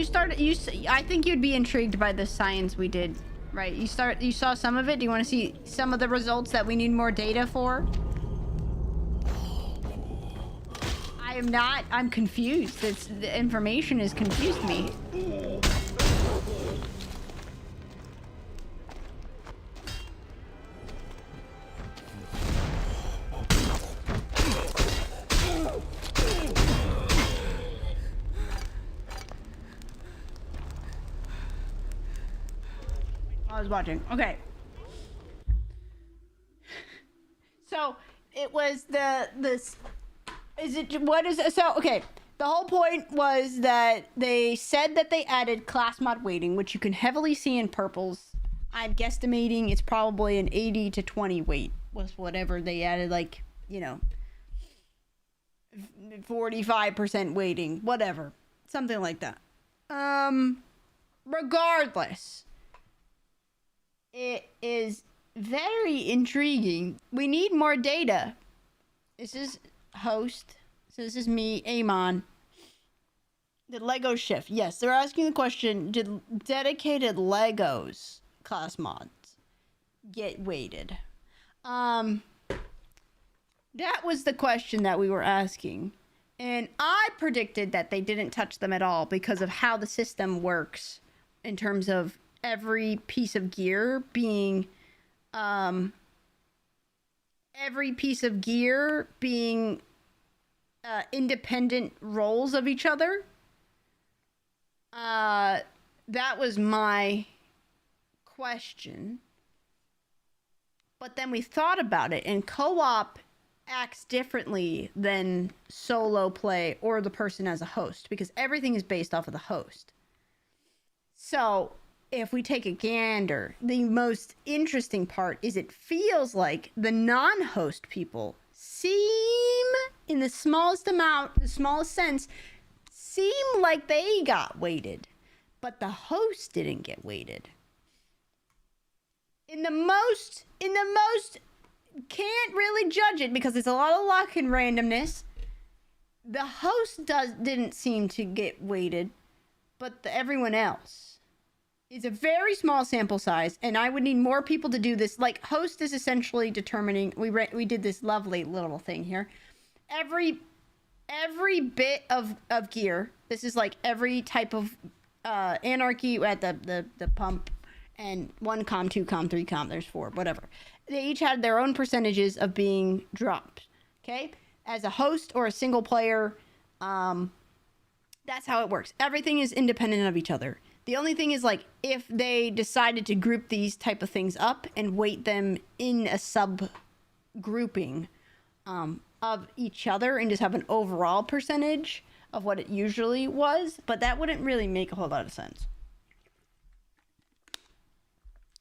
I think you'd be intrigued by the science we did, right? You saw some of it. Do you want to see some of the results that we need more data for? I am not. I'm confused. The information has confused me. I was watching. Okay. So it was okay. The whole point was that they said that they added class mod weighting, which you can heavily see in purples. I'm guesstimating it's probably an 80 to 20 weight was whatever they added, like, 45% weighting, whatever. Something like that. Regardless. It is very intriguing. We need more data. This is host. So this is me, Amon. Did Lego shift? Yes, they're asking the question, did dedicated Legos class mods get weighted? That was the question that we were asking. And I predicted that they didn't touch them at all because of how the system works in terms of every piece of gear being independent roles of each other. That was my question. But then we thought about it, and co-op acts differently than solo play or the person as a host, because everything is based off of the host. So if we take a gander, the most interesting part is it feels like the non-host people seem, in the smallest sense, seem like they got weighted, but the host didn't get weighted. In the most, can't really judge it because it's a lot of luck and randomness. The host didn't seem to get weighted, but everyone else. It's a very small sample size, and I would need more people to do this. Like, host is essentially determining, we did this lovely little thing here. Every bit of gear, this is like every type of anarchy at the pump, and 1 comm, 2 comm, 3 comm, there's 4, whatever. They each had their own percentages of being dropped, okay? As a host or a single player, that's how it works. Everything is independent of each other. The only thing is, like, if they decided to group these type of things up and weight them in a sub-grouping of each other and just have an overall percentage of what it usually was, but that wouldn't really make a whole lot of sense.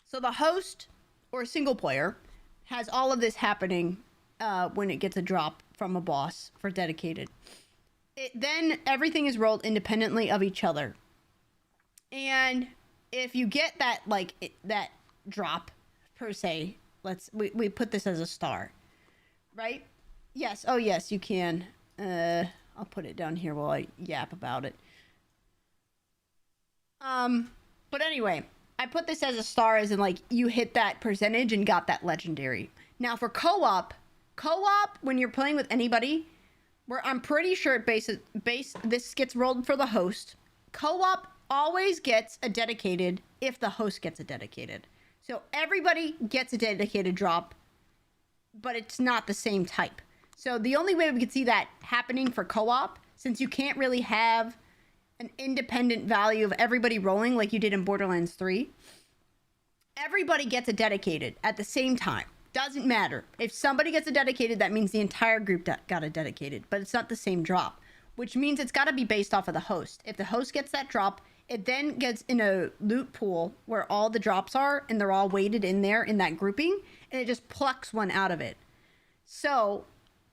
So the host or a single player has all of this happening when it gets a drop from a boss for dedicated. Then everything is rolled independently of each other. And if you get that, like, that drop, per se, we put this as a star, right? Yes, oh yes, you can. I'll put it down here while I yap about it. But anyway, I put this as a star as in, like, you hit that percentage and got that legendary. Now for co-op, when you're playing with anybody, where I'm pretty sure this gets rolled for the host. Co-op always gets a dedicated if the host gets a dedicated. So everybody gets a dedicated drop, but it's not the same type. So the only way we could see that happening for co-op, since you can't really have an independent value of everybody rolling like you did in Borderlands 3, everybody gets a dedicated at the same time. Doesn't matter. If somebody gets a dedicated, that means the entire group got a dedicated, but it's not the same drop, which means it's got to be based off of the host. If the host gets that drop, it then gets in a loot pool where all the drops are, and they're all weighted in there in that grouping, and it just plucks one out of it. So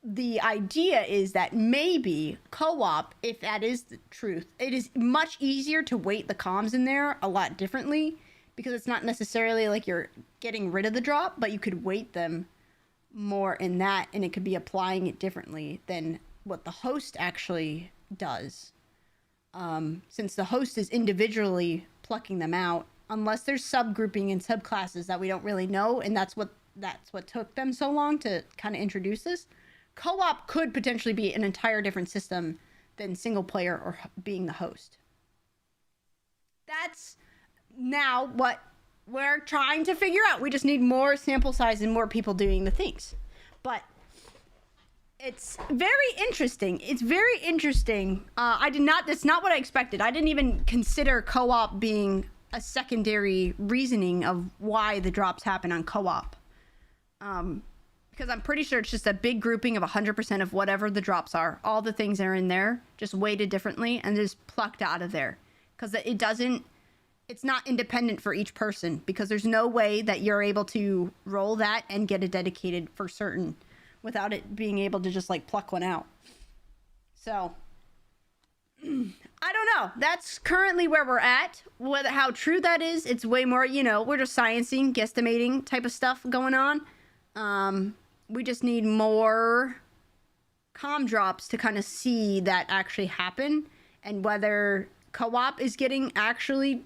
the idea is that maybe co-op, if that is the truth, it is much easier to weight the comms in there a lot differently, because it's not necessarily like you're getting rid of the drop, but you could weight them more in that, and it could be applying it differently than what the host actually does. Since the host is individually plucking them out, unless there's subgrouping and subclasses that we don't really know, and that's what took them so long to kind of introduce this. Co-op could potentially be an entire different system than single player or being the host. That's now what we're trying to figure out. We just need more sample size and more people doing the things. But it's very interesting. It's very interesting. That's not what I expected. I didn't even consider co-op being a secondary reasoning of why the drops happen on co-op. Because I'm pretty sure it's just a big grouping of 100% of whatever the drops are. All the things that are in there, just weighted differently and just plucked out of there. Because it's not independent for each person. Because there's no way that you're able to roll that and get a dedicated for certain without it being able to just, like, pluck one out. So, I don't so that's currently where we're at. How true that is, it's way more, you know, we're just sciencing, guesstimating type of stuff going on. We just need more comm drops to kind of see that actually happen, and whether co-op is getting actually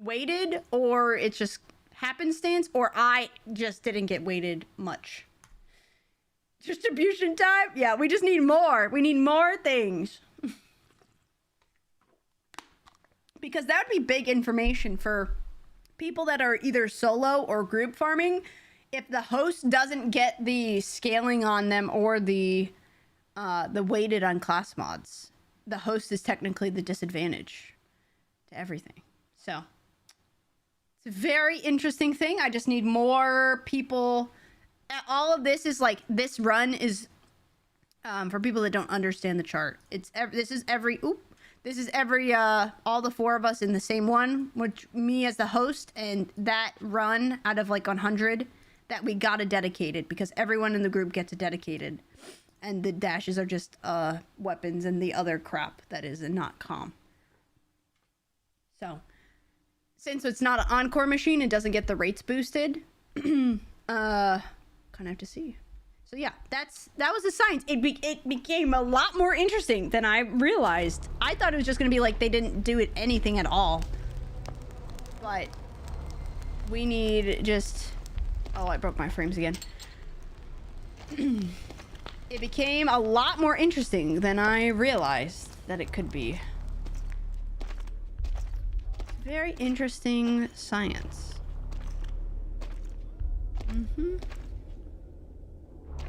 weighted, or it's just happenstance, or I just didn't get weighted much. Distribution time? Yeah, we just need more. We need more things. Because that would be big information for people that are either solo or group farming. If the host doesn't get the scaling on them or the weighted on class mods, the host is technically the disadvantage to everything. So it's a very interesting thing. I just need more people. All of this is like, this run is for people that don't understand the chart. This is every all the 4 of us in the same one, which me as the host, and that run out of like 100 that we got a dedicated, because everyone in the group gets a dedicated, and the dashes are just weapons and the other crap that is not comm. So since it's not an encore machine, it doesn't get the rates boosted. Kind of have to see. So yeah, that was the science. It became a lot more interesting than I realized. I thought it was just gonna be like they didn't do it anything at all. But we need just... Oh, I broke my frames again. It became a lot more interesting than I realized that it could be. Very interesting science. Mm-hmm.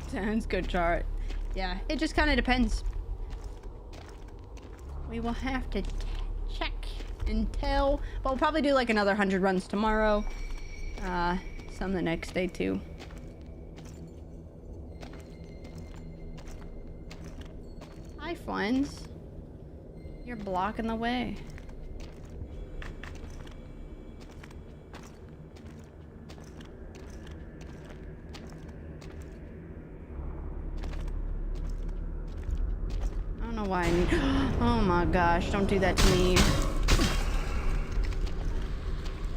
Sounds good, chart. Yeah, it just kind of depends. We will have to check and tell. But we'll probably do like another 100 runs tomorrow. Some the next day too. Hi, friends. You're blocking the way. I don't know why I need... Oh my gosh, don't do that to me.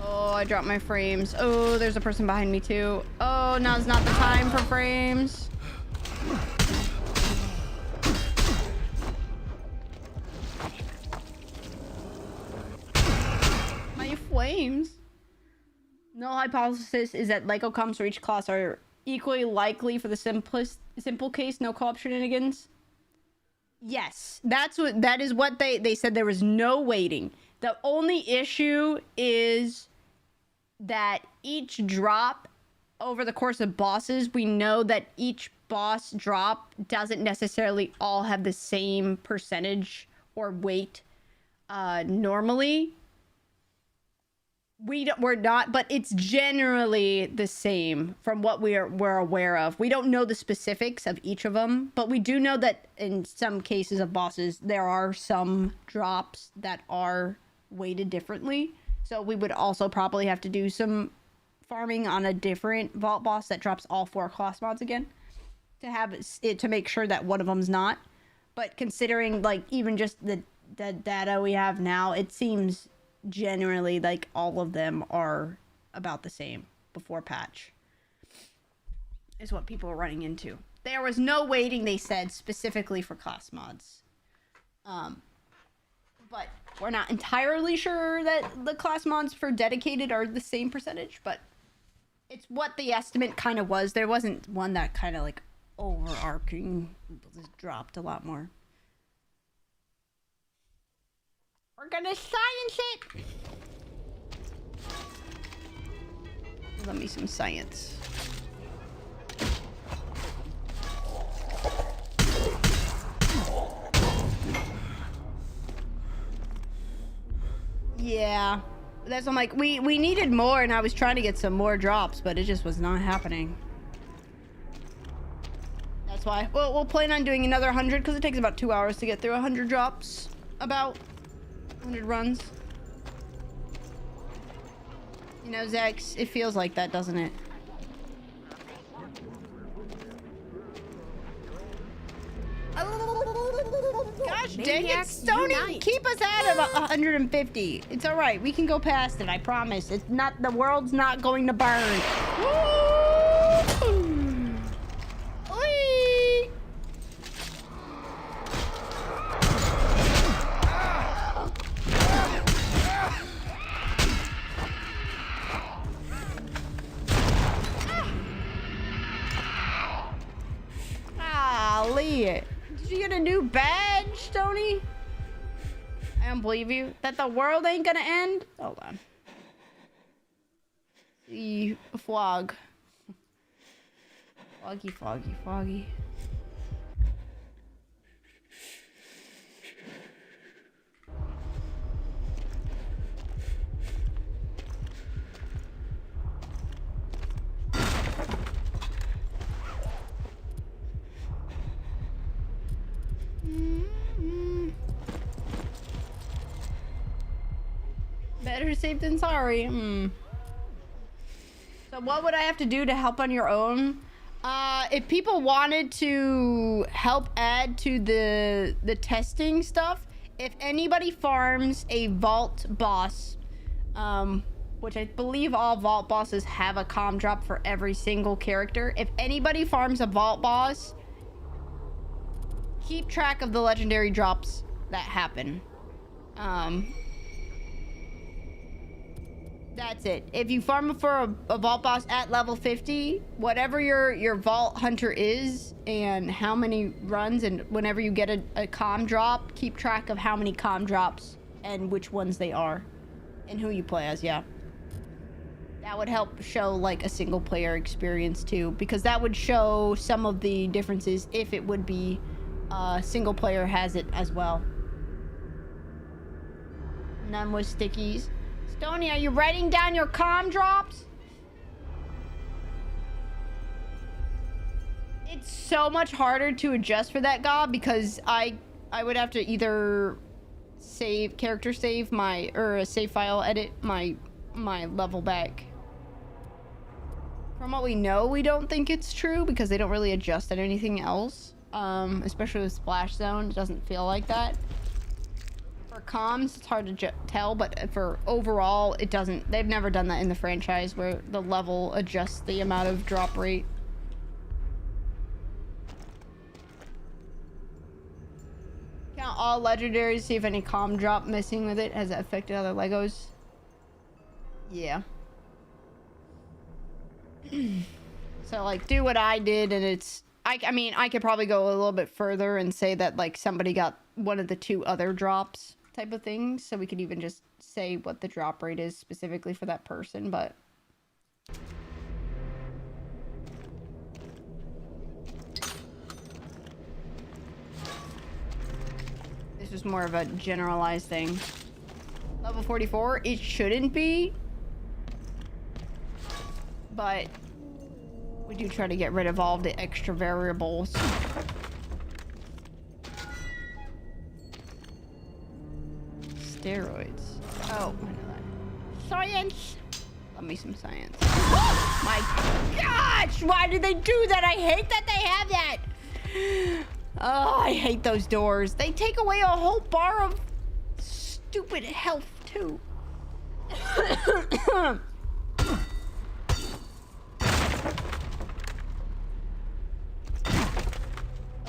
Oh, I dropped my frames. Oh, there's a person behind me too. Oh, now's not the time for frames. My flames. Null hypothesis is that Lego comms for each class are equally likely for the simple case, no co-op shenanigans. Yes, that is what they said. There was no waiting. The only issue is that each drop over the course of bosses, we know that each boss drop doesn't necessarily all have the same percentage or weight normally. We're not, but it's generally the same from what we're aware of. We don't know the specifics of each of them, but we do know that in some cases of bosses, there are some drops that are weighted differently. So we would also probably have to do some farming on a different vault boss that drops all 4 class mods again to have it to make sure that one of them's not. But considering like even just the data we have now, it seems generally like all of them are about the same before patch is what people are running into. There was no waiting, they said, specifically for class mods. But we're not entirely sure that the class mods for dedicated are the same percentage, but it's what the estimate kind of was. There wasn't one that kind of like overarching, just dropped a lot more. We're gonna science it! Love me some science. Yeah. That's, I'm like, we needed more, and I was trying to get some more drops, but it just was not happening. That's why. Well, we'll plan on doing another 100, because it takes about 2 hours to get through 100 drops. About 100 runs. You know, Zex, it feels like that, doesn't it? Gosh dang it, Maniacs Stony! unite. Keep us out of 150. It's all right. We can go past it. I promise. It's not. The world's not going to burn. Woo! Whee! Golly. Did you get a new badge, Stony? I don't believe you. That the world ain't gonna end? Hold on. The flog. Foggy, foggy, foggy. Better safe than sorry. So what would I have to do to help on your own? If people wanted to help add to the testing stuff, if anybody farms a vault boss, which I believe all vault bosses have a comm drop for every single character. If anybody farms a vault boss, keep track of the legendary drops that happen. That's it. If you farm for a vault boss at level 50, whatever your vault hunter is and how many runs, and whenever you get a comm drop, keep track of how many comm drops and which ones they are and who you play as. Yeah, that would help show like a single player experience too, because that would show some of the differences if it would be single player has it as well. None with stickies. Stony, are you writing down your comm drops? It's so much harder to adjust for that, God, because I would have to either character save or a save file edit my level back. From what we know, we don't think it's true because they don't really adjust at anything else. Especially with Splash Zone, it doesn't feel like that. For comms, it's hard to tell, but for overall, it doesn't. They've never done that in the franchise where the level adjusts the amount of drop rate. Count all legendaries, see if any comm drop missing with it has affected other Legos. Yeah. So, like, do what I did, and it's... I mean, I could probably go a little bit further and say that, like, somebody got one of the 2 other drops type of things, so we could even just say what the drop rate is specifically for that person, but... This is more of a generalized thing. Level 44, it shouldn't be, but we do try to get rid of all the extra variables. Steroids. Oh, I know that. Science! Love me some science. My gosh! Why did they do that? I hate that they have that! Oh, I hate those doors. They take away a whole bar of stupid health, too.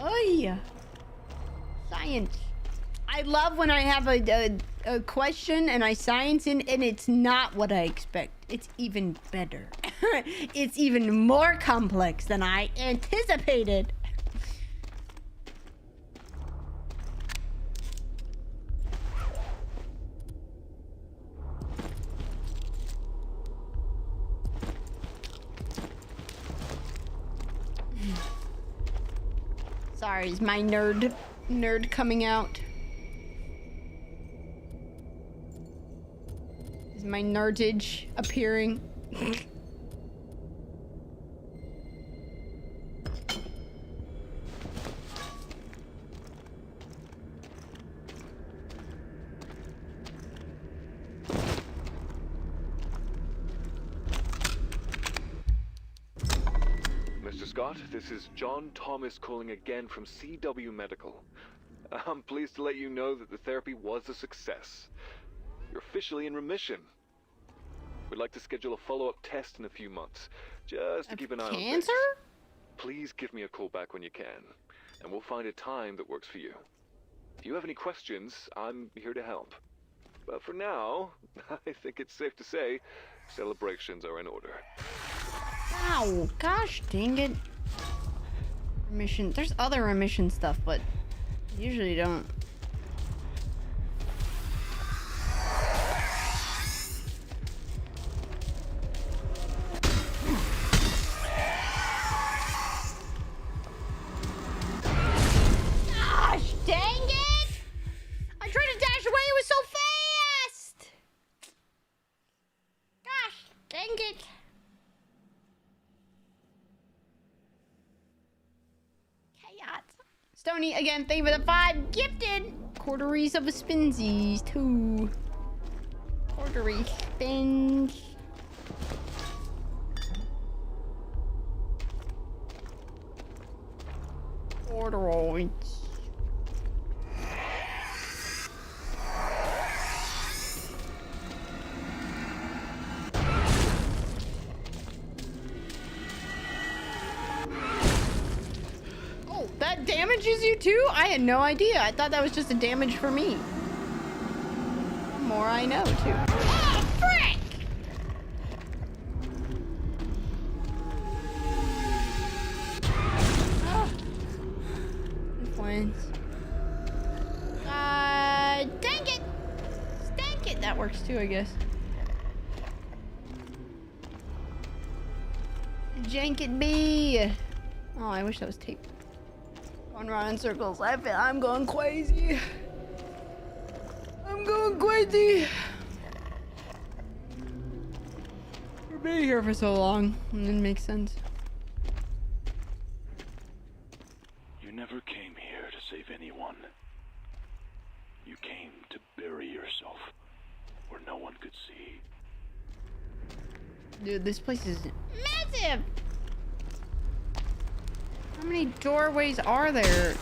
Oh, science. I love when I have a question and I science in and it's not what I expect. It's even better. It's even more complex than I anticipated. Sorry, is my nerd coming out? Is my nerdage appearing? Mr. Scott, this is John Thomas calling again from CW Medical. I'm pleased to let you know that the therapy was a success. You're officially in remission. We'd like to schedule a follow-up test in a few months, just to keep an eye on things. Cancer? Please give me a call back when you can, and we'll find a time that works for you. If you have any questions, I'm here to help. But for now, I think it's safe to say celebrations are in order. Ow, gosh dang it. Remission. There's other remission stuff, but usually don't. Gosh dang it! I tried to dash away, it was so fast! Gosh dang it! Stony, again, thank you for the 5 gifted quarteries of a spinsies, 2 quartery spins. Corduroys. That damages you too? I had no idea. I thought that was just a damage for me. The more I know too. Oh, frick! Oh. Influence. Dang it! Stank it! That works too, I guess. Jank it be! Oh, I wish that was tape. Going around in circles. I'm going crazy. I'm going crazy. We're being here for so long. And it makes sense. You never came here to save anyone. You came to bury yourself where no one could see. Dude, this place is massive. How many doorways are there?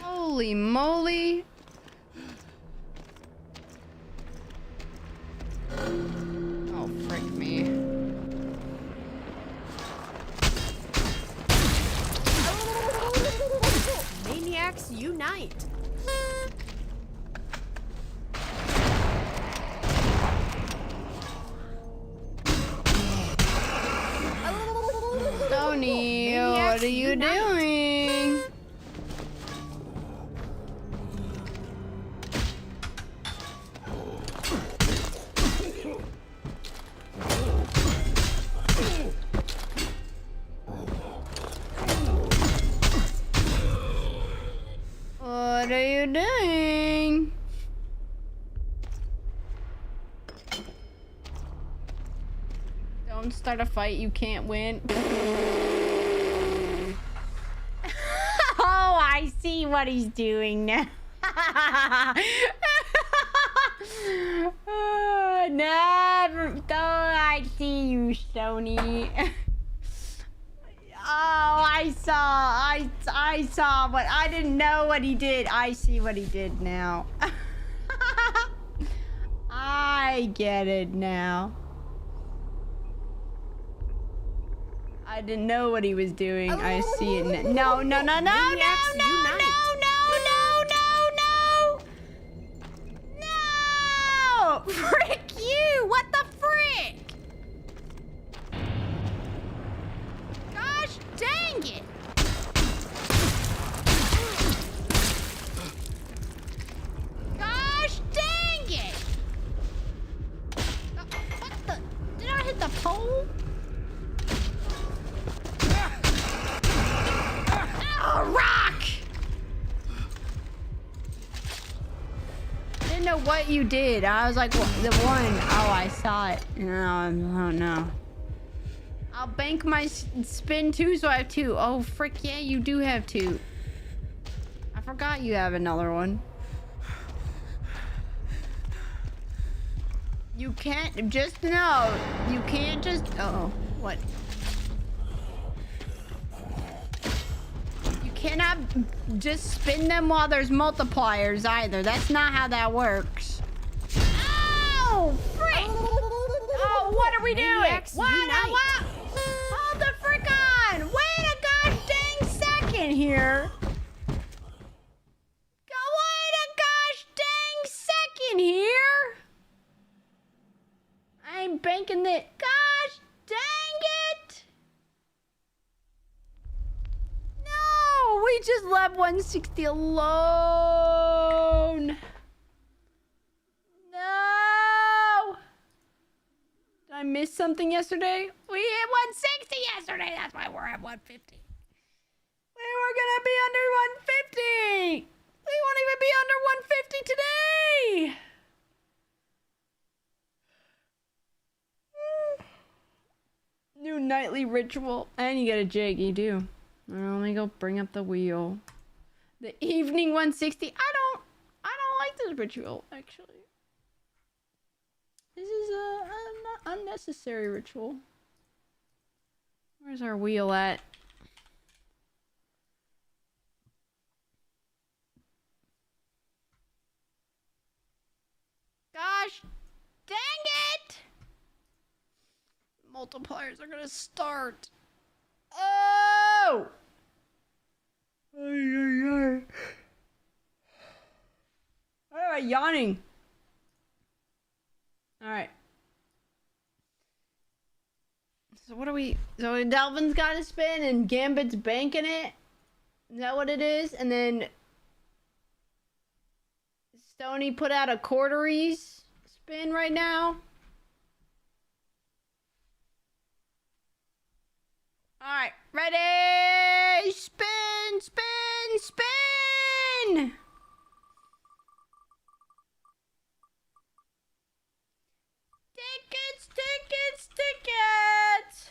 Holy moly. Oh, frick me. Maniacs unite. Tony, what are you doing? What are you doing? Don't start a fight, you can't win. Oh, I see what he's doing now. Never. Oh, I see you, Stony. Oh, I saw what I didn't know what he did. I see what he did now. I get it now. I didn't know what he was doing. I see it now. No. No! Frick you! What the frick? Gosh dang it! Gosh dang it! What the? Did I hit the pole? Oh, rock! I didn't know what you did. I was like, well, the one. Oh, I saw it. No, oh no. I'll bank my spin too, so I have 2. Oh, frick yeah, you do have 2. I forgot you have another one. You can't just know. You can't just. Uh oh, what? cannot just spin them while there's multipliers either. That's not how that works. Oh, frick! Oh, what are we doing? What? Hold the frick on! Wait a gosh dang second here. Wait a gosh dang second here. I'm banking it. Gosh dang it! No, we just left 160 alone. No. Did I miss something yesterday? We hit 160 yesterday. That's why we're at 150. We were gonna be under 150. We won't even be under 150 today. New nightly ritual. And you get a jig, you do. Well, let me go bring up the wheel. The evening 160. I don't like this ritual, actually. This is an unnecessary ritual. Where's our wheel at? Gosh dang it! Multipliers are gonna start. Oh! Why am I yawning? Alright. So what are we... So Delvin's got to spin and Gambit's banking it? Is that what it is? And then... Stoney put out a quarteries spin right now. Alright, ready! Spin, spin, spin! Tickets, tickets, tickets!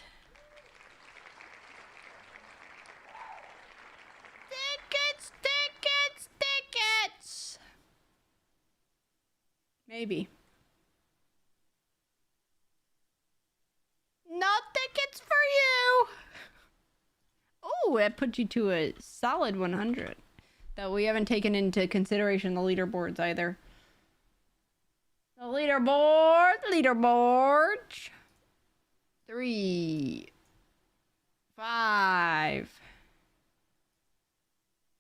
Tickets, tickets, tickets! Maybe. No tickets for you! Oh, that put you to a solid 100. Though we haven't taken into consideration the leaderboards either. The leaderboards. 3, 5.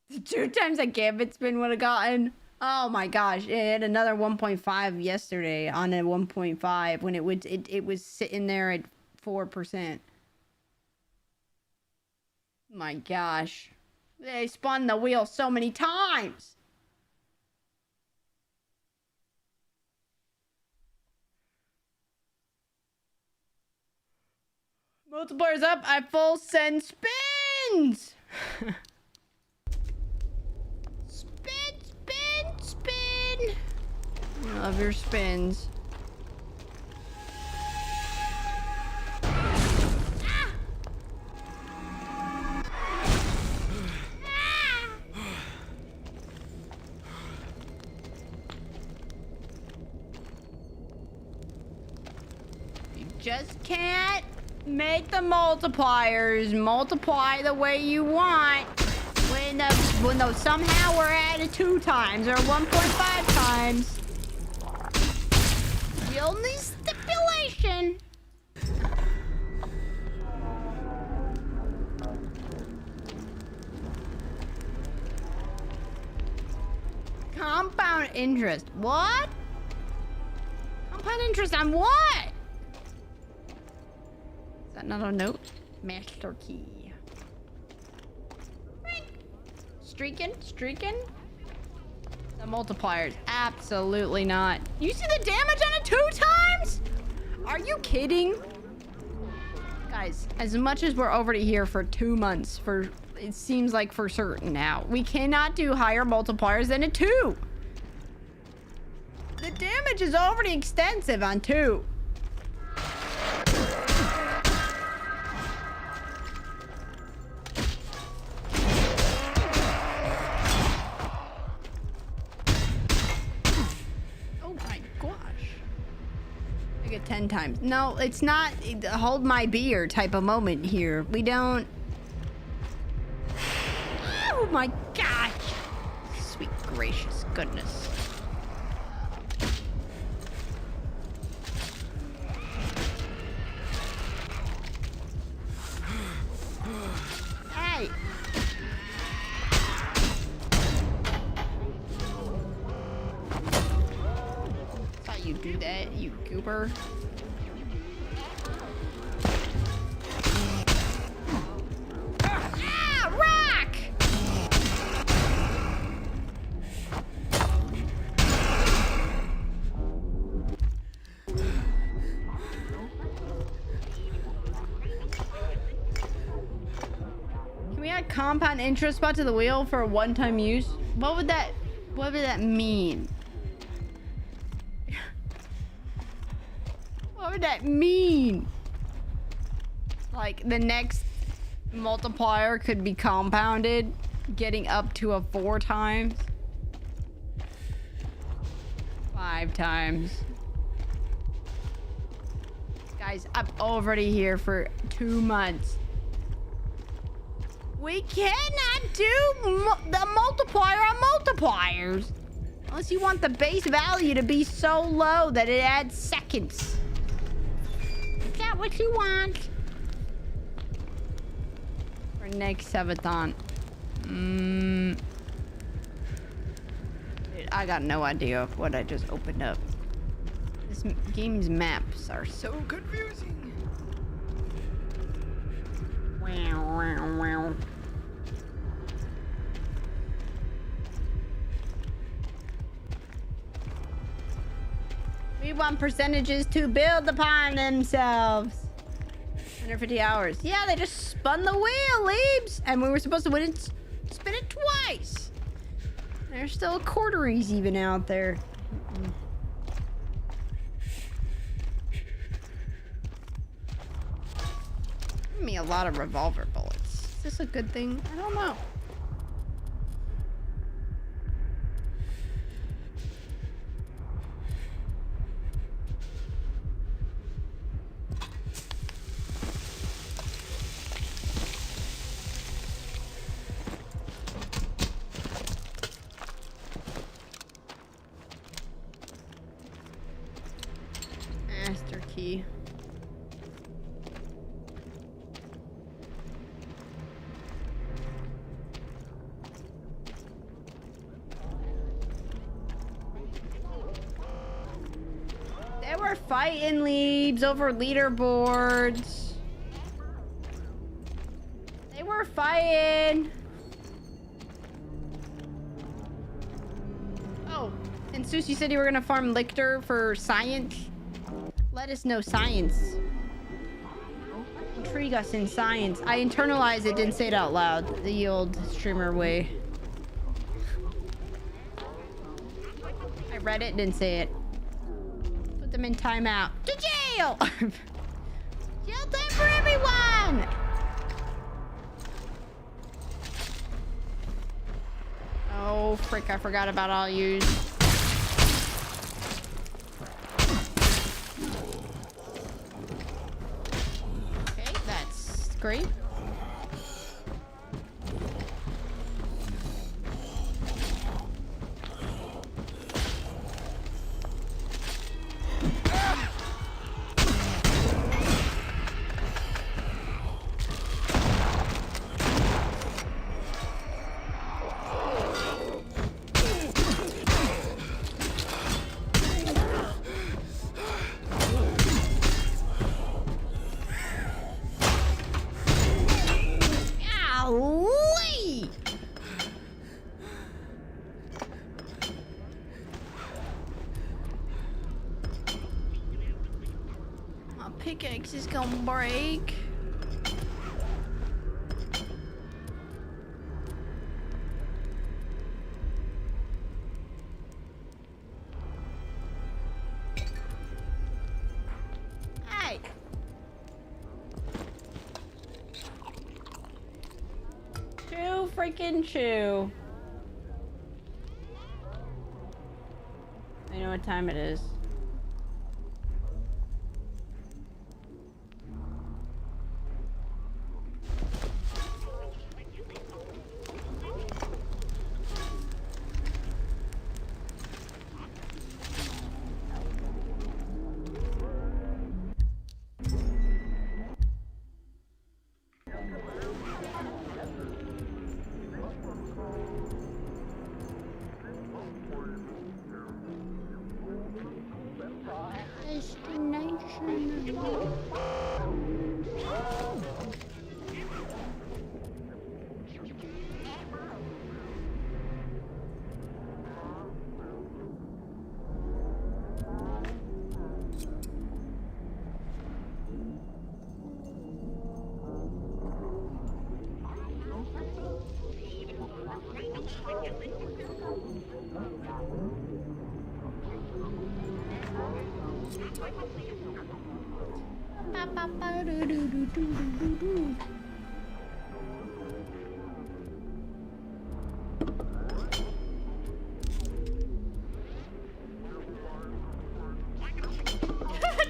The 2 times that Gambit spin would have gotten. Oh my gosh, it had another 1.5 yesterday on a 1.5 when it was sitting there at 4%. My gosh. They spun the wheel so many times. Multipliers up at full send spins. Spin, spin, spin. Love your spins. Just can't make the multipliers multiply the way you want when those somehow we're at a 2 times or 1.5 times. The only stipulation. Compound interest. What? Compound interest on what? Is that not a note? Master key. Streaking? Streaking? The multipliers. Absolutely not. You see the damage on it 2 times? Are you kidding? Guys, as much as we're already here for 2 months, it seems like for certain now, we cannot do higher multipliers than a 2. The damage is already extensive on 2. Oh my gosh. I get 10 times. No, it's not hold my beer type of moment here. We don't... Oh my gosh! Sweet gracious goodness. Hey! That's how you do that, you goober. Ah! Rock! Can we add compound interest spot to the wheel for a one-time use? What would that mean? What would that mean? Like the next multiplier could be compounded, getting up to a 4 times. 5 times. Guys, I'm already here for 2 months. We cannot do the multiplier on multipliers. Unless you want the base value to be so low that it adds seconds. Is that what you want? For next Subathon. Dude, I got no idea of what I just opened up. This game's maps are so confusing. Wow, wow, wow. We want percentages to build upon themselves. 150 hours. Yeah, they just spun the wheel, Leaves. And we were supposed to win it, spin it twice. There's still quarteries even out there. Give me a lot of revolver bullets. Is this a good thing? I don't know. Master key. They were fighting, Leaves, over leaderboards. They were fighting. Oh, and Susie said you were gonna farm Lictor for science. Let us know science. Intrigue us in science. I internalized it, didn't say it out loud. The old streamer way. I read it, didn't say it. Put them in timeout. To jail! Jail time for everyone! Oh, frick, I forgot about all yous. Great. Pickaxe is gonna break. Hey! Chew, freaking chew. I know what time it is.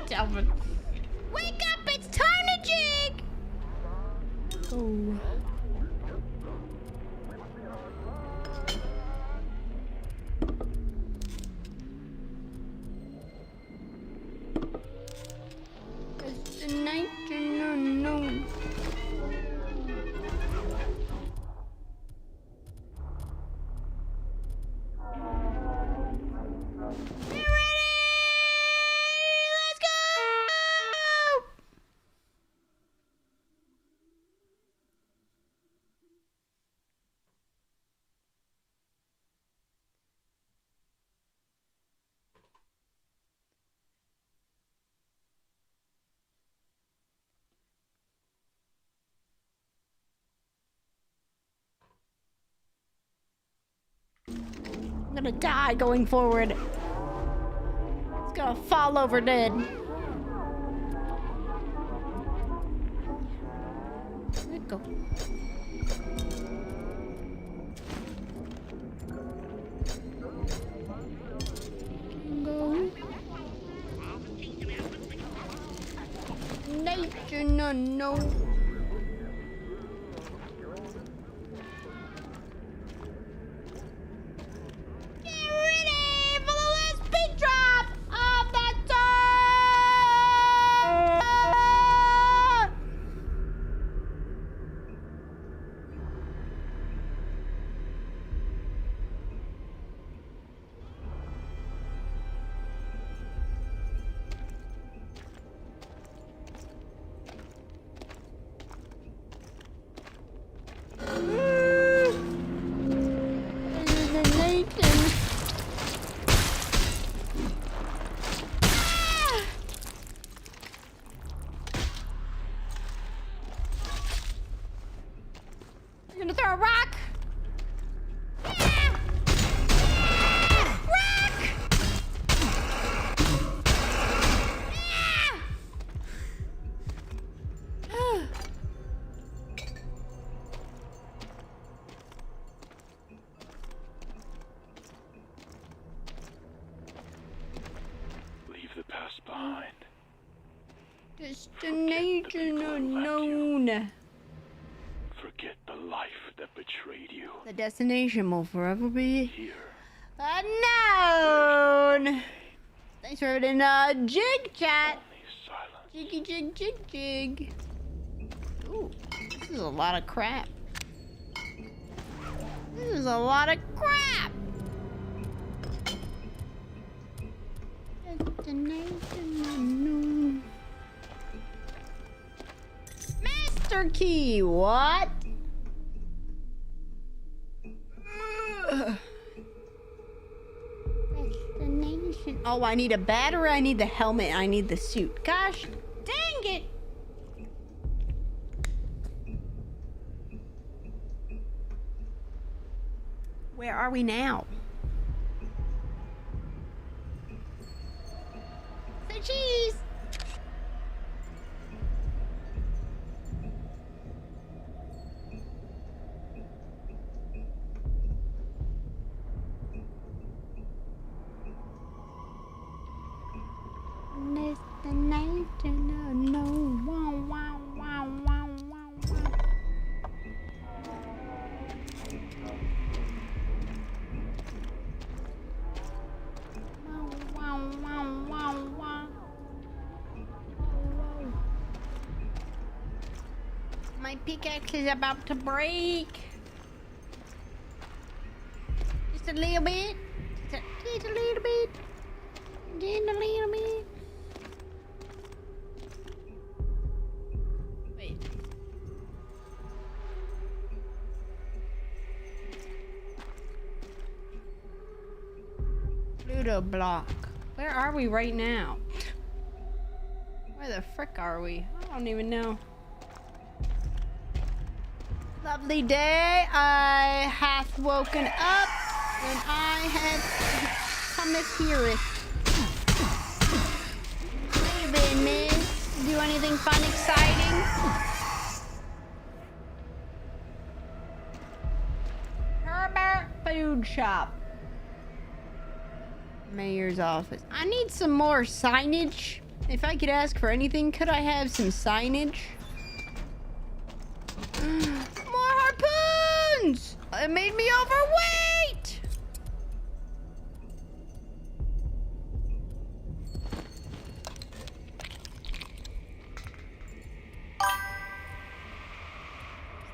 Delvin. Wake up! It's time to jig! Oh. Destination unknown. Get ready! Let's go! I'm gonna die going forward. It's gonna fall over dead. Let it go. Go. Nature, no. Get ready for the last pit drop of the tour! You're gonna throw a rock? Rock! Leave the past behind. Destination unknown. Forget the life that betrayed you. The destination will forever be Here, unknown. Thanks for having jig chat. only silence. Jig. Ooh, this is a lot of crap. This is a lot of crap. Destination unknown. Master key, what? Destination. Oh, I need a battery, I need the helmet, I need the suit. Gosh dang it! Where are we now? Say cheese! Destination unknown. Wow, wow, wow, wow, wow, wow. Wow, wow, wow, wow. My pickaxe is about to break. Just a little bit. Just a little bit. Just a little bit. Wait. Pluto block. Where are we right now? Where the frick are we? I don't even know. The lovely day. I hath woken up and I have cometh hereth. How you been, miss? Do anything fun, exciting? Herbert Food Shop. Mayor's office. I need some more signage. If I could ask for anything, could I have some signage? More harpoons! It made me overweight!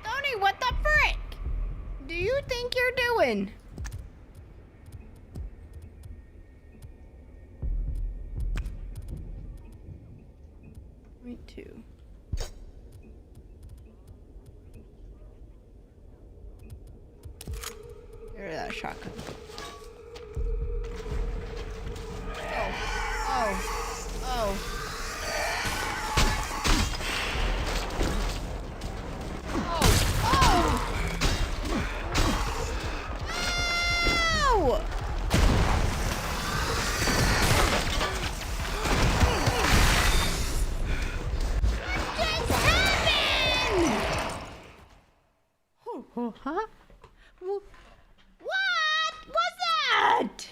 Stoney, what the frick? Do you think you're doing? Point two. Get rid of that shotgun. Oh. Huh? What was that?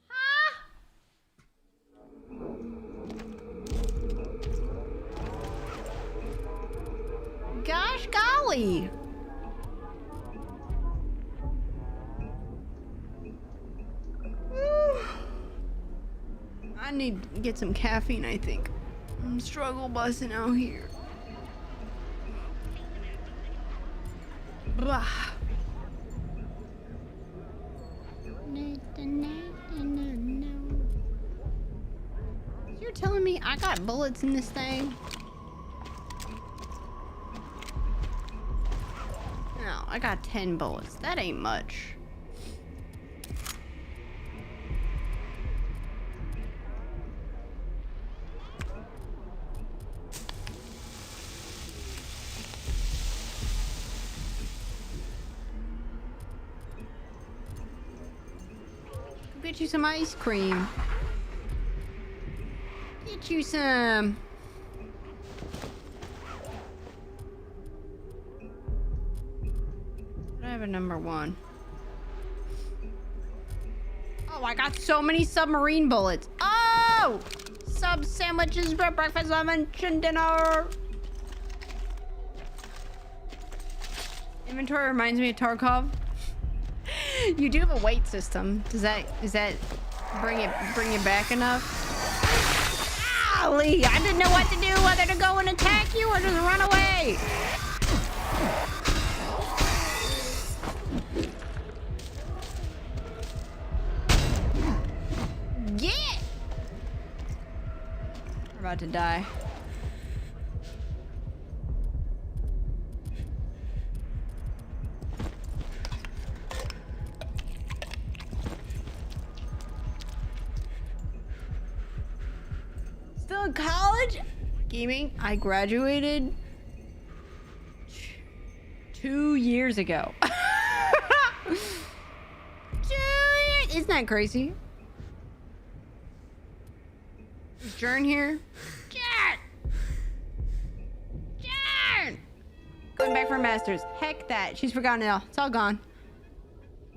Huh? Gosh golly. I need to get some caffeine, I think. I'm struggle busting out here. Blah. You're telling me I got bullets in this thing? No, I got 10 bullets. That ain't much. Get you some ice cream. Get you some. I have a number 1. Oh, I got so many submarine bullets. Oh! Sub sandwiches for breakfast, lunch, and dinner. Inventory reminds me of Tarkov. You do have a weight system. Does that bring it back enough? Golly, I didn't know what to do, whether to go and attack you or just run away. Yeah. We're about to die. Still in college? Gaming? I graduated 2 years ago. 2 years? Isn't that crazy? Is Jern here? Jern! Going back for masters. Heck that. She's forgotten it all. It's all gone.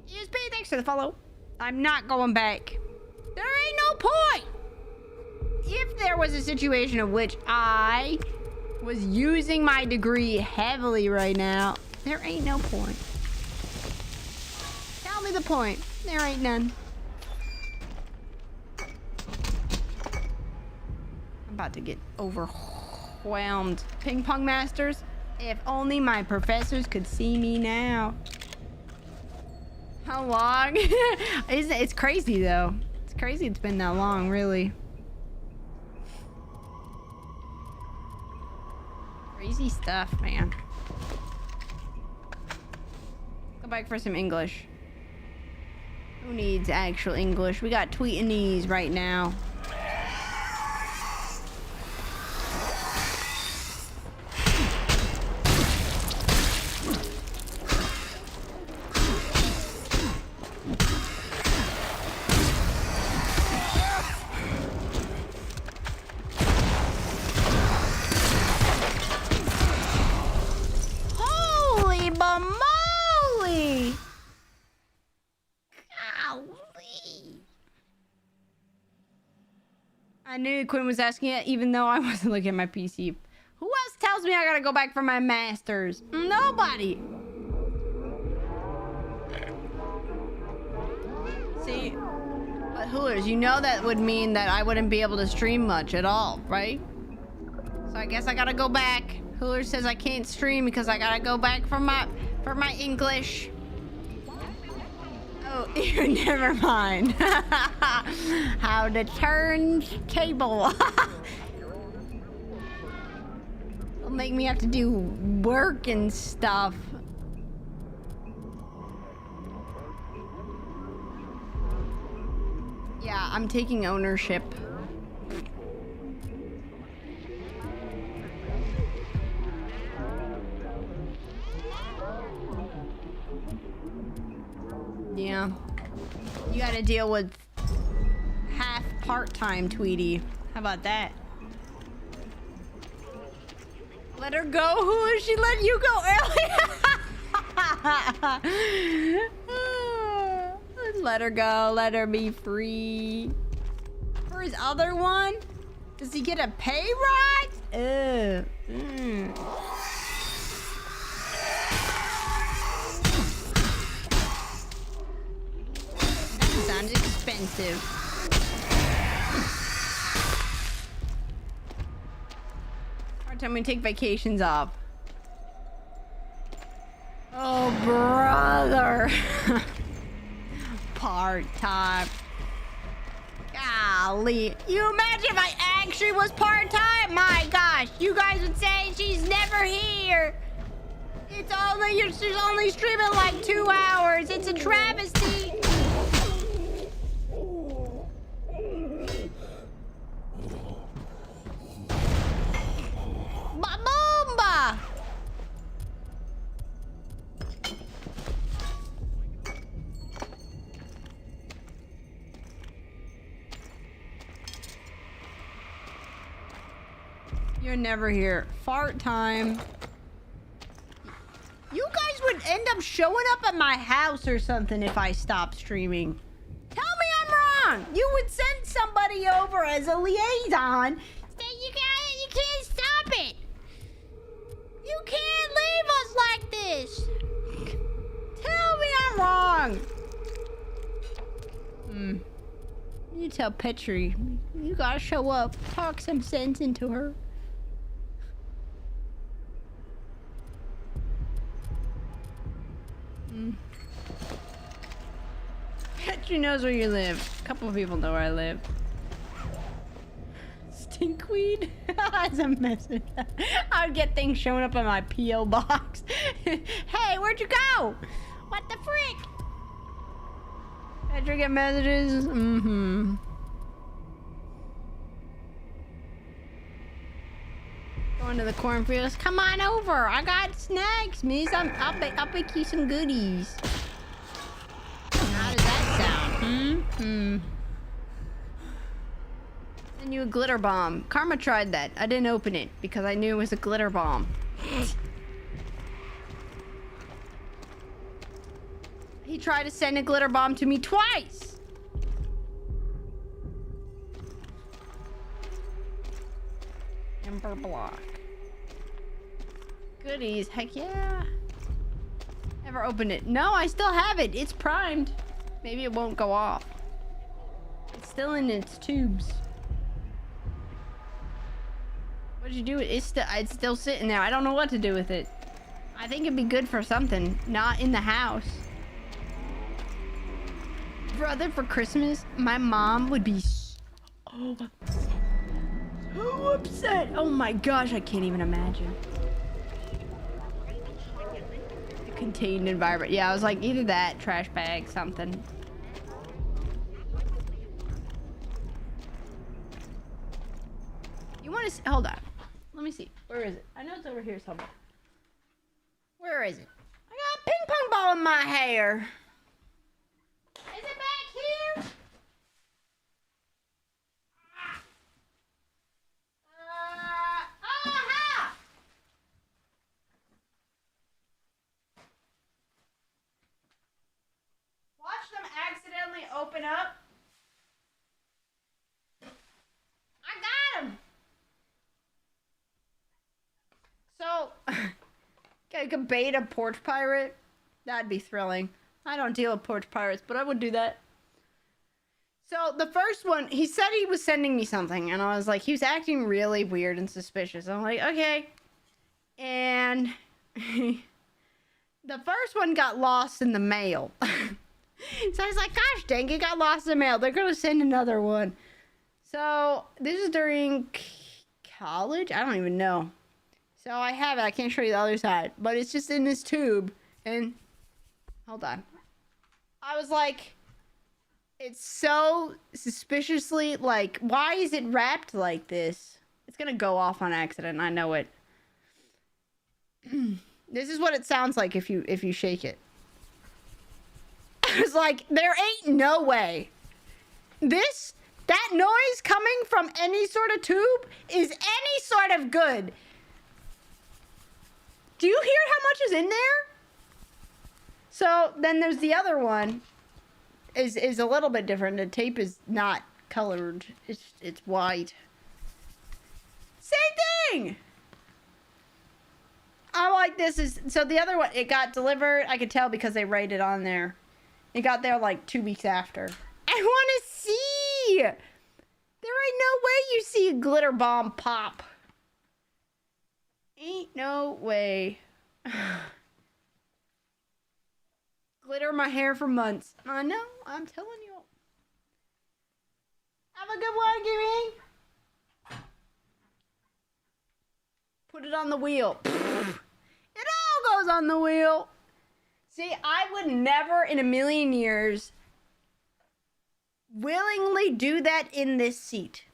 ESP, thanks for the follow. I'm not going back. There ain't no point. If there was a situation in which I was using my degree heavily right now, there ain't no point. Tell me the point. There ain't none. I'm about to get overwhelmed. Ping pong masters? If only my professors could see me now. How long? It's crazy though. It's crazy it's been that long, really. Crazy stuff, man. Go back for some English. Who needs actual English? We got TweetyExpert right now. Guacamole! Golly. I knew Quinn was asking it, even though I wasn't looking at my PC. Who else tells me I gotta go back for my masters? Nobody. See, but Hoolers, you know that would mean that I wouldn't be able to stream much at all, right? So I guess I gotta go back. Hooler says I can't stream because I gotta go back for my English. Oh, never mind. How to turn table. It'll make me have to do work and stuff. Yeah, I'm taking ownership. Yeah. You gotta deal with half part-time, Tweety. How about that? Let her go? Who is she letting you go early? Let her go. Let her be free. For his other one? Does he get a pay rise? Ugh. That sounds expensive. Hard time we take vacations off. Oh, brother. Part-time. Golly. You imagine if I actually was part-time? My gosh. You guys would say she's never here. She's only streaming like 2 hours. It's a travesty. Ba-boomba. You're never here. Fart time. You guys would end up showing up at my house or something if I stopped streaming. Tell me I'm wrong. You would send somebody over as a liaison. Say you can't stop it. You can't leave us like this. Tell me I'm wrong. You tell Petrie. You gotta show up. Talk some sense into her. Petrie knows where you live. A couple of people know where I live. Stinkweed? As a message. I would get things showing up in my P.O. box. Hey, where'd you go? What the frick? Petrie get messages? Mm-hmm. Going to the cornfields. Come on over. I got snacks, miss. I'll pick you some goodies. How does that sound? Send you a glitter bomb. Karma tried that. I didn't open it because I knew it was a glitter bomb. He tried to send a glitter bomb to me twice. Ember block. Goodies. Heck yeah. Never opened it. No, I still have it. It's primed. Maybe it won't go off. It's still in its tubes. What'd you do? It's still sitting there. I don't know what to do with it. I think it'd be good for something. Not in the house. Brother, for Christmas, my mom would be so upset. Oh my gosh, I can't even imagine. A contained environment. Yeah, I was like, either that, trash bag, something. You want to... Hold on. Let me see. Where is it? I know it's over here somewhere. Where is it? I got a ping pong ball in my hair. Is it back here? Aha! open up. I got him. So, I could bait a porch pirate. That'd be thrilling. I don't deal with porch pirates, but I would do that. So, the first one, he said he was sending me something, and I was like, he was acting really weird and suspicious. I'm like, okay. And the first one got lost in the mail. So I was like, gosh dang, it got lost in the mail. They're going to send another one. So, this is during college? I don't even know. So, I have it. I can't show you the other side. But it's just in this tube. And, hold on. I was like, it's so suspiciously, like, why is it wrapped like this? It's going to go off on accident. I know it. This is what it sounds like if you shake it. I was like, there ain't no way. That noise coming from any sort of tube is any sort of good. Do you hear how much is in there? So then there's the other one. Is a little bit different. The tape is not colored. It's white. Same thing. I'm like, this is... So the other one, it got delivered. I could tell because they write it on there. It got there like 2 weeks after. I want to see! There ain't no way you see a glitter bomb pop. Ain't no way. Glitter my hair for months. I know, I'm telling you. Have a good one, Gimme. Put it on the wheel. It all goes on the wheel. See, I would never in a million years willingly do that in this seat.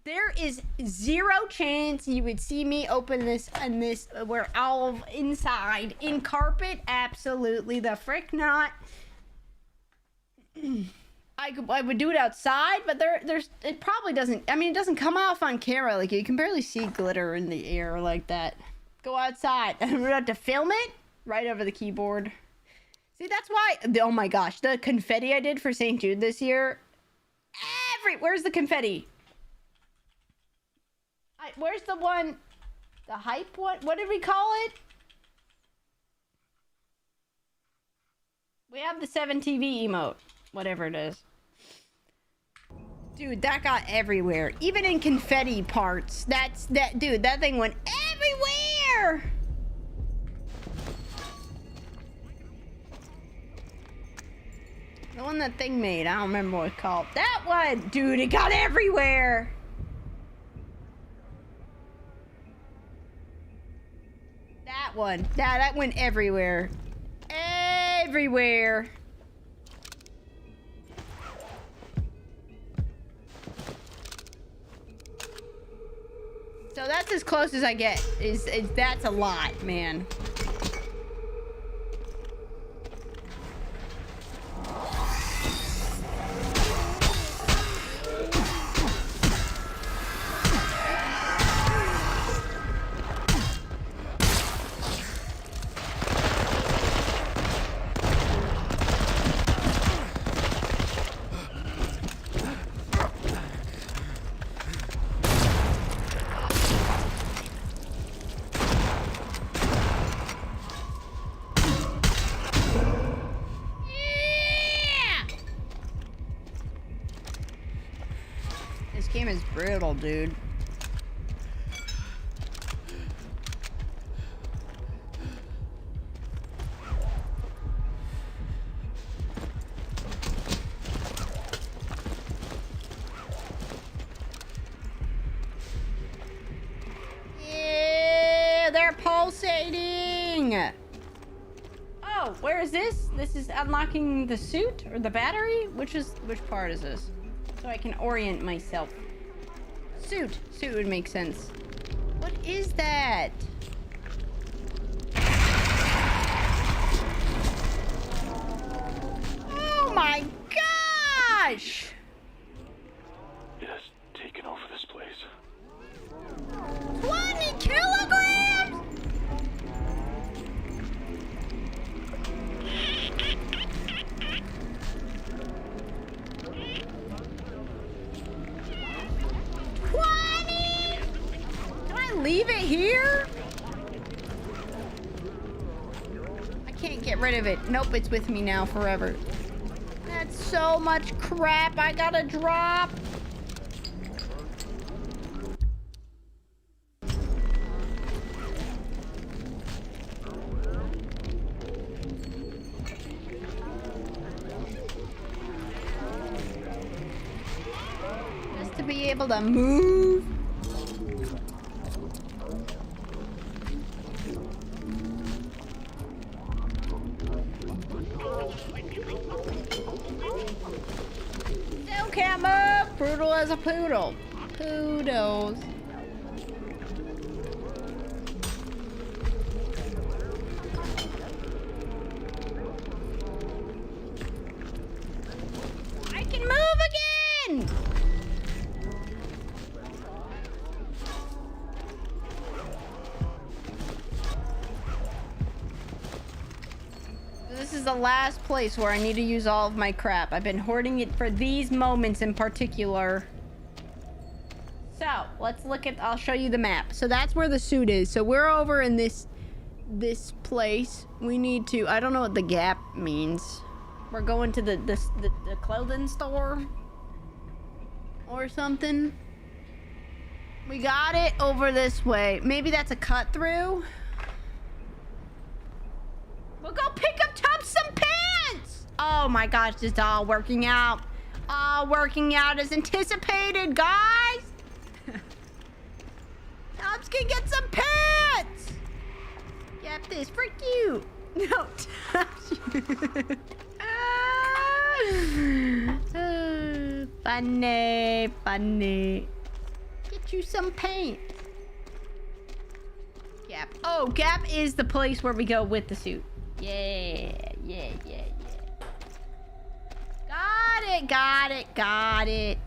There is zero chance you would see me open this and this where all inside in carpet. Absolutely the frick not. I would do it outside, but there's it probably doesn't. I mean, it doesn't come off on camera. Like you can barely see glitter in the air like that. Go outside and we're have to film it right over the keyboard. See, that's why. Oh my gosh, the confetti I did for St. Jude this year. Where's the confetti? Where's the one? The hype one? What did we call it? We have the 7TV emote. Whatever it is. Dude, that got everywhere. Even in confetti parts. Dude, that thing went everywhere! The one that thing made. I don't remember what it's called. That one! Dude, it got everywhere! That one. That went everywhere. Everywhere. So that's as close as I get. That's a lot, man. Game is brutal, dude. Yeah, they're pulsating. Oh, where is this? This is unlocking the suit or the battery? Which part is this? So I can orient myself. Suit would make sense. What is that? Oh my gosh! It has taken over this place. 20 kilograms? can't get rid of it. Nope, it's with me now forever. That's so much crap I gotta drop. Just to be able to move. Camo, brutal as a poodle. Poodles. I can move again. This is the last place where I need to use all of my crap. I've been hoarding it for these moments in particular. So, let's look at... I'll show you the map. So that's where the suit is. So we're over in this place. We need to... I don't know what the gap means. We're going to the clothing store. Or something. We got it over this way. Maybe that's a cut through. We'll go pick up Tubbs some pants! Oh my gosh, it's all working out. All working out as anticipated, guys! Tubbs can get some pants! Get this for you. No, Tubbs. Funny, funny. Get you some pants. Gap. Oh, Gap is the place where we go with the suit. Yeah. Got it.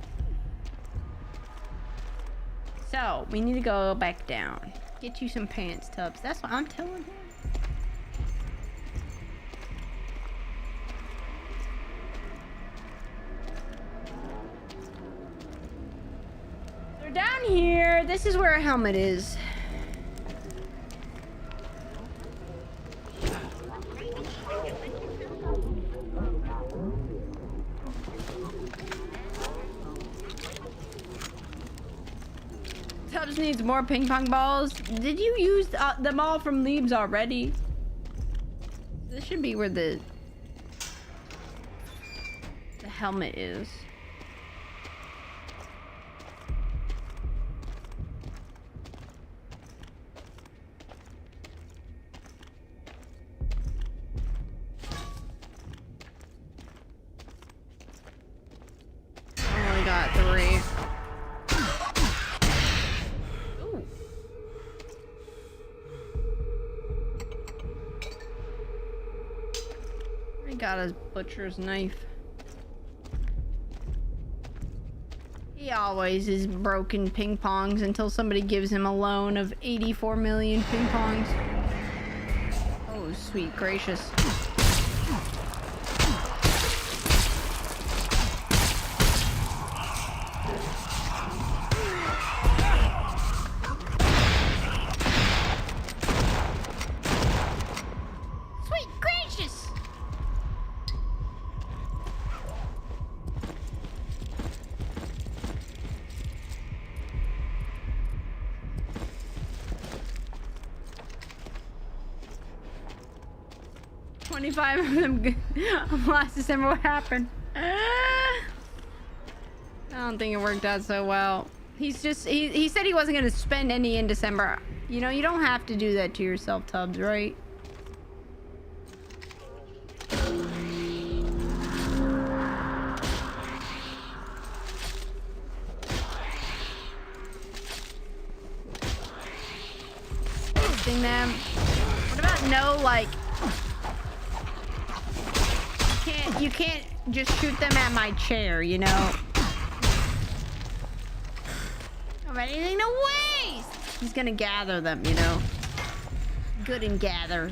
So, we need to go back down. Get you some pants, Tubbs. That's what I'm telling him. So down here, this is where a helmet is. Tubbs needs more ping pong balls. Did you use them all from Leaves already? This should be where the helmet is. I only got 3. Got his butcher's knife. He always is broken ping pongs until somebody gives him a loan of 84 million ping pongs. Oh, sweet gracious. Sweet gracious! 25 of them last December. What happened? I don't think it worked out so well. He's just, he said he wasn't going to spend any in December. You know, you don't have to do that to yourself, Tubbs, right? Posting them. What about no, like... You can't just shoot them at my chair, you know? I don't have anything to waste! He's gonna gather them, you know? Good and gather.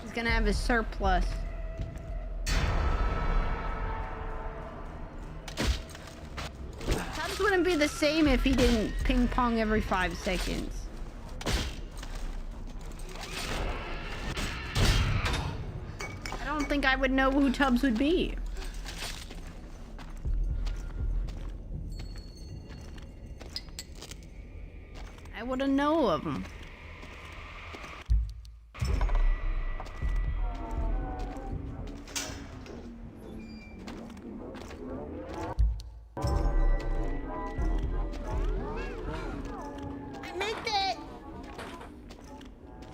He's gonna have his surplus. Tubbs house wouldn't be the same if he didn't ping pong every 5 seconds. I don't think I would know who Tubbs would be. I wouldn't know of him. I missed it!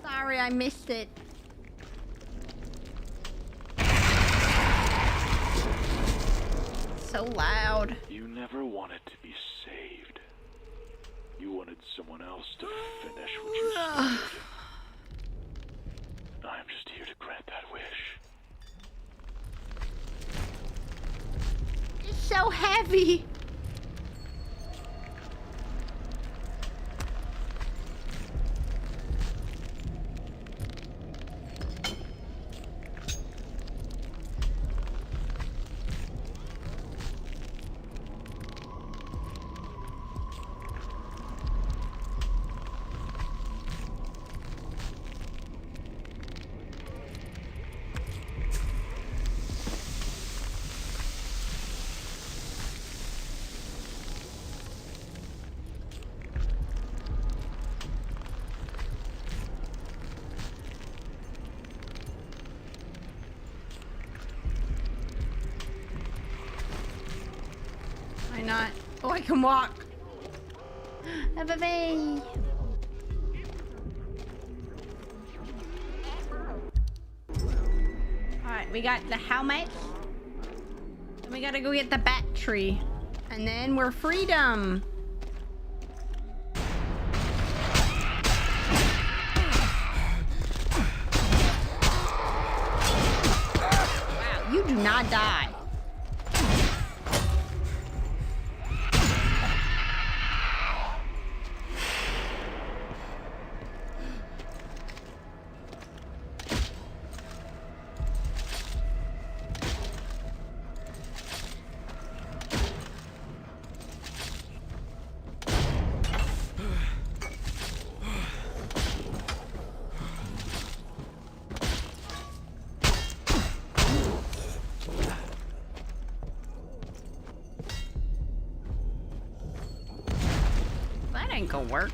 Sorry, I missed it. So loud. You never wanted to be saved. You wanted someone else to finish what you started. I'm just here to grant that wish. It's so heavy. Why not? Oh, I can walk. Bye-bye. Alright, we got the helmet. Then we gotta go get the battery. And then we're freedom. Wow, you do not die. That ain't gonna work.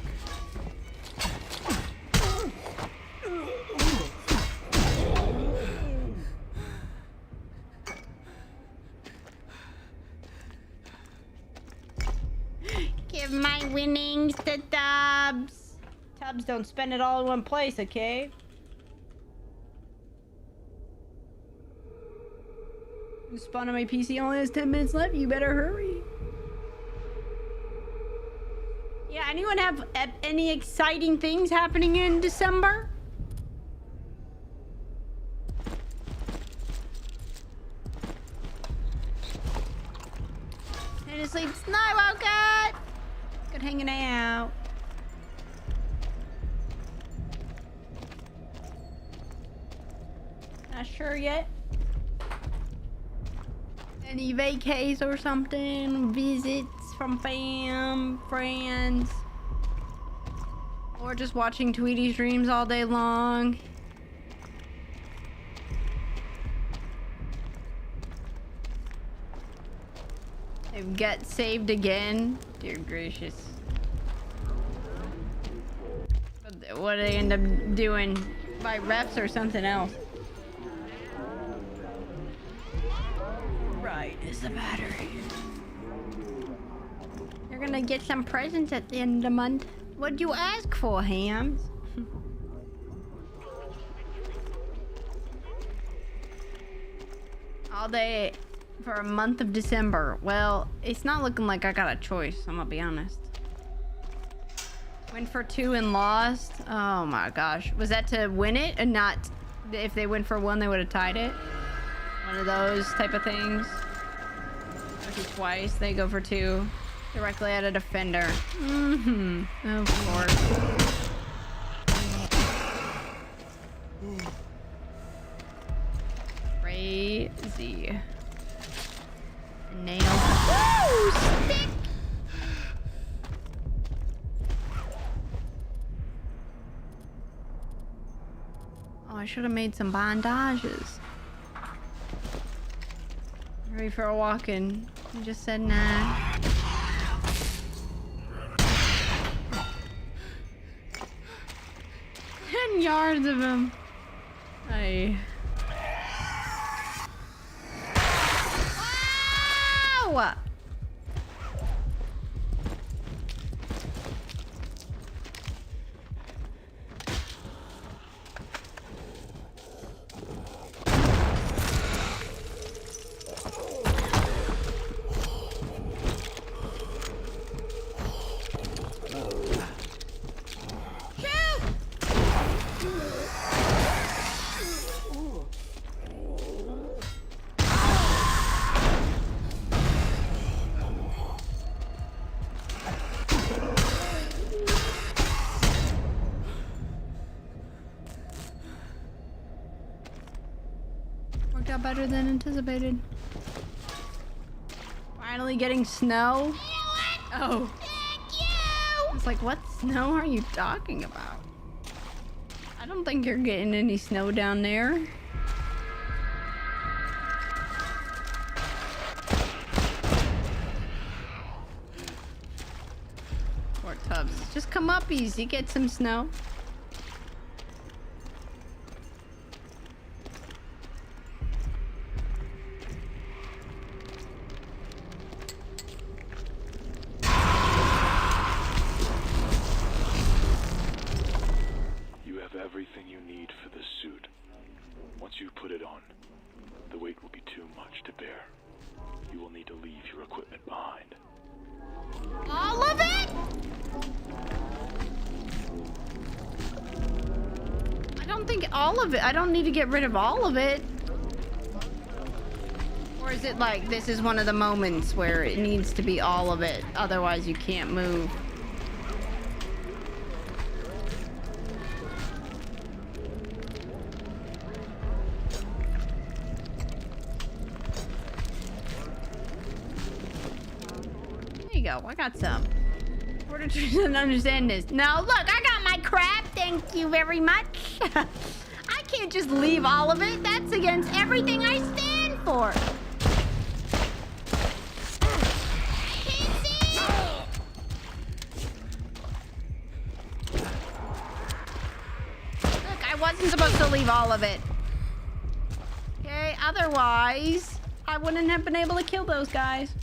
Give my winnings to Tubbs. Tubbs, don't spend it all in one place, okay? Spawn on my PC only has 10 minutes left. You better hurry. Yeah, anyone have any exciting things happening in December? Hey, to sleep. Snow, woke up. Good hanging out. Not sure yet. Any vacays or something? Visits from friends? Or just watching Tweety streams all day long? They've got saved again? Dear gracious. What do they end up doing? By refs or something else? Right, is the battery. You're gonna get some presents at the end of the month. What'd you ask for, Hams? All day for a month of December. Well, it's not looking like I got a choice, I'm gonna be honest. Went for 2 and lost. Oh my gosh. Was that to win it and not if they went for 1 they would have tied it? One of those type of things. Lucky twice, they go for 2. Directly at a defender. Mm-hmm. Of course. Crazy. Nails. Woo! Stick! I should have made some bandages. Ready for a walk-in. You just said nah. 10 yards of him. Hey. Wow! Worked out better than anticipated. Finally getting snow. Oh. I was like, what snow are you talking about? I don't think you're getting any snow down there. Poor Tubbs. Just come up easy, get some snow. Everything you need for the suit. Once you put it on, the weight will be too much to bear. You will need to leave your equipment behind. All of it? I don't think all of it. I don't need to get rid of all of it. Or is it like this is one of the moments where it needs to be all of it, otherwise you can't move? Go. I got some. Order to understand this. Now, look, I got my crap. Thank you very much. I can't just leave all of it. That's against everything I stand for. Look, I wasn't supposed to leave all of it. Okay, otherwise, I wouldn't have been able to kill those guys.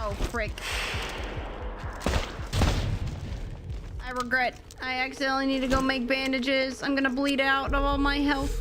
Oh, frick. I regret. I accidentally need to go make bandages. I'm gonna bleed out of all my health.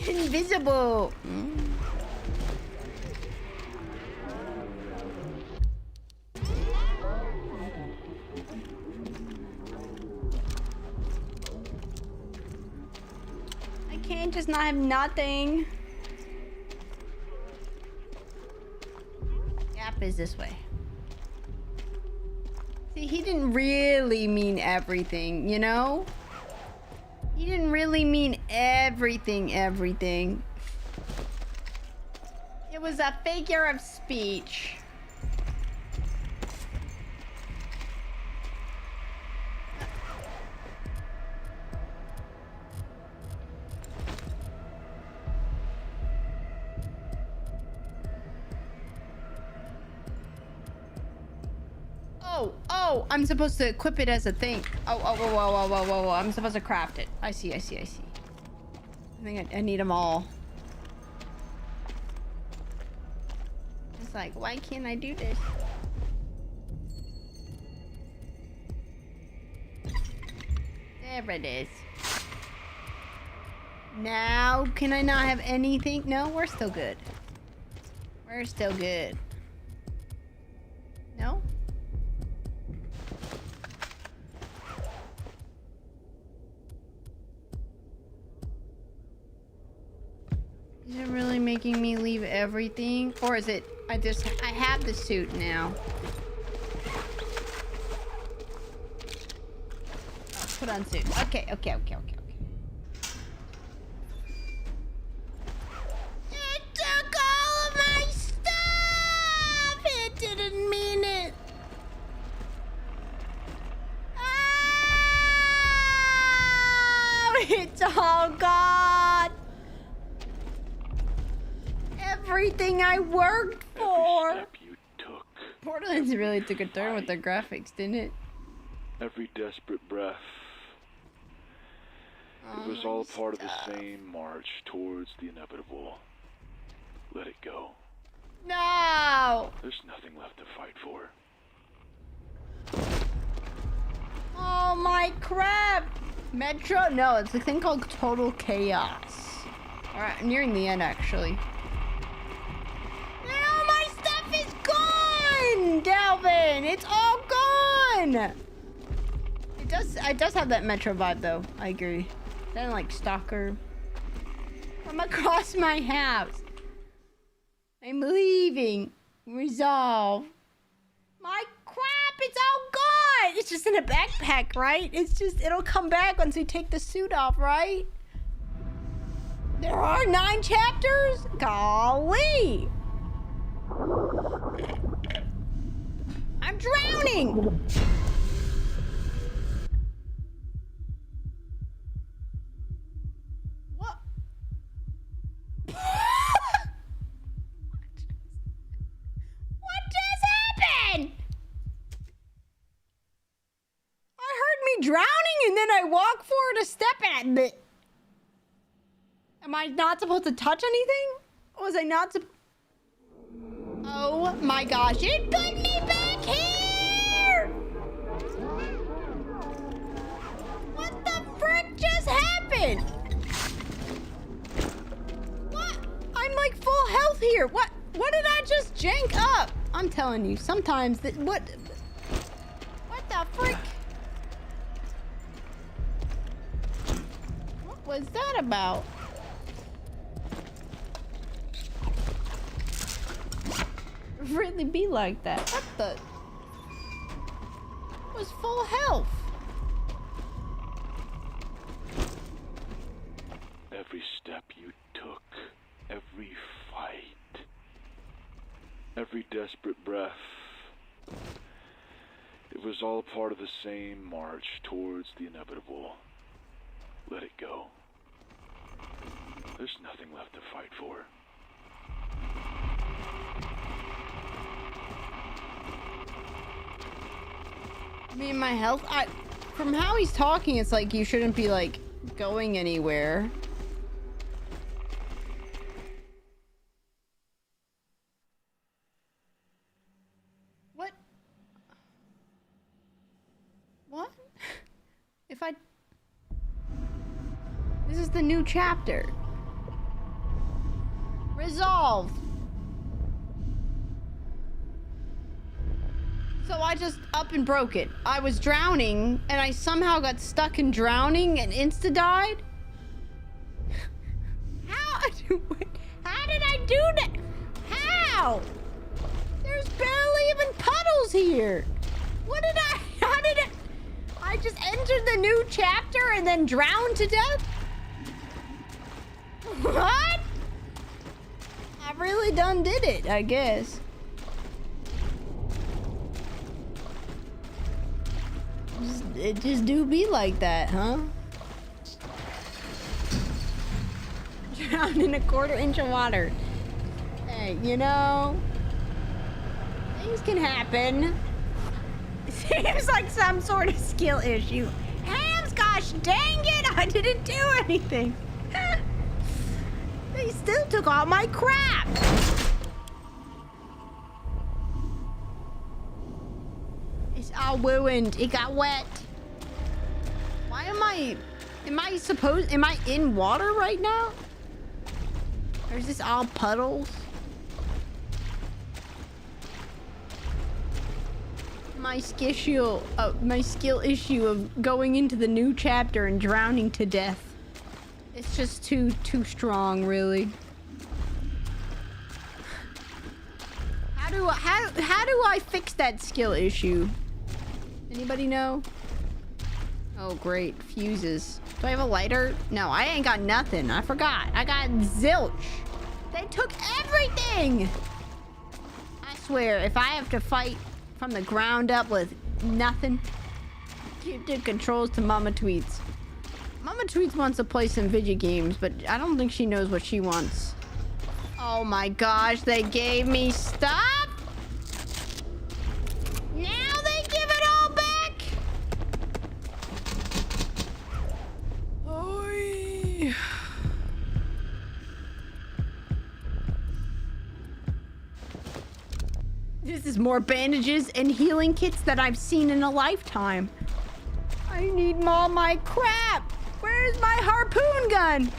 Invisible. I can't just not have nothing. Yap is this way. See, he didn't really mean everything, you know? He didn't really mean everything. It was a figure of speech. Oh, I'm supposed to equip it as a thing. Oh, I'm supposed to craft it. I see. think I need them all. It's like, why can't I do this? There it is. Now, can I not have anything? No, we're still good. We're still good. No? Is it really making me leave everything? Or is it, I have the suit now. Oh, put on suit. Okay. It took all of my stuff! It didn't mean it. Oh, it's all gone. Everything I worked for. Every step you took. Borderlands really took a turn with their graphics, didn't it? Every desperate breath. It was all part of the same march towards the inevitable. Let it go. No! There's nothing left to fight for. Oh my crap! Metro? No, it's a thing called Total Chaos. Alright, nearing the end actually. All my stuff is gone! Dalvin! It's all gone! It does have that Metro vibe though, I agree. Then like Stalker. I'm across my house. I'm leaving. Resolve. My crap, it's all gone! It's just in a backpack, right? It's just, it'll come back once we take the suit off, right? There are 9 chapters? Golly! I'm drowning! What? What just happened? I heard me drowning and then I walk forward to step at it. Am I not supposed to touch anything? Was I not supposed? Oh my gosh, it put me back here! What the frick just happened? What? I'm like full health here. What did I just jank up? I'm telling you, sometimes that what the frick? What was that about? Really be like that. What the? It was full health. Every step you took, every fight, every desperate breath. It was all part of the same march towards the inevitable. Let it go. There's nothing left to fight for. I mean, my health, from how he's talking, it's like you shouldn't be, like, going anywhere. What? What? If I... This is the new chapter. Resolved. So I just up and broke it. I was drowning, and I somehow got stuck in drowning and insta-died? How did I do that? How? There's barely even puddles here. How did I just entered the new chapter and then drowned to death? What? I really done did it, I guess. It just do be like that, huh? Drowned in a 1/4 inch of water. Hey, you know, things can happen. Seems like some sort of skill issue. Hams, gosh dang it, I didn't do anything. They still took all my crap! It's all ruined. It got wet. Why am I in water right now? Or is this all puddles? My skill issue of going into the new chapter and drowning to death. It's just too strong, really. How do I fix that skill issue? Anybody know? Oh, great. Fuses. Do I have a lighter? No, I ain't got nothing. I forgot. I got zilch. They took everything! I swear, if I have to fight from the ground up with nothing, keep the controls to Mama Tweets. Mama Tweets wants to play some video games, but I don't think she knows what she wants. Oh my gosh, they gave me stuff? Now they give it all back? Oy. This is more bandages and healing kits that I've seen in a lifetime. I need all my crap. Where's my harpoon gun?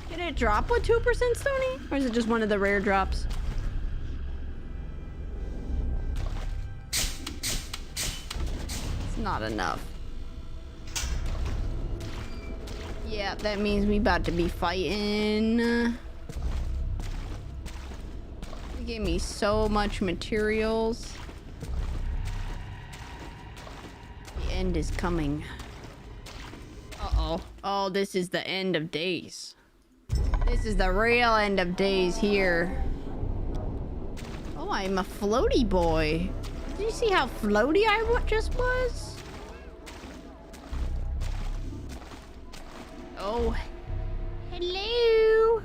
Did it drop with 2% Stony? Or is it just one of the rare drops? It's not enough. Yeah, that means we about to be fighting. They gave me so much materials. The end is coming. Uh-oh. Oh, this is the end of days. This is the real end of days here. Oh, I'm a floaty boy. Did you see how floaty I just was? Oh. Hello.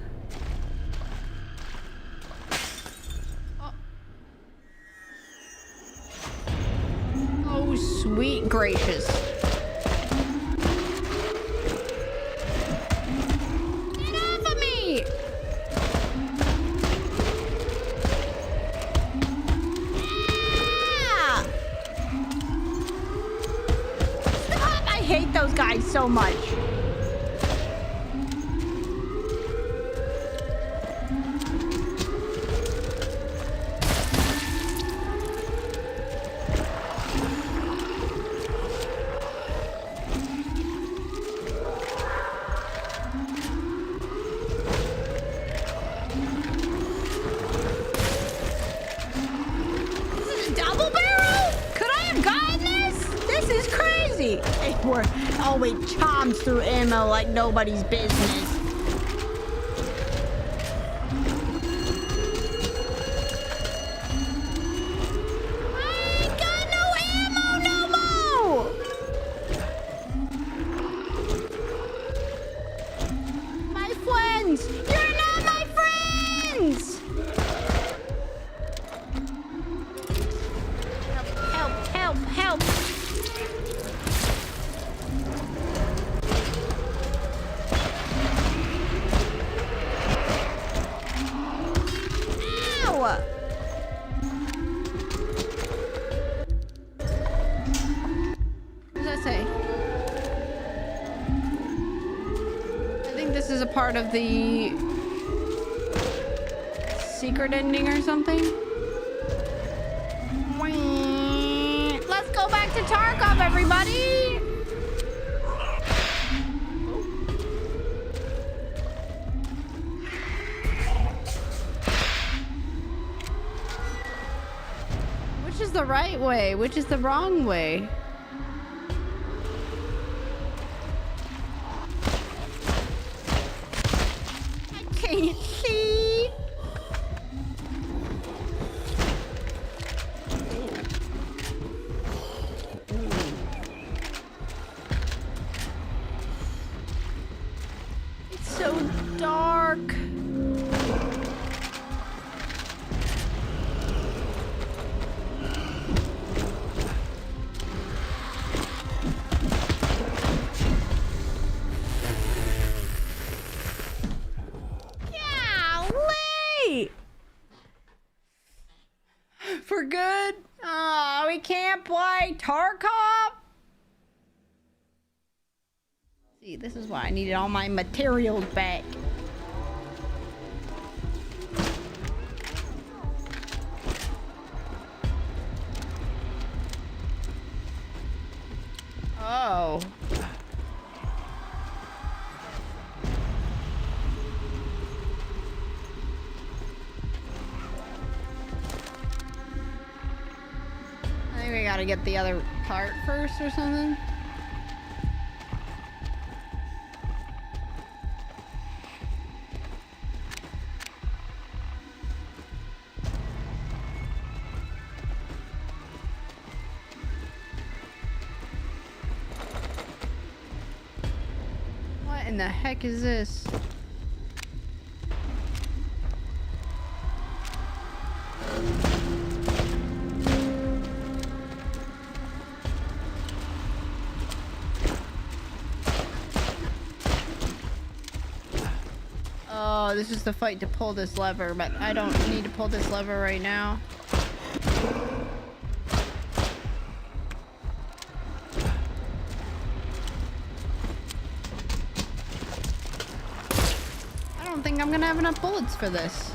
Oh. Oh, sweet gracious. Get off of me! Ah! Stop! I hate those guys so much. Oh, it chomps through ammo like nobody's business. I ain't got no ammo no more! My friends! You're not my friends! Help, help, help, help! What does that say? I think this is a part of the secret ending or something. Let's go back to Tarkov, everybody! Which is the right way? Which is the wrong way? I can't see. It's so dark. For good? Oh, we can't play Tarkov? See, this is why I needed all my materials back. Oh. I think we gotta get the other part first or something. What in the heck is this? Oh, this is the fight to pull this lever, but I don't need to pull this lever right now. I don't think I'm gonna have enough bullets for this.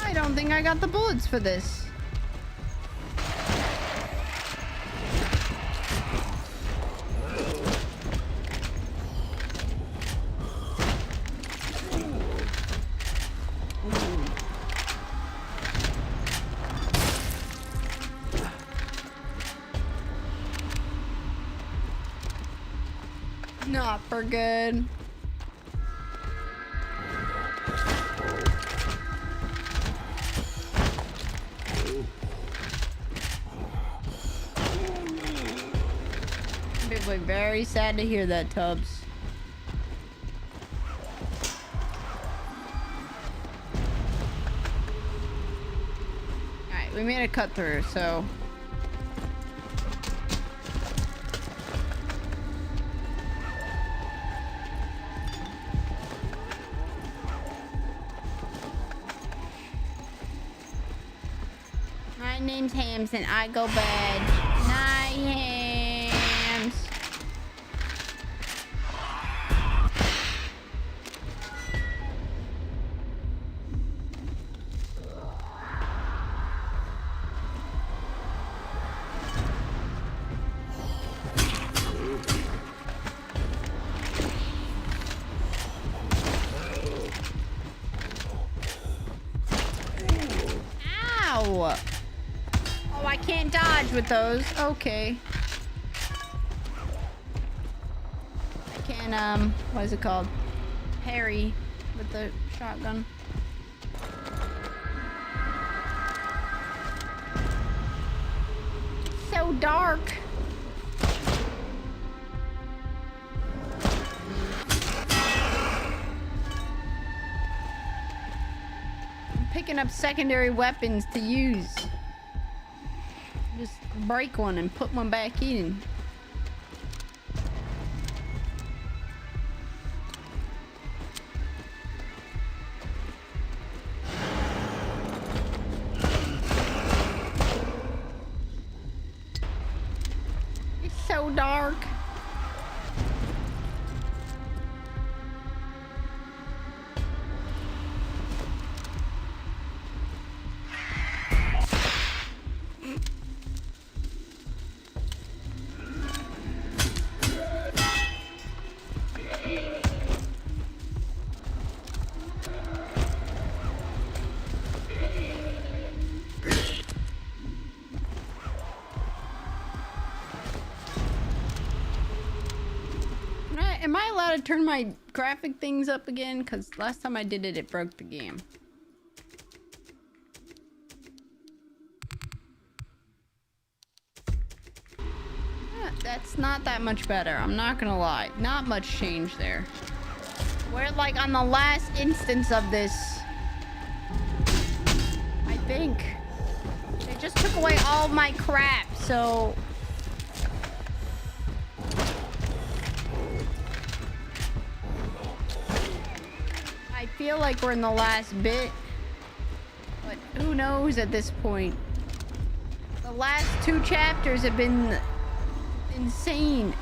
I don't think I got the bullets for this. Not for good. People are very sad to hear that, Tubbs. Alright, we made a cut through, so... My name's Hams and I go bed. Night, Hams. Ow! Oh, I can't dodge with those. Okay. I can, what is it called? Parry with the shotgun. So dark. I'm picking up secondary weapons to use. Just break one and put one back in. It's so dark. Am I allowed to turn my graphic things up again? Because last time I did it, it broke the game. That's not that much better. I'm not gonna lie. Not much change there. We're like on the last instance of this. I think. They just took away all my crap, so... I feel like we're in the last bit. But who knows at this point? The last 2 chapters have been insane.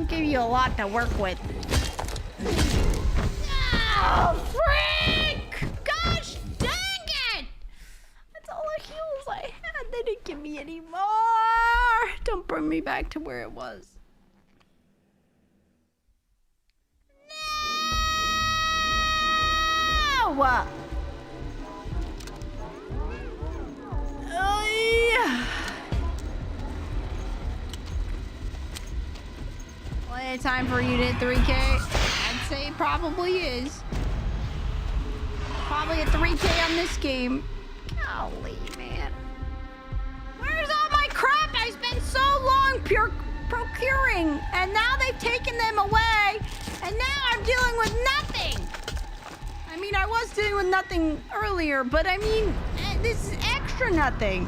Give you a lot to work with. No! Frick! Gosh dang it! That's all the heals I had. They didn't give me any more. Don't bring me back to where it was. No! Time for you to hit 3K? I'd say it probably is. Probably a 3K on this game. Golly, man. Where's all my crap I spent so long procuring? And now they've taken them away. And now I'm dealing with nothing. I mean, I was dealing with nothing earlier, but I mean, this is extra nothing.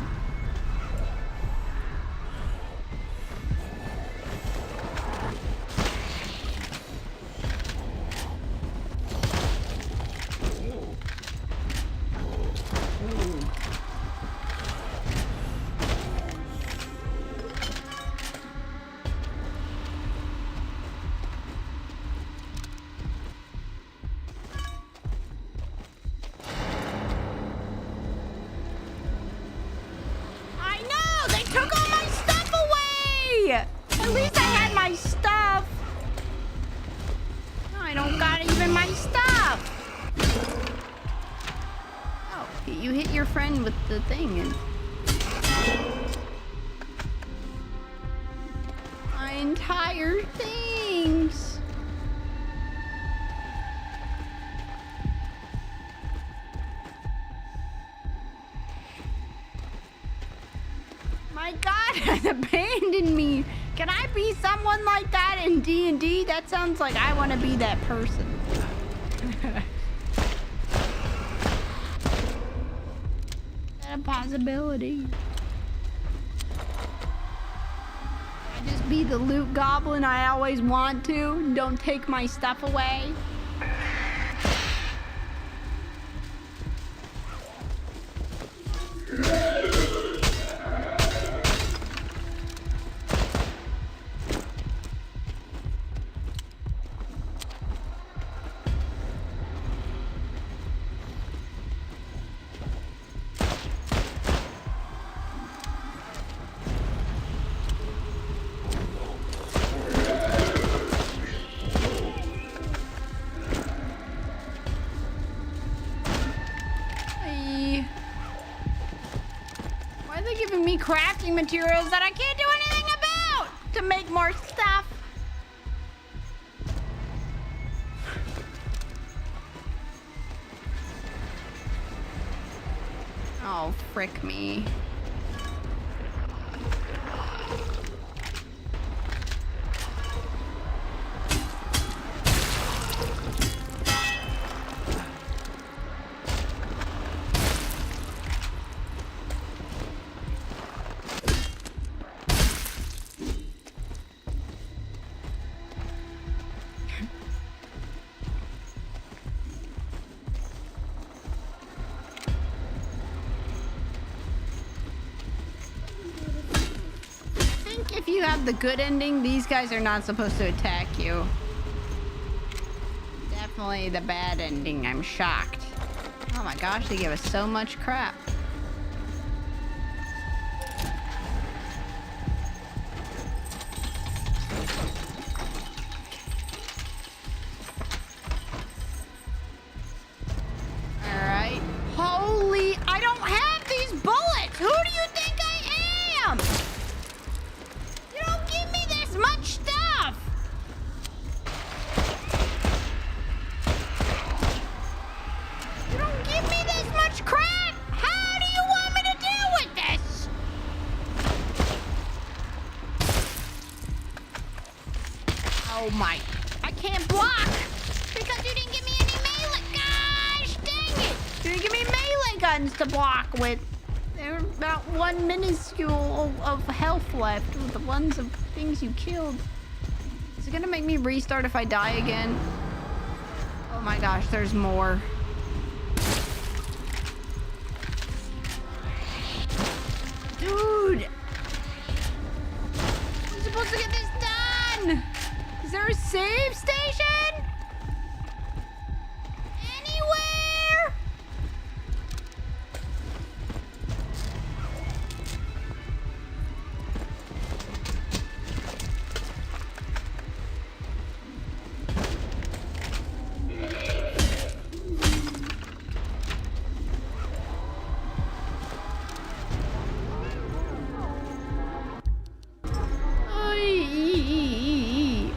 At least I had my stuff. No, I don't got even my stuff. Oh, you hit your friend with the thing and... my entire things. My God has abandoned me. Can I be someone like that in D&D? That sounds like I want to be that person. Is that a possibility? I just be the loot goblin I always want to. Don't take my stuff away. Crafting materials that I can't do anything about to make more stuff. Oh, frick me. The good ending, these guys are not supposed to attack you. definitely the bad ending. I'm shocked. Oh my gosh, they give us so much crap. Alright. Holy, I don't have these bullets! Who do you think I am? You don't give me this much stuff! You don't give me this much crap! How do you want me to deal with this? Oh my, I can't block! Because you didn't give me any melee. Gosh dang it! You didn't give me melee guns to block with. There's about one minuscule of health left with the ones of things you killed. Is it gonna make me restart if I die again? Oh my gosh, there's more. Dude! I'm supposed to get this done! Is there a save station? Anywhere?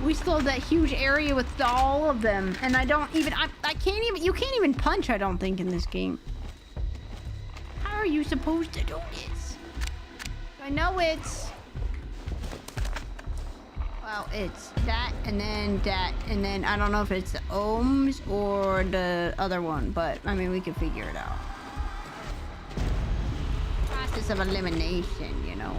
We still have that huge area with all of them, and I can't even, you can't even punch, I don't think, in this game. How are you supposed to do this? I know it's, well, it's that, and then I don't know if it's the ohms or the other one, but I mean, we can figure it out. Process of elimination, you know.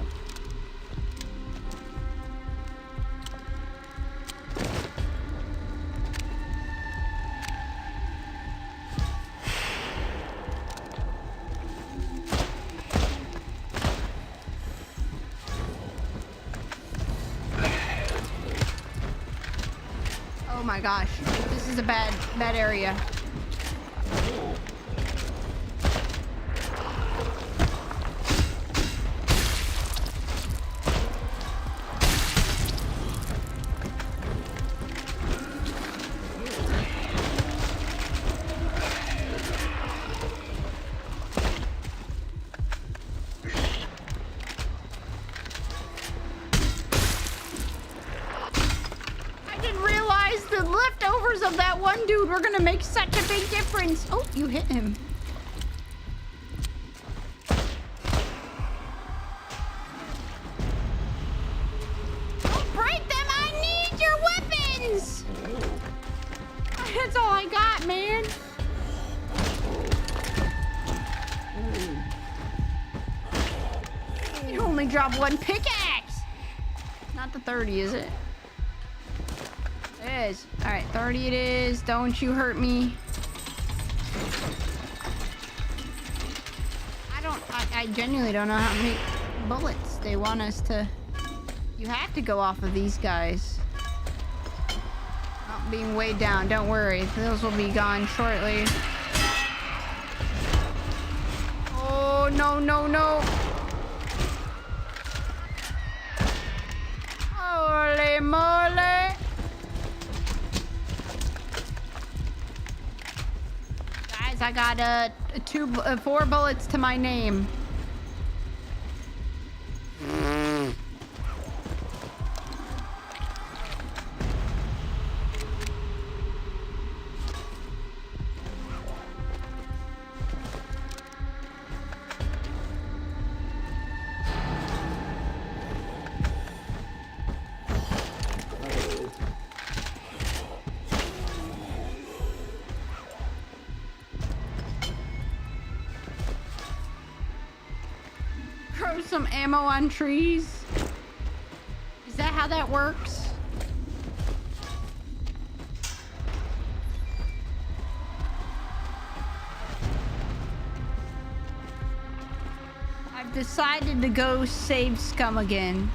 Oh my gosh, this is a bad area. Of that one dude, we're gonna make such a big difference. Oh, you hit him. Don't break them! I need your weapons! That's all I got, man. You only dropped one pickaxe! Not the 30, is it? It is. Alright, 30 it is. Don't you hurt me. I genuinely don't know how many bullets they want us to... You have to go off of these guys. Not being weighed down. Don't worry. Those will be gone shortly. Oh, no, no, no. Holy moly. Guys, I got 4 bullets to my name. Throw some ammo on trees. Is that how that works? I've decided to go save Scum again.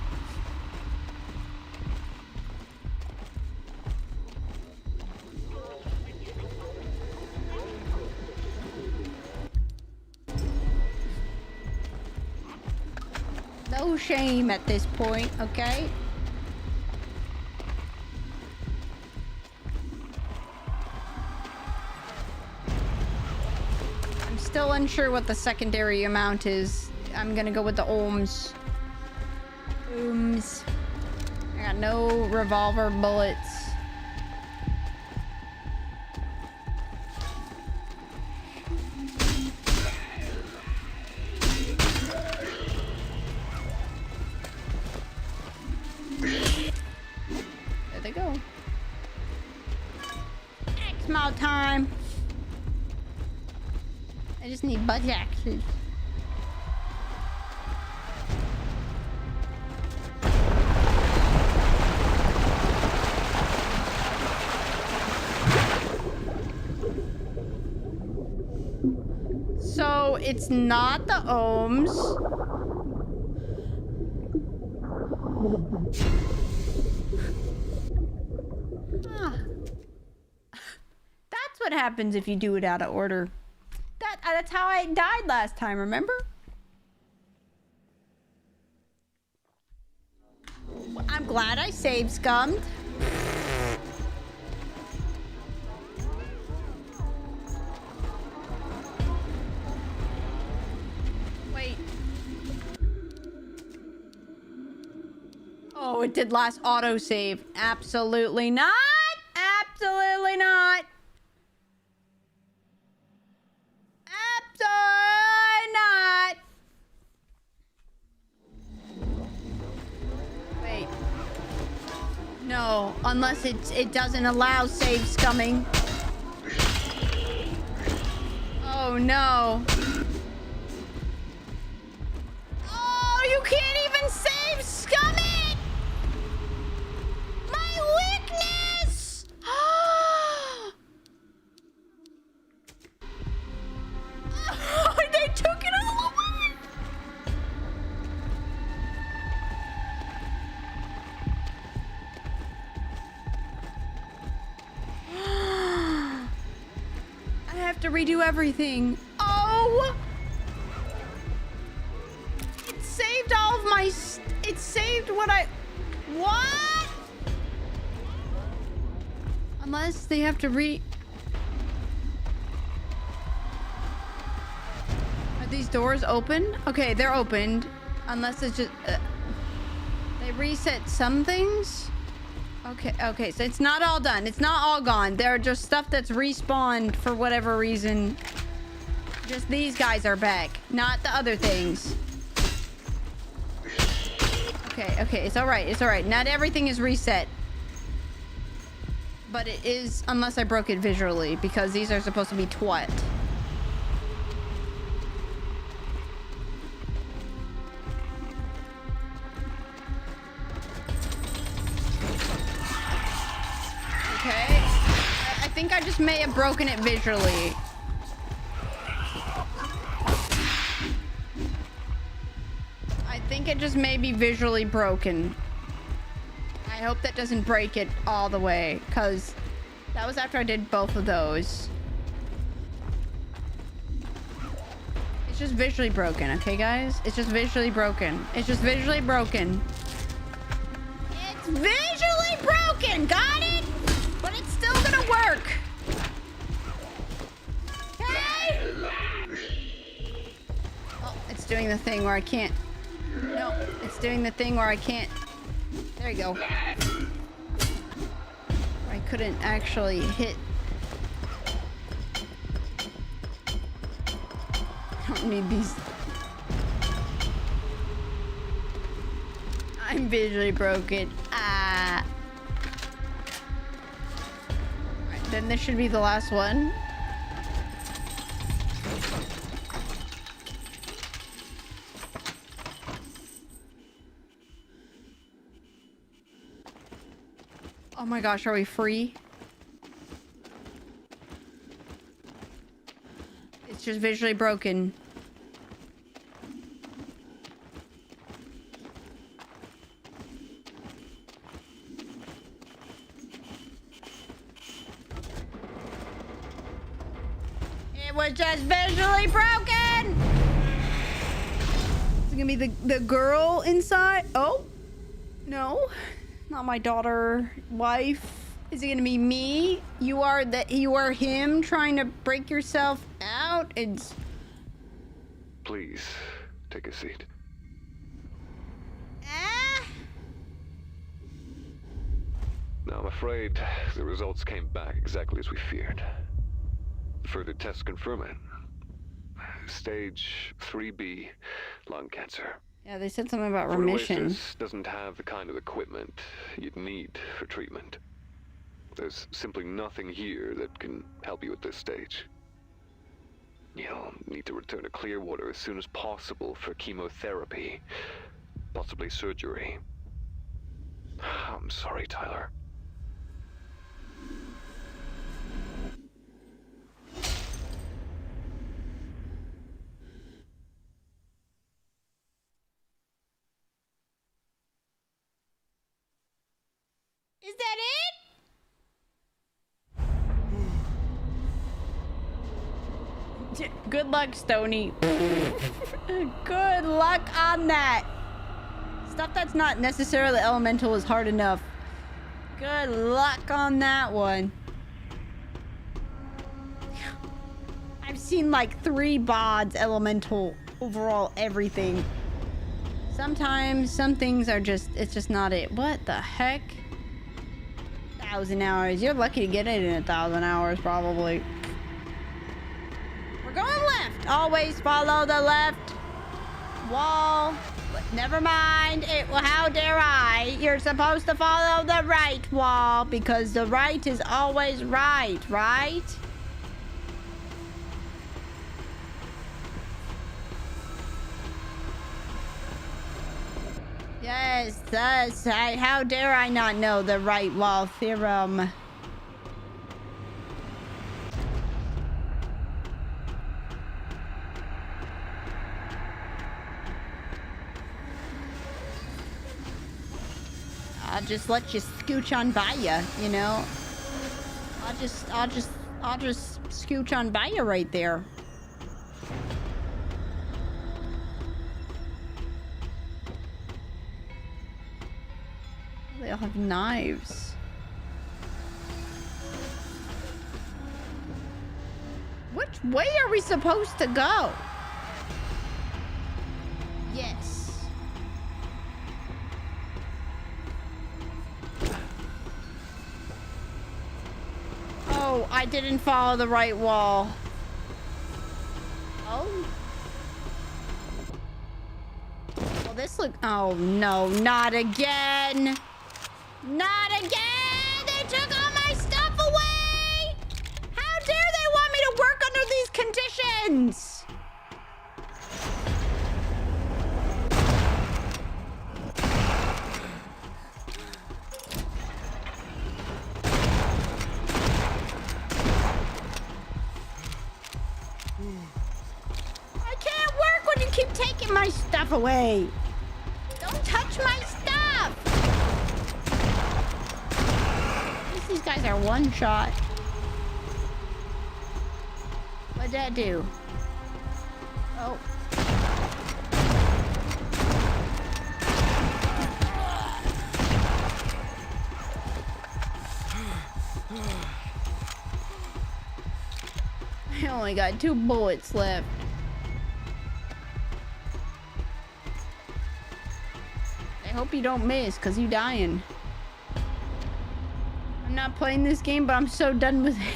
No shame at this point, okay? I'm still unsure what the secondary amount is. I'm gonna go with the ohms. Ohms. I got no revolver bullets. There they go. X-Mall time. I just need butt axes. So it's not the ohms. Ah. That's what happens if you do it out of order. That's how I died last time, remember? I'm glad I saved scummed. Wait. Oh, it did last autosave. Absolutely not. Absolutely not. Absolutely not. Wait. No, unless it doesn't allow save scumming. Oh no. Oh, you can't even save scum it! My weakness! Oh, they took it all away! I have to redo everything. Oh! It saved all of my... It saved what I... What? Unless they have to Are these doors open? Okay, they're opened. Unless it's just... They reset some things? Okay, so it's not all done. It's not all gone. There are just stuff that's respawned for whatever reason. Just these guys are back, not the other things. Okay, it's alright, it's alright. Not everything is reset. But it is, unless I broke it visually, because these are supposed to be twat. Okay. I think I just may have broken it visually. I think it just may be visually broken. I hope that doesn't break it all the way, because that was after I did both of those. It's just visually broken, okay, guys? It's just visually broken. It's just visually broken. It's visually broken! Got it? But it's still gonna work. Okay? Oh, it's doing the thing where I can't... No, it's doing the thing where I can't... There you go. I couldn't actually hit. I don't need these. I'm visually broken. Ah. Alright, then this should be the last one. Oh my gosh, are we free? It's just visually broken. It was just visually broken! gonna be the girl inside? Oh, no, not my daughter, wife. Is it gonna be me? You are him trying to break yourself out? It's... Please, take a seat. Now, I'm afraid the results came back exactly as we feared. Further tests confirm it. Stage 3B lung cancer. Yeah, they said something about Fort remission. Oasis doesn't have the kind of equipment you'd need for treatment. There's simply nothing here that can help you at this stage. You'll need to return to Clearwater as soon as possible for chemotherapy, possibly surgery. I'm sorry, Tyler. Is that it? Good luck, Stony. Good luck on that. Stuff that's not necessarily elemental is hard enough. Good luck on that one. I've seen like 3 bods elemental overall everything. Sometimes some things are just, it's just not it. What the heck? 1,000 hours. You're lucky to get it in 1,000 hours, probably. We're going left. Always follow the left wall. Never mind. How dare I? You're supposed to follow the right wall because the right is always right, right? Yes, thus, how dare I not know the right wall theorem? I'll just let you scooch on by you know? I'll just scooch on by you right there. They all have knives. Which way are we supposed to go? Yes. Oh, I didn't follow the right wall. Oh. Well, this look... Oh, no, not again. Not again! They took all my stuff away! How dare they want me to work under these conditions? I can't work when you keep taking my stuff away. Don't touch my stuff! These guys are one shot. What'd that do? Oh. I only got 2 bullets left. I hope you don't miss, cause you dying. I'm not playing this game, but I'm so done with it.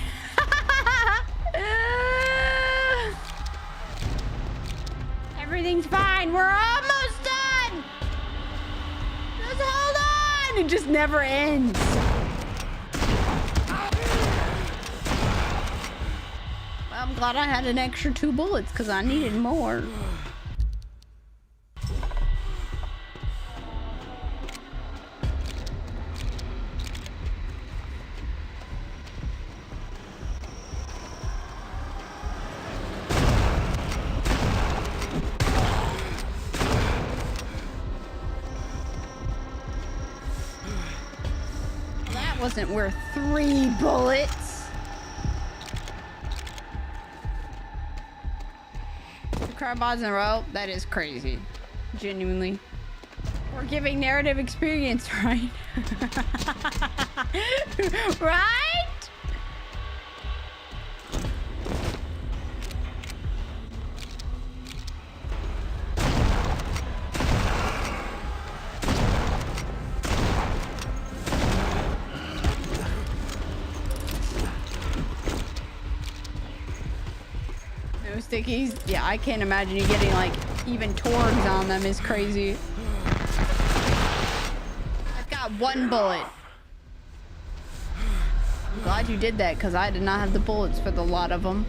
Everything's fine. We're almost done. Just hold on. It just never ends. Well, I'm glad I had an extra 2 bullets because I needed more. Wasn't worth 3 bullets. 2 car bots in a row? That is crazy. Genuinely. We're giving narrative experience, right? Right? No stickies? Yeah, I can't imagine you getting like even torgs on them is crazy. I've got one bullet. I'm glad you did that because I did not have the bullets for the lot of them.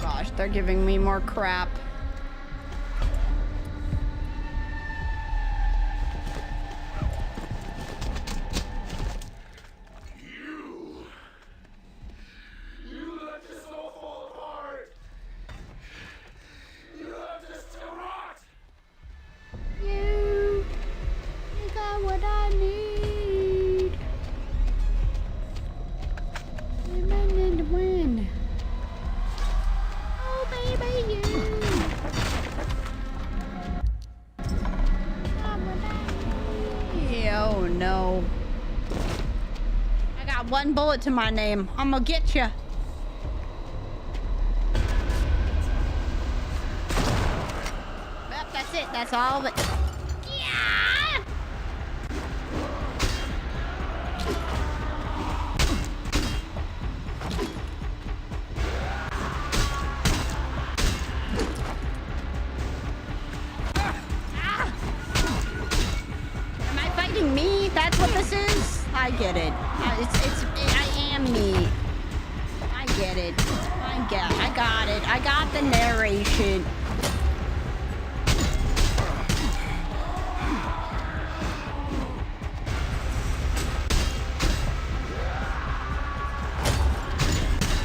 Gosh, they're giving me more crap. You let this all fall apart. You let this to rot. You got what I need. Women in the wind. Oh, baby, you. Got what I need. Oh, no. I got one bullet to my name. I'm gonna get you. Well, that's it. That's all of it. Yeah! Ah! Am I fighting me? That's what this is? I get it. I am me. I get it. I got it. I got the narration.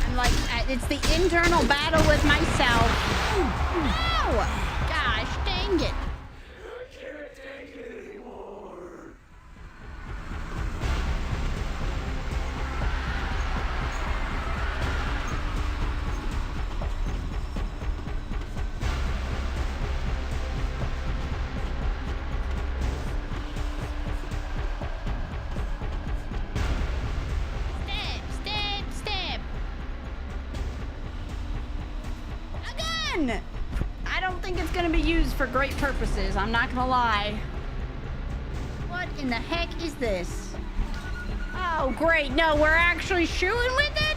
I'm like, it's the internal battle with myself. No! Gosh, dang it. I can't take it anymore. Step. A gun! I don't think it's gonna be used for great purposes. I'm not gonna lie. What in the heck is this? Oh, great. No, we're actually shooting with it?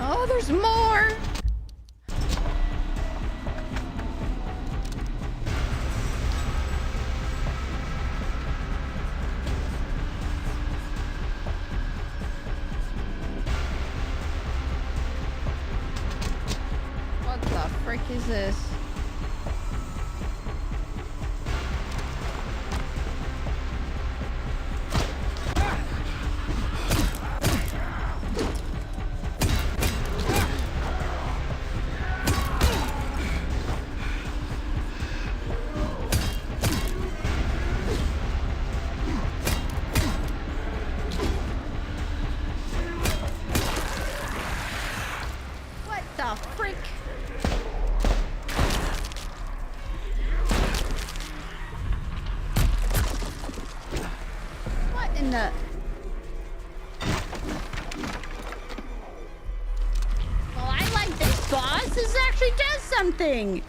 Oh, there's more. What the frick is this? What the frick? What in the... Well, I like this boss. This actually does something.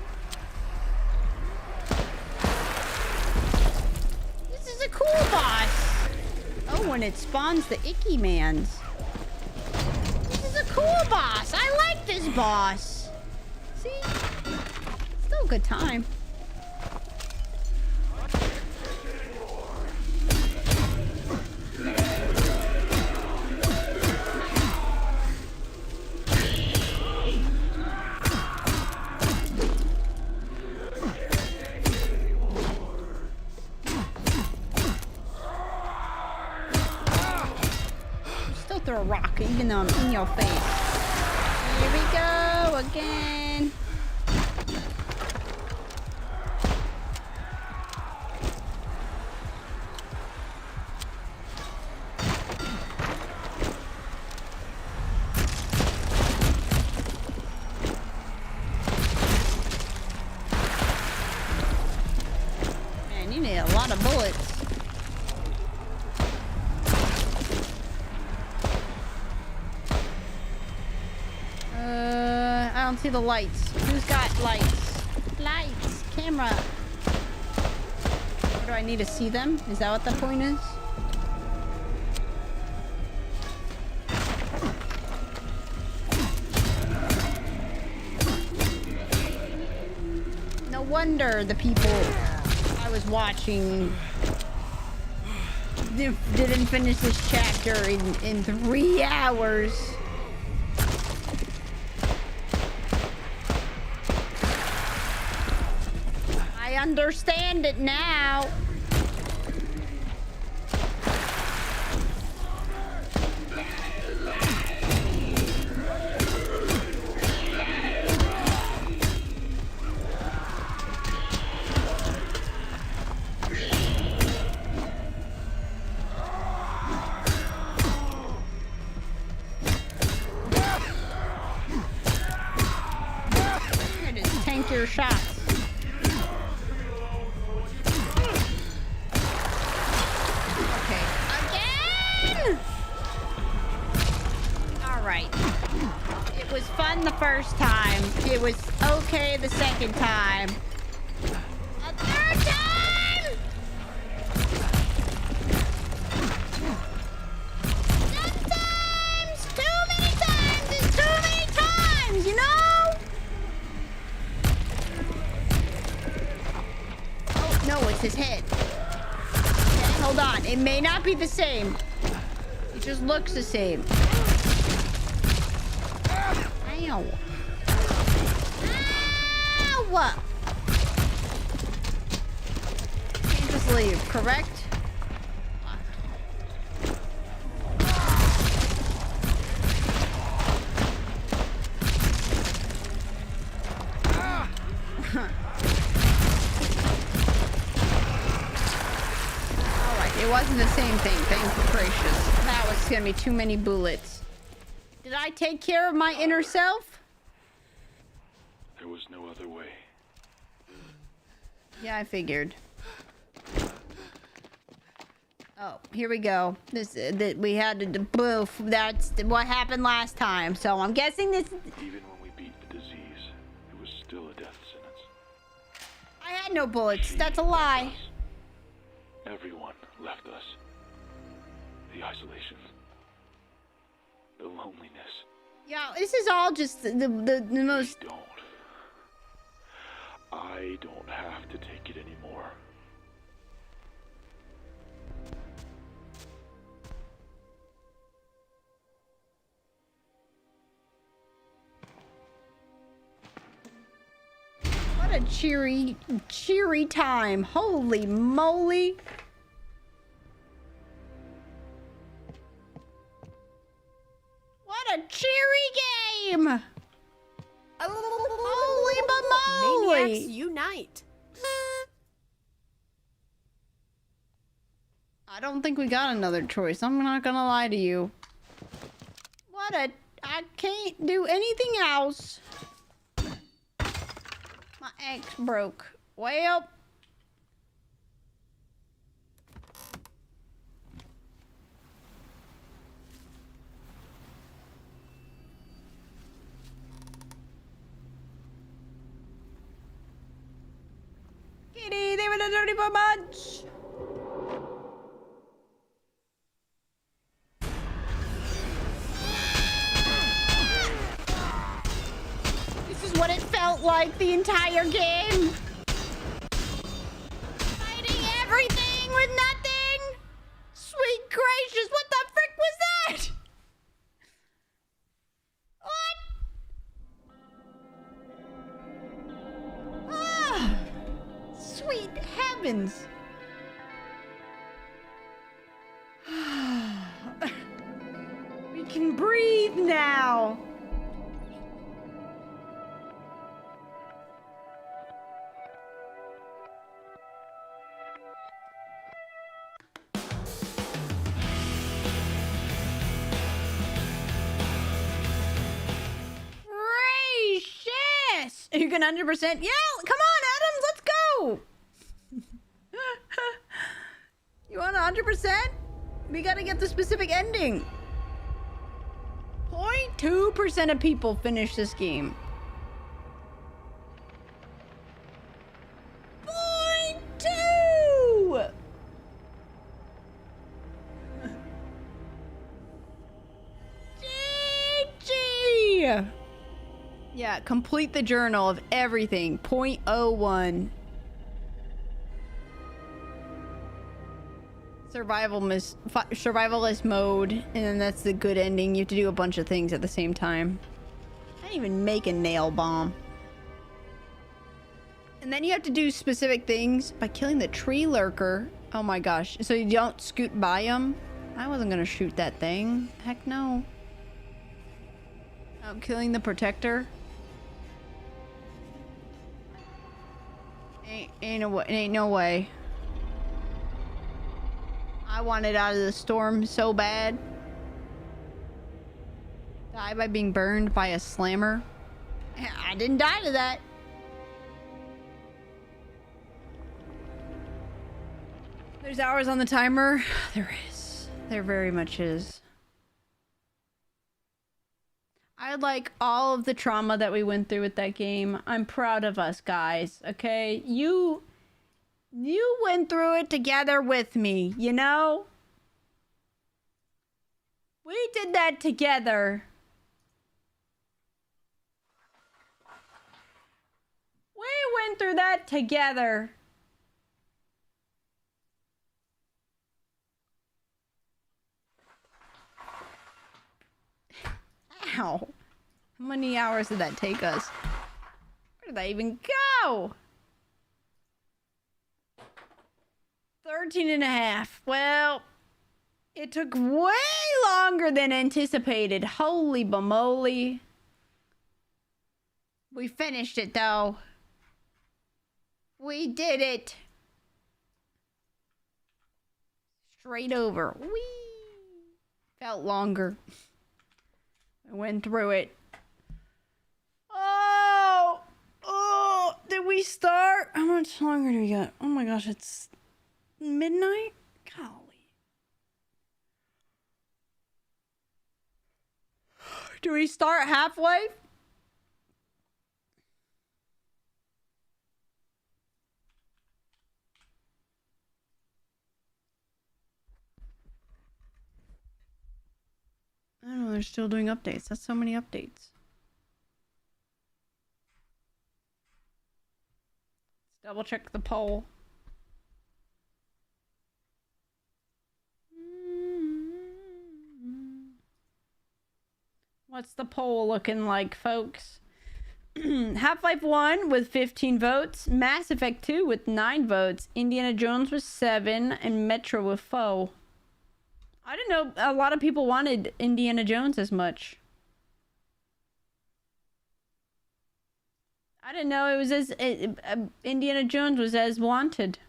This is a cool boss. Oh, and it spawns the icky mans. This is a cool boss. I like this boss. See? Still a good time. Still throw a rock even though I'm in your face. Here we go again. lot of bullets. I don't see the lights. Who's got lights? Lights! Camera! Or do I need to see them? Is that what the point is? No wonder the people I was watching didn't finish this chapter in 3 hours. I understand it now. Just tank your shots. It was fun the first time. It was okay the second time. A third time! Sometimes! Too many times is too many times, you know? Oh, no, it's his head. Okay, hold on. It may not be the same. It just looks the same. Ow. Ow! Can't just leave, correct? Alright, it wasn't the same thing. Thank gracious. That was gonna be too many bullets. Did I take care of my inner self? There was no other way. Yeah, I figured. Oh, here we go. We had to boof. That's what happened last time. So I'm guessing this. Even when we beat the disease, it was still a death sentence. I had no bullets. That's a lie. Everyone left us. The isolation. The loneliness. Yeah, this is all just the most. I don't have to take it anymore. What a cheery time. Holy moly. What a cheery game! Holy moly! Maniacs unite! I don't think we got another choice. I'm not gonna lie to you. I can't do anything else. My axe broke. Well. Kitty, they were the dirty bunch. This is what it felt like the entire game. Fighting everything with nothing. Sweet gracious, what the frick was that? What? Ah. Sweet heavens! We can breathe now! Gracious! Are you gonna 100%? Yeah! Come on, Adams! Let's go! You want 100%? We gotta get the specific ending. 0.2% of people finish this game. 0.2! GG! Yeah, complete the journal of everything. 0.01. Survivalist mode, and then that's the good ending. You have to do a bunch of things at the same time. I didn't even make a nail bomb. And then you have to do specific things by killing the tree lurker. Oh my gosh. So you don't scoot by them? I wasn't gonna shoot that thing. Heck no. Oh, killing the protector. Ain't no way. I wanted out of the storm so bad. Die by being burned by a slammer. I didn't die to that. There's hours on the timer. There is. There very much is. I like all of the trauma that we went through with that game. I'm proud of us, guys. Okay? You went through it together with me, you know? We did that together. We went through that together. Ow. How many hours did that take us? Where did that even go? 13 and a half. Well, it took way longer than anticipated. Holy bamoly. We finished it though. We did it. Straight over. Whee! Felt longer. I went through it. Oh, did we start? How much longer do we got? Oh my gosh, it's midnight? Golly. Do we start Half-Life? I don't know, they're still doing updates. That's so many updates. Let's double check the poll. What's the poll looking like, folks? Half-Life 1 with 15 votes, Mass Effect 2 with 9 votes, Indiana Jones with 7, and Metro with 4. I didn't know a lot of people wanted Indiana Jones as much. I didn't know it was as Indiana Jones was as wanted.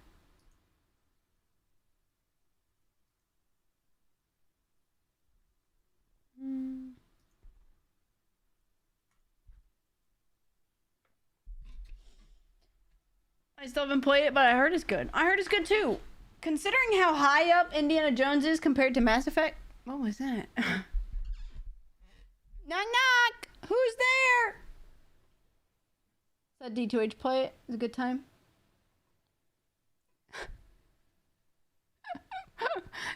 I still haven't played it, but I heard it's good. I heard it's good too. Considering how high up Indiana Jones is compared to Mass Effect. What was that? Knock knock! Who's there? Is that D2H play it? It's a good time.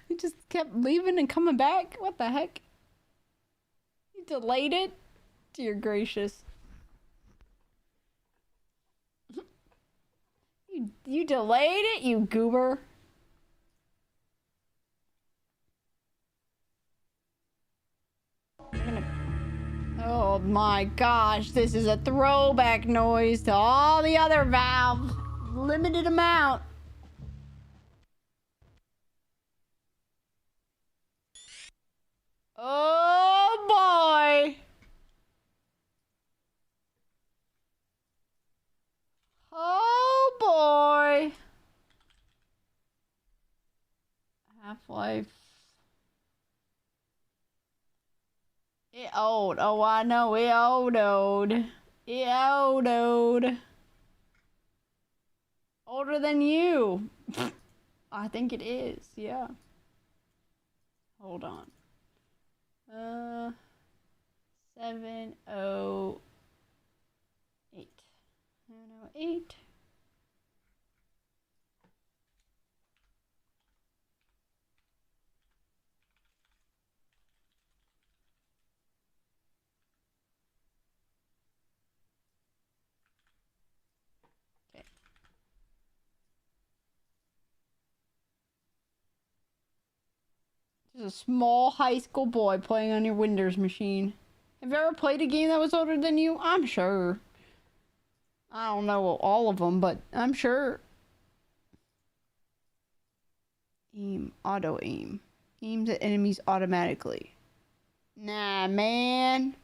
He just kept leaving and coming back? What the heck? You delayed it? Dear gracious. You delayed it, you goober. Oh my gosh, this is a throwback noise to all the other valves. Limited amount. Oh boy. Oh boy. Half-Life. It old. Oh, I know. It old. It old. Older than you. I think it is, yeah. Hold on. 708. 708. Okay. There's a small high school boy playing on your Windows machine. Have you ever played a game that was older than you? I'm sure. I don't know all of them, but I'm sure. Aim. Auto aim. Aims at enemies automatically. Nah, man.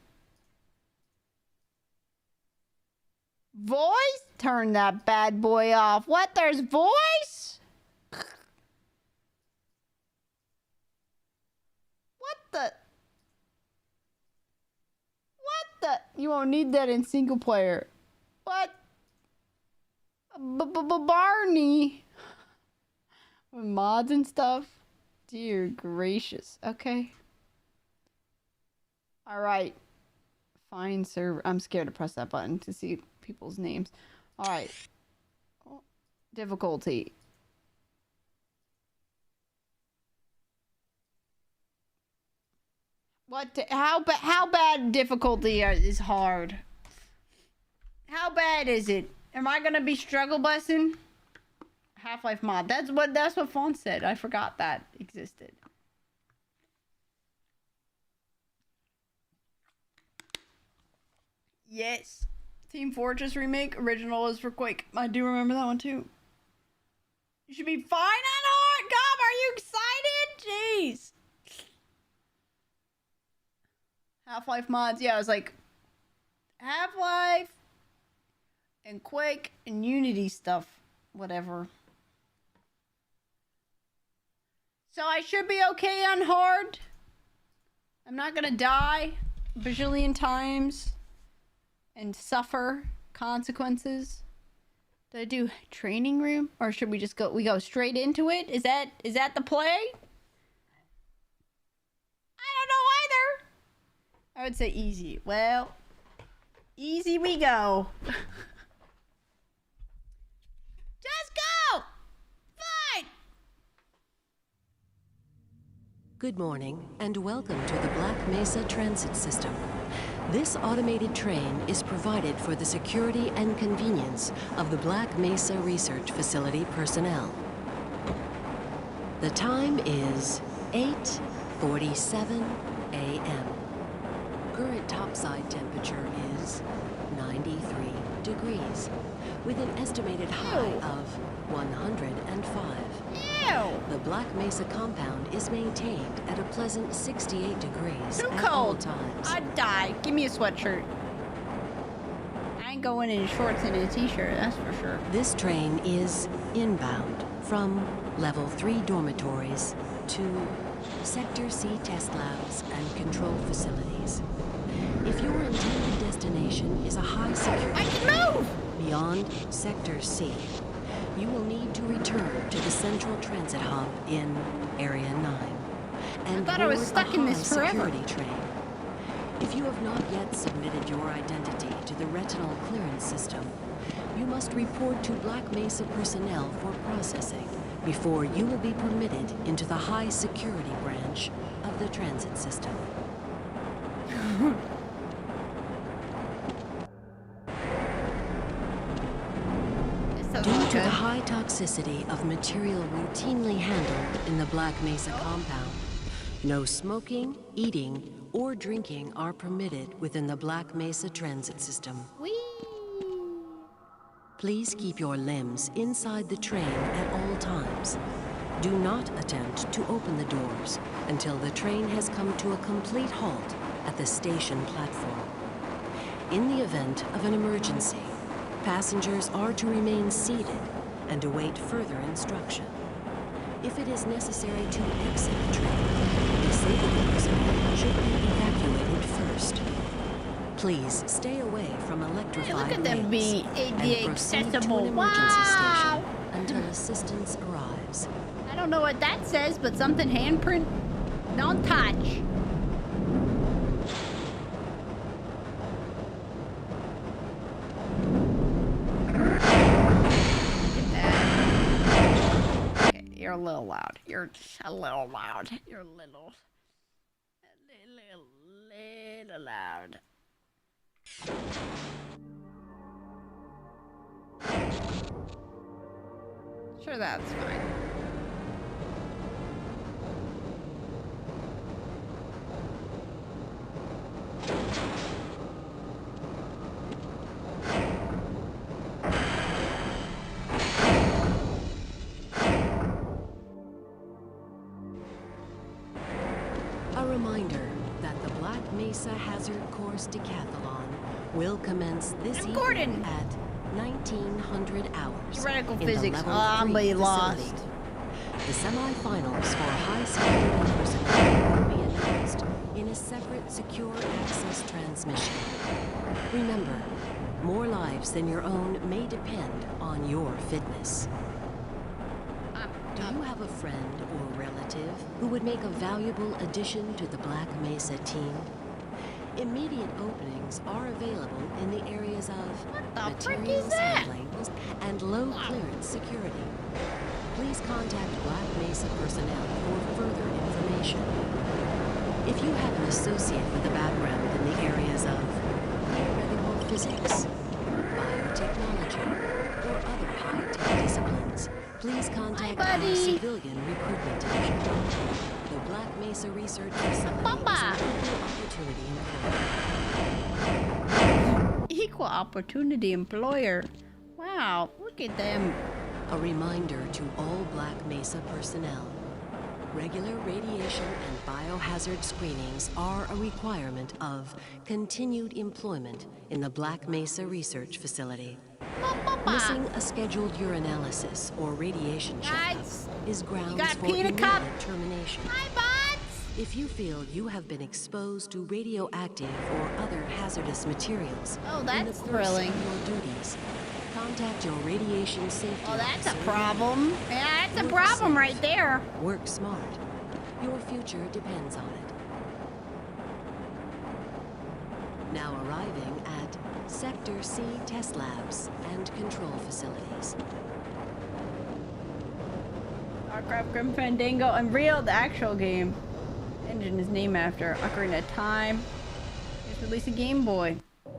Voice? Turn that bad boy off. What? There's voice? What the? You won't need that in single player. What? Barney. With mods and stuff. Dear gracious. Okay. Alright. Find server. I'm scared to press that button to see people's names. Alright. Difficulty. How bad difficulty is hard? How bad is it? Am I gonna be struggle busing? Half-Life mod. That's what Fawn said. I forgot that existed. Yes. Team Fortress remake. Original is for Quake. I do remember that one too. You should be fine on hard. God, are you excited? Jeez. Half-Life mods. Yeah, I was like Half-Life and Quake and Unity stuff. Whatever. So I should be okay on hard. I'm not gonna die a bajillion times and suffer consequences. Did I do training room, or should we just go straight into it? Is that the play? I don't know either. I would say easy. Well, easy we go. Just go. Fine. Good morning and welcome to the Black Mesa Transit System. This automated train is provided for the security and convenience of the Black Mesa Research Facility personnel. The time is 8:47 a.m. Current topside temperature is 93 degrees, with an estimated high of 105. Ew. The Black Mesa compound is maintained at a pleasant 68 degrees Too at cold. all times. I'd die. Give me a sweatshirt. I ain't going in shorts and a t-shirt, that's for sure. This train is inbound from Level 3 dormitories to Sector C test labs and control facilities. If your intended destination is a high security I can move! beyond Sector C, you will need to return to the Central Transit Hub in Area 9 and I thought I was board stuck a in this high forever. security train. If you have not yet submitted your identity to the retinal clearance system, you must report to Black Mesa personnel for processing before you will be permitted into the high security branch of the transit system. Due to the high toxicity of material routinely handled in the Black Mesa compound, no smoking, eating, or drinking are permitted within the Black Mesa transit system. Please keep your limbs inside the train at all times. Do not attempt to open the doors until the train has come to a complete halt at the station platform. In the event of an emergency, passengers are to remain seated and await further instruction. If it is necessary to exit the train, disabled personnel should be evacuated first. Please stay away from electrified Hey, look at them rails be and ADA proceed to accessible. an emergency Wow. station until assistance arrives. don't know what that says, but something handprint. Don't touch. You're a little loud. You're just a little loud. You're a little loud. Sure, that's fine. A reminder that the Black Mesa Hazard Course Decathlon will commence this evening at 1900 hours. Theoretical in physics. The Oh, I'm level 3 lost. facility. The semifinals for high security personnel will be announced in a separate secure access transmission. Remember, more lives than your own may depend on your fitness. Do you have a friend or relative who would make a valuable addition to the Black Mesa team? Immediate openings are available in the areas of materials handling and low clearance security. Please contact Black Mesa personnel for further information. If you have an associate with a background in the areas of theoretical physics, biotechnology, or other high-tech disciplines, please contact our civilian recruitment division. The Black Mesa Research Facility is an Equal opportunity employer. Wow, look at them. A reminder to all Black Mesa personnel. Regular radiation and biohazard screenings are a requirement of continued employment in the Black Mesa Research Facility. Missing a scheduled urinalysis or radiation checkup is grounds for immediate termination. If you feel you have been exposed to radioactive or other hazardous materials Oh, in the that's course thrilling. of your duties, contact your radiation safety Oh, that's a officer. problem. Yeah, that's a Work problem safe. right there. Work smart. Your future depends on it. Now arriving at Sector C test labs and control facilities. Warcraft, Grim Fandango, Unreal, the actual game. Engine is named after Ocarina of Time. Just released a Game Boy.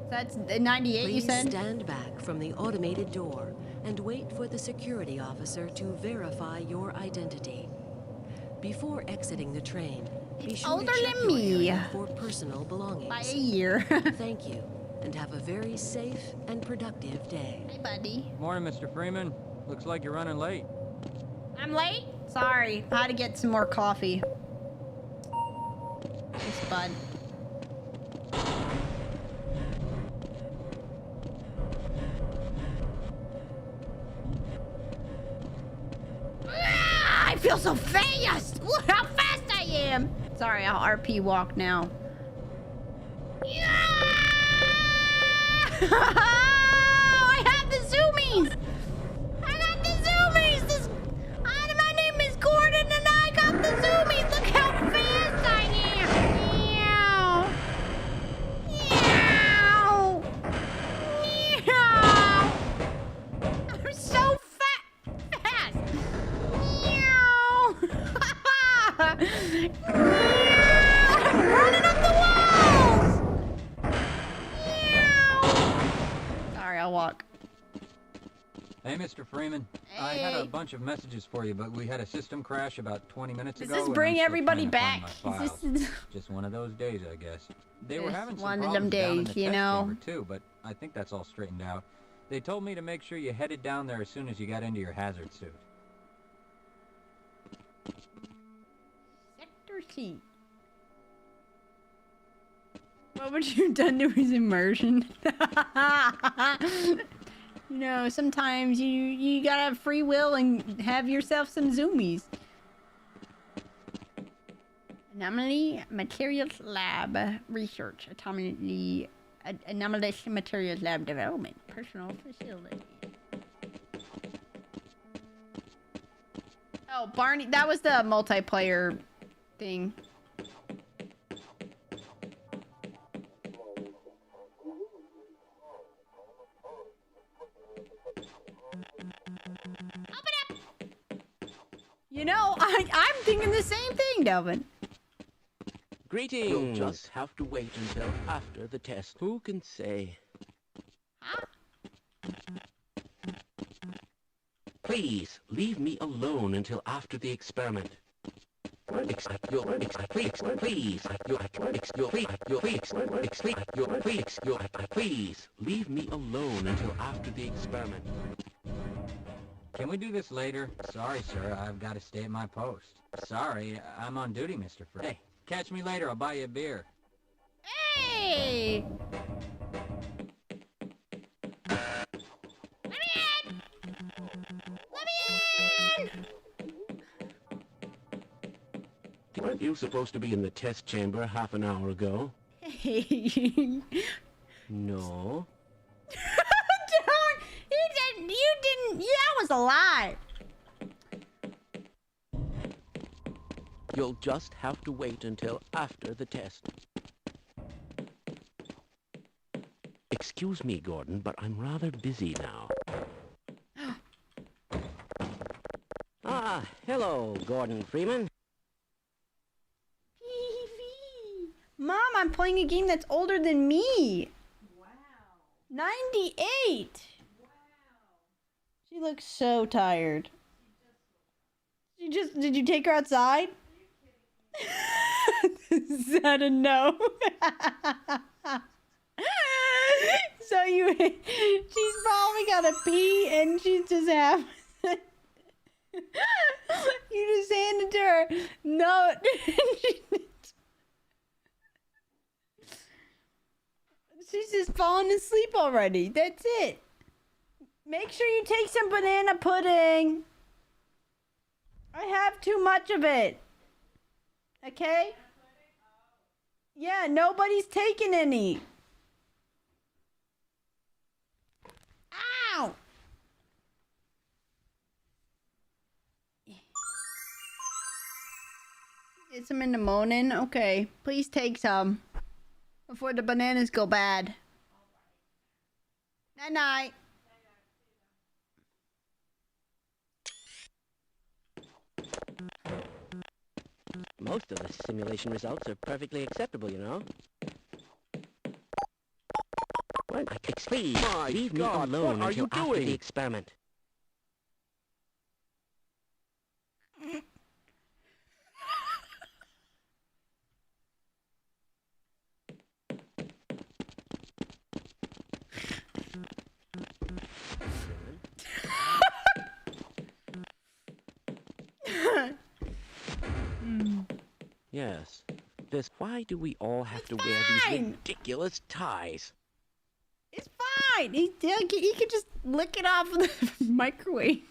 That's 98, Please you said? stand back from the automated door and wait for the security officer to verify your identity. Before exiting the train, be sure older to check than your me. area for personal belongings. By a year. Thank you, and have a very safe and productive day. Hey, buddy. Morning, Mr. Freeman. Looks like you're running late. I'm late? Sorry. I had to get some more coffee. Thanks, bud. I feel so fast! Look how fast I am! Sorry, I'll RP walk now. Yeah! I have the zoomies! I got the zoomies! My name is Gordon and I got the zoomies! Look how fast I am! Meow! Meow! I'm so fast! Meow! I'm running up the walls! Meow! Sorry, I'll walk. Hey, Mr. Freeman. I had a bunch of messages for you, but we had a system crash about 20 minutes ago. Does this and bring I'm still everybody trying to back? find my Is files. this- Just one of those days, I guess. They were Just having some one of them problems down in days, the you test know? chamber too, but I think that's all straightened out. They told me to make sure you headed down there as soon as you got into your hazard suit. Sector C. What would you have done to his immersion? You know, sometimes you gotta have free will and have yourself some zoomies. Anomaly Materials Lab Research. Anomalous Materials Lab Development. Personal Facility. Oh, Barney, that was the multiplayer thing. Open up! You know, I'm thinking the same thing, Delvin. Greetings. You'll just have to wait until after the test. Who can say? Huh? Please, leave me alone until after the experiment. Please, leave me alone until after the experiment. Can we do this later? Sorry, sir, I've got to stay at my post. Sorry, I'm on duty, Mr. Frey. Hey, catch me later, I'll buy you a beer. Hey! Let me in! Let me in! Weren't you supposed to be in the test chamber half an hour ago? No. Don't! You didn't, that was a lie. You'll just have to wait until after the test. Excuse me, Gordon, but I'm rather busy now. Ah, hello, Gordon Freeman. Mom, I'm playing a game that's older than me. Wow. 98. Wow. She looks so tired. Did you take her outside? Is that a no? So she's probably gotta pee and she's just having you just handed her no. She's just falling asleep already. That's it. Make sure you take some banana pudding. I have too much of it. Okay? Yeah, nobody's taking any. Ow! Get some in the morning? Okay. Please take some. Before the bananas go bad. Night-night. Most of the simulation results are perfectly acceptable, you know. Please, leave me alone until after the experiment. Yes. Why do we all have to wear these ridiculous ties? It's fine. He could just lick it off of the microwave.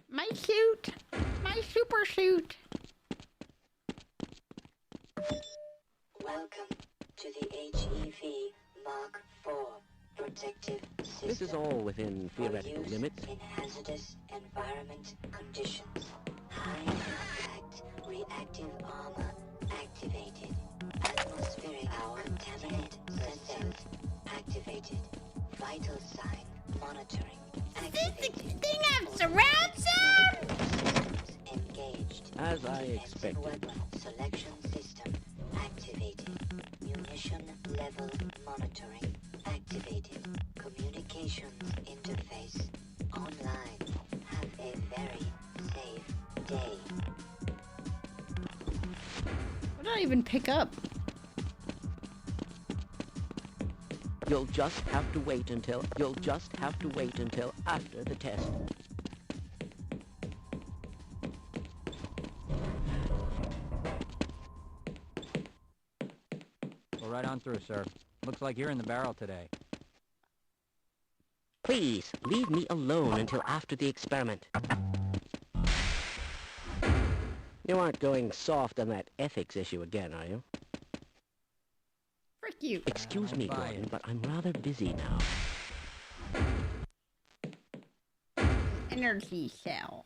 My suit. My super suit. Welcome to the HEV Mark IV protective system. This is all within theoretical limits. In hazardous environment conditions. High impact reactive armor activated. Atmospheric contaminant sensors activated. Vital sign monitoring activated. Does this thing have surround sound? Systems engaged. As I expected. Weapon selection system activated. Munition level monitoring activated. Communications interface online. Have a very safe day. What did I even pick up? You'll just have to wait until after the test. Go right on through, sir. Looks like you're in the barrel today. Please, leave me alone until after the experiment. You aren't going soft on that ethics issue again, are you? Frick you. Excuse me, Gordon, but I'm rather busy now. Energy cell.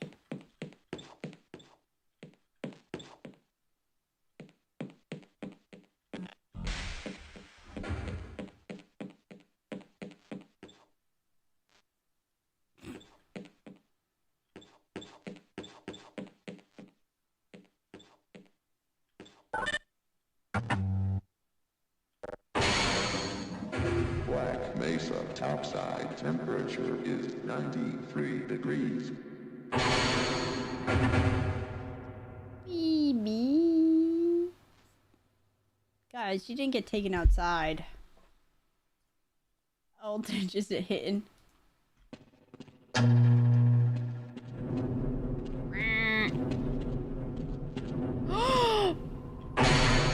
Black Mesa topside temperature is 93 degrees. Baby. Guys, you didn't get taken outside. Oh, they're just hitting.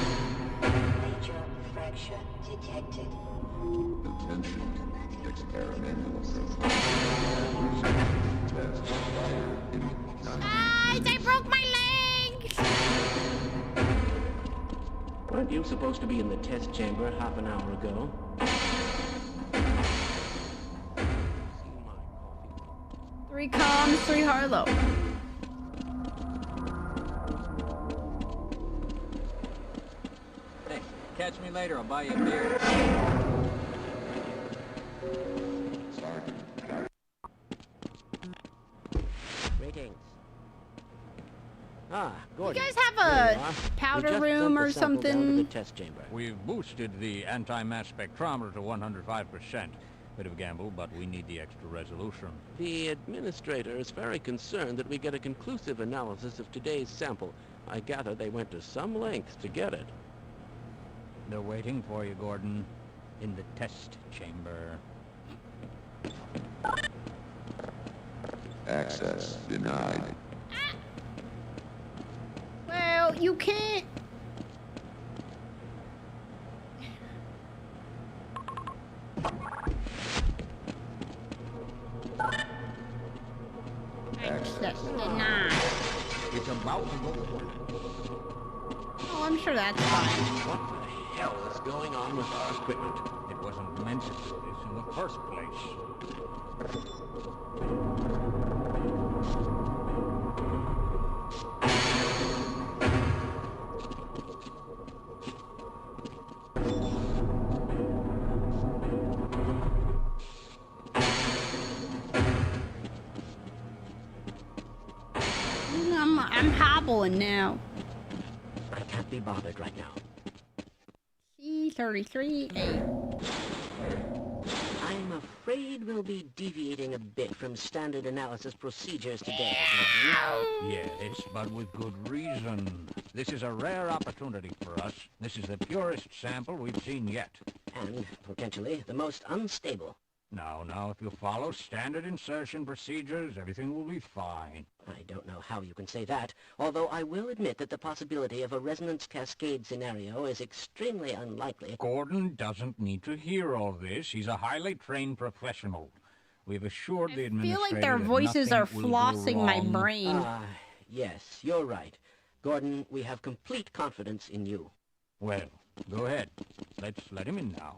Major fracture detected. Attention, experimental system. Test fired in 90. Guys, I broke my legs! Weren't you supposed to be in the test chamber half an hour ago? 3 comms, 3 Harlow. Hey, catch me later. I'll buy you a beer. Greetings. Ah, You Gordon. guys have There you a are. powder We just room dumped or the sample down to something? the test chamber. We've boosted the anti-mass spectrometer to 105%. Bit of a gamble, but we need the extra resolution. The administrator is very concerned that we get a conclusive analysis of today's sample. I gather they went to some lengths to get it. They're waiting for you, Gordon, in the test chamber. Access denied. Well, you can't. Access denied. It's about to go. Oh, I'm sure that's fine. What the hell is going on with our equipment? It wasn't meant to do this in the first place. I'm hobbling now. I can't be bothered right now. C33A. I'm afraid we'll be deviating a bit from standard analysis procedures today. Yes, but with good reason. This is a rare opportunity for us. This is the purest sample we've seen yet. And potentially the most unstable. Now, if you follow standard insertion procedures, everything will be fine. I don't know how you can say that, although I will admit that the possibility of a resonance cascade scenario is extremely unlikely. Gordon doesn't need to hear all this. He's a highly trained professional. We've assured the I administrator feel like their that voices are nothing will go flossing my wrong. brain. Yes, you're right. Gordon, we have complete confidence in you. Well, go ahead. Let's let him in now.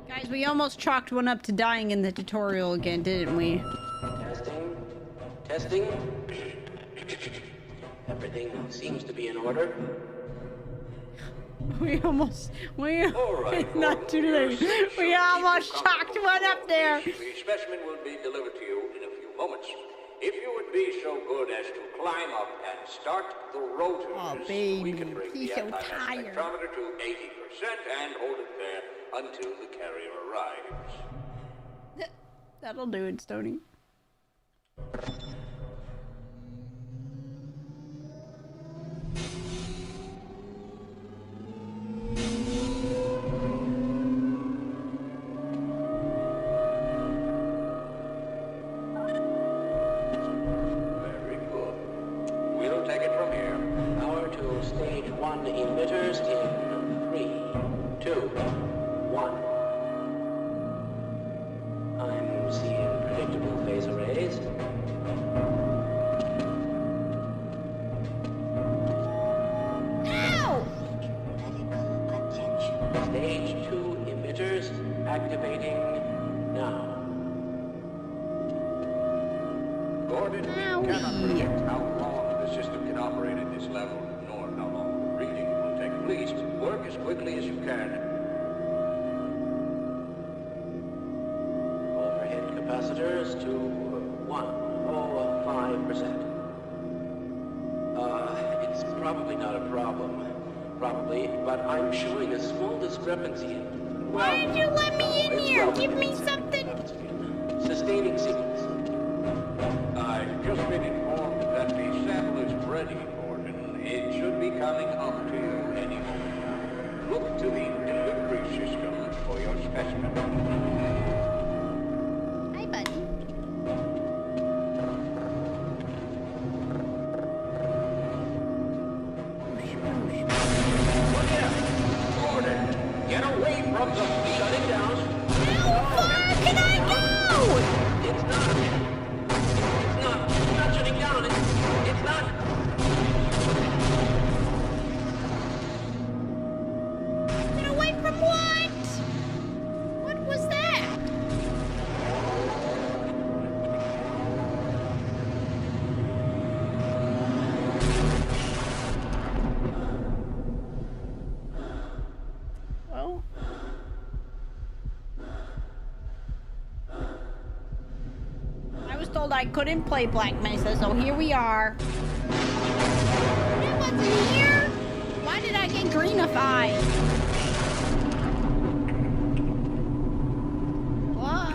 Guys, we almost chalked one up to dying in the tutorial again, didn't we? Testing. Everything seems to be in order. We almost, it's not too late. We almost chalked one up there. The specimen will be delivered to you in a few moments. If you would be so good as to climb up and start the rotors, Oh, baby, we can bring he's the so anti-mass tired. spectrometer to 80% and hold it there until the carrier arrives. That'll do it, Stoney. Very good. We'll take Gordon, we cannot predict how long the system can operate at this level, nor how long the reading will take. Please work as quickly as you can. Overhead capacitors to 105%. It's probably not a problem. Probably, but I'm showing a small discrepancy. Why did you let me in here? Give me something. Sustaining sequence. I've just been informed that the sample is ready, Gordon. It should be coming up to you any moment now. Look to the delivery system for your specimen. Hi, buddy. Gordon, get away from the shutting down. How far can I go? It's not shutting down. It's not. Get away from what? What was that? Well. I was told I couldn't play Black Mesa, so here we are. It wasn't here. Why did I get greenified? What?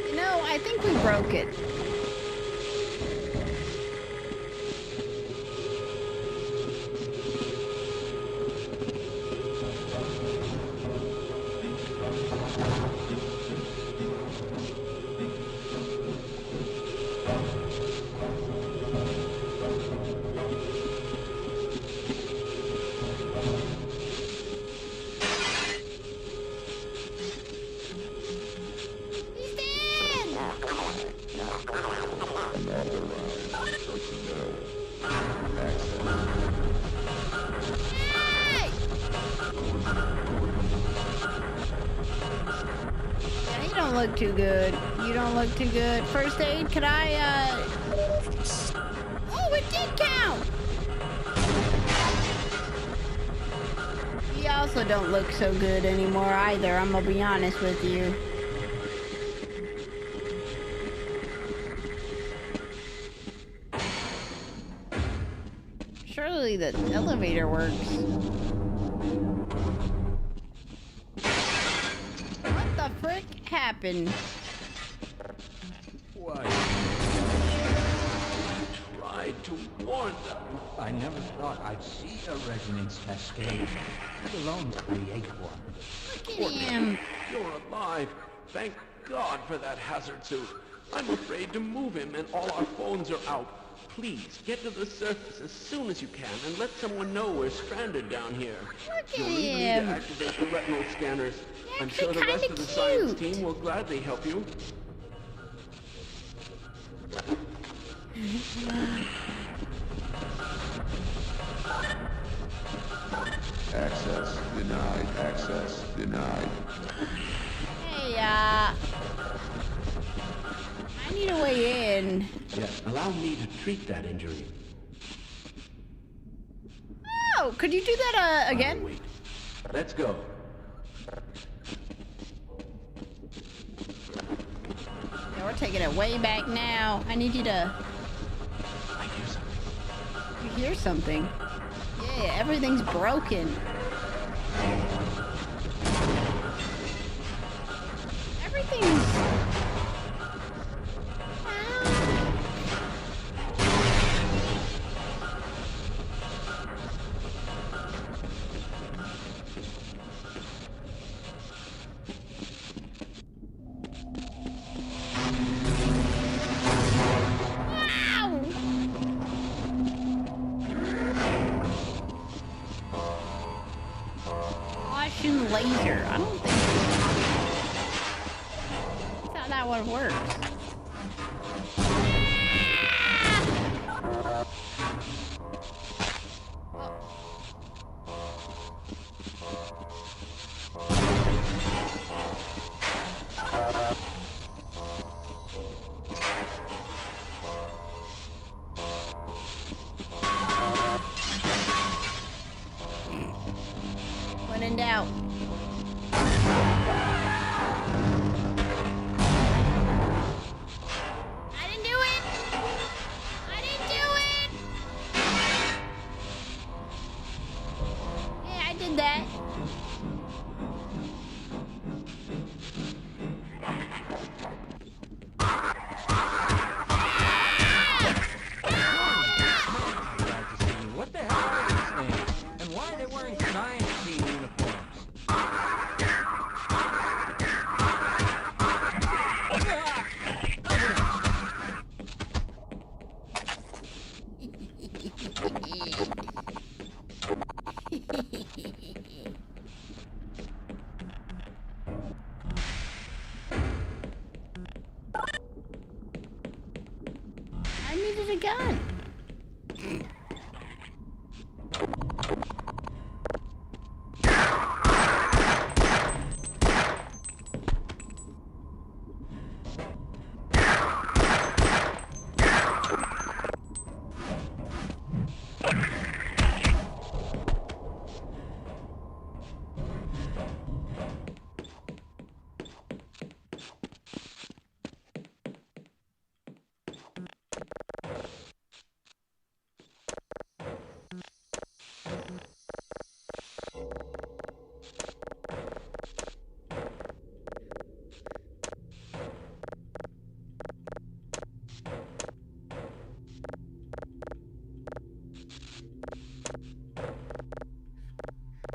You know, I think we broke it. Yeah, you don't look too good. You don't look too good. First aid, could I, Oh, it did count! You also don't look so good anymore either, I'm gonna be honest with you. Surely the elevator works. What the frick happened? Why? Tried to warn them. I never thought I'd see a resonance cascade, let alone create one. Look at him. You're alive. Thank God for that hazard suit. I'm afraid to move him and all our phones are out. Please, get to the surface as soon as you can and let someone know we're stranded down here. Look at You'll need to him. activate the retinal scanners. They're I'm sure the actually rest of the kinda science cute. team will gladly help you. Access denied. Access denied. Hey, I need a way in. Yes, allow me to treat that injury. Oh, could you do that, again? Wait. Let's go. Yeah, we're taking it way back now. I need you to... I hear something. You hear something? Yeah, everything's broken. Everything's... Laser. I don't think how that one works. When in doubt. I didn't do it! I didn't do it! Yeah, I did that. What the hell are these things? And why are they wearing science team uniforms? I needed a gun.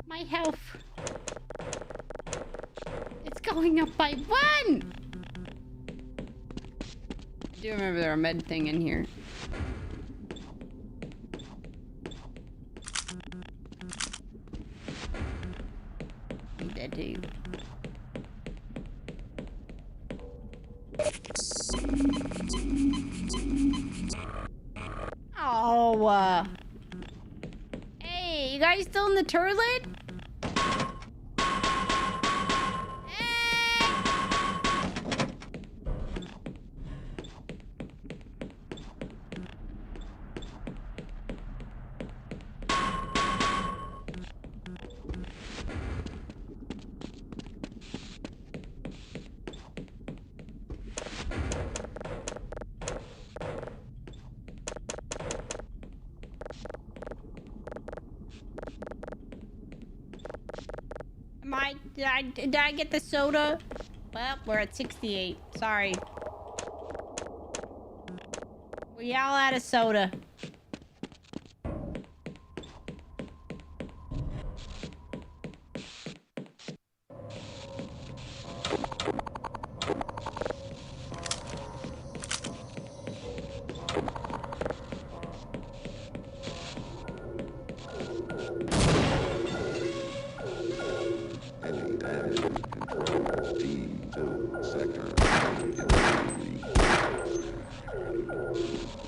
My health. It's going up by 1! I do remember there was a med thing in here. Need that too. Oh, hey, you guys still in the turlet? Did I get the soda? Well, we're at 68. Sorry. We all out of soda.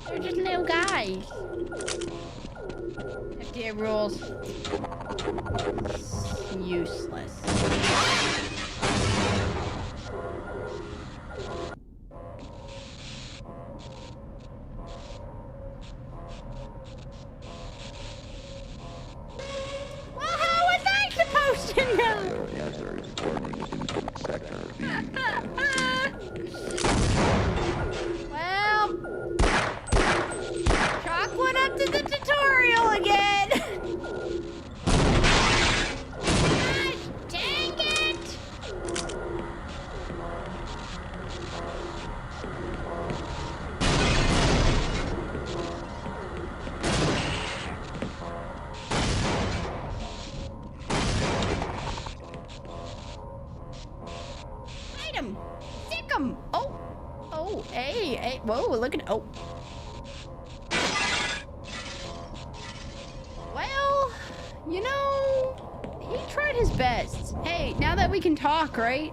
They're just little guys. FDA rules. Useless. Well, how was I supposed to know? Well, Chalk went up to the tutorial again. Gosh, dang it! Fight him! Sick him! Oh, hey, whoa, look at, oh. Well, you know, he tried his best. Hey, now that we can talk, right?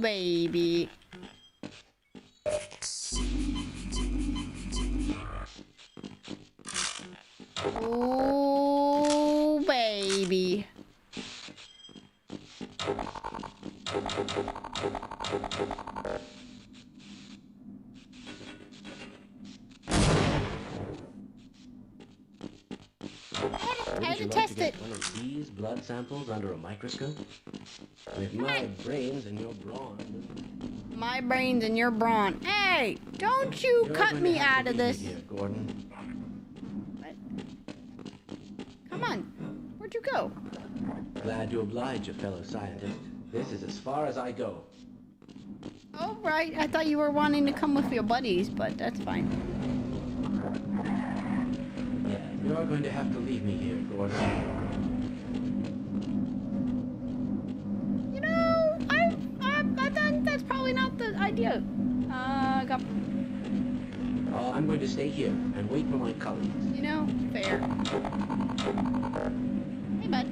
baby. Oh, baby. I had to test it. One of these blood samples under a microscope? With my brains and your brawn. My brains and your brawn. Hey, don't you cut me out of this. Here, Gordon. What? Come on. Where'd you go? Glad to oblige a fellow scientist. This is as far as I go. Oh, right. I thought you were wanting to come with your buddies, but that's fine. Yeah, you're going to have to leave me here, Gordon. You know, I thought that's probably not the idea. Got... Oh, I'm going to stay here and wait for my colleagues. You know, fair. Hey, bud.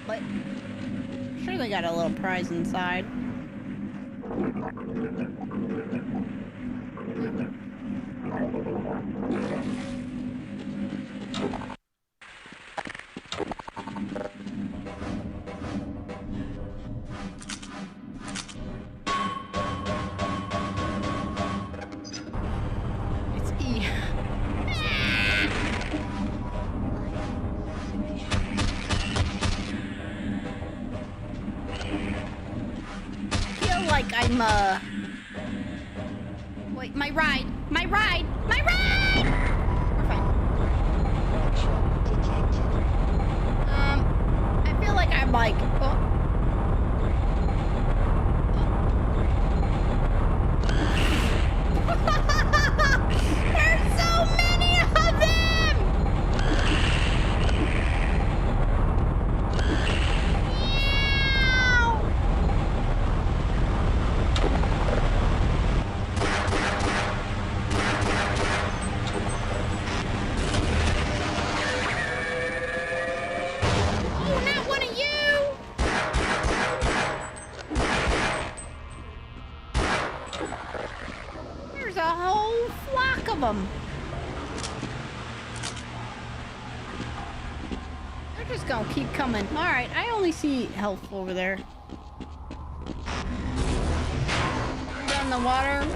But I'm sure they got a little prize inside. It's E. Feel like I'm wait, my ride! We're fine. I feel like I'm like, oh. There's so many of them! Oh, not one of you! There's a whole flock of them. They're just gonna keep coming. Alright, I only see health over there. Down the water.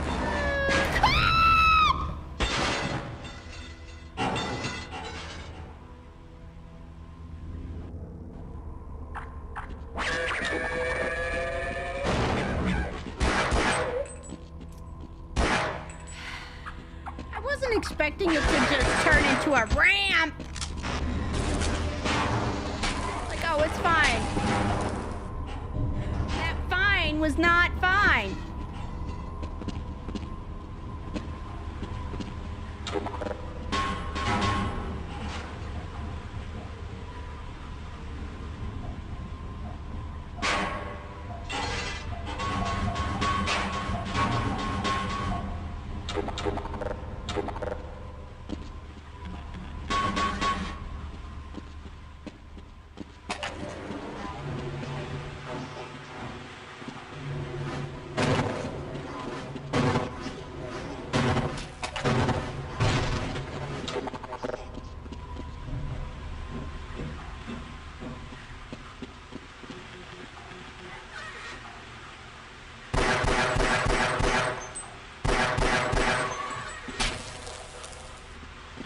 I wasn't expecting it to just turn into a ramp. Like, oh, it's fine. That fine was not fine.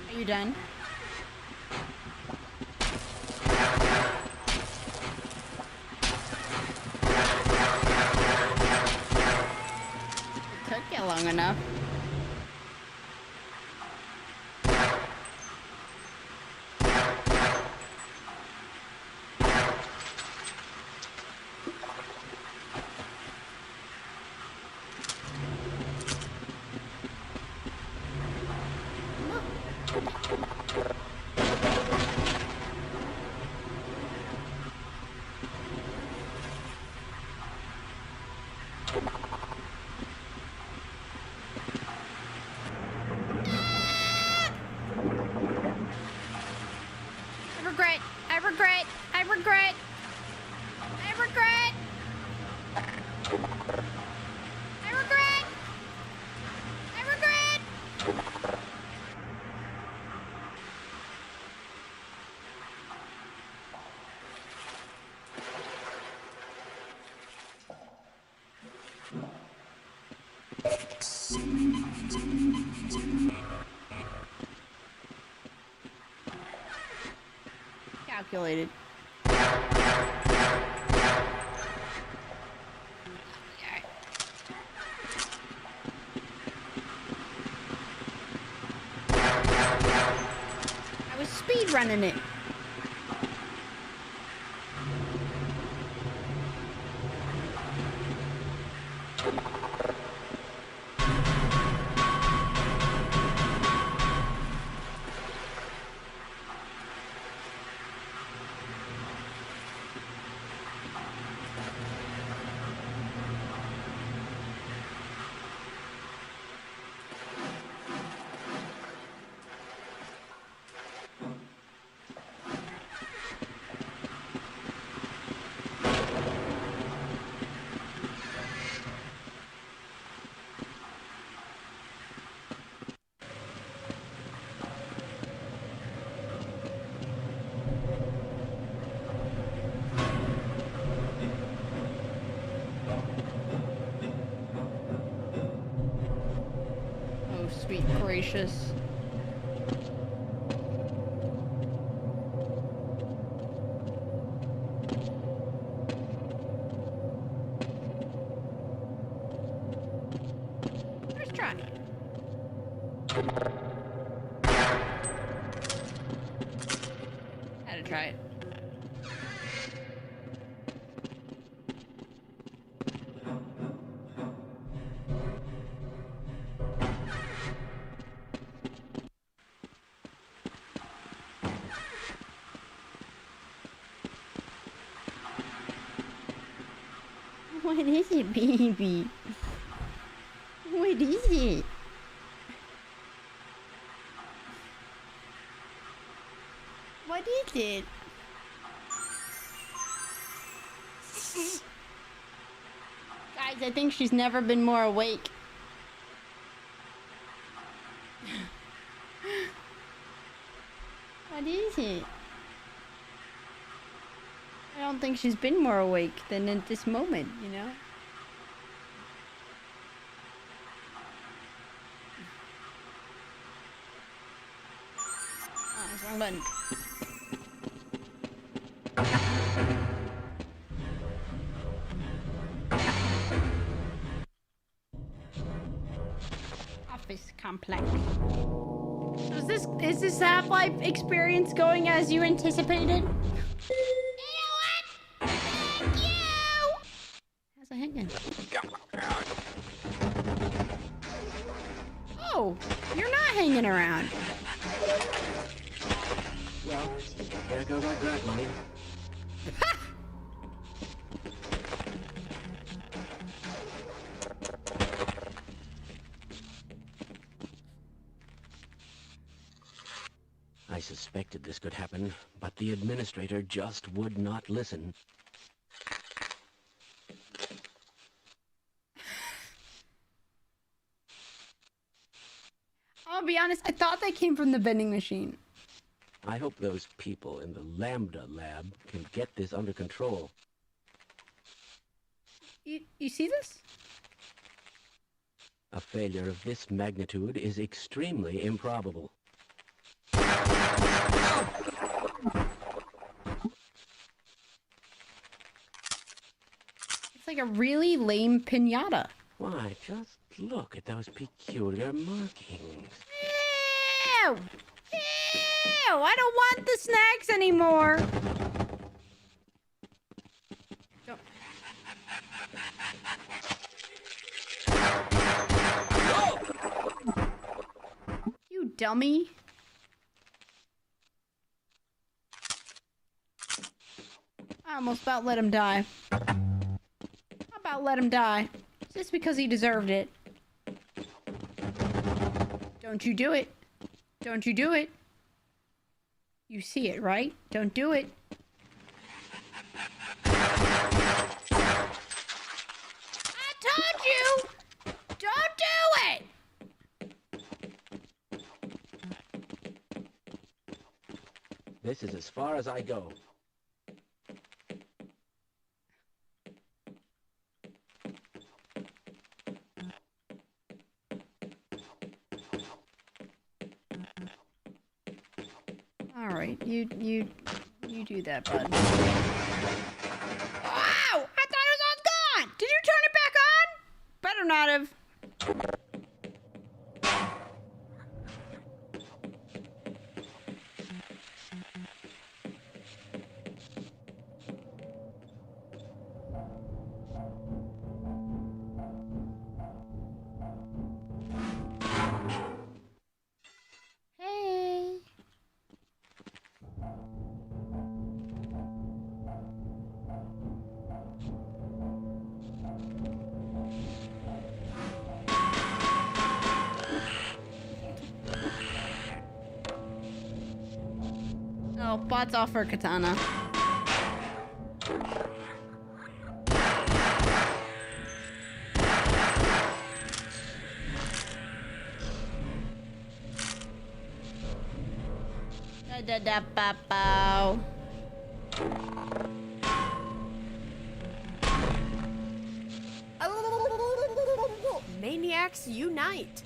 Are you done? It took you long enough. regret. I regret. I regret. I regret. Calculated. I was speed running it. Oh, sweet gracious. First try. Had to try it. What is it, baby? What is it? What is it? Guys, I think she's never been more awake. What is it? I don't think she's been more awake than at this moment, you know? Oh, that's the wrong button. Office complex. Is this Half-Life experience going as you anticipated? How's it hanging? Oh, you're not hanging around. Well, there goes our grant money. I suspected this could happen, but the administrator just would not listen. I'll be honest, I thought they came from the vending machine. I hope those people in the Lambda lab can get this under control. You see this? A failure of this magnitude is extremely improbable. It's like a really lame piñata. Why, just look at those peculiar markings. Ew! Ew! I don't want the snacks anymore. Don't. You dummy. I almost about let him die. About let him die. Just because he deserved it. Don't you do it. Don't you do it. You see it, right? Don't do it. This is as far as I go. All right, you do that, bud. Wow! I thought it was all gone. Did you turn it back on? Better not have. Hey. Oh, bots off for katana. Da da da ba bow. Maniacs unite!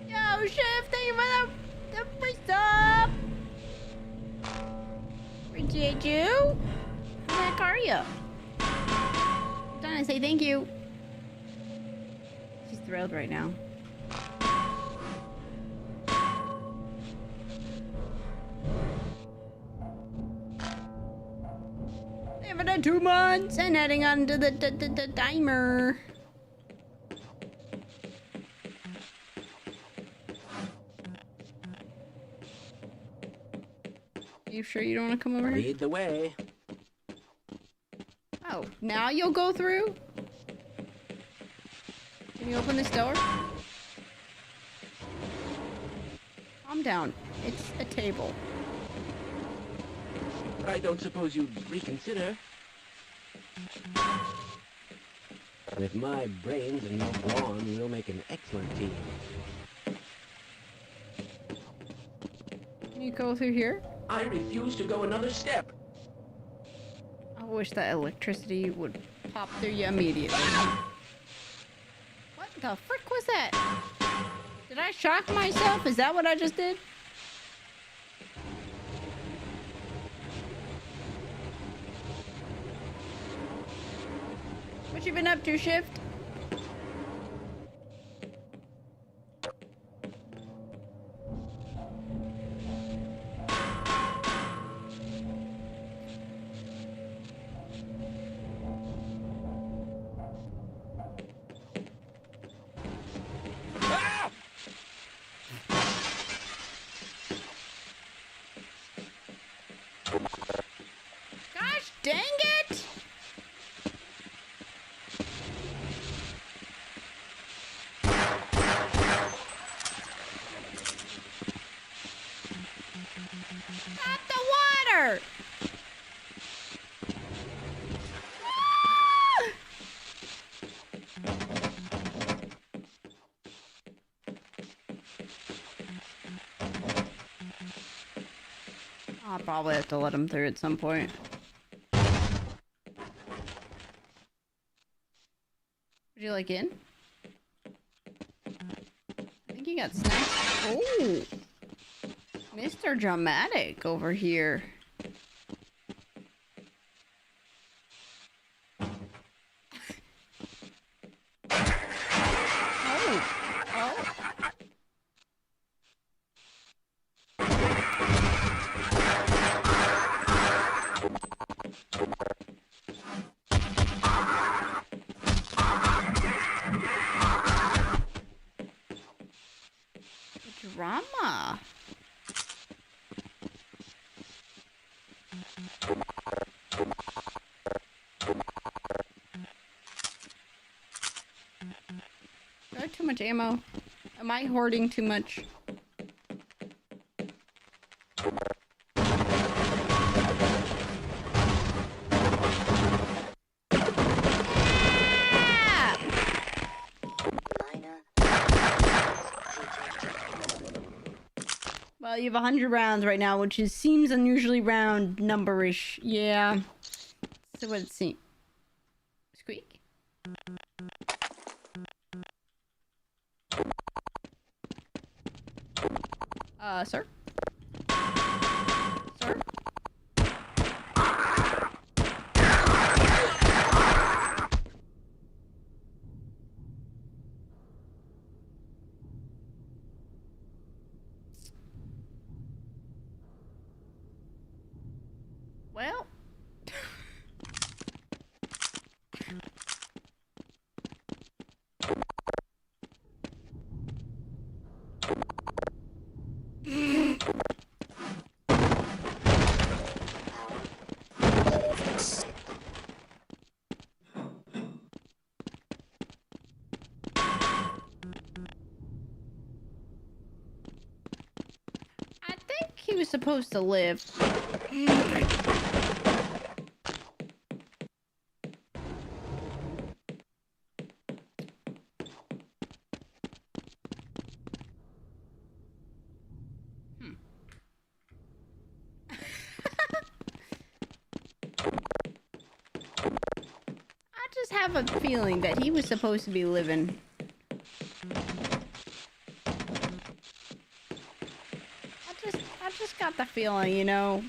Yo, Chef, thank you for the free sub. Appreciate you. How the heck are you? I'm trying to say thank you. She's thrilled right now. Give it 2 months and heading on to the timer. You sure you don't want to come over here? Lead the way. Oh, now you'll go through? Can you open this door? Calm down. It's a table. I don't suppose you'd reconsider. With my brains and your brawn, we'll make an excellent team. Can you go through here? I refuse to go another step. I wish that electricity would pop through you immediately. What the frick was that? Did I shock myself? Is that what I just did? What you been up to, Shift? Gosh dang it! Not the water! Ah! I'll probably have to let him through at some point. Would you like in? I think you got snacks. Oh! Mr. Dramatic over here. Oh. Oh. Drama. Do I have too much ammo? Am I hoarding too much? You have 100 rounds right now, which seems unusually round numberish. Yeah. So what it seems. Squeak. Sir? Sir? Well. I think he was supposed to live. I just have a feeling that he was supposed to be living. I just got the feeling, you know.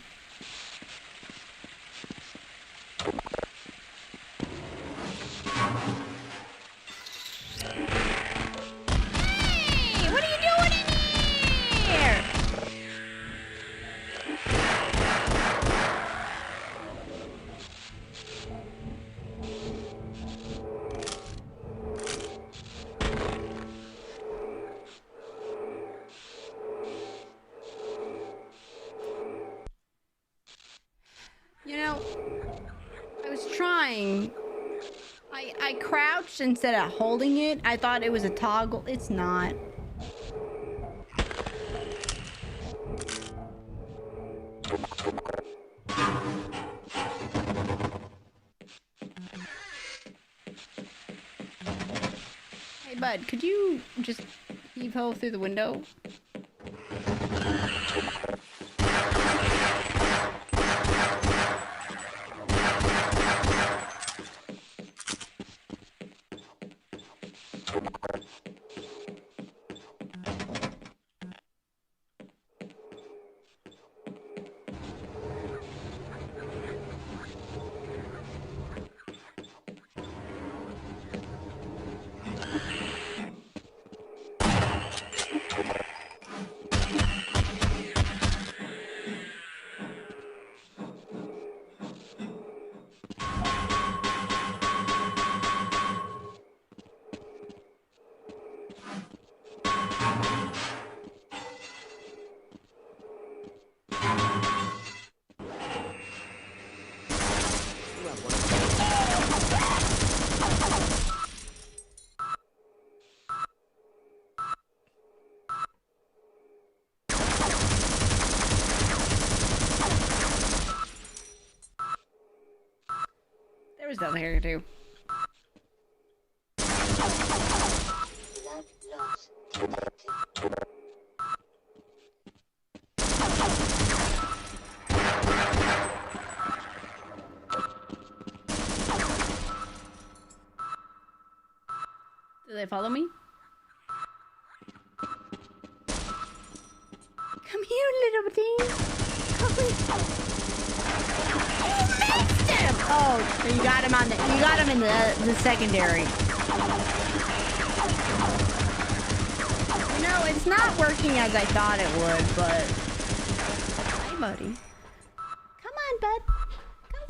Hey, what are you doing in here? You know, I was trying. I crouched instead of holding it. I thought it was a toggle. It's not. Hey, bud, could you just heave-ho through the window? There was nothing here to do. Do they follow me? Come here, little thing. Come here. Oh, you got him on the. You got him in the secondary. You know, it's not working as I thought it would, but. Hey, buddy. Come on, bud. Come.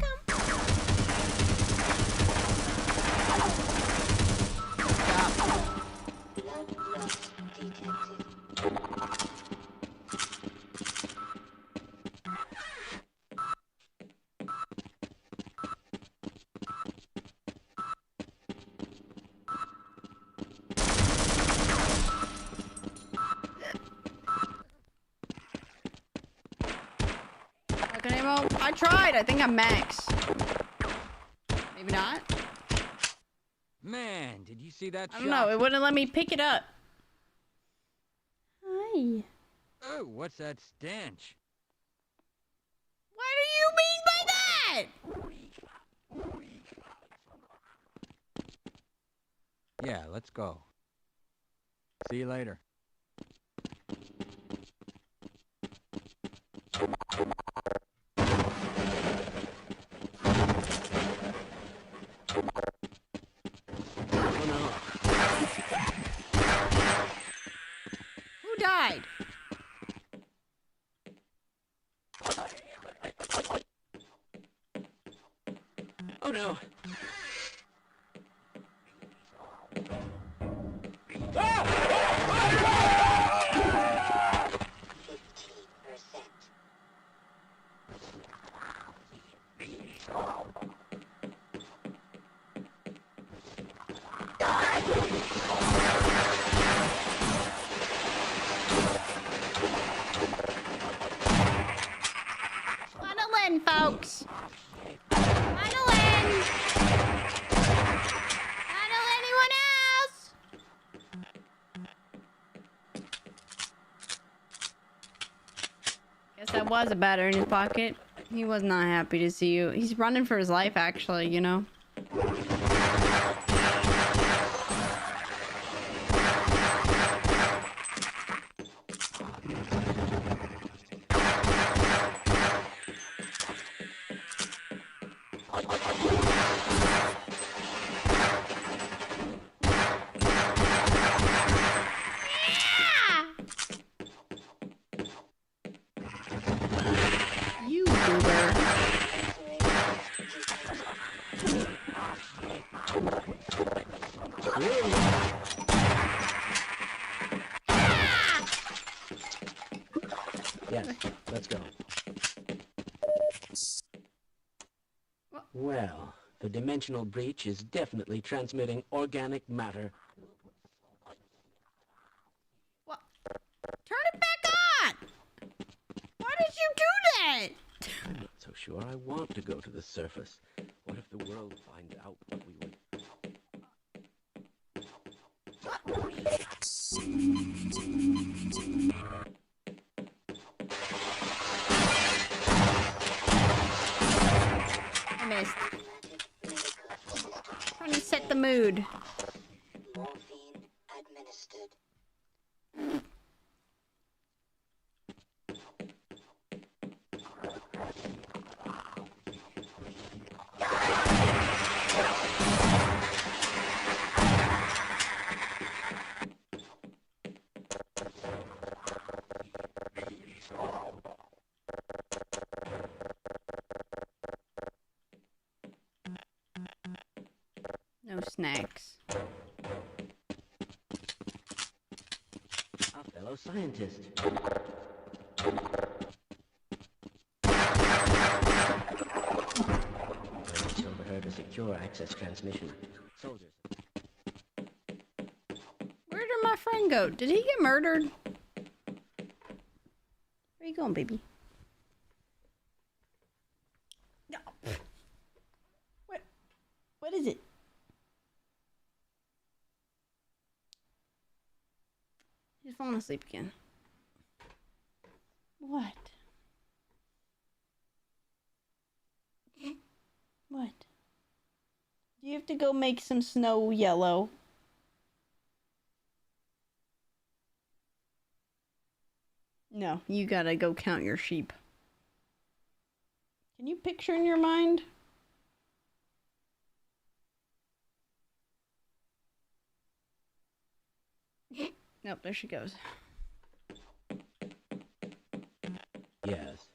I tried. I think I'm max. Maybe not. Man, did you see that I don't know. It wouldn't let me pick it up. Hi. Oh, what's that stench? What do you mean by that? Yeah, let's go. See you later. Who died? Oh no! Funnel in, folks. Funnel in. Funnel anyone else? Guess that was a batter in his pocket. He was not happy to see you. He's running for his life, actually, you know. You goober. Yes, let's go. Well, the dimensional breach is definitely transmitting organic matter. What? Turn it back on! Why did you do that? I'm not so sure I want to go to the surface. What if the world finds out what we were... I missed. Trying to set the mood. Morphine administered. No snacks. Our fellow scientist. Let's overheard a secure access transmission. Soldiers. Where did my friend go? Did he get murdered? Where you going, baby? No. What is it? He's falling asleep again. What? What? Do you have to go make some snow yellow? No, you gotta go count your sheep. Can you picture in your mind? Nope, there she goes. Yes.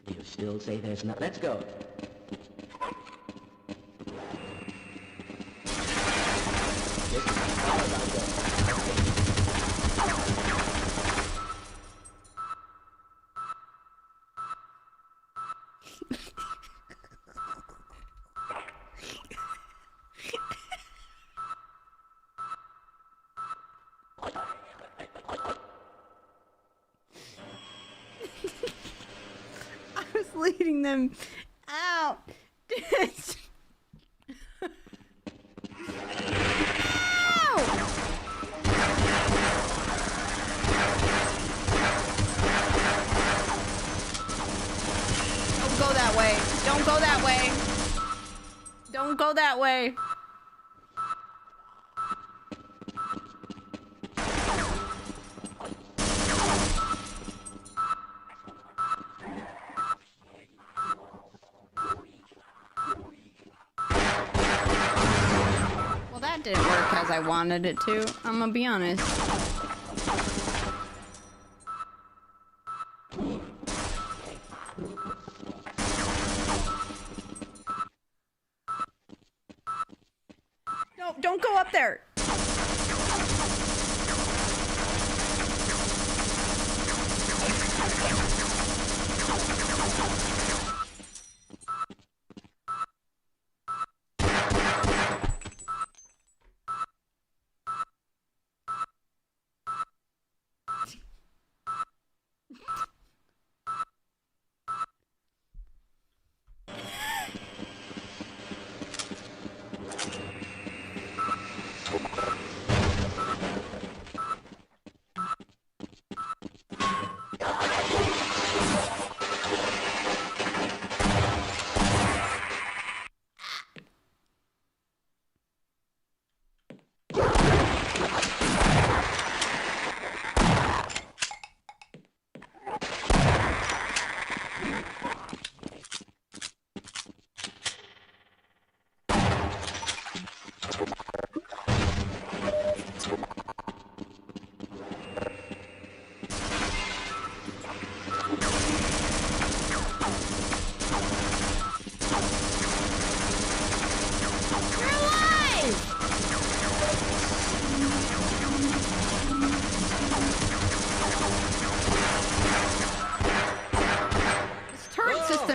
Do you still say there's not? Let's go. bleeding them out. Don't go that way. Don't go that way. Don't go that way. Well, that didn't work as I wanted it to. I'm gonna be honest. No, don't go up there.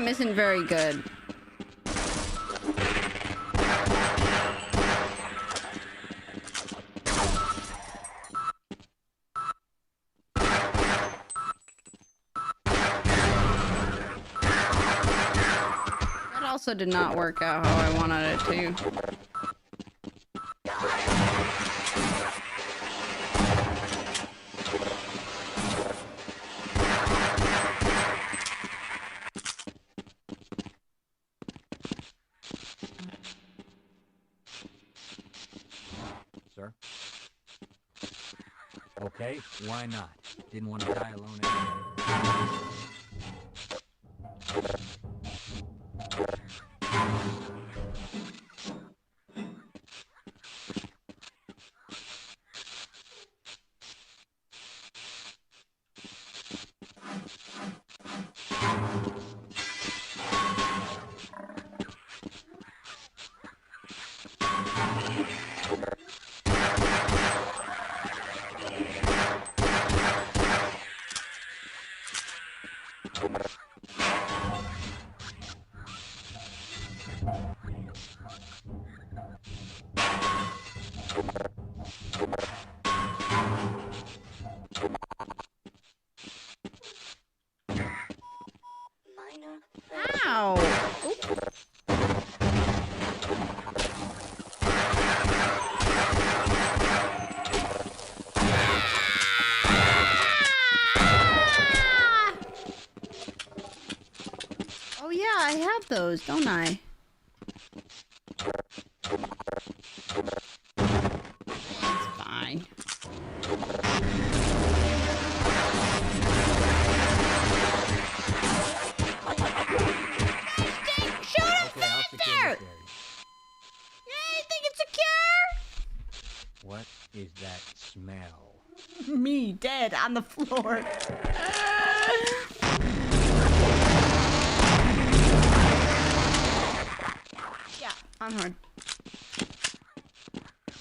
Isn't very good. That also did not work out how I wanted it to. Sir? Okay, why not? Didn't want to die alone anyway. Ow! Oh yeah, I have those, don't I? It's fine. What is that smell? Me dead on the floor. Yeah, I'm hard.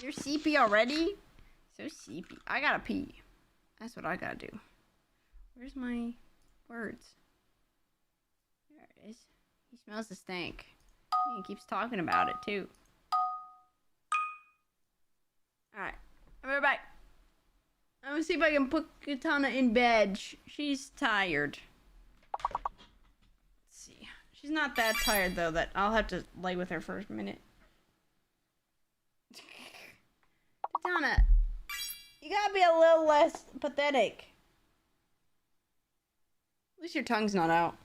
You're sleepy already? So sleepy. I gotta pee. That's what I gotta do. Where's my words? There it is. He smells the stank. He keeps talking about it too. Alright. I'll be right back. I'm gonna see if I can put Katana in bed. She's tired. Let's see. She's not that tired though that I'll have to lay with her for a minute. Donna, you gotta be a little less pathetic. At least your tongue's not out.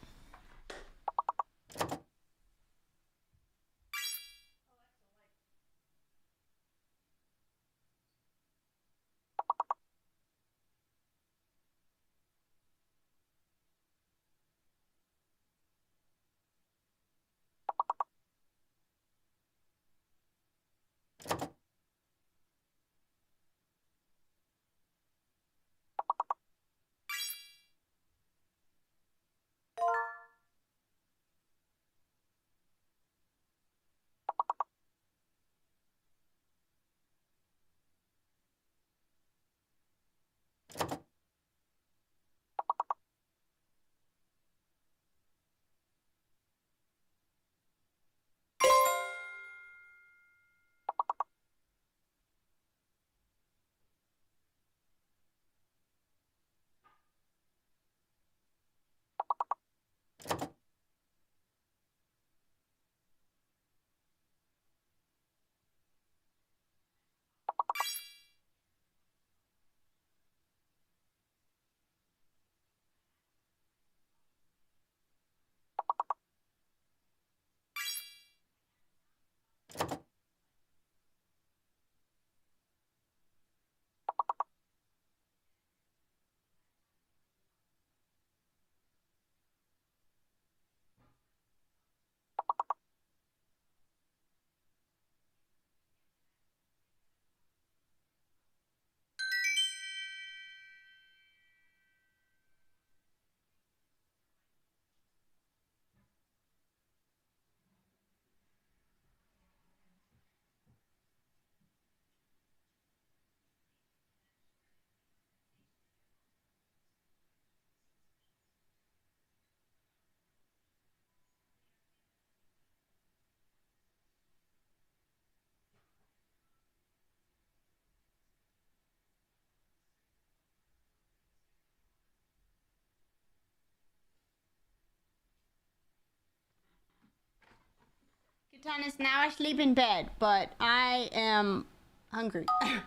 Katana's now asleep in bed, but I am hungry. I'm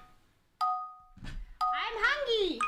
hungry!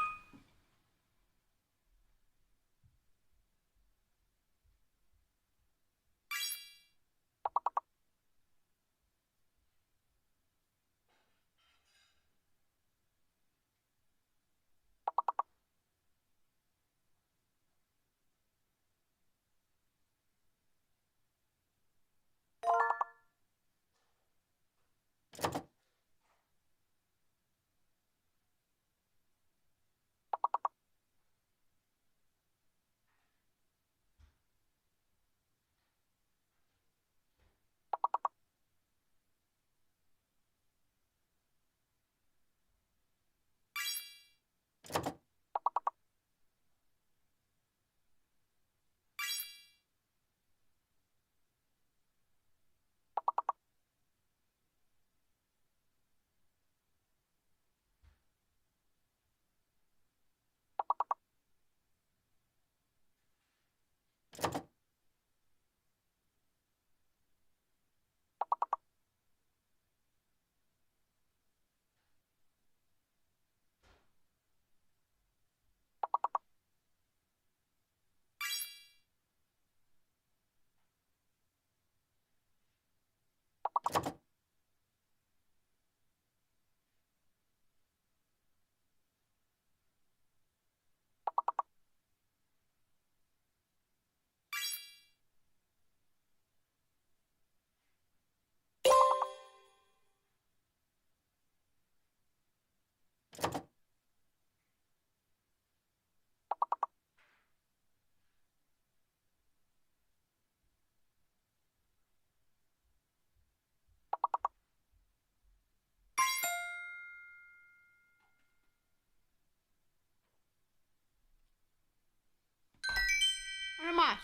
Más.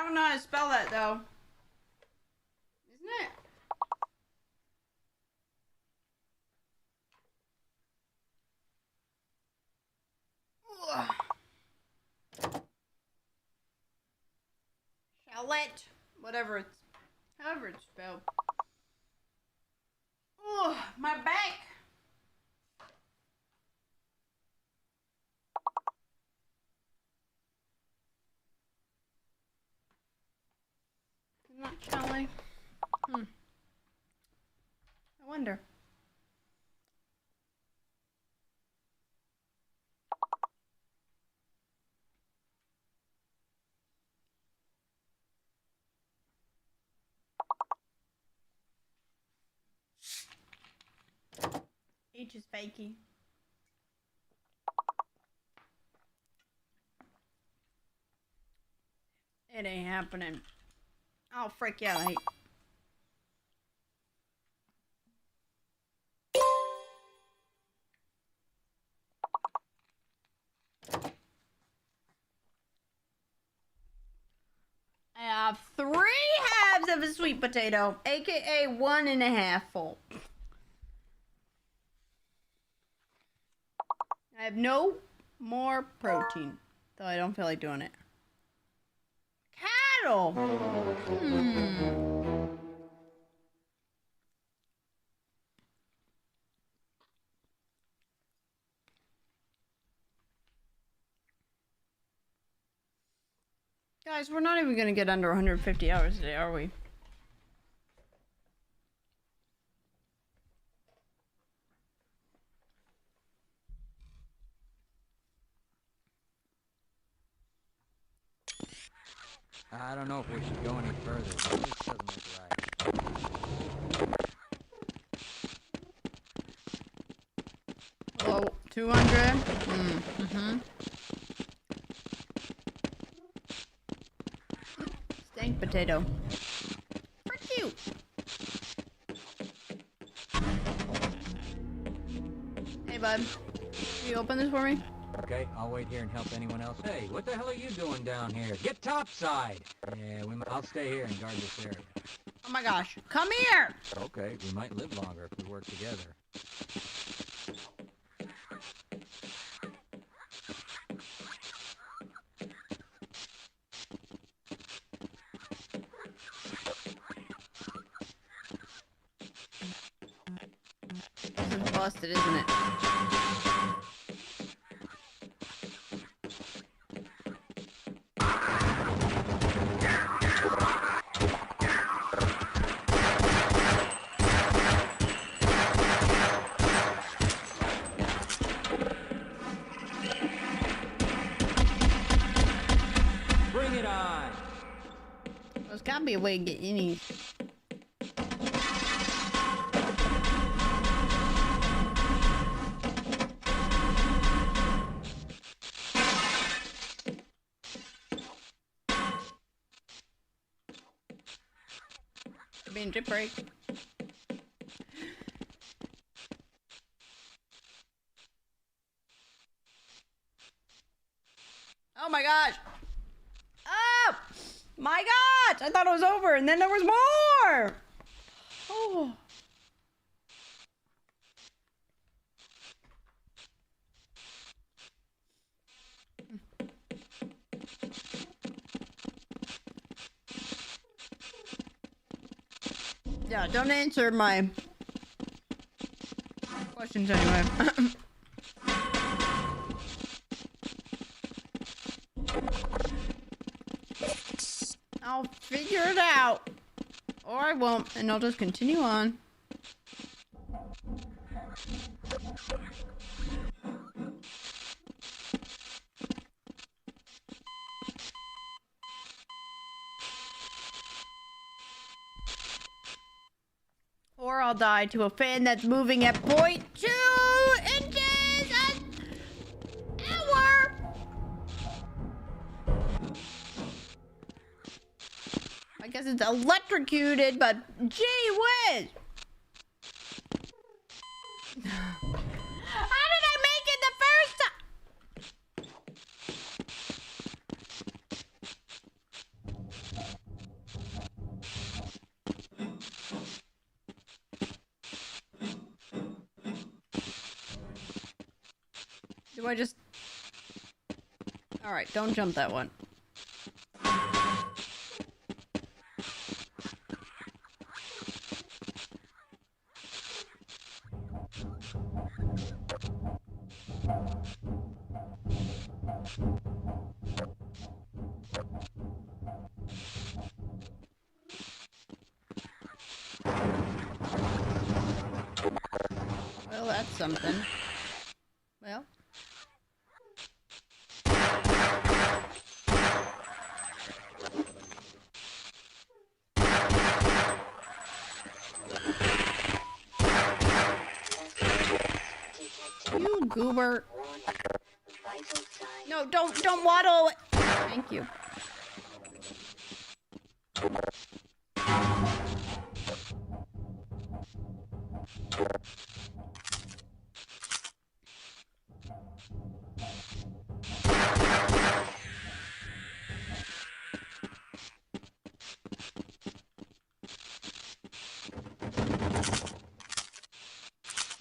I don't know how to spell that though. Isn't it? Ugh. Shallot. However it's spelled. Ugh, my back. Not chalet. I wonder. H is fakey. It ain't happening. Oh, frick yeah, I have 3 halves of a sweet potato, aka 1.5 full. I have no more protein, though I don't feel like doing it. Cattle! Guys, we're not even gonna get under 150 hours today, are we? I don't know if we should go any further. This doesn't look right. Oh, 200? Stank potato. For you. Hey, bud. Can you open this for me? Okay, I'll wait here and help anyone else. Hey, what the hell are you doing down here? Get topside! Yeah, I'll stay here and guard this area. Oh my gosh. Come here! Okay, we might live longer if we work together. This is busted, isn't it? Bring it on! There's gotta be a way to get any. Being drip break. Oh my gosh! Oh my gosh! I thought it was over, and then there was more. Oh. Yeah, don't answer my questions anyway. I'll figure it out. Or I won't, and I'll just continue on. Or I'll die to a fan that's moving at 0.2 inches an hour. I guess it's electrocuted, but gee whiz. How did I make it the first time? Do I just... Alright, don't jump that one. Well, that's something. Well. You goober. No, don't waddle. Thank you.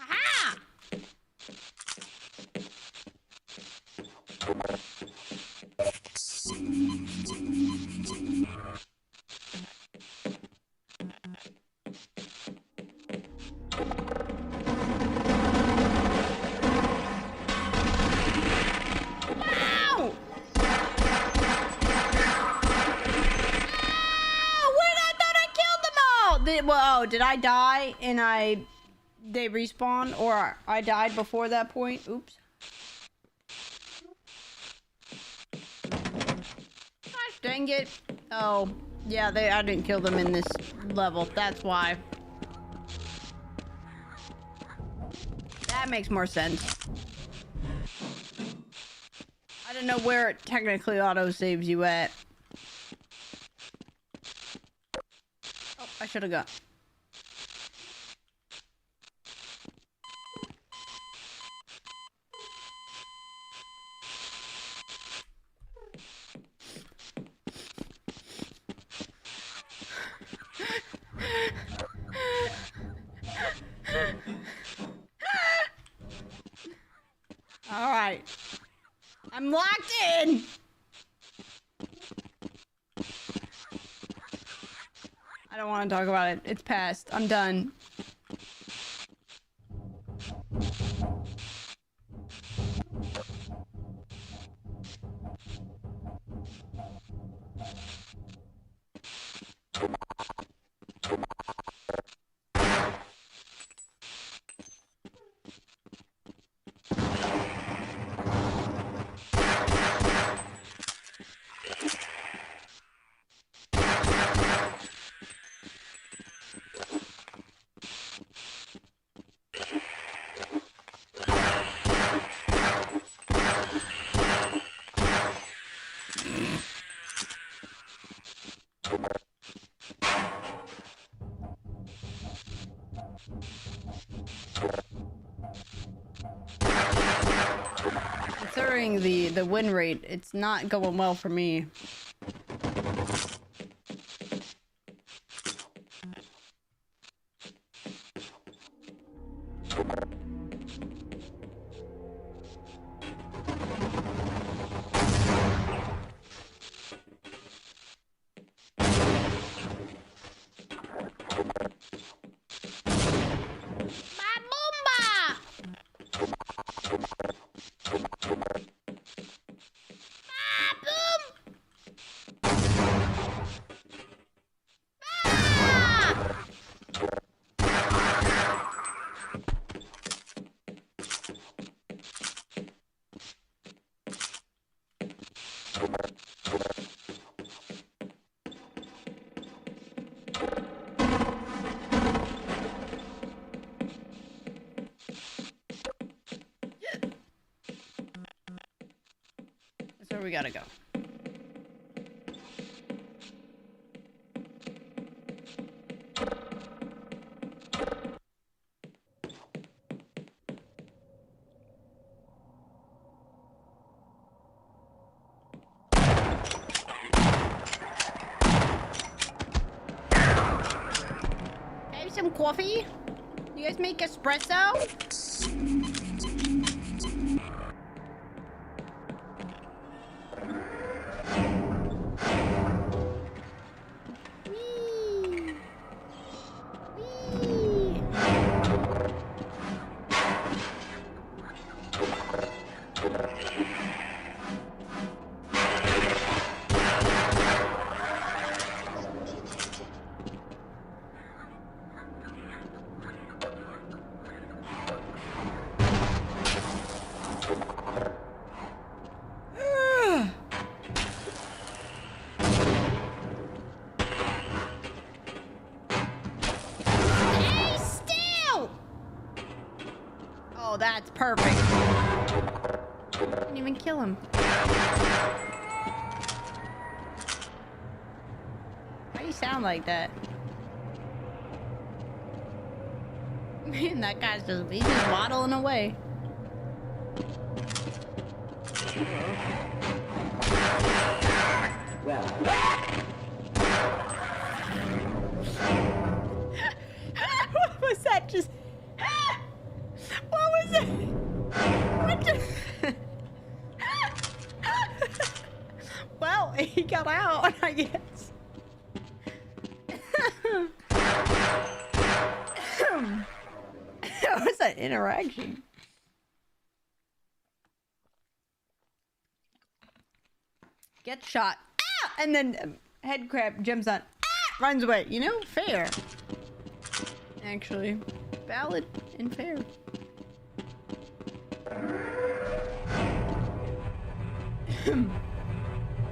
Aha! Ow! Whoa, did I die and they respawn, or I died before that point? Oops. Gosh dang it. Oh, yeah, I didn't kill them in this level. That's why. That makes more sense. I don't know where it technically auto-saves you at. Oh, I should have got. All right. I'm locked in. I don't want to talk about it. It's past. I'm done. Considering the win rate, it's not going well for me. That's where we gotta go. Have some coffee? You guys make espresso? Oh, that's perfect. Didn't even kill him. Why do you sound like that? Man, that guy's he's just waddling away. Well. What was that? Just. What was it? What the... Well, he got out, I guess. What was that interaction? Gets shot. Ah! And then head crab jumps on. Ah! Runs away. You know, fair. Actually, valid and fair.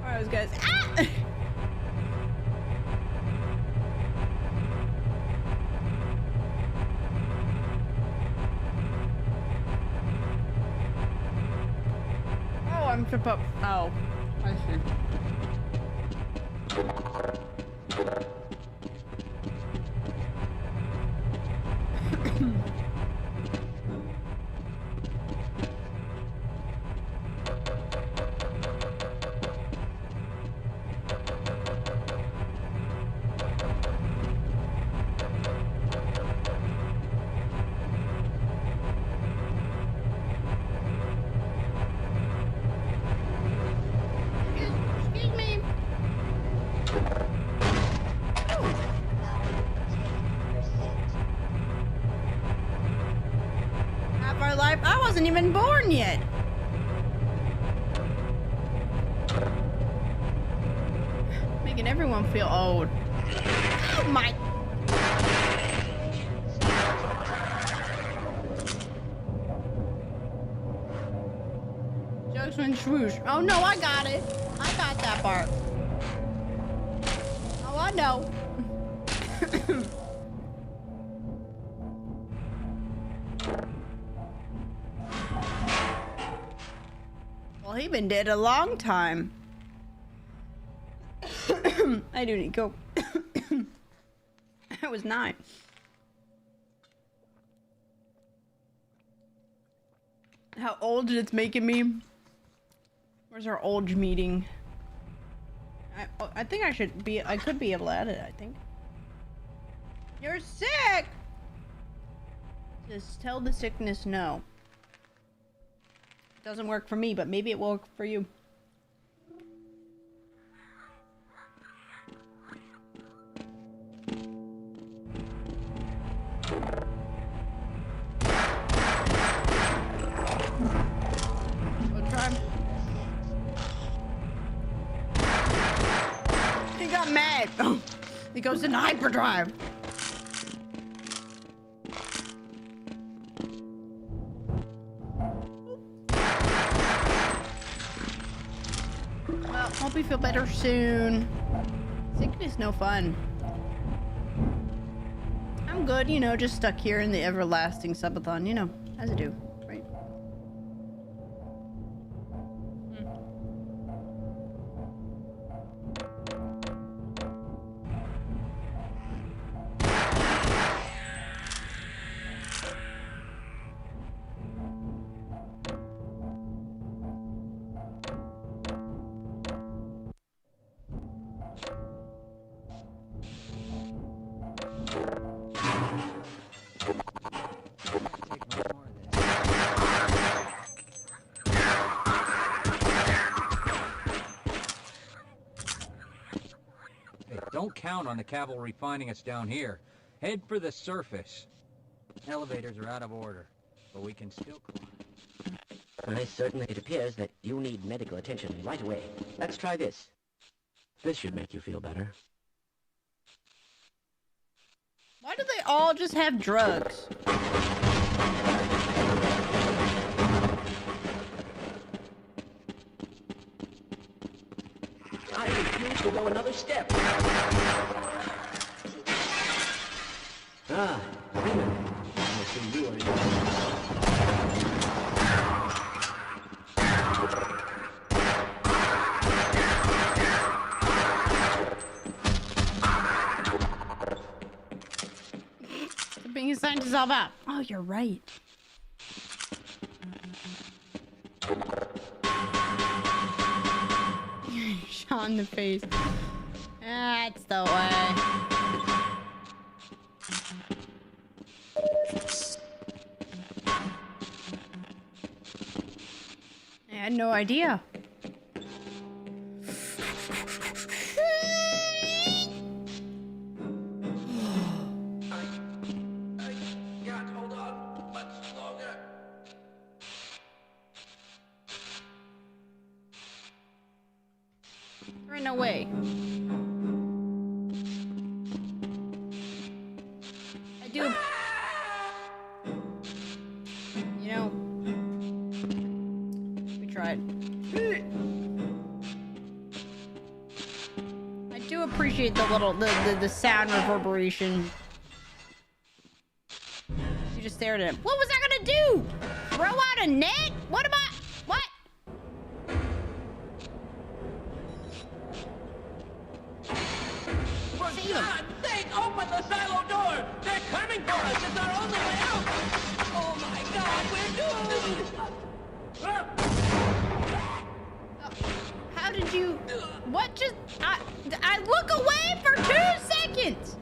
Alright, those guys. Ah! Oh, I'm trip up. Oh, I see. Excuse me. Half our life. I wasn't even born yet. Making everyone feel old. Oh my. Jokes when swoosh. Oh no, I got it. I got that part. Oh, I know. Well, he been dead a long time. I do need to go. I was 9. How old it's making me. Where's our old meeting? I think I could be able to add it, I think. You're sick! Just tell the sickness no. It doesn't work for me, but maybe it will work for you. We'll try. He got mad. He goes into hyperdrive. Well, hope you feel better soon. Sickness no fun. I'm good, you know, just stuck here in the everlasting subathon, you know, as I do, right? Don't count on the cavalry finding us down here. Head for the surface. Elevators are out of order, but we can still climb. Certainly it appears that you need medical attention right away. Let's try this. This should make you feel better. Why do they all just have drugs? I refuse to go another step. Ah, Freeman. I see you are... yourself out. Oh, you're right. Shot in the face. That's the way. I had no idea. Can't hold on much longer. Run away. I do. You know, we tried. I do appreciate the little the sound reverberation. You just stared at him. What was I gonna do? Throw out a net? What am I? What? For God's sake, open the silo door! They're coming for us! It's our only way out! Oh my God, we're doomed! How did you? What just? I look away for 2 seconds.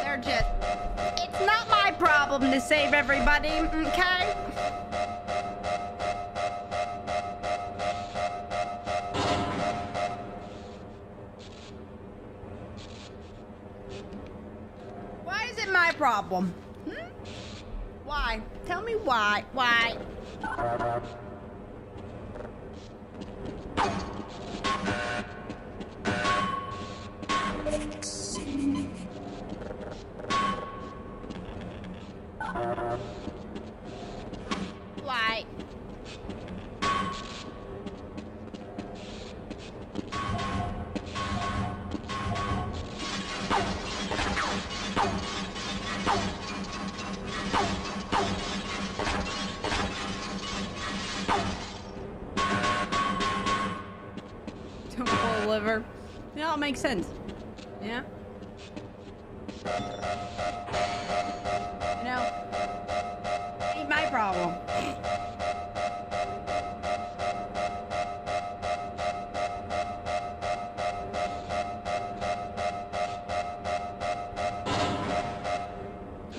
They're just. It's not my problem to save everybody, okay? Why is it my problem? Why? Tell me why. Why? Why? Don't pull liver. Yeah, it makes sense. Yeah. You know, ain't my problem.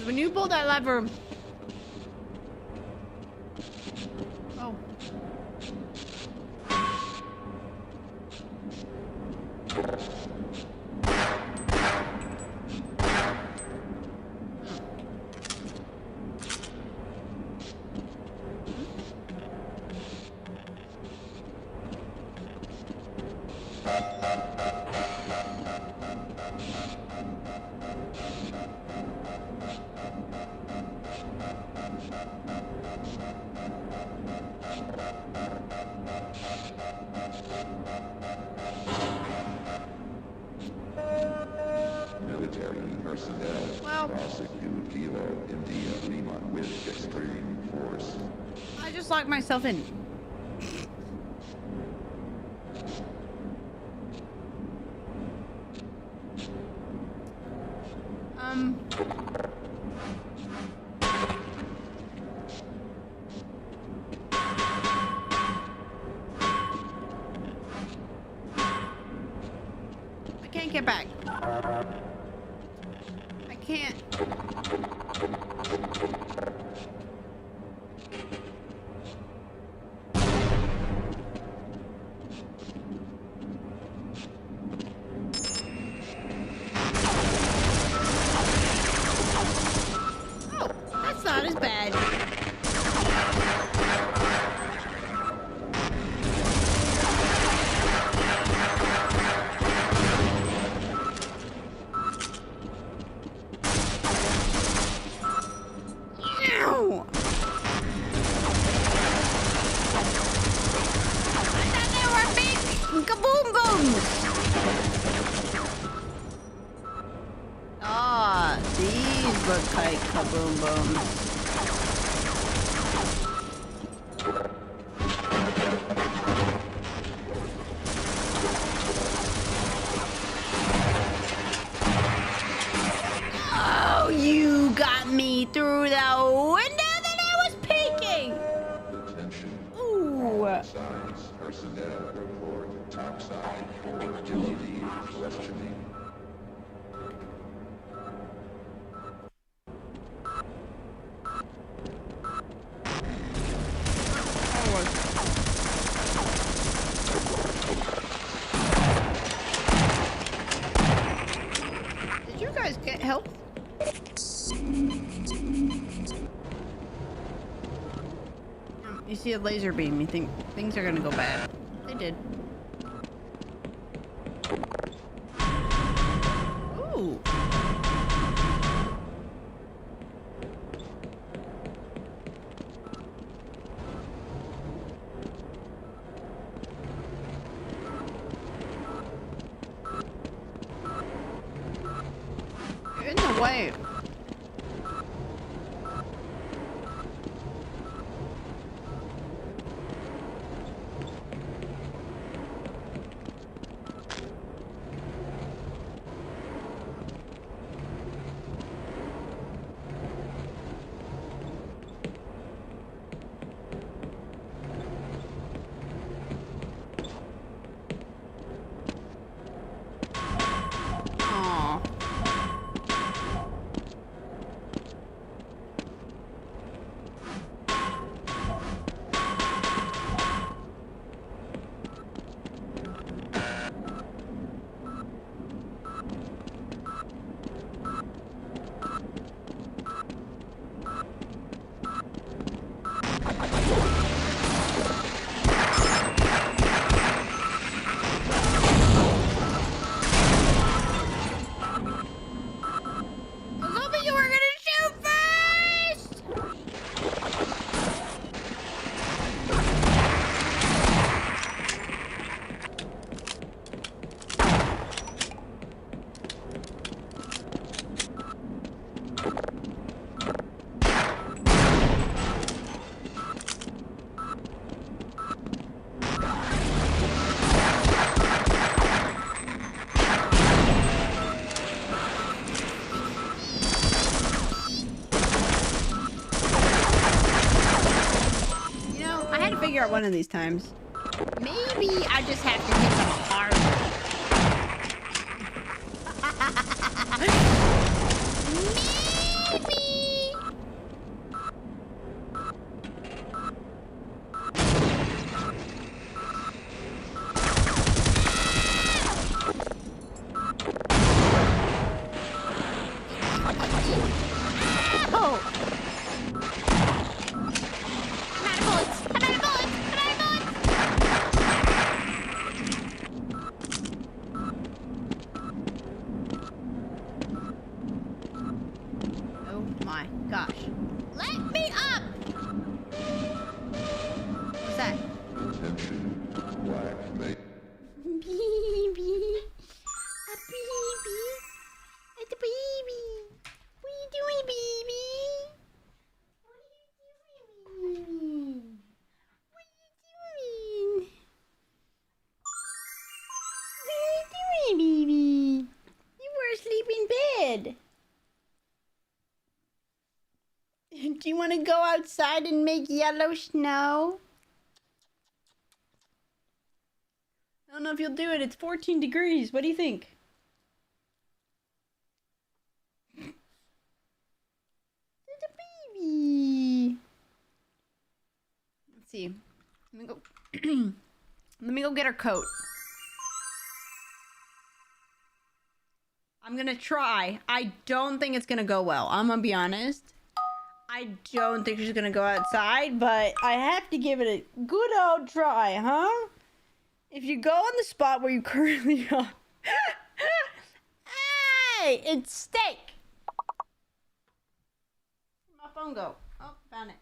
When you pull that lever. Oh. Military personnel prosecute Kilo India Lima with extreme force. I just locked myself in. I can't get back. I can't. Oh, that's not as bad. personnel report topside for duty questioning. Did you guys get help? You see a laser beam, you think things are gonna go bad. They did. Ooh. You're in the way. Aw. I was hoping you were gonna shoot first! You know, I had to figure out one of these times. Maybe I just have to hit them harder. Maybe. Oh. I'm out of bullets. I'm out of bullets. I'm out of bullets. Oh my gosh. Let me up! What's that? Attention, black mate. Baby. A baby. It's a baby. What are you doing, baby? What are you doing? What are you doing? What are you doing, baby? You were asleep in bed. Do you want to go outside and make yellow snow? I don't know if you'll do it. It's 14 degrees. What do you think? It's a baby. Let's see. Let me go. Let me go get her coat. I'm gonna try. I don't think it's gonna go well. I'm gonna be honest. I don't think she's gonna go outside, but I have to give it a good old try, huh? If you go on the spot where you currently are. Hey, it's steak. Where'd my phone go? Oh, found it.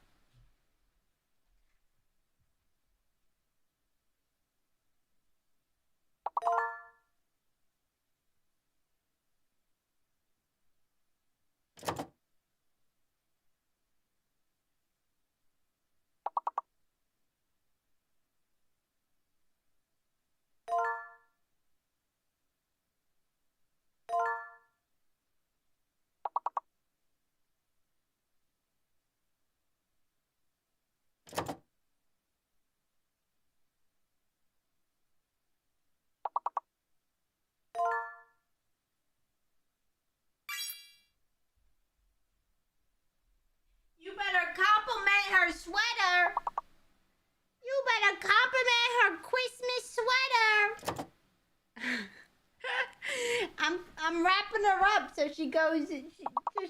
I'm wrapping her up so she goes, so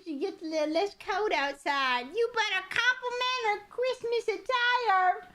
she gets a little less cold outside. You better compliment her Christmas attire.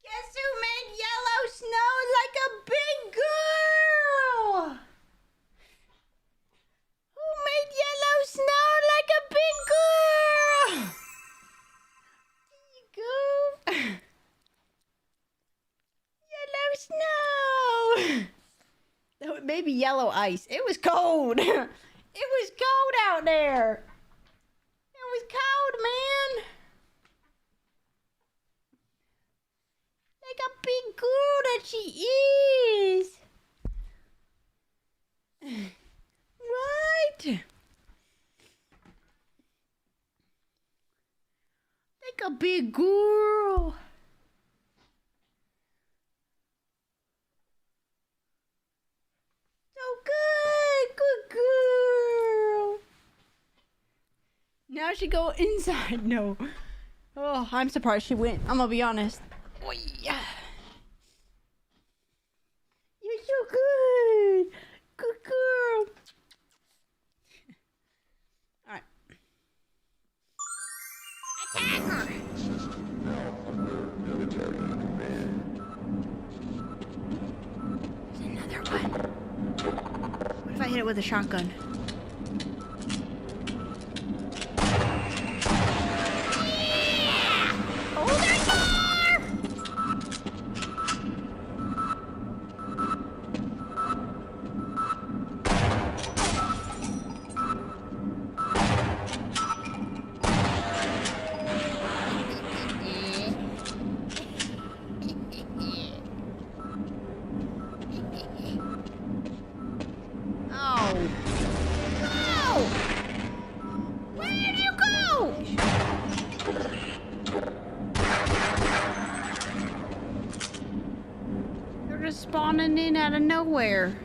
Guess who made yellow snow like a big girl? Who made yellow snow like a big girl? There you go. Yellow snow. Maybe yellow ice. It was cold. It was cold out there. It was cold, man. Like a big girl that she is. Right? Like a big girl. So good. Good girl. Now she go inside. No. Oh, I'm surprised she went. I'm gonna be honest. Oh, yeah. You're so good. Good girl. Alright. Attack her. Now under military command. There's another one. What if I hit it with a shotgun? Oh, there's more! Oh. No! Where'd you go? They're just spawning in out of nowhere.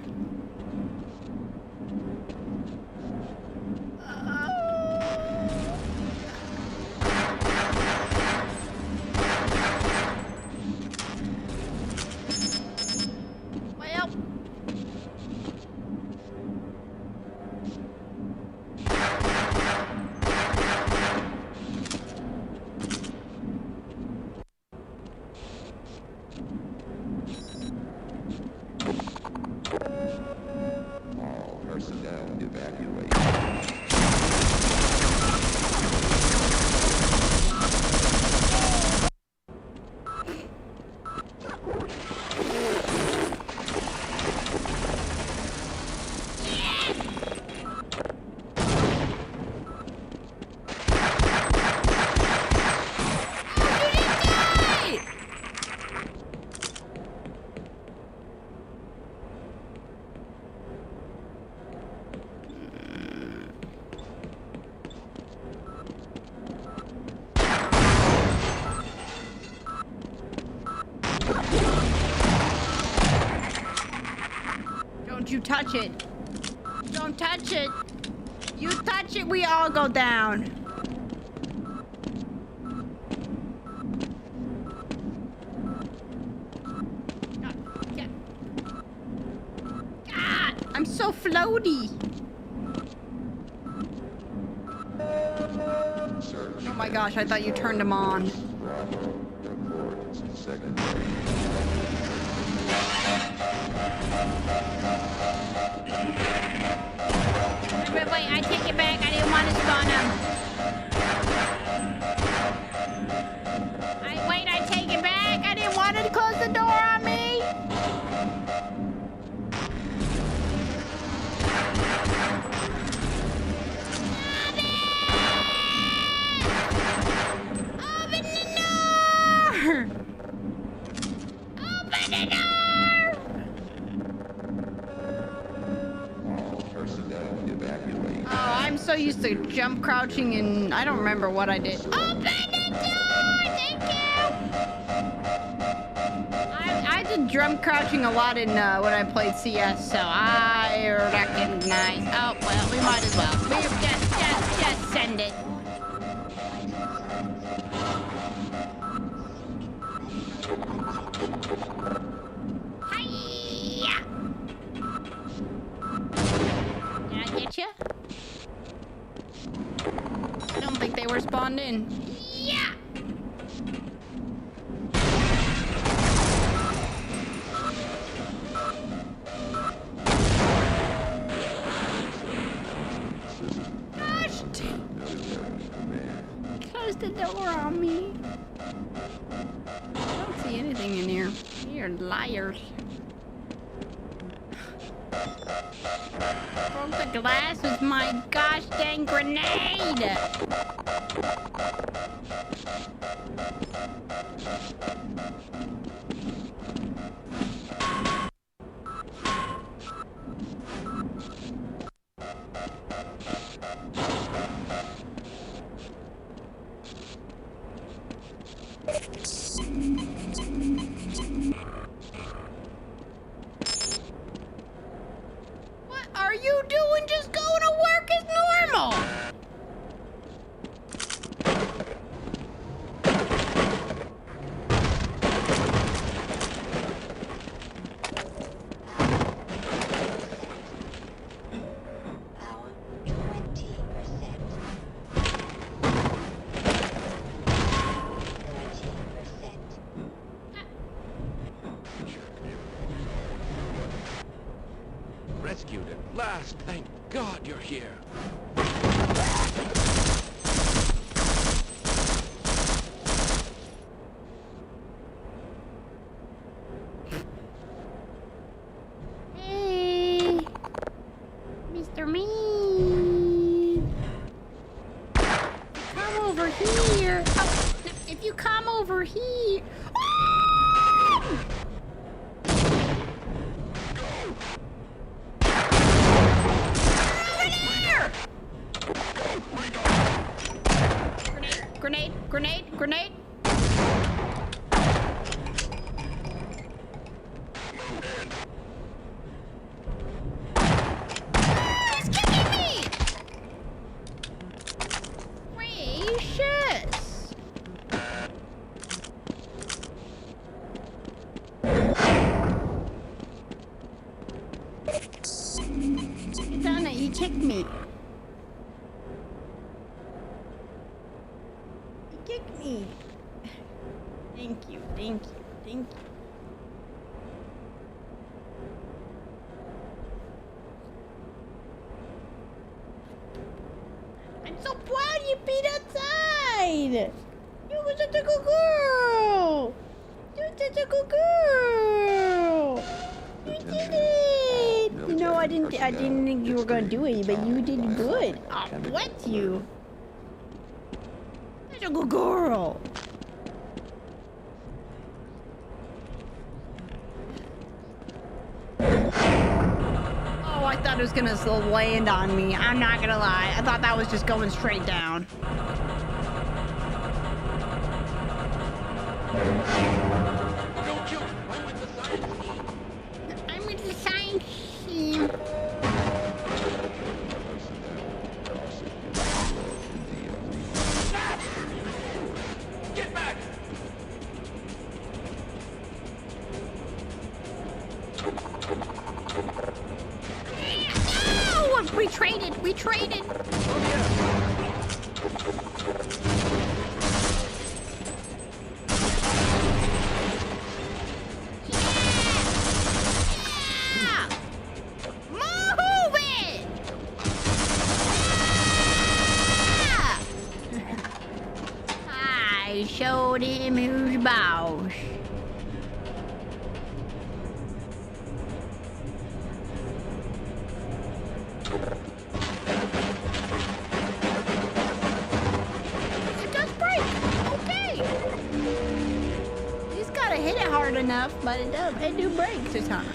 Well. Personnel evacuate. Don't you touch it. Don't touch it. You touch it, we all go down. God, I'm so floaty. Oh my gosh, I thought you turned them on. Wait, I take it back. I didn't want to spawn him. I take it back. I didn't want to close the door on me. Open the door. Open the door. Oh, I'm so used to jump crouching and I don't remember what I did. Open the door! Thank you! I did jump crouching a lot in when I played CS, so I recognize. Oh, well, we might as well. We just send it. Hi-ya! Did I get you? I don't think they were spawned in. Yeah! Gosh! Close the door on me. I don't see anything in here. You're liars. Broke the glass with my gosh dang grenade! What are you doing? Just going to work as normal. Rescued at last. Thank God you're here. Hey, Mr. Mean. Come over here. Oh, if you come over here. Grenade, grenade, grenade. He's kicking me! Gracious. It's on it, he kicked me. Kick me. Thank you, thank you, thank you. so proud you beat outside. You were such a good girl. You're such a good girl. You did it. You know, I didn't think you were gonna do it, but you did good. Oh, bless you. Such a good girl. Oh, I thought it was gonna land on me. I'm not gonna lie. I thought that was just going straight down. Don't you? I'm with the science team. I'm with the science team. Get back! No! We traded. We traded. Move it! I showed him who's boss. It does break. Okay. He's gotta hit it hard enough, but it does. It do break sometimes.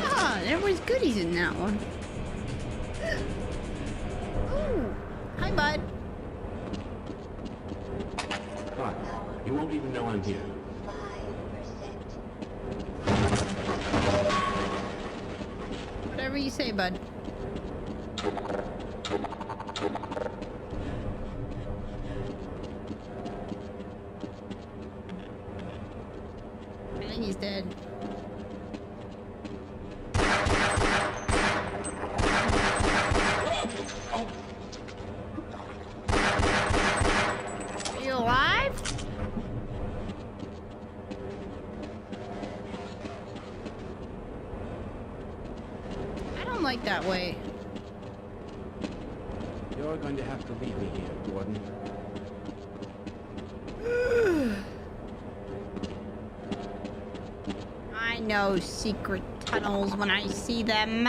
Ah, there was goodies in that one. Ooh. Hi, bud. What? You won't even know I'm here. Whatever you say, bud. I think he's dead. Are you alive? I don't like that way. You're going to have to leave me here, Gordon. I know secret tunnels when I see them.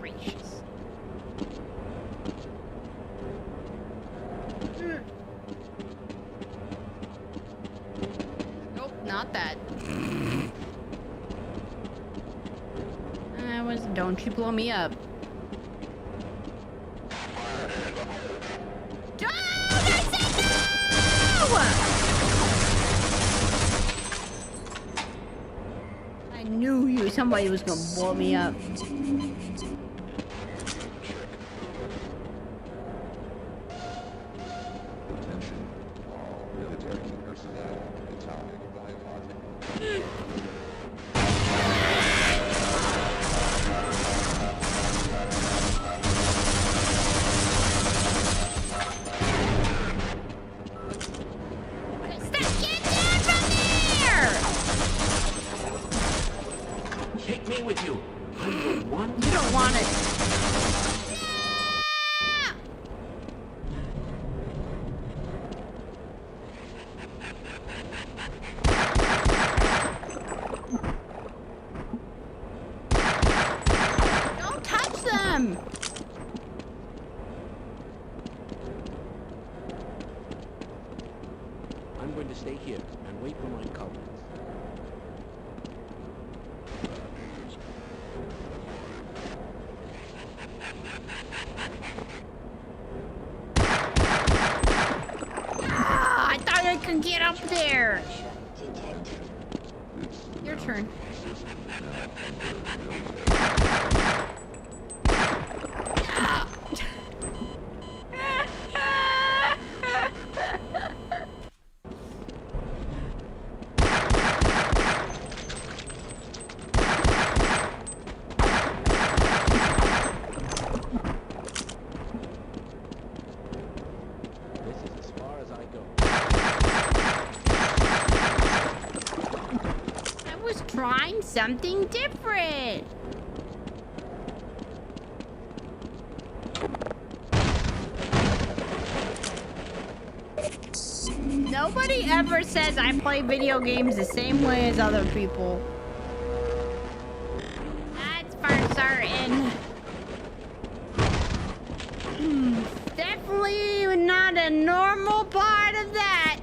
Gracious. Nope, not that. I was. Don't you blow me up. Don't! I said no! I knew somebody was gonna blow me up. Take me with you. You don't want it. Don't touch them. I'm going to stay here and wait for my cousins. Ah, I thought I could get up there. Your turn. This is as far as I go. I was trying something different. Nobody ever says I play video games the same way as other people. That's for certain. Definitely not a normal part of that.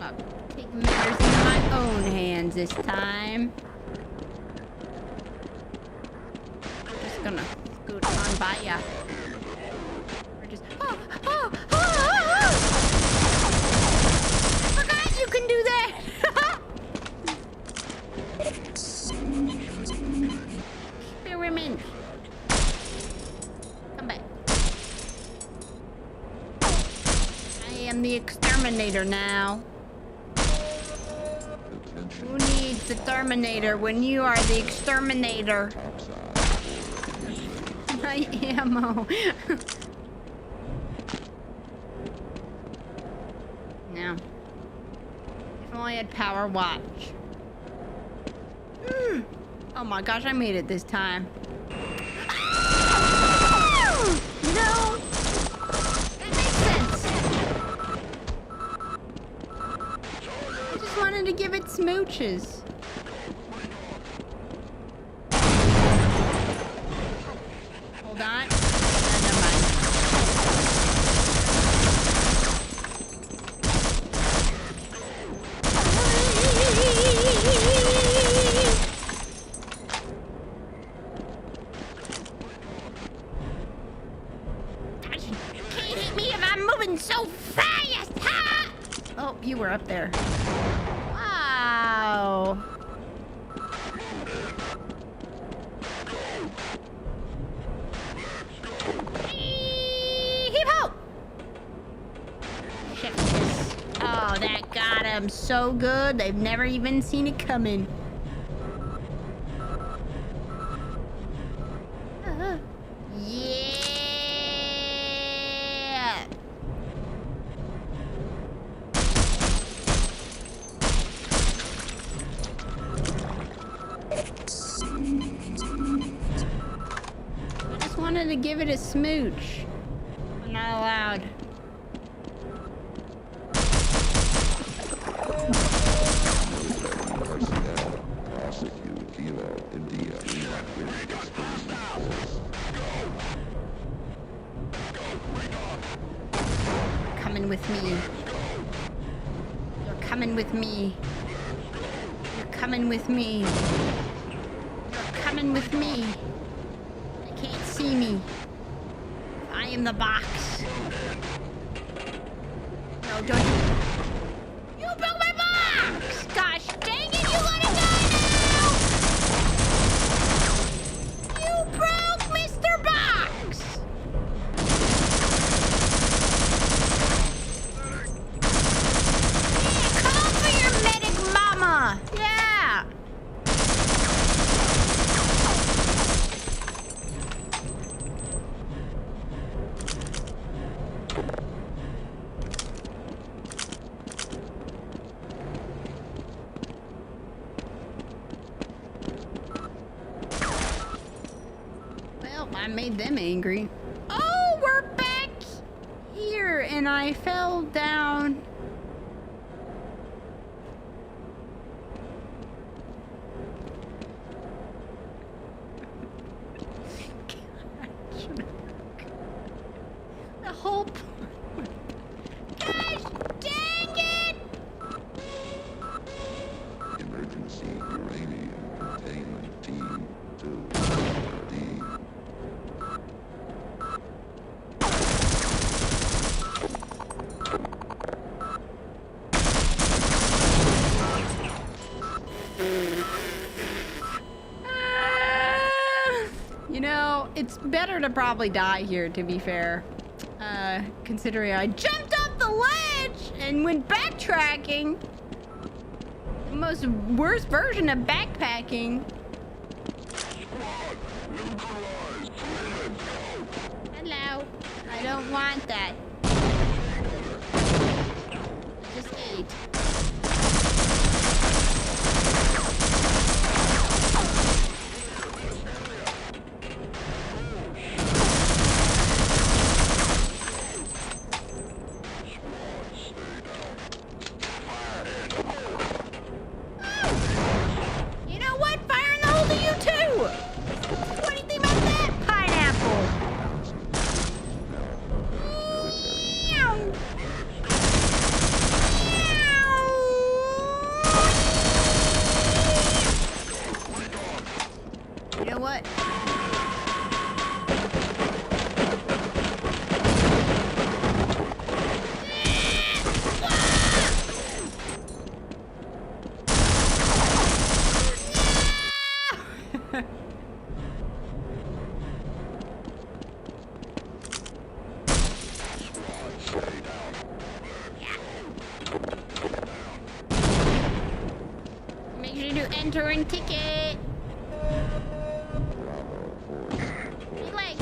I'll take matters into my own hands this time. I'm just gonna scoot on by ya. Or just I forgot you can do that. Experiment. Come back. I am the exterminator now. Who needs the Terminator when you are the exterminator? My ammo. No. If only I had power watch. Oh my gosh, I made it this time. No! That makes sense. I just wanted to give it smooches. Hold on. Never mind. Gosh, you can't hit me if I'm moving so fast! Ha! Oh, you were up there. Wow. Heave-ho! Shit. Oh, that got him so good. They've never even seen it coming. Yeah! I just wanted to give it a smooch. I'm not allowed. Coming with me. You're coming with me. You're coming with me. You're coming with me. They can't see me. I am the box. No, don't you. You broke my box! Gosh dang it, you wanna die now? You broke Mr. Box! Yeah, call for your medic mama! Yeah! Well, I made them angry. Oh, we're back here, and I fell down. The whole gosh dang it! Emergency uranium containment team to D. it's better to probably die here, to be fair. Considering I jumped off the ledge and went backtracking. The most worst version of backpacking. Hello. I don't want that. I just ate. You know what? Fire in the hole to you too! What do you think about that, pineapple? Meow. Meow. You know what? Make sure to enter in ticket. Relax.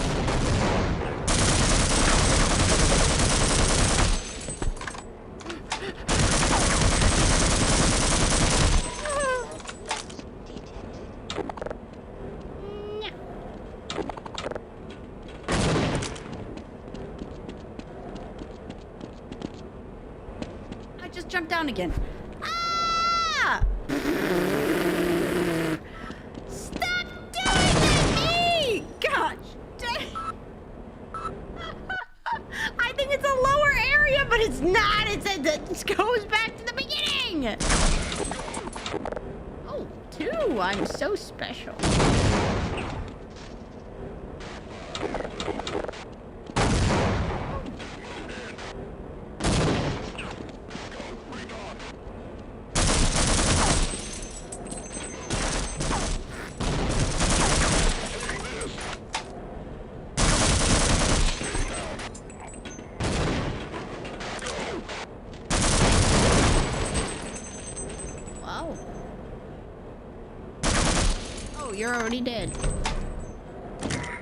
I just jumped down again. Ah! Stop doing that to me! Gosh dang. I think it's a lower area, but it's not. It goes back to the beginning. Oh, 2. I'm so special. Wow. Oh, you're already dead.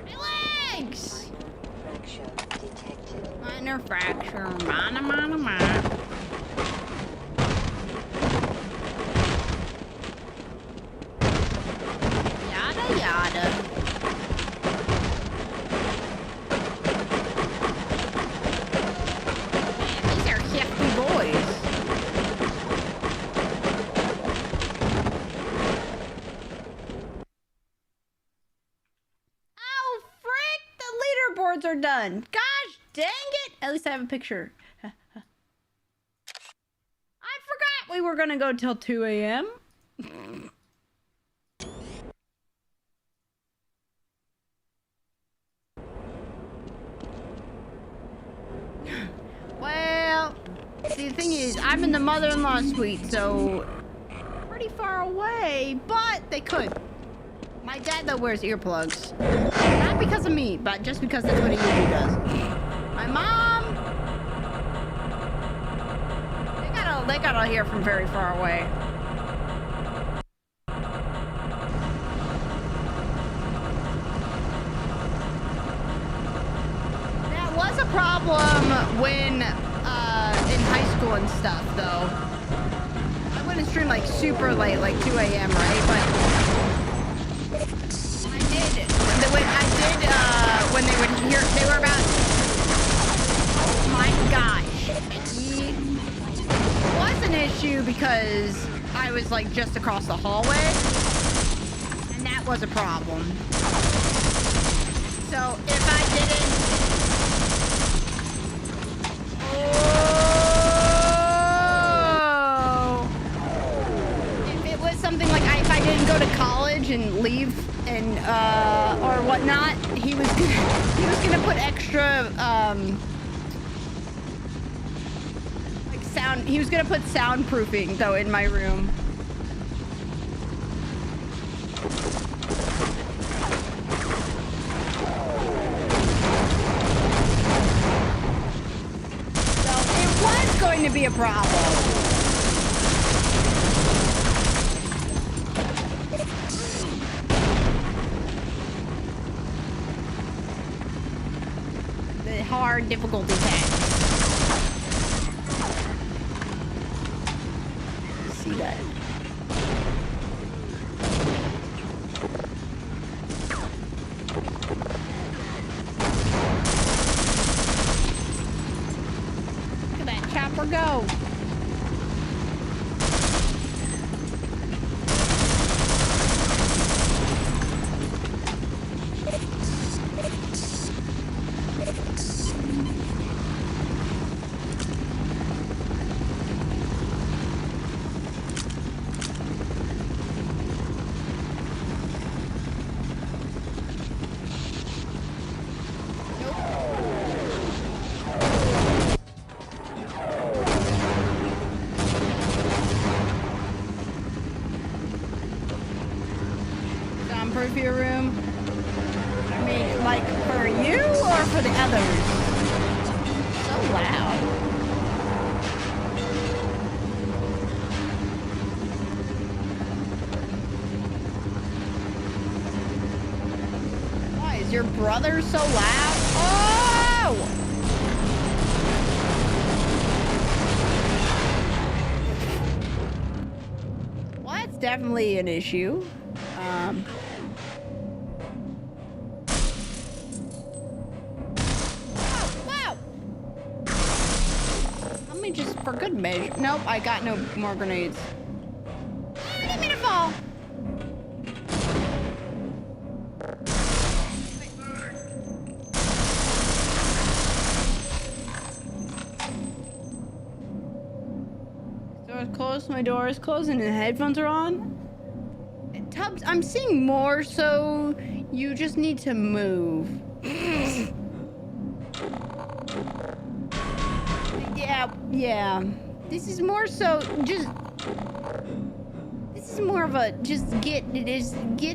My legs! Minor fracture. Mana, mana, mana. Yada, yada. Man, these are hefty boys. Oh, frick! The leaderboards are done. Gosh dang it! At least I have a picture. I forgot we were gonna go till 2 a.m. Well, see, the thing is, I'm in the mother-in-law suite, so pretty far away, but they could. My dad, though, wears earplugs. Not because of me, but just because that's what he usually does. My mom, they gotta hear from very far away. That was a problem when, in high school and stuff, though. I wouldn't stream, like, super late, like 2 a.m., right? But when they would hear, they were about, oh my gosh. It was an issue because I was, like, just across the hallway, and that was a problem. So if I didn't, if it was something like if I didn't go to college and leave and or whatnot, he was gonna put extra like sound. He was gonna put soundproofing though in my room. going to be a problem. The hard difficulty tag. See that? Look at that chopper go. Soundproof your room? I mean, like, for you or for the others? So loud. Why, is your brother so loud? Oh! Well, that's definitely an issue. Wow! Let me just, for good measure. Nope, I got no more grenades. I didn't mean to fall. Door's closed, my door is closed, and the headphones are on. Tubbs, I'm seeing more, so you just need to move. Yeah. This is more so just. This is more of a just get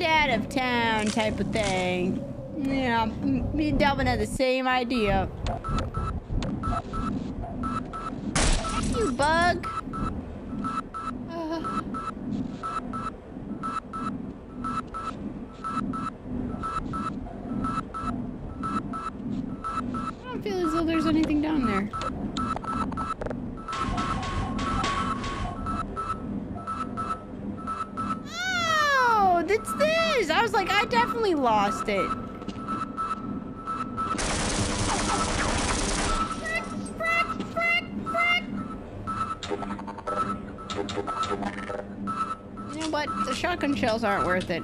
out of town type of thing. Yeah, me and Delvin had the same idea. Thank you, bug. I don't feel as though there's anything down there. Oh, that's this! I was like, I definitely lost it. You know what? The shotgun shells aren't worth it.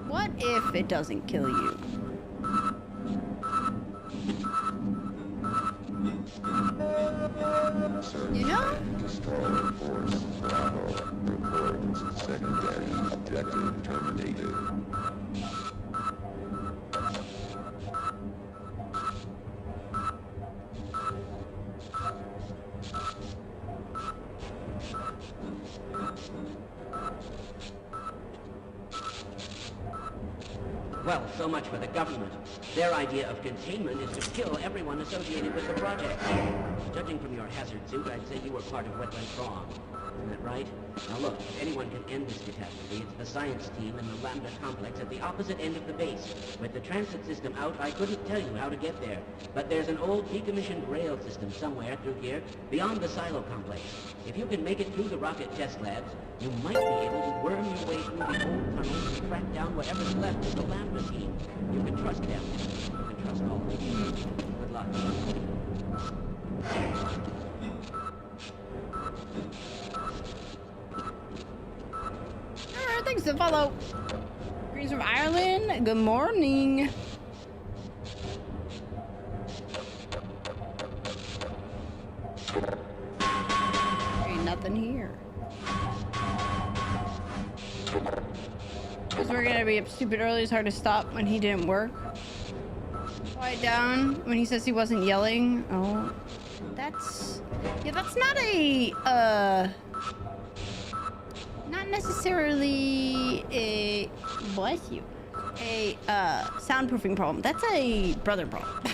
What if it doesn't kill you? You know? Destroy Force Bravo. Reports secondary objective terminated. Well, so much for the government. Their idea of containment is to kill everyone associated with the project. Judging from your hazard suit, I'd say you were part of what went wrong. Isn't that right? Now look, if anyone can end this catastrophe, it's the science team in the Lambda complex at the opposite end of the base. With the transit system out, I couldn't tell you how to get there. But there's an old decommissioned rail system somewhere through here, beyond the silo complex. If you can make it through the rocket test labs, you might be able to worm your way through the old tunnels and track down whatever's left of the Lambda team. You can trust them. You can trust all of them. Good luck. Alright, thanks to follow. Greetings from Ireland. Good morning. Ain't nothing here. Because we're gonna be up stupid early. It's hard to stop when he didn't work. Quiet down when he says he wasn't yelling. Oh, that's... Yeah, that's not a, not necessarily a... Bless you. A, soundproofing problem. That's a brother problem.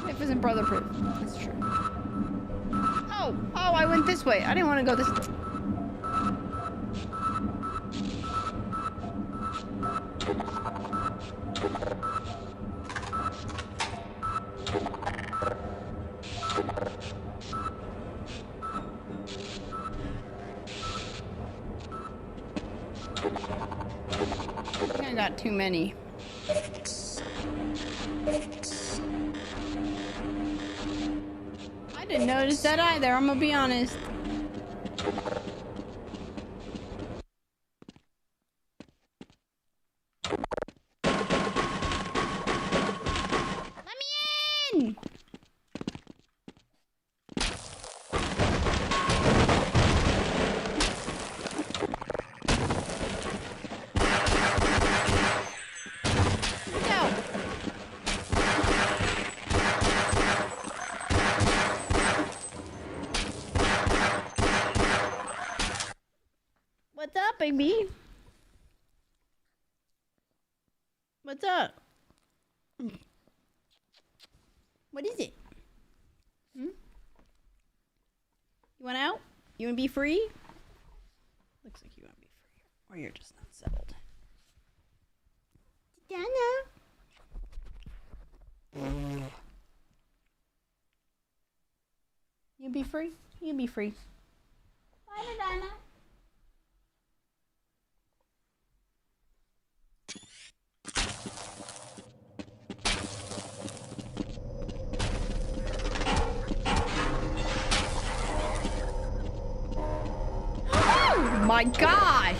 Life isn't brother-proof. That's true. Oh, I went this way. I didn't want to go this. I think I got too many. I didn't notice that either, I'm gonna be honest. Let me in! Go! What's up, baby? What's up? What is it? Hmm? You want out? You want to be free? Looks like you want to be free. Or you're just not settled. Dana. You be free? You be free. Bye, Dana. Oh my gosh!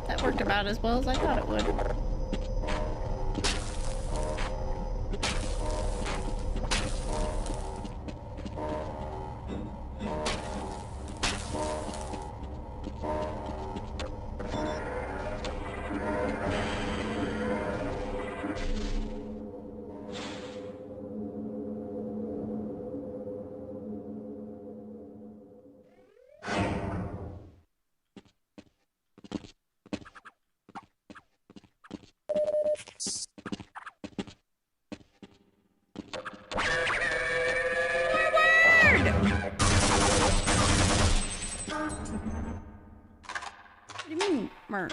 That worked about as well as I thought it would. What do you mean, Merc?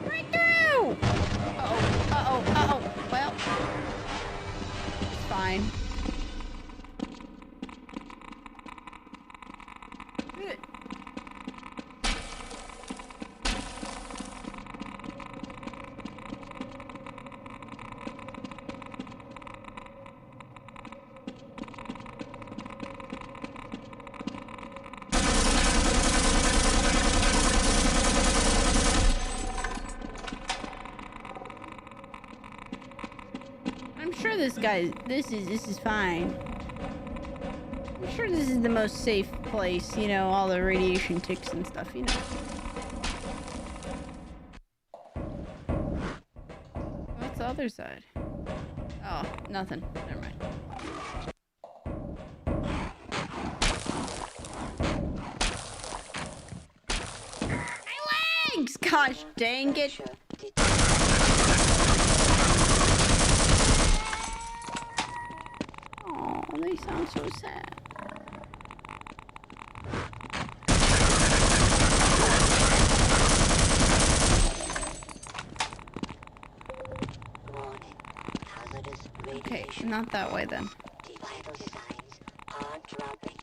Breakthrough! Uh-oh. Well, it's fine. Good. I'm sure this is fine. I'm sure this is the most safe place, you know, all the radiation ticks and stuff, you know. What's the other side? Oh, nothing. Never mind. My legs! Gosh dang it. Oh, they sound so sad. Okay, not that way then. Vital signs are dropping.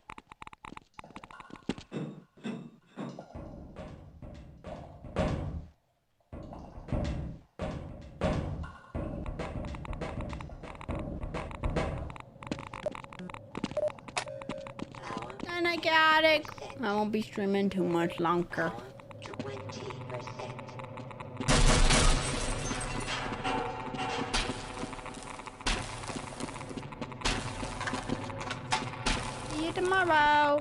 Night Attic. I won't be streaming too much longer. 20%. See you tomorrow.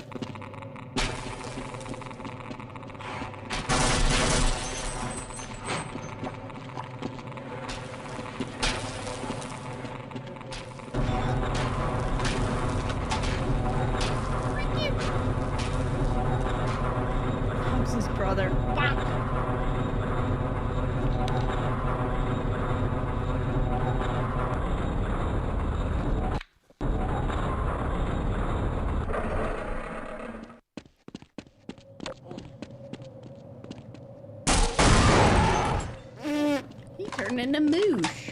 His brother. Fuck. He turned into Moosh.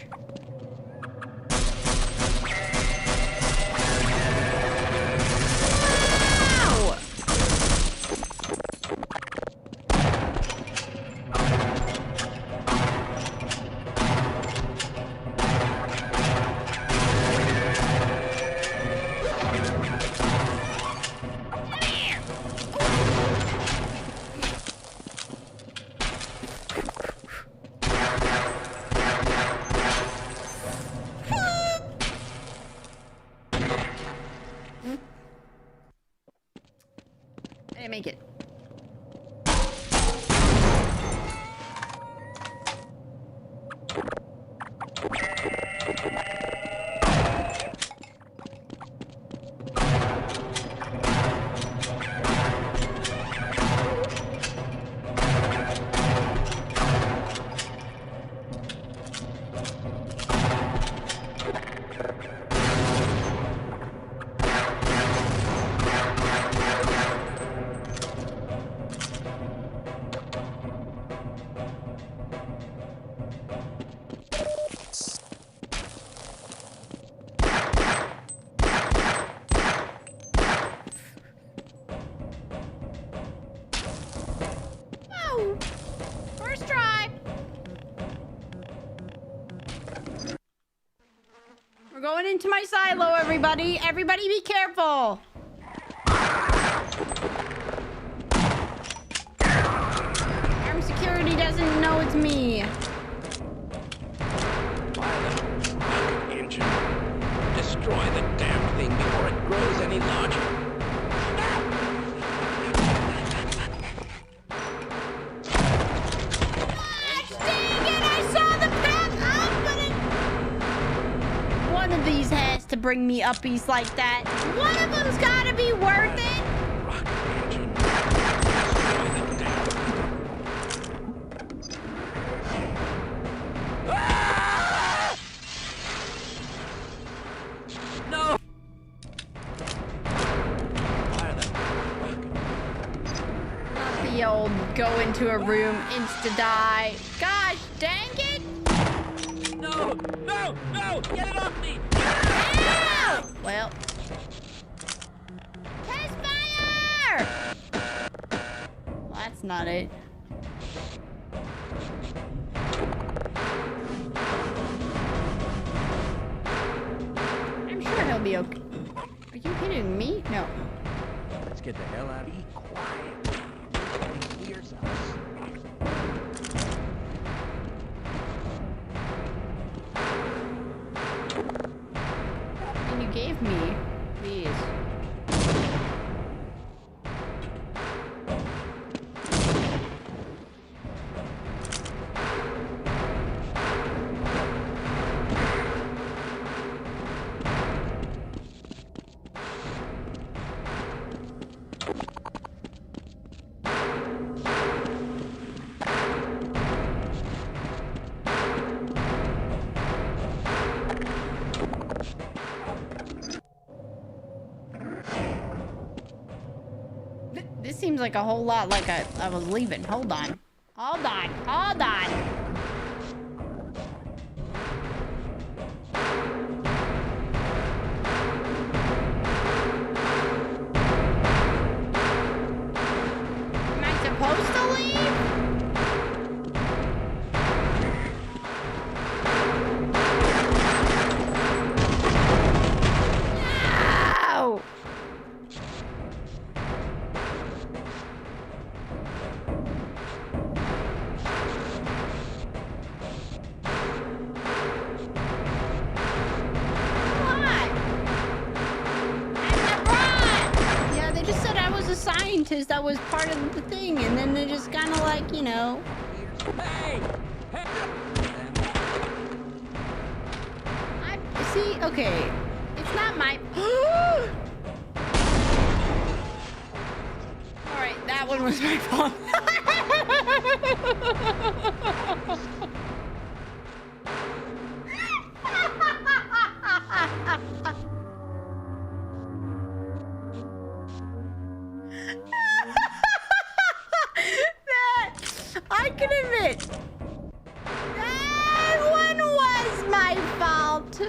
I didn't make it. First try. We're going into my silo, everybody. Everybody be careful. Armed security doesn't know it's me. Engine. Destroy the damn thing before it grows any larger. One of these has to bring me uppies like that. One of them's gotta be worth it. No! Not the old go into a room, insta-die. Gosh dang it! No! No! No! Get it off me! Ow! Well. Test fire! Well, that's not it. I'm sure he'll be okay. Are you kidding me? No. Let's get the hell out of here. Be quiet. Be yourselves. And you gave me, please. This seems like a whole lot like I was leaving. Hold on. Hold on. Hold on. Am I supposed to leave? No! that was part of the thing, and then they just kind of like, you know. Hey! See, okay, it's not my. All right, that one was my fault. That I can admit. That one was my fault.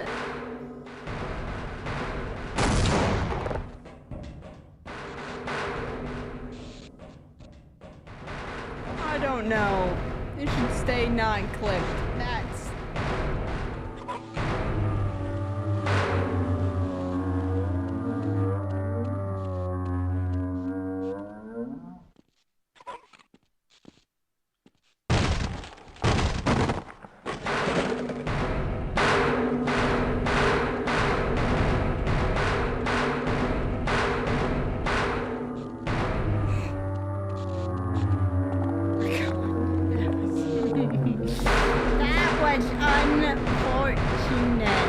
I don't know. It should stay non-clipped. That's... That was unfortunate.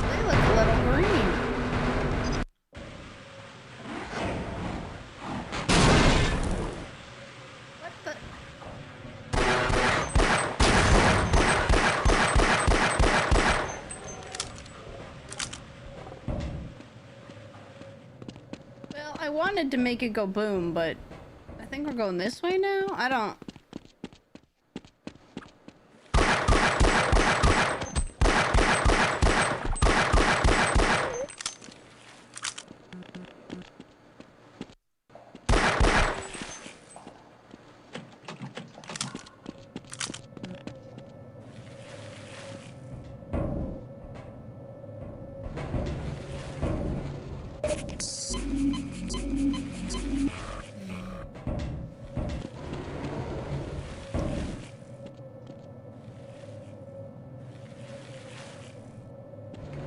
They look a little green. What the? Well, I wanted to make it go boom, but I think we're going this way now? I don't...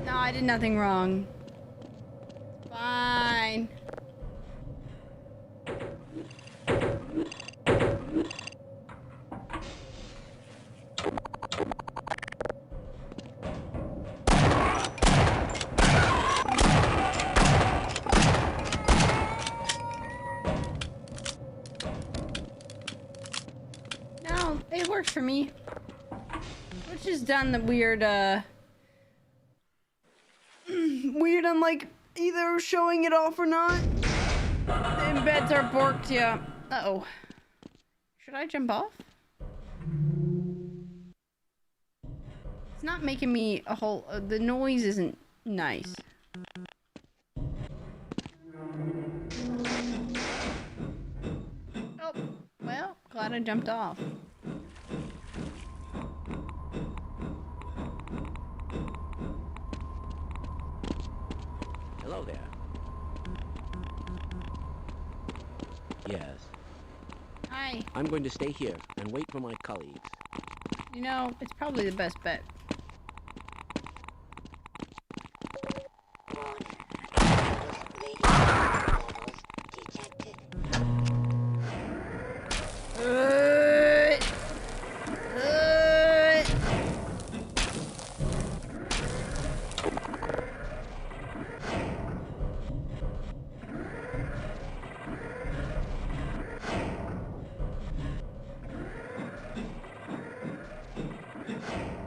No, I did nothing wrong. Fine. No, it works for me. Which has done the weird, weird on like either showing it off or not. The embeds are borked, yeah. Uh-oh. Should I jump off? It's not making me a whole... the noise isn't nice. Oh, well, glad I jumped off. Hello there. Yes. Hi. I'm going to stay here and wait for my colleagues. You know, it's probably the best bet.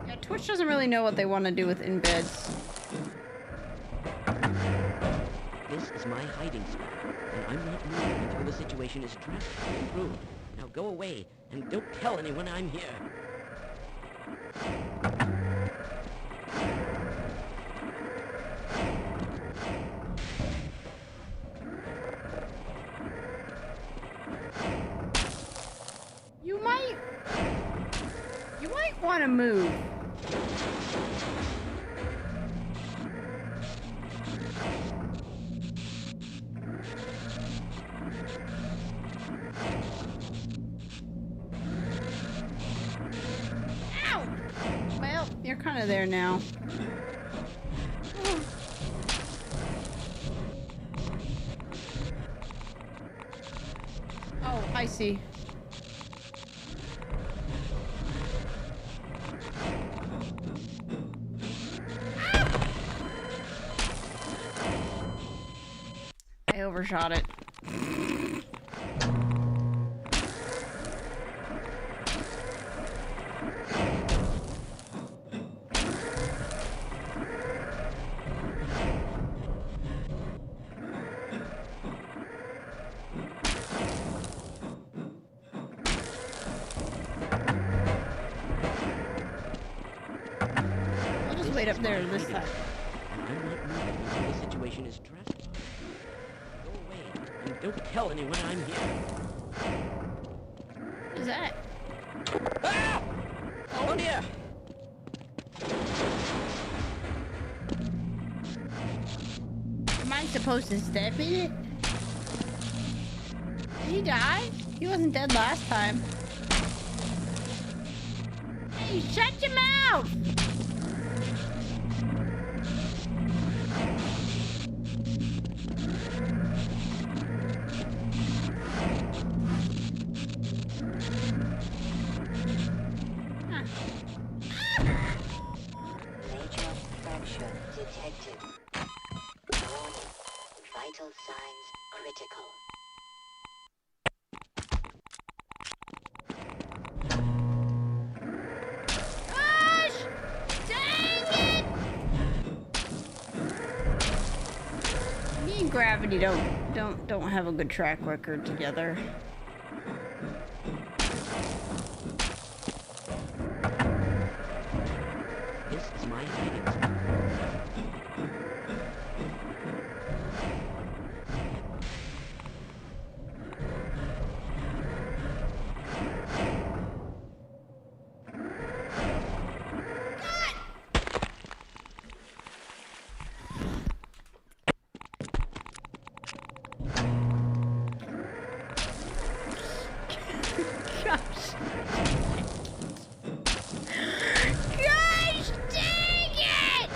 Yeah, Twitch doesn't really know what they want to do with embeds. This is my hiding spot, and I'm not moving until the situation is drastically improved. Now go away, and don't tell anyone I'm here. You might want to move. Ow! Well, you're kind of there now. Oh, I see. I overshot it. I'll just wait up there this time. I'm not moving until the situation is stressful. Go away and don't tell anyone I'm here. Who's that? Ah! Oh dear! Am I supposed to step in it? Did he die? He wasn't dead last time. Hey, shut your mouth! Major fracture detected. Warning. Vital signs critical. Gosh! Dang it! Me and Gravity don't have a good track record together. This is my hiding spot. Gosh. Gosh dang it!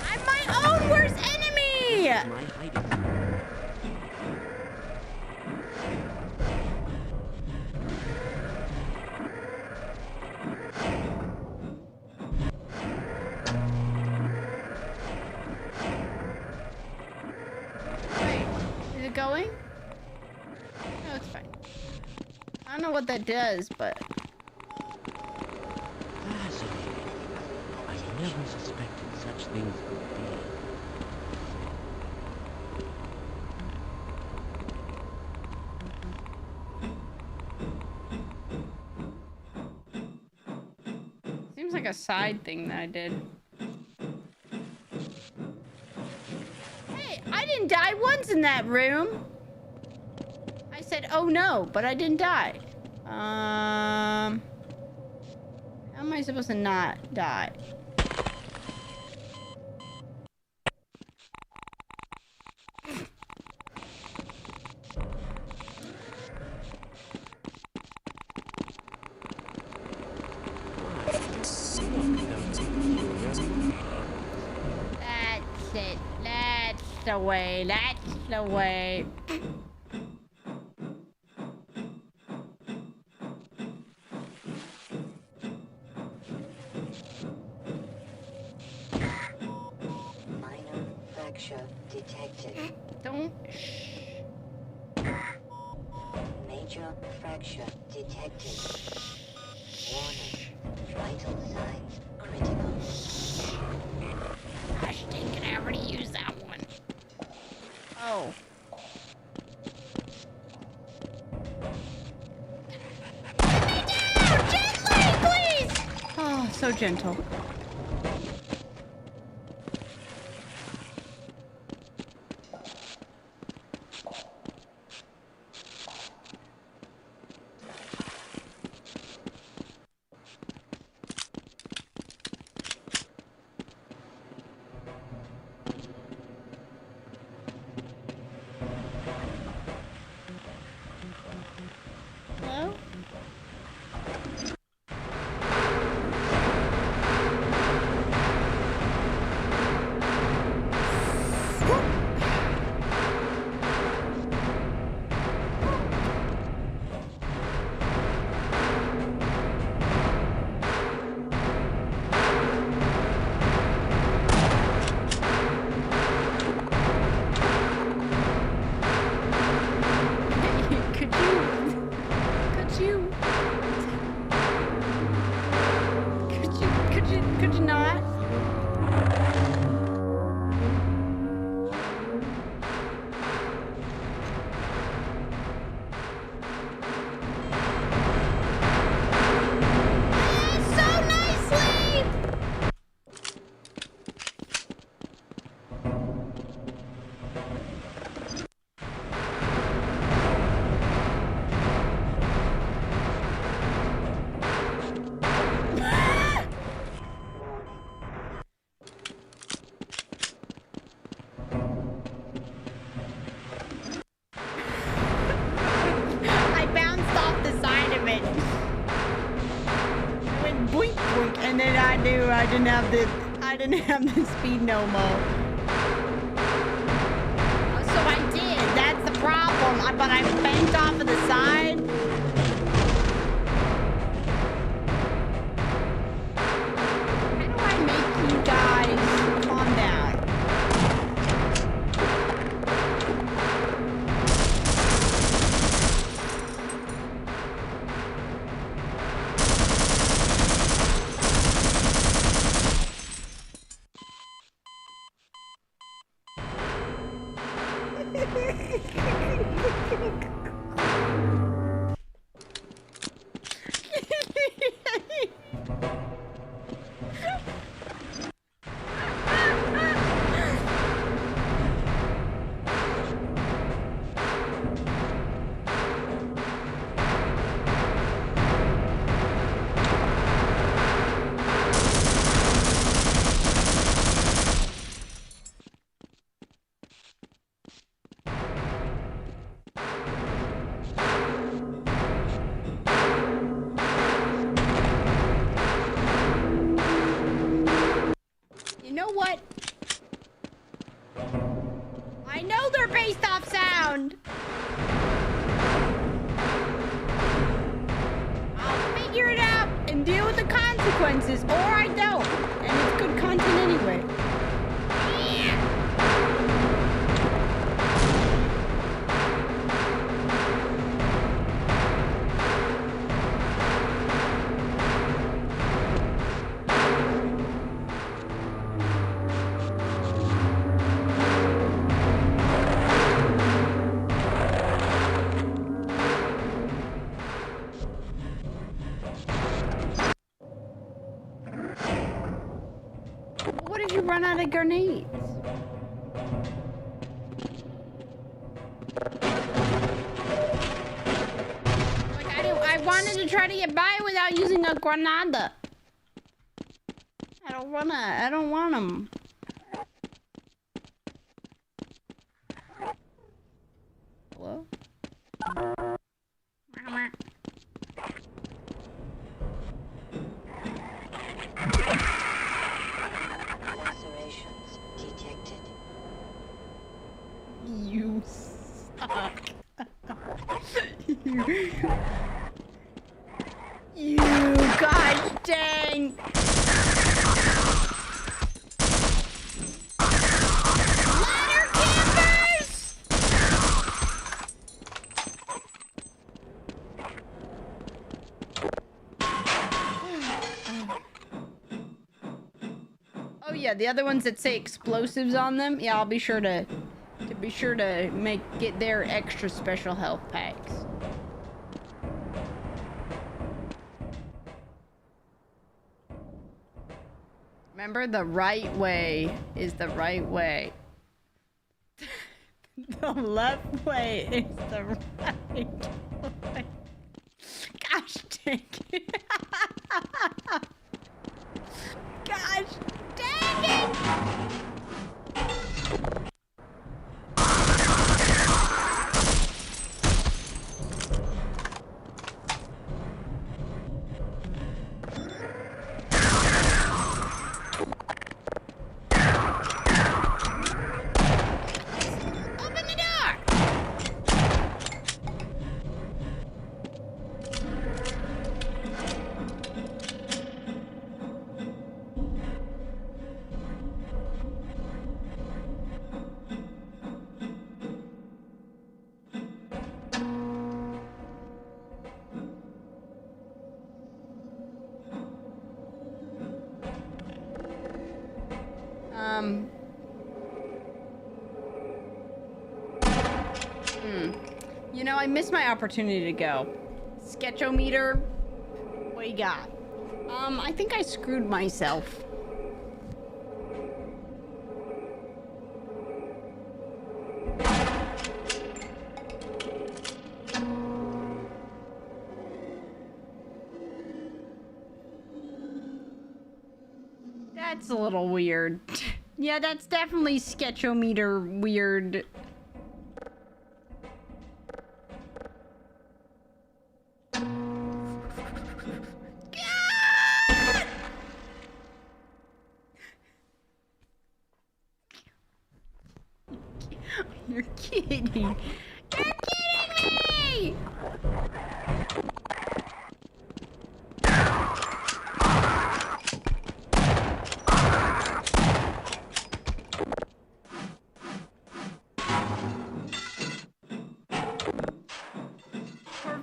I'm my own worst enemy! This is my hiding spot. Wait, is it going? No, it's fine. I don't know what that does, but Fascinating. I never suspected such things could be. seems like a side thing that I did. Hey, I didn't die once in that room. I said, oh no, but I didn't die. How am I supposed to not die? That's it. That's the way. That's the way. Minor fracture detected. Don't. Major fracture detected. Warning. Vital signs critical. Gosh dang it, I already used that one. Oh. Put me down! Gently, please! Oh, so gentle. do. I didn't have the speed no-mo. So I did. That's the problem. But I banked off of the side. How do I make you guys calm down? You know what? I know they're based off sound. I'll figure it out and deal with the consequences, or I don't. And it's good content anyway. What if you run out of grenades? Like I wanted to try to get by without using a granada. I don't want them. Hello? Lacerations detected. You suck. You gosh dang. Ladder campers! Oh yeah, the other ones that say explosives on them. Yeah, I'll be sure to get their extra special health packs. Remember, the right way is the right way. The left way is the right way. Gosh dang it. Gosh dang it! Open the door! You know, I missed my opportunity to go. Sketchometer, what you got? I think I screwed myself. That's a little weird. Yeah, that's definitely sketchometer weird. kidding. You're kidding me!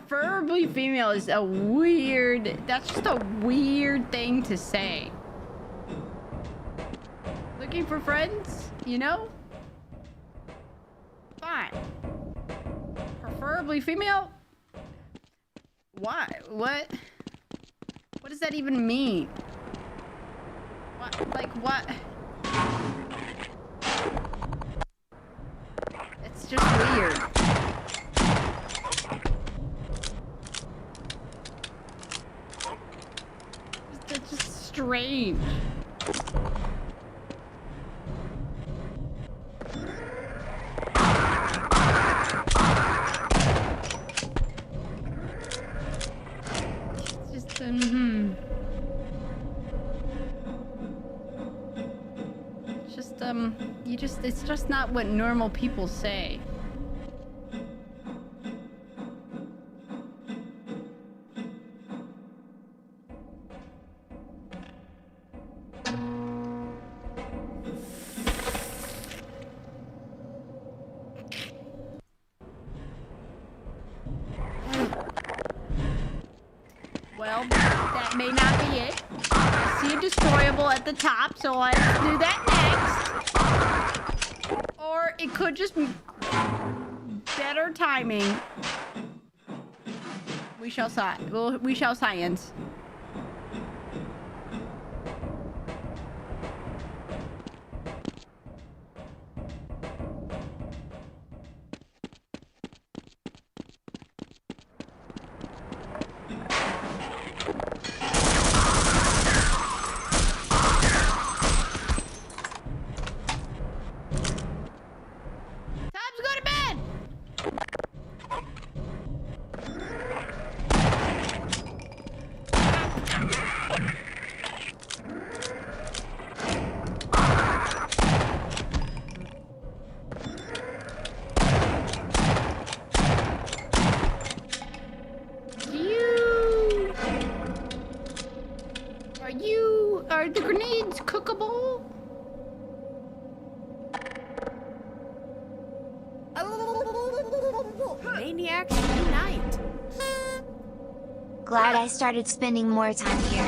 Preferably female is a weird... That's just a weird thing to say. Looking for friends, you know? Fine. Preferably female? Why? What? What does that even mean? What? Like, what? It's just weird. It's just strange. It's just not what normal people say. Well, that may not be it. I see a destroyable at the top, so let's do that next. Or it could just be better timing. We shall we shall science. Are the grenades cookable? Maniacs unite. Glad I started spending more time here.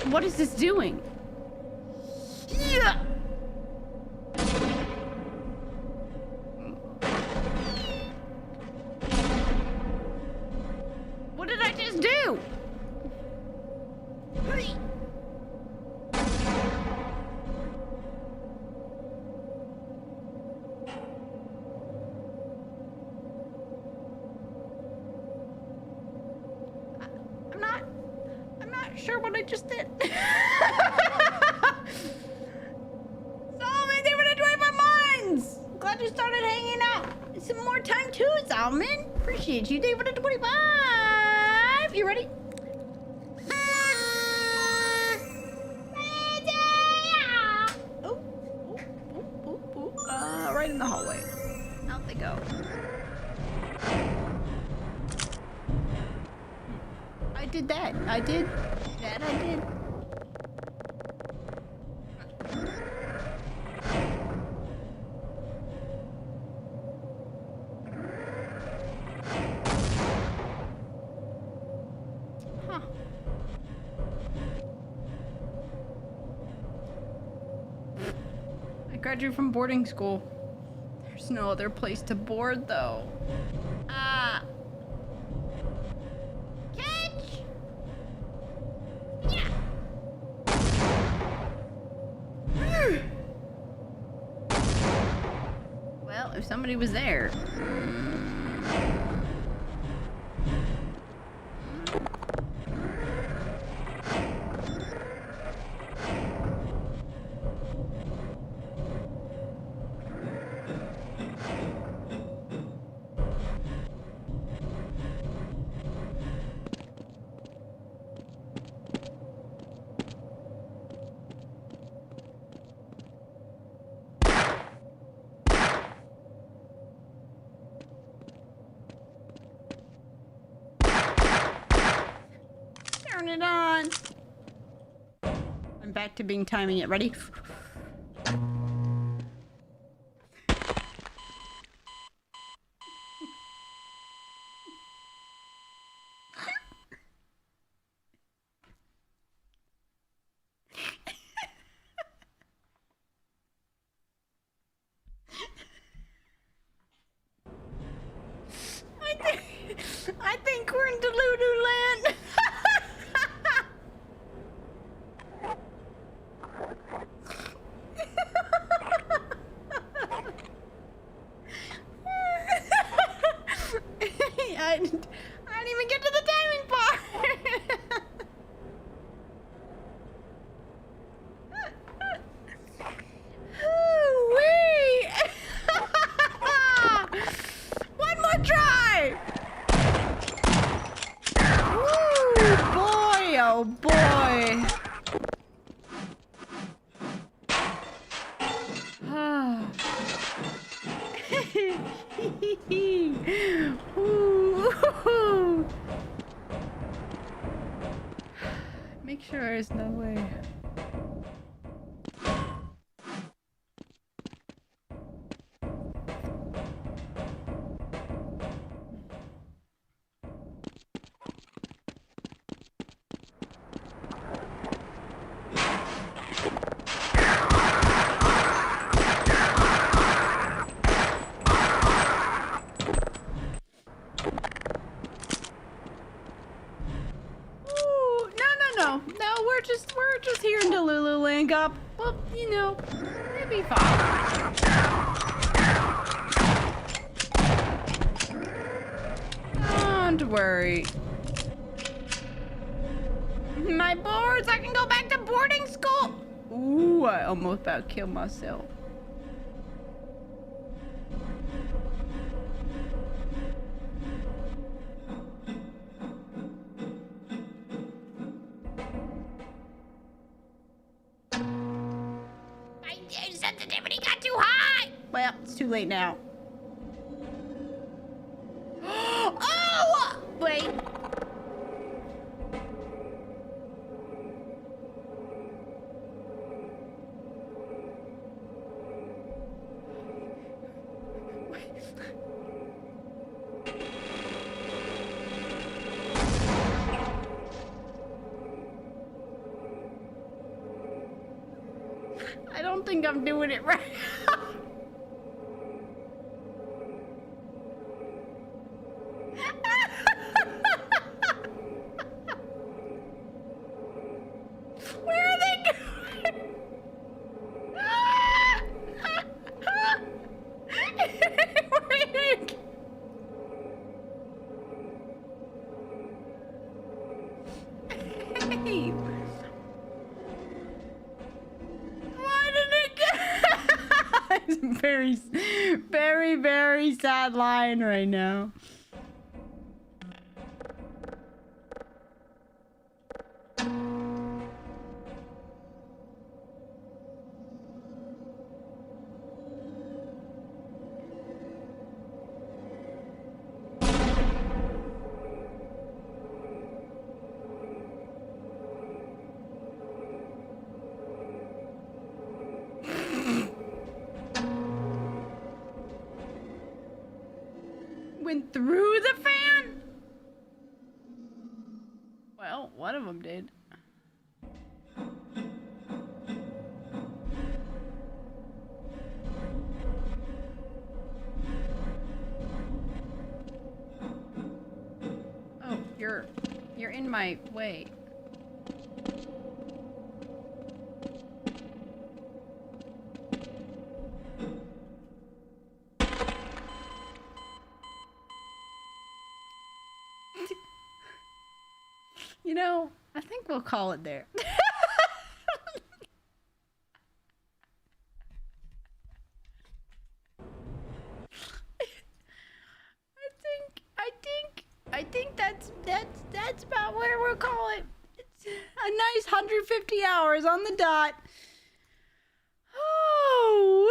What is this doing? Yeah. What did I just do? I'm not sure what I just did. Solomon, they would enjoy my minds. Glad you started hanging out. Some more time too, Solomon. Appreciate you. David at 25. You ready? Right in the hallway. Out they go. I did that. I did. That I did. Huh. I graduated from boarding school. There's no other place to board, though. Ah. Catch! Yeah. Well, if somebody was there. Turn it on. I'm back to being timing it. Ready? I think we're in Delulu land. I didn't even get to the timing part. Ooh-wee. One more try. Ooh, boy, oh boy. Ooh. Make sure there's no way. No, we're just here in Delulu Land up. Well, you know, it'll be fine. Don't worry. My boards, I can go back to boarding school. Ooh, I almost about killed myself. Sensitivity got too high! Well, it's too late now. Oh! Wait. I don't think I'm doing it right. Where are they going? Hey. Why did it get? It's very, very, very sad line right now. Went through the fan? Well, one of them did. Oh, you're in my way. You know, I think we'll call it there. I think that's about where we'll call it. It's a nice 150 hours on the dot. Oh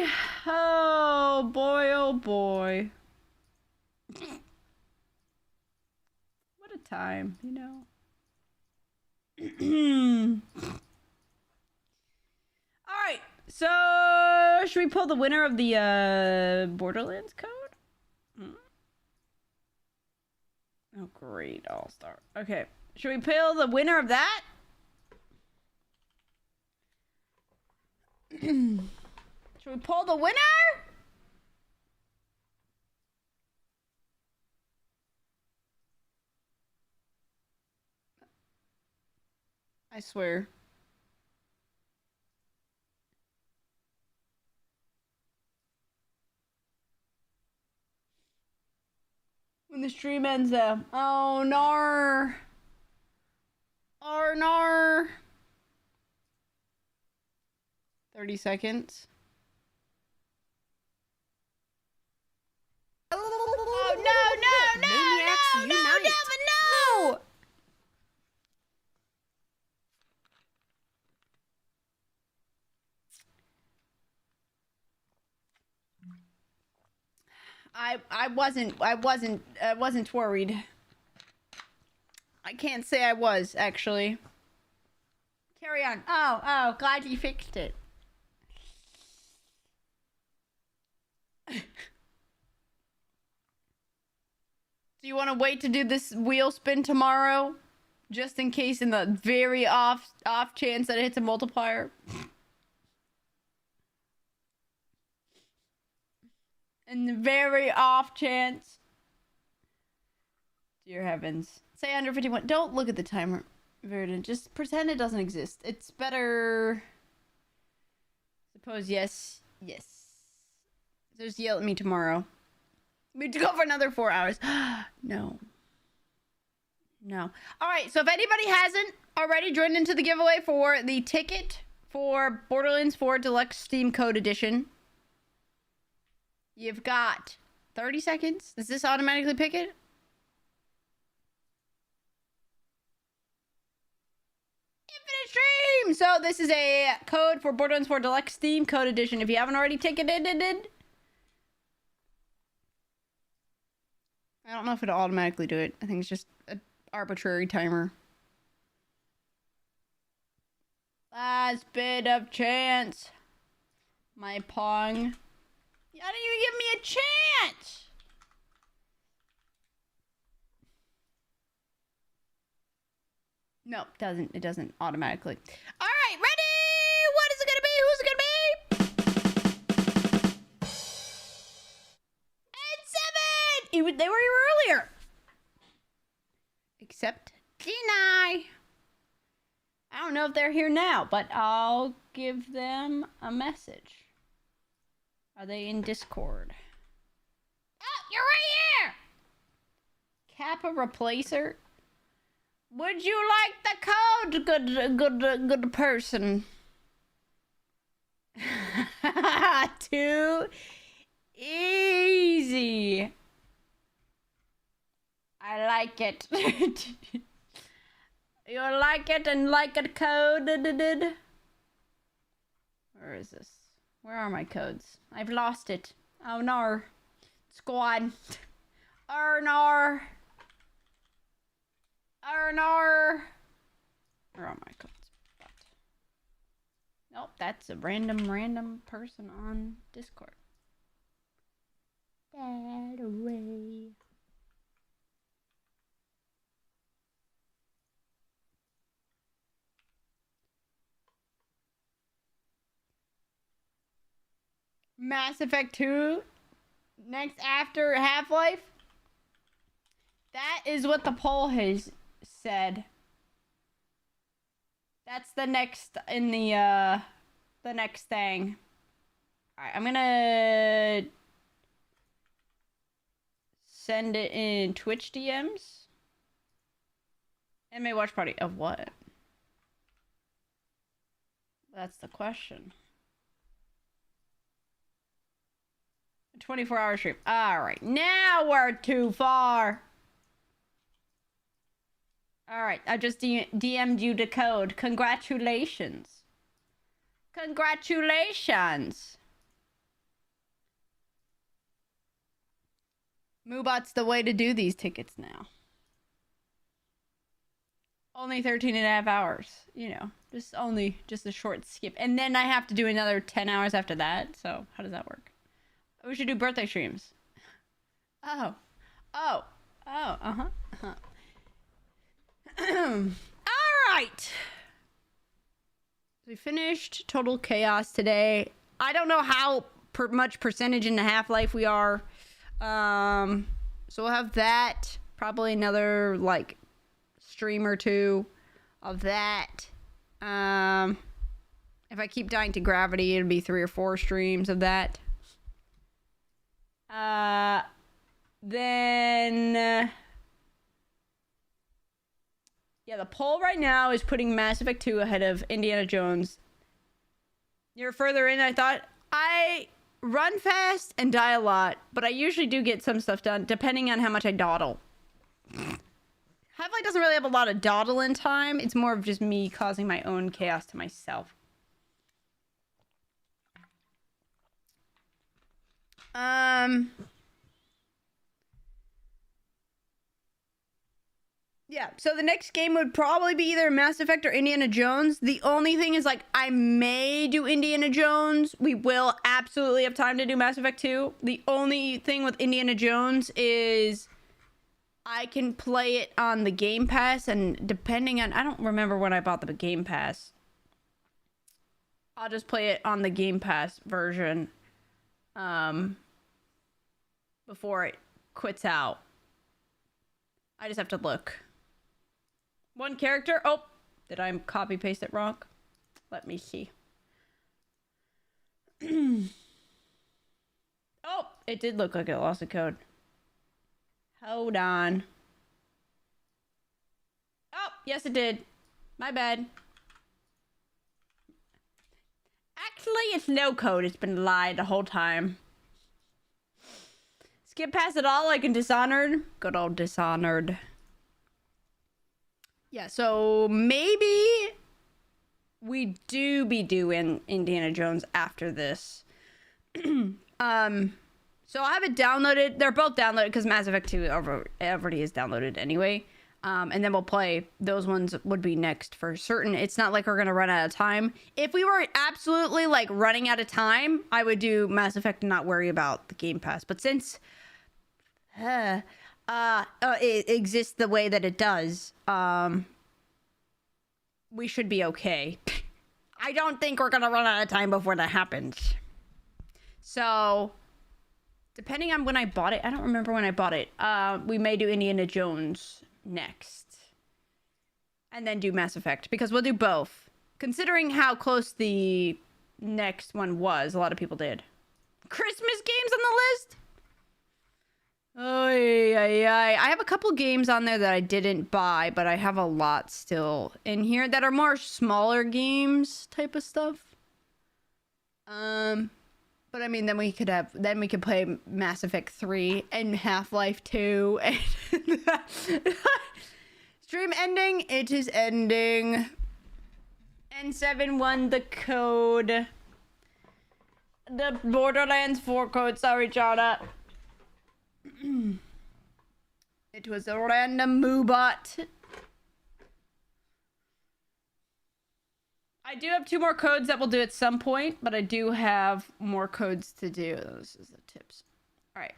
wee! Oh boy, oh boy. What a time, you know. Alright, so should we pull the winner of the Borderlands code? Oh, great. All star. Okay. Should we pull the winner of that? Should we pull the winner? I swear. When the stream ends, though. Oh, no. Oh, no. 30 seconds. Oh, no, no, no, Maniacs no, no, unite. no, no. I wasn't worried. I can't say I was, actually. Carry on. Oh, glad you fixed it. Do you want to wait to do this wheel spin tomorrow? Just in case, in the very off chance that it hits a multiplier? In the very off chance. Dear heavens. Say under 51. Don't look at the timer, Verdant. Just pretend it doesn't exist. It's better. Suppose yes. Yes. Just yell at me tomorrow. We have to go for another 4 hours. No. No. Alright, so if anybody hasn't already joined into the giveaway for the ticket for Borderlands 4 Deluxe Steam Code Edition, you've got 30 seconds. Does this automatically pick it? Infinite Stream! So this is a code for Borderlands 4 Deluxe Steam Code Edition. If you haven't already ticketed, I don't know if it'll automatically do it. I think it's just an arbitrary timer. Last bit of chance. My Pong. You didn't even give me a chance! No, it doesn't automatically. Alright, ready? What is it gonna be? Who's it gonna be? And 7! They were here earlier. Except deny. I don't know if they're here now, but I'll give them a message. Are they in Discord? Oh, you're right here! Kappa Replacer? Would you like the code, good person? Too easy. I like it. You like it and like it coded? Where is this? Where are my codes? I've lost it. Oh no. Squad. Oh no. Oh no. Where are my codes? Nope, that's a random person on Discord. That away. Mass Effect 2 next after Half-Life. That is what the poll has said. That's the next in the next thing. All right, I'm gonna send it in Twitch DMs. Anime watch party of what? That's the question. 24-hour stream. All right, now we're too far. All right, I just DM'd you the code. Congratulations. Congratulations. Moobot's the way to do these tickets now. Only 13 and a half hours, you know, just a short skip. And then I have to do another 10 hours after that. So how does that work? We should do birthday streams. Uh-huh. All right. We finished Total Chaos today. I don't know how much percentage into Half-Life we are. So we'll have that. Probably another, like, stream or two of that. If I keep dying to gravity, it'll be 3 or 4 streams of that. Then... yeah, the poll right now is putting Mass Effect 2 ahead of Indiana Jones. You're further in, I thought. I run fast and die a lot, but I usually do get some stuff done, depending on how much I dawdle. Half-Life doesn't really have a lot of dawdling time. It's more of just me causing my own chaos to myself. Yeah, so the next game would probably be either Mass Effect or Indiana Jones. The only thing is, like, I may do Indiana Jones. We will absolutely have time to do Mass Effect 2. The only thing with Indiana Jones is I can play it on the Game Pass, and depending on... I don't remember when I bought the Game Pass. I'll just play it on the Game Pass version before it quits out. I just have to look. One character. Oh, did I copy paste it wrong? Let me see. Oh, it did look like it lost a code. Hold on. Oh, yes it did. My bad. Actually, it's no code. It's been lied the whole time. Skip past it all like in Dishonored. Good old Dishonored. Yeah, so maybe we do be doing Indiana Jones after this. So I have it downloaded. They're both downloaded because Mass Effect 2 already is downloaded anyway. And then we'll play. Those ones would be next for certain. It's not like we're going to run out of time. If we were absolutely like running out of time, I would do Mass Effect and not worry about the Game Pass. But since it exists the way that it does, we should be okay. I don't think we're going to run out of time before that happens. So... depending on when I bought it, I don't remember when I bought it. We may do Indiana Jones next. And then do Mass Effect. Because we'll do both. Considering how close the next one was, a lot of people did. Christmas games on the list? Oh, yeah. I have a couple games on there that I didn't buy, but I have a lot still in here that are more smaller games type of stuff. But I mean, then we could play Mass Effect 3 and Half-Life 2. And stream ending. It is ending. N7 won the code. The Borderlands 4 code. Sorry, Jada. It was a random moobot. I do have 2 more codes that we'll do at some point, but I do have more codes to do. This is the tips. All right.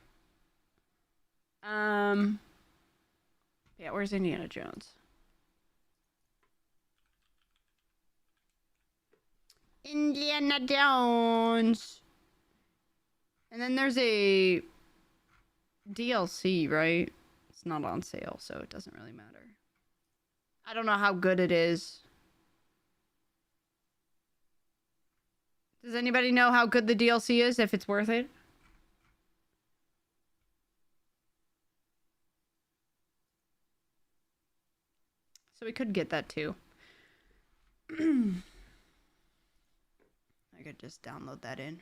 Yeah, where's Indiana Jones? Indiana Jones. And then there's a DLC, right? It's not on sale, so it doesn't really matter. I don't know how good it is. Does anybody know how good the DLC is, if it's worth it? So we could get that too. I could just download that in.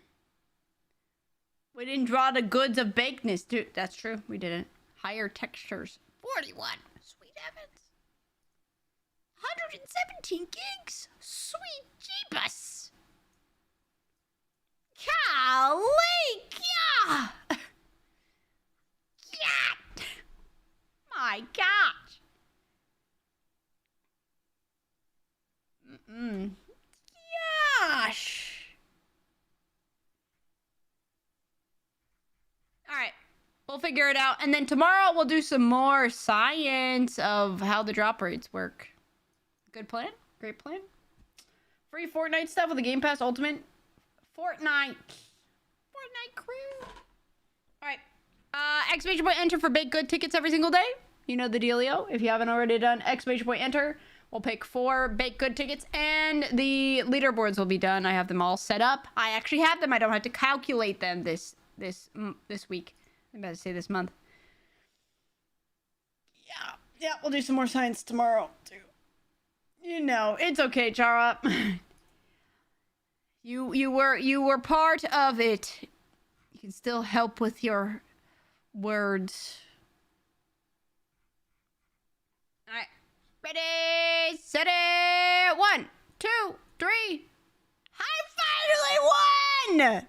We didn't draw the goods of bakeness, dude. That's true. We didn't. Higher textures. 41. Sweet heavens. 117 gigs. Sweet jeebus. Golly. Yeah. God. My gosh. We'll figure it out. And then tomorrow we'll do some more science of how the drop rates work. Good plan? Great plan. Free Fortnite stuff with the Game Pass Ultimate. Fortnite crew. Alright. Exclamation point enter for baked good tickets every single day. You know the dealio. If you haven't already done exclamation point enter, we'll pick 4 baked good tickets and the leaderboards will be done. I have them all set up. I actually have them. I don't have to calculate them this week. I'm about to say this month. Yeah, we'll do some more science tomorrow too. You know, it's okay, Chara. You were part of it. You can still help with your words. All right, ready, set it. 1, 2, 3. I finally won!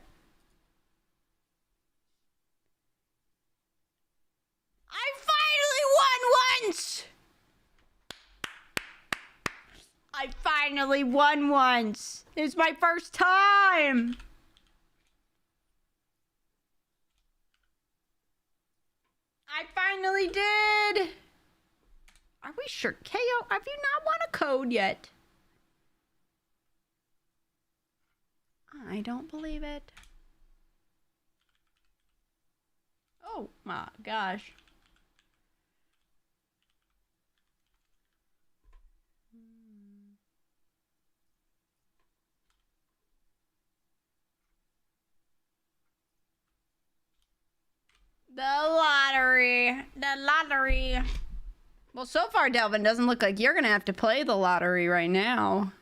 I finally won once. It's my first time. I finally did. Are we sure? KO, have you not won a code yet? I don't believe it. Oh my gosh. The lottery. Well, so far, Delvin, doesn't look like you're going to have to play the lottery right now.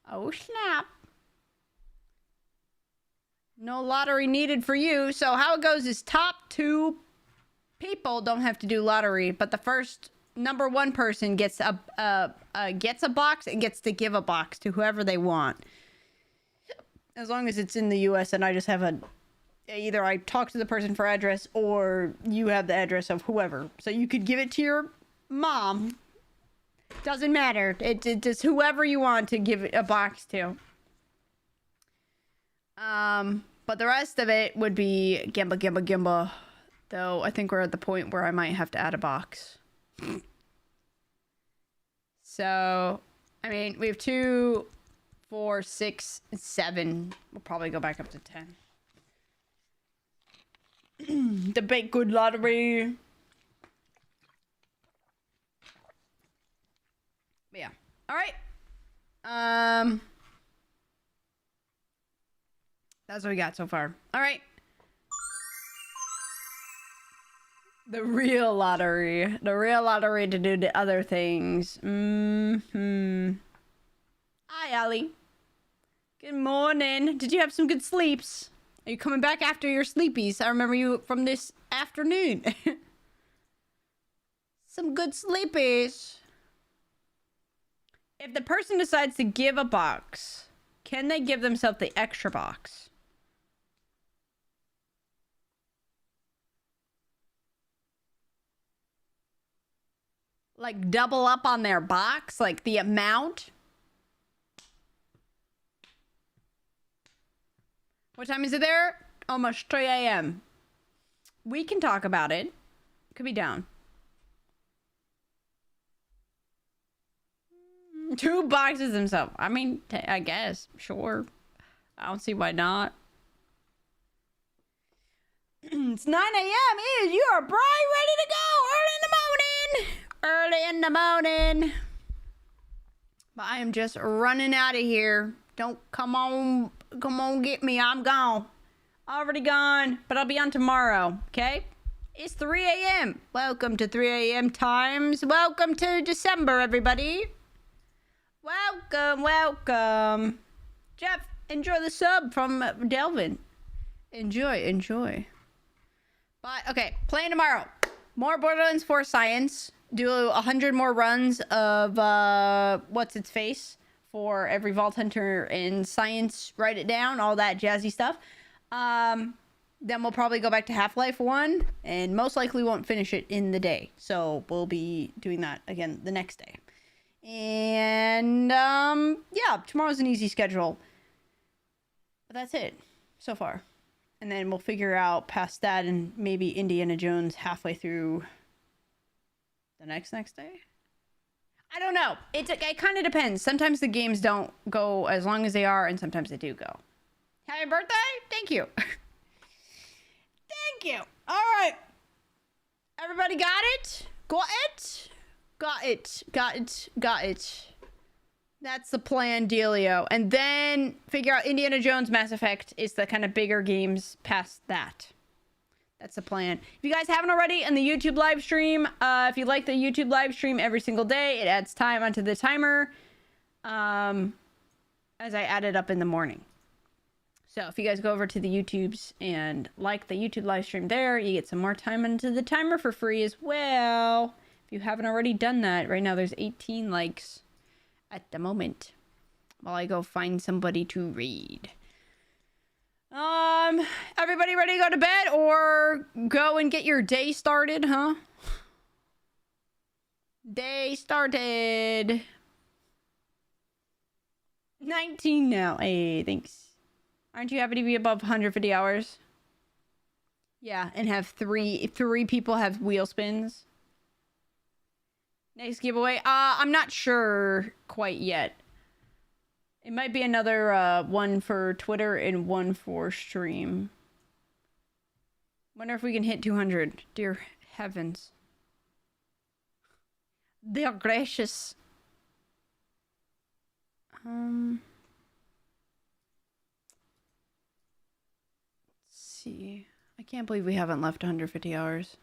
Oh, snap. No lottery needed for you. So how it goes is top 2 people don't have to do lottery, but the first number 1 person gets a box and gets to give a box to whoever they want. As long as it's in the US and I just have either I talk to the person for address or you have the address of whoever. So you could give it to your mom. Doesn't matter. It's just whoever you want to give it a box to. But the rest of it would be Gimba. Though I think we're at the point where I might have to add a box. So, I mean, we have 2, 4, 6, 7. We'll probably go back up to 10. The baked good lottery. But yeah. All right. That's what we got so far. All right. The real lottery. The real lottery to do the other things. Hi, Allie. Good morning. Did you have some good sleeps? Are you coming back after your sleepies? I remember you from this afternoon. Some good sleepies. If the person decides to give a box, can they give themselves the extra box? Like double up on their box? Like the amount? What time is it there? Almost 3 a.m. We can talk about it. Could be down. 2 boxes himself. I mean, I guess. Sure. I don't see why not. It's 9 a.m. You are bright, ready to go. Early in the morning. But I am just running out of here. Don't come on get me. I'm gone. Already gone, but I'll be on tomorrow, okay? It's 3 a.m. Welcome to 3 a.m. times. Welcome to December, everybody. Welcome. Jeff, enjoy the sub from Delvin. Enjoy. But, okay, playing tomorrow. More Borderlands 4 science. Do 100 more runs of, what's its face? For every Vault Hunter in science, write it down, all that jazzy stuff. Then we'll probably go back to Half-Life 1, and most likely won't finish it in the day. So we'll be doing that again the next day. And, yeah, tomorrow's an easy schedule. But that's it, so far. And then we'll figure out past that and maybe Indiana Jones halfway through the next day. I don't know. It kind of depends. Sometimes the games don't go as long as they are, and sometimes they do go. Happy birthday! Thank you. Thank you. All right. Everybody got it? Got it? Got it. Got it. Got it. That's the plan, dealio. And then figure out Indiana Jones, Mass Effect is the kind of bigger games past that. That's the plan. If you guys haven't already, in the YouTube live stream, if you like the YouTube live stream every single day, it adds time onto the timer as I add it up in the morning. So if you guys go over to the YouTubes and like the YouTube live stream there, you get some more time into the timer for free as well. If you haven't already done that, right now there's 18 likes at the moment while I go find somebody to read. Everybody ready to go to bed or go and get your day started, huh? Day started. 19 now. Hey, thanks. Aren't you happy to be above 150 hours? Yeah, and have three people have wheel spins. Next giveaway. I'm not sure quite yet. It might be another one for Twitter and one for stream. Wonder if we can hit 200. Dear heavens. They're gracious. Let's see. I can't believe we haven't left 150 hours.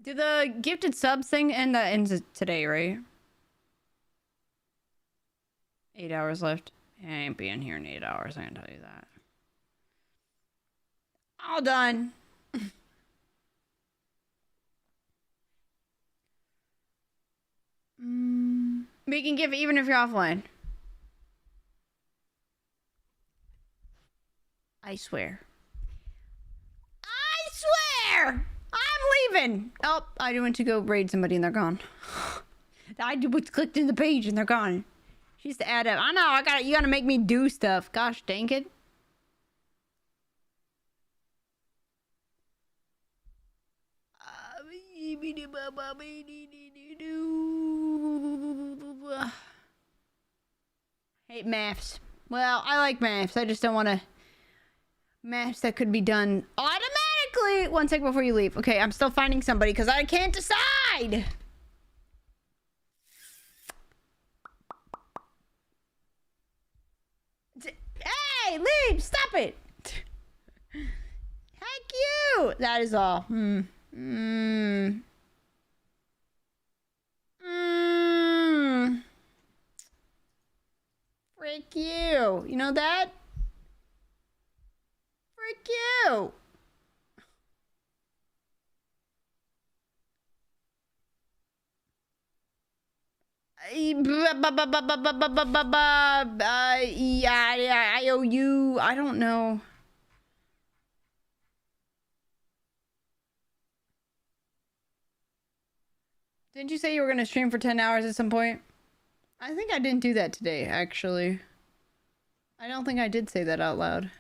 Did the gifted subs thing end? That ends today, right? 8 hours left. I ain't being here in 8 hours, I can tell you that. All done. We can give even if you're offline. I swear. I swear! I'm leaving! Oh, I went to go raid somebody and they're gone. I just clicked in the page and they're gone. She used to add up. I know, you gotta make me do stuff. Gosh dang it. Hate maths. Well, I like maths. I just don't want to... Maths that could be done automatically. 1 second before you leave. Okay, I'm still finding somebody because I can't decide. Hey, leave! Stop it! Heck you! That is all. Frick you. You know that? Frick you. Yeah, I owe you. I don't know. Didn't you say you were going to stream for 10 hours at some point? I think I didn't do that today, actually. I don't think I did say that out loud.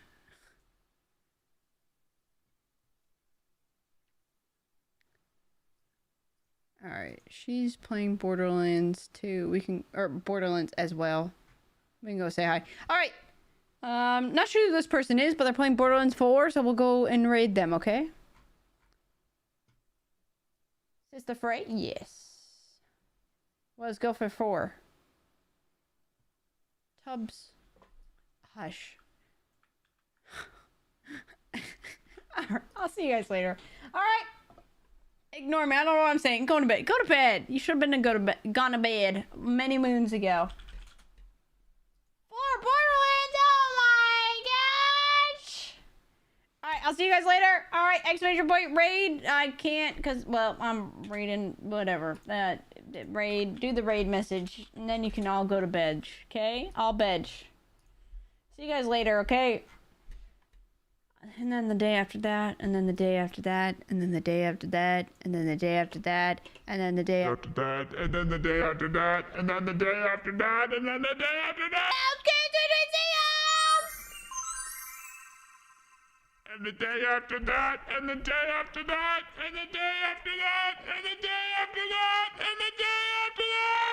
Alright, she's playing Borderlands 2. Or Borderlands as well. We can go say hi. Alright. Not sure who this person is, but they're playing Borderlands 4, so we'll go and raid them, okay? Sister Frey? Yes. Well, let's go for 4. Tubbs. Hush. Alright, I'll see you guys later. Alright. Ignore me. I don't know what I'm saying. Go to bed. Go to bed. You should have been gone to bed many moons ago. 4 Borderlands. Oh my gosh. Alright, I'll see you guys later. Alright, exclamation point raid. I can't because, well, I'm reading whatever. Raid. Do the raid message. And then you can all go to bed. Okay? All bed. See you guys later, okay? And then the day after that, and then the day after that, and then the day after that, and then the day after that, and then the day after that, and then the day after that, and then the day after that, and then the day after that. Okay, see you. and the day after that, and the day after that, and the day after that, and the day after that, and the day after that.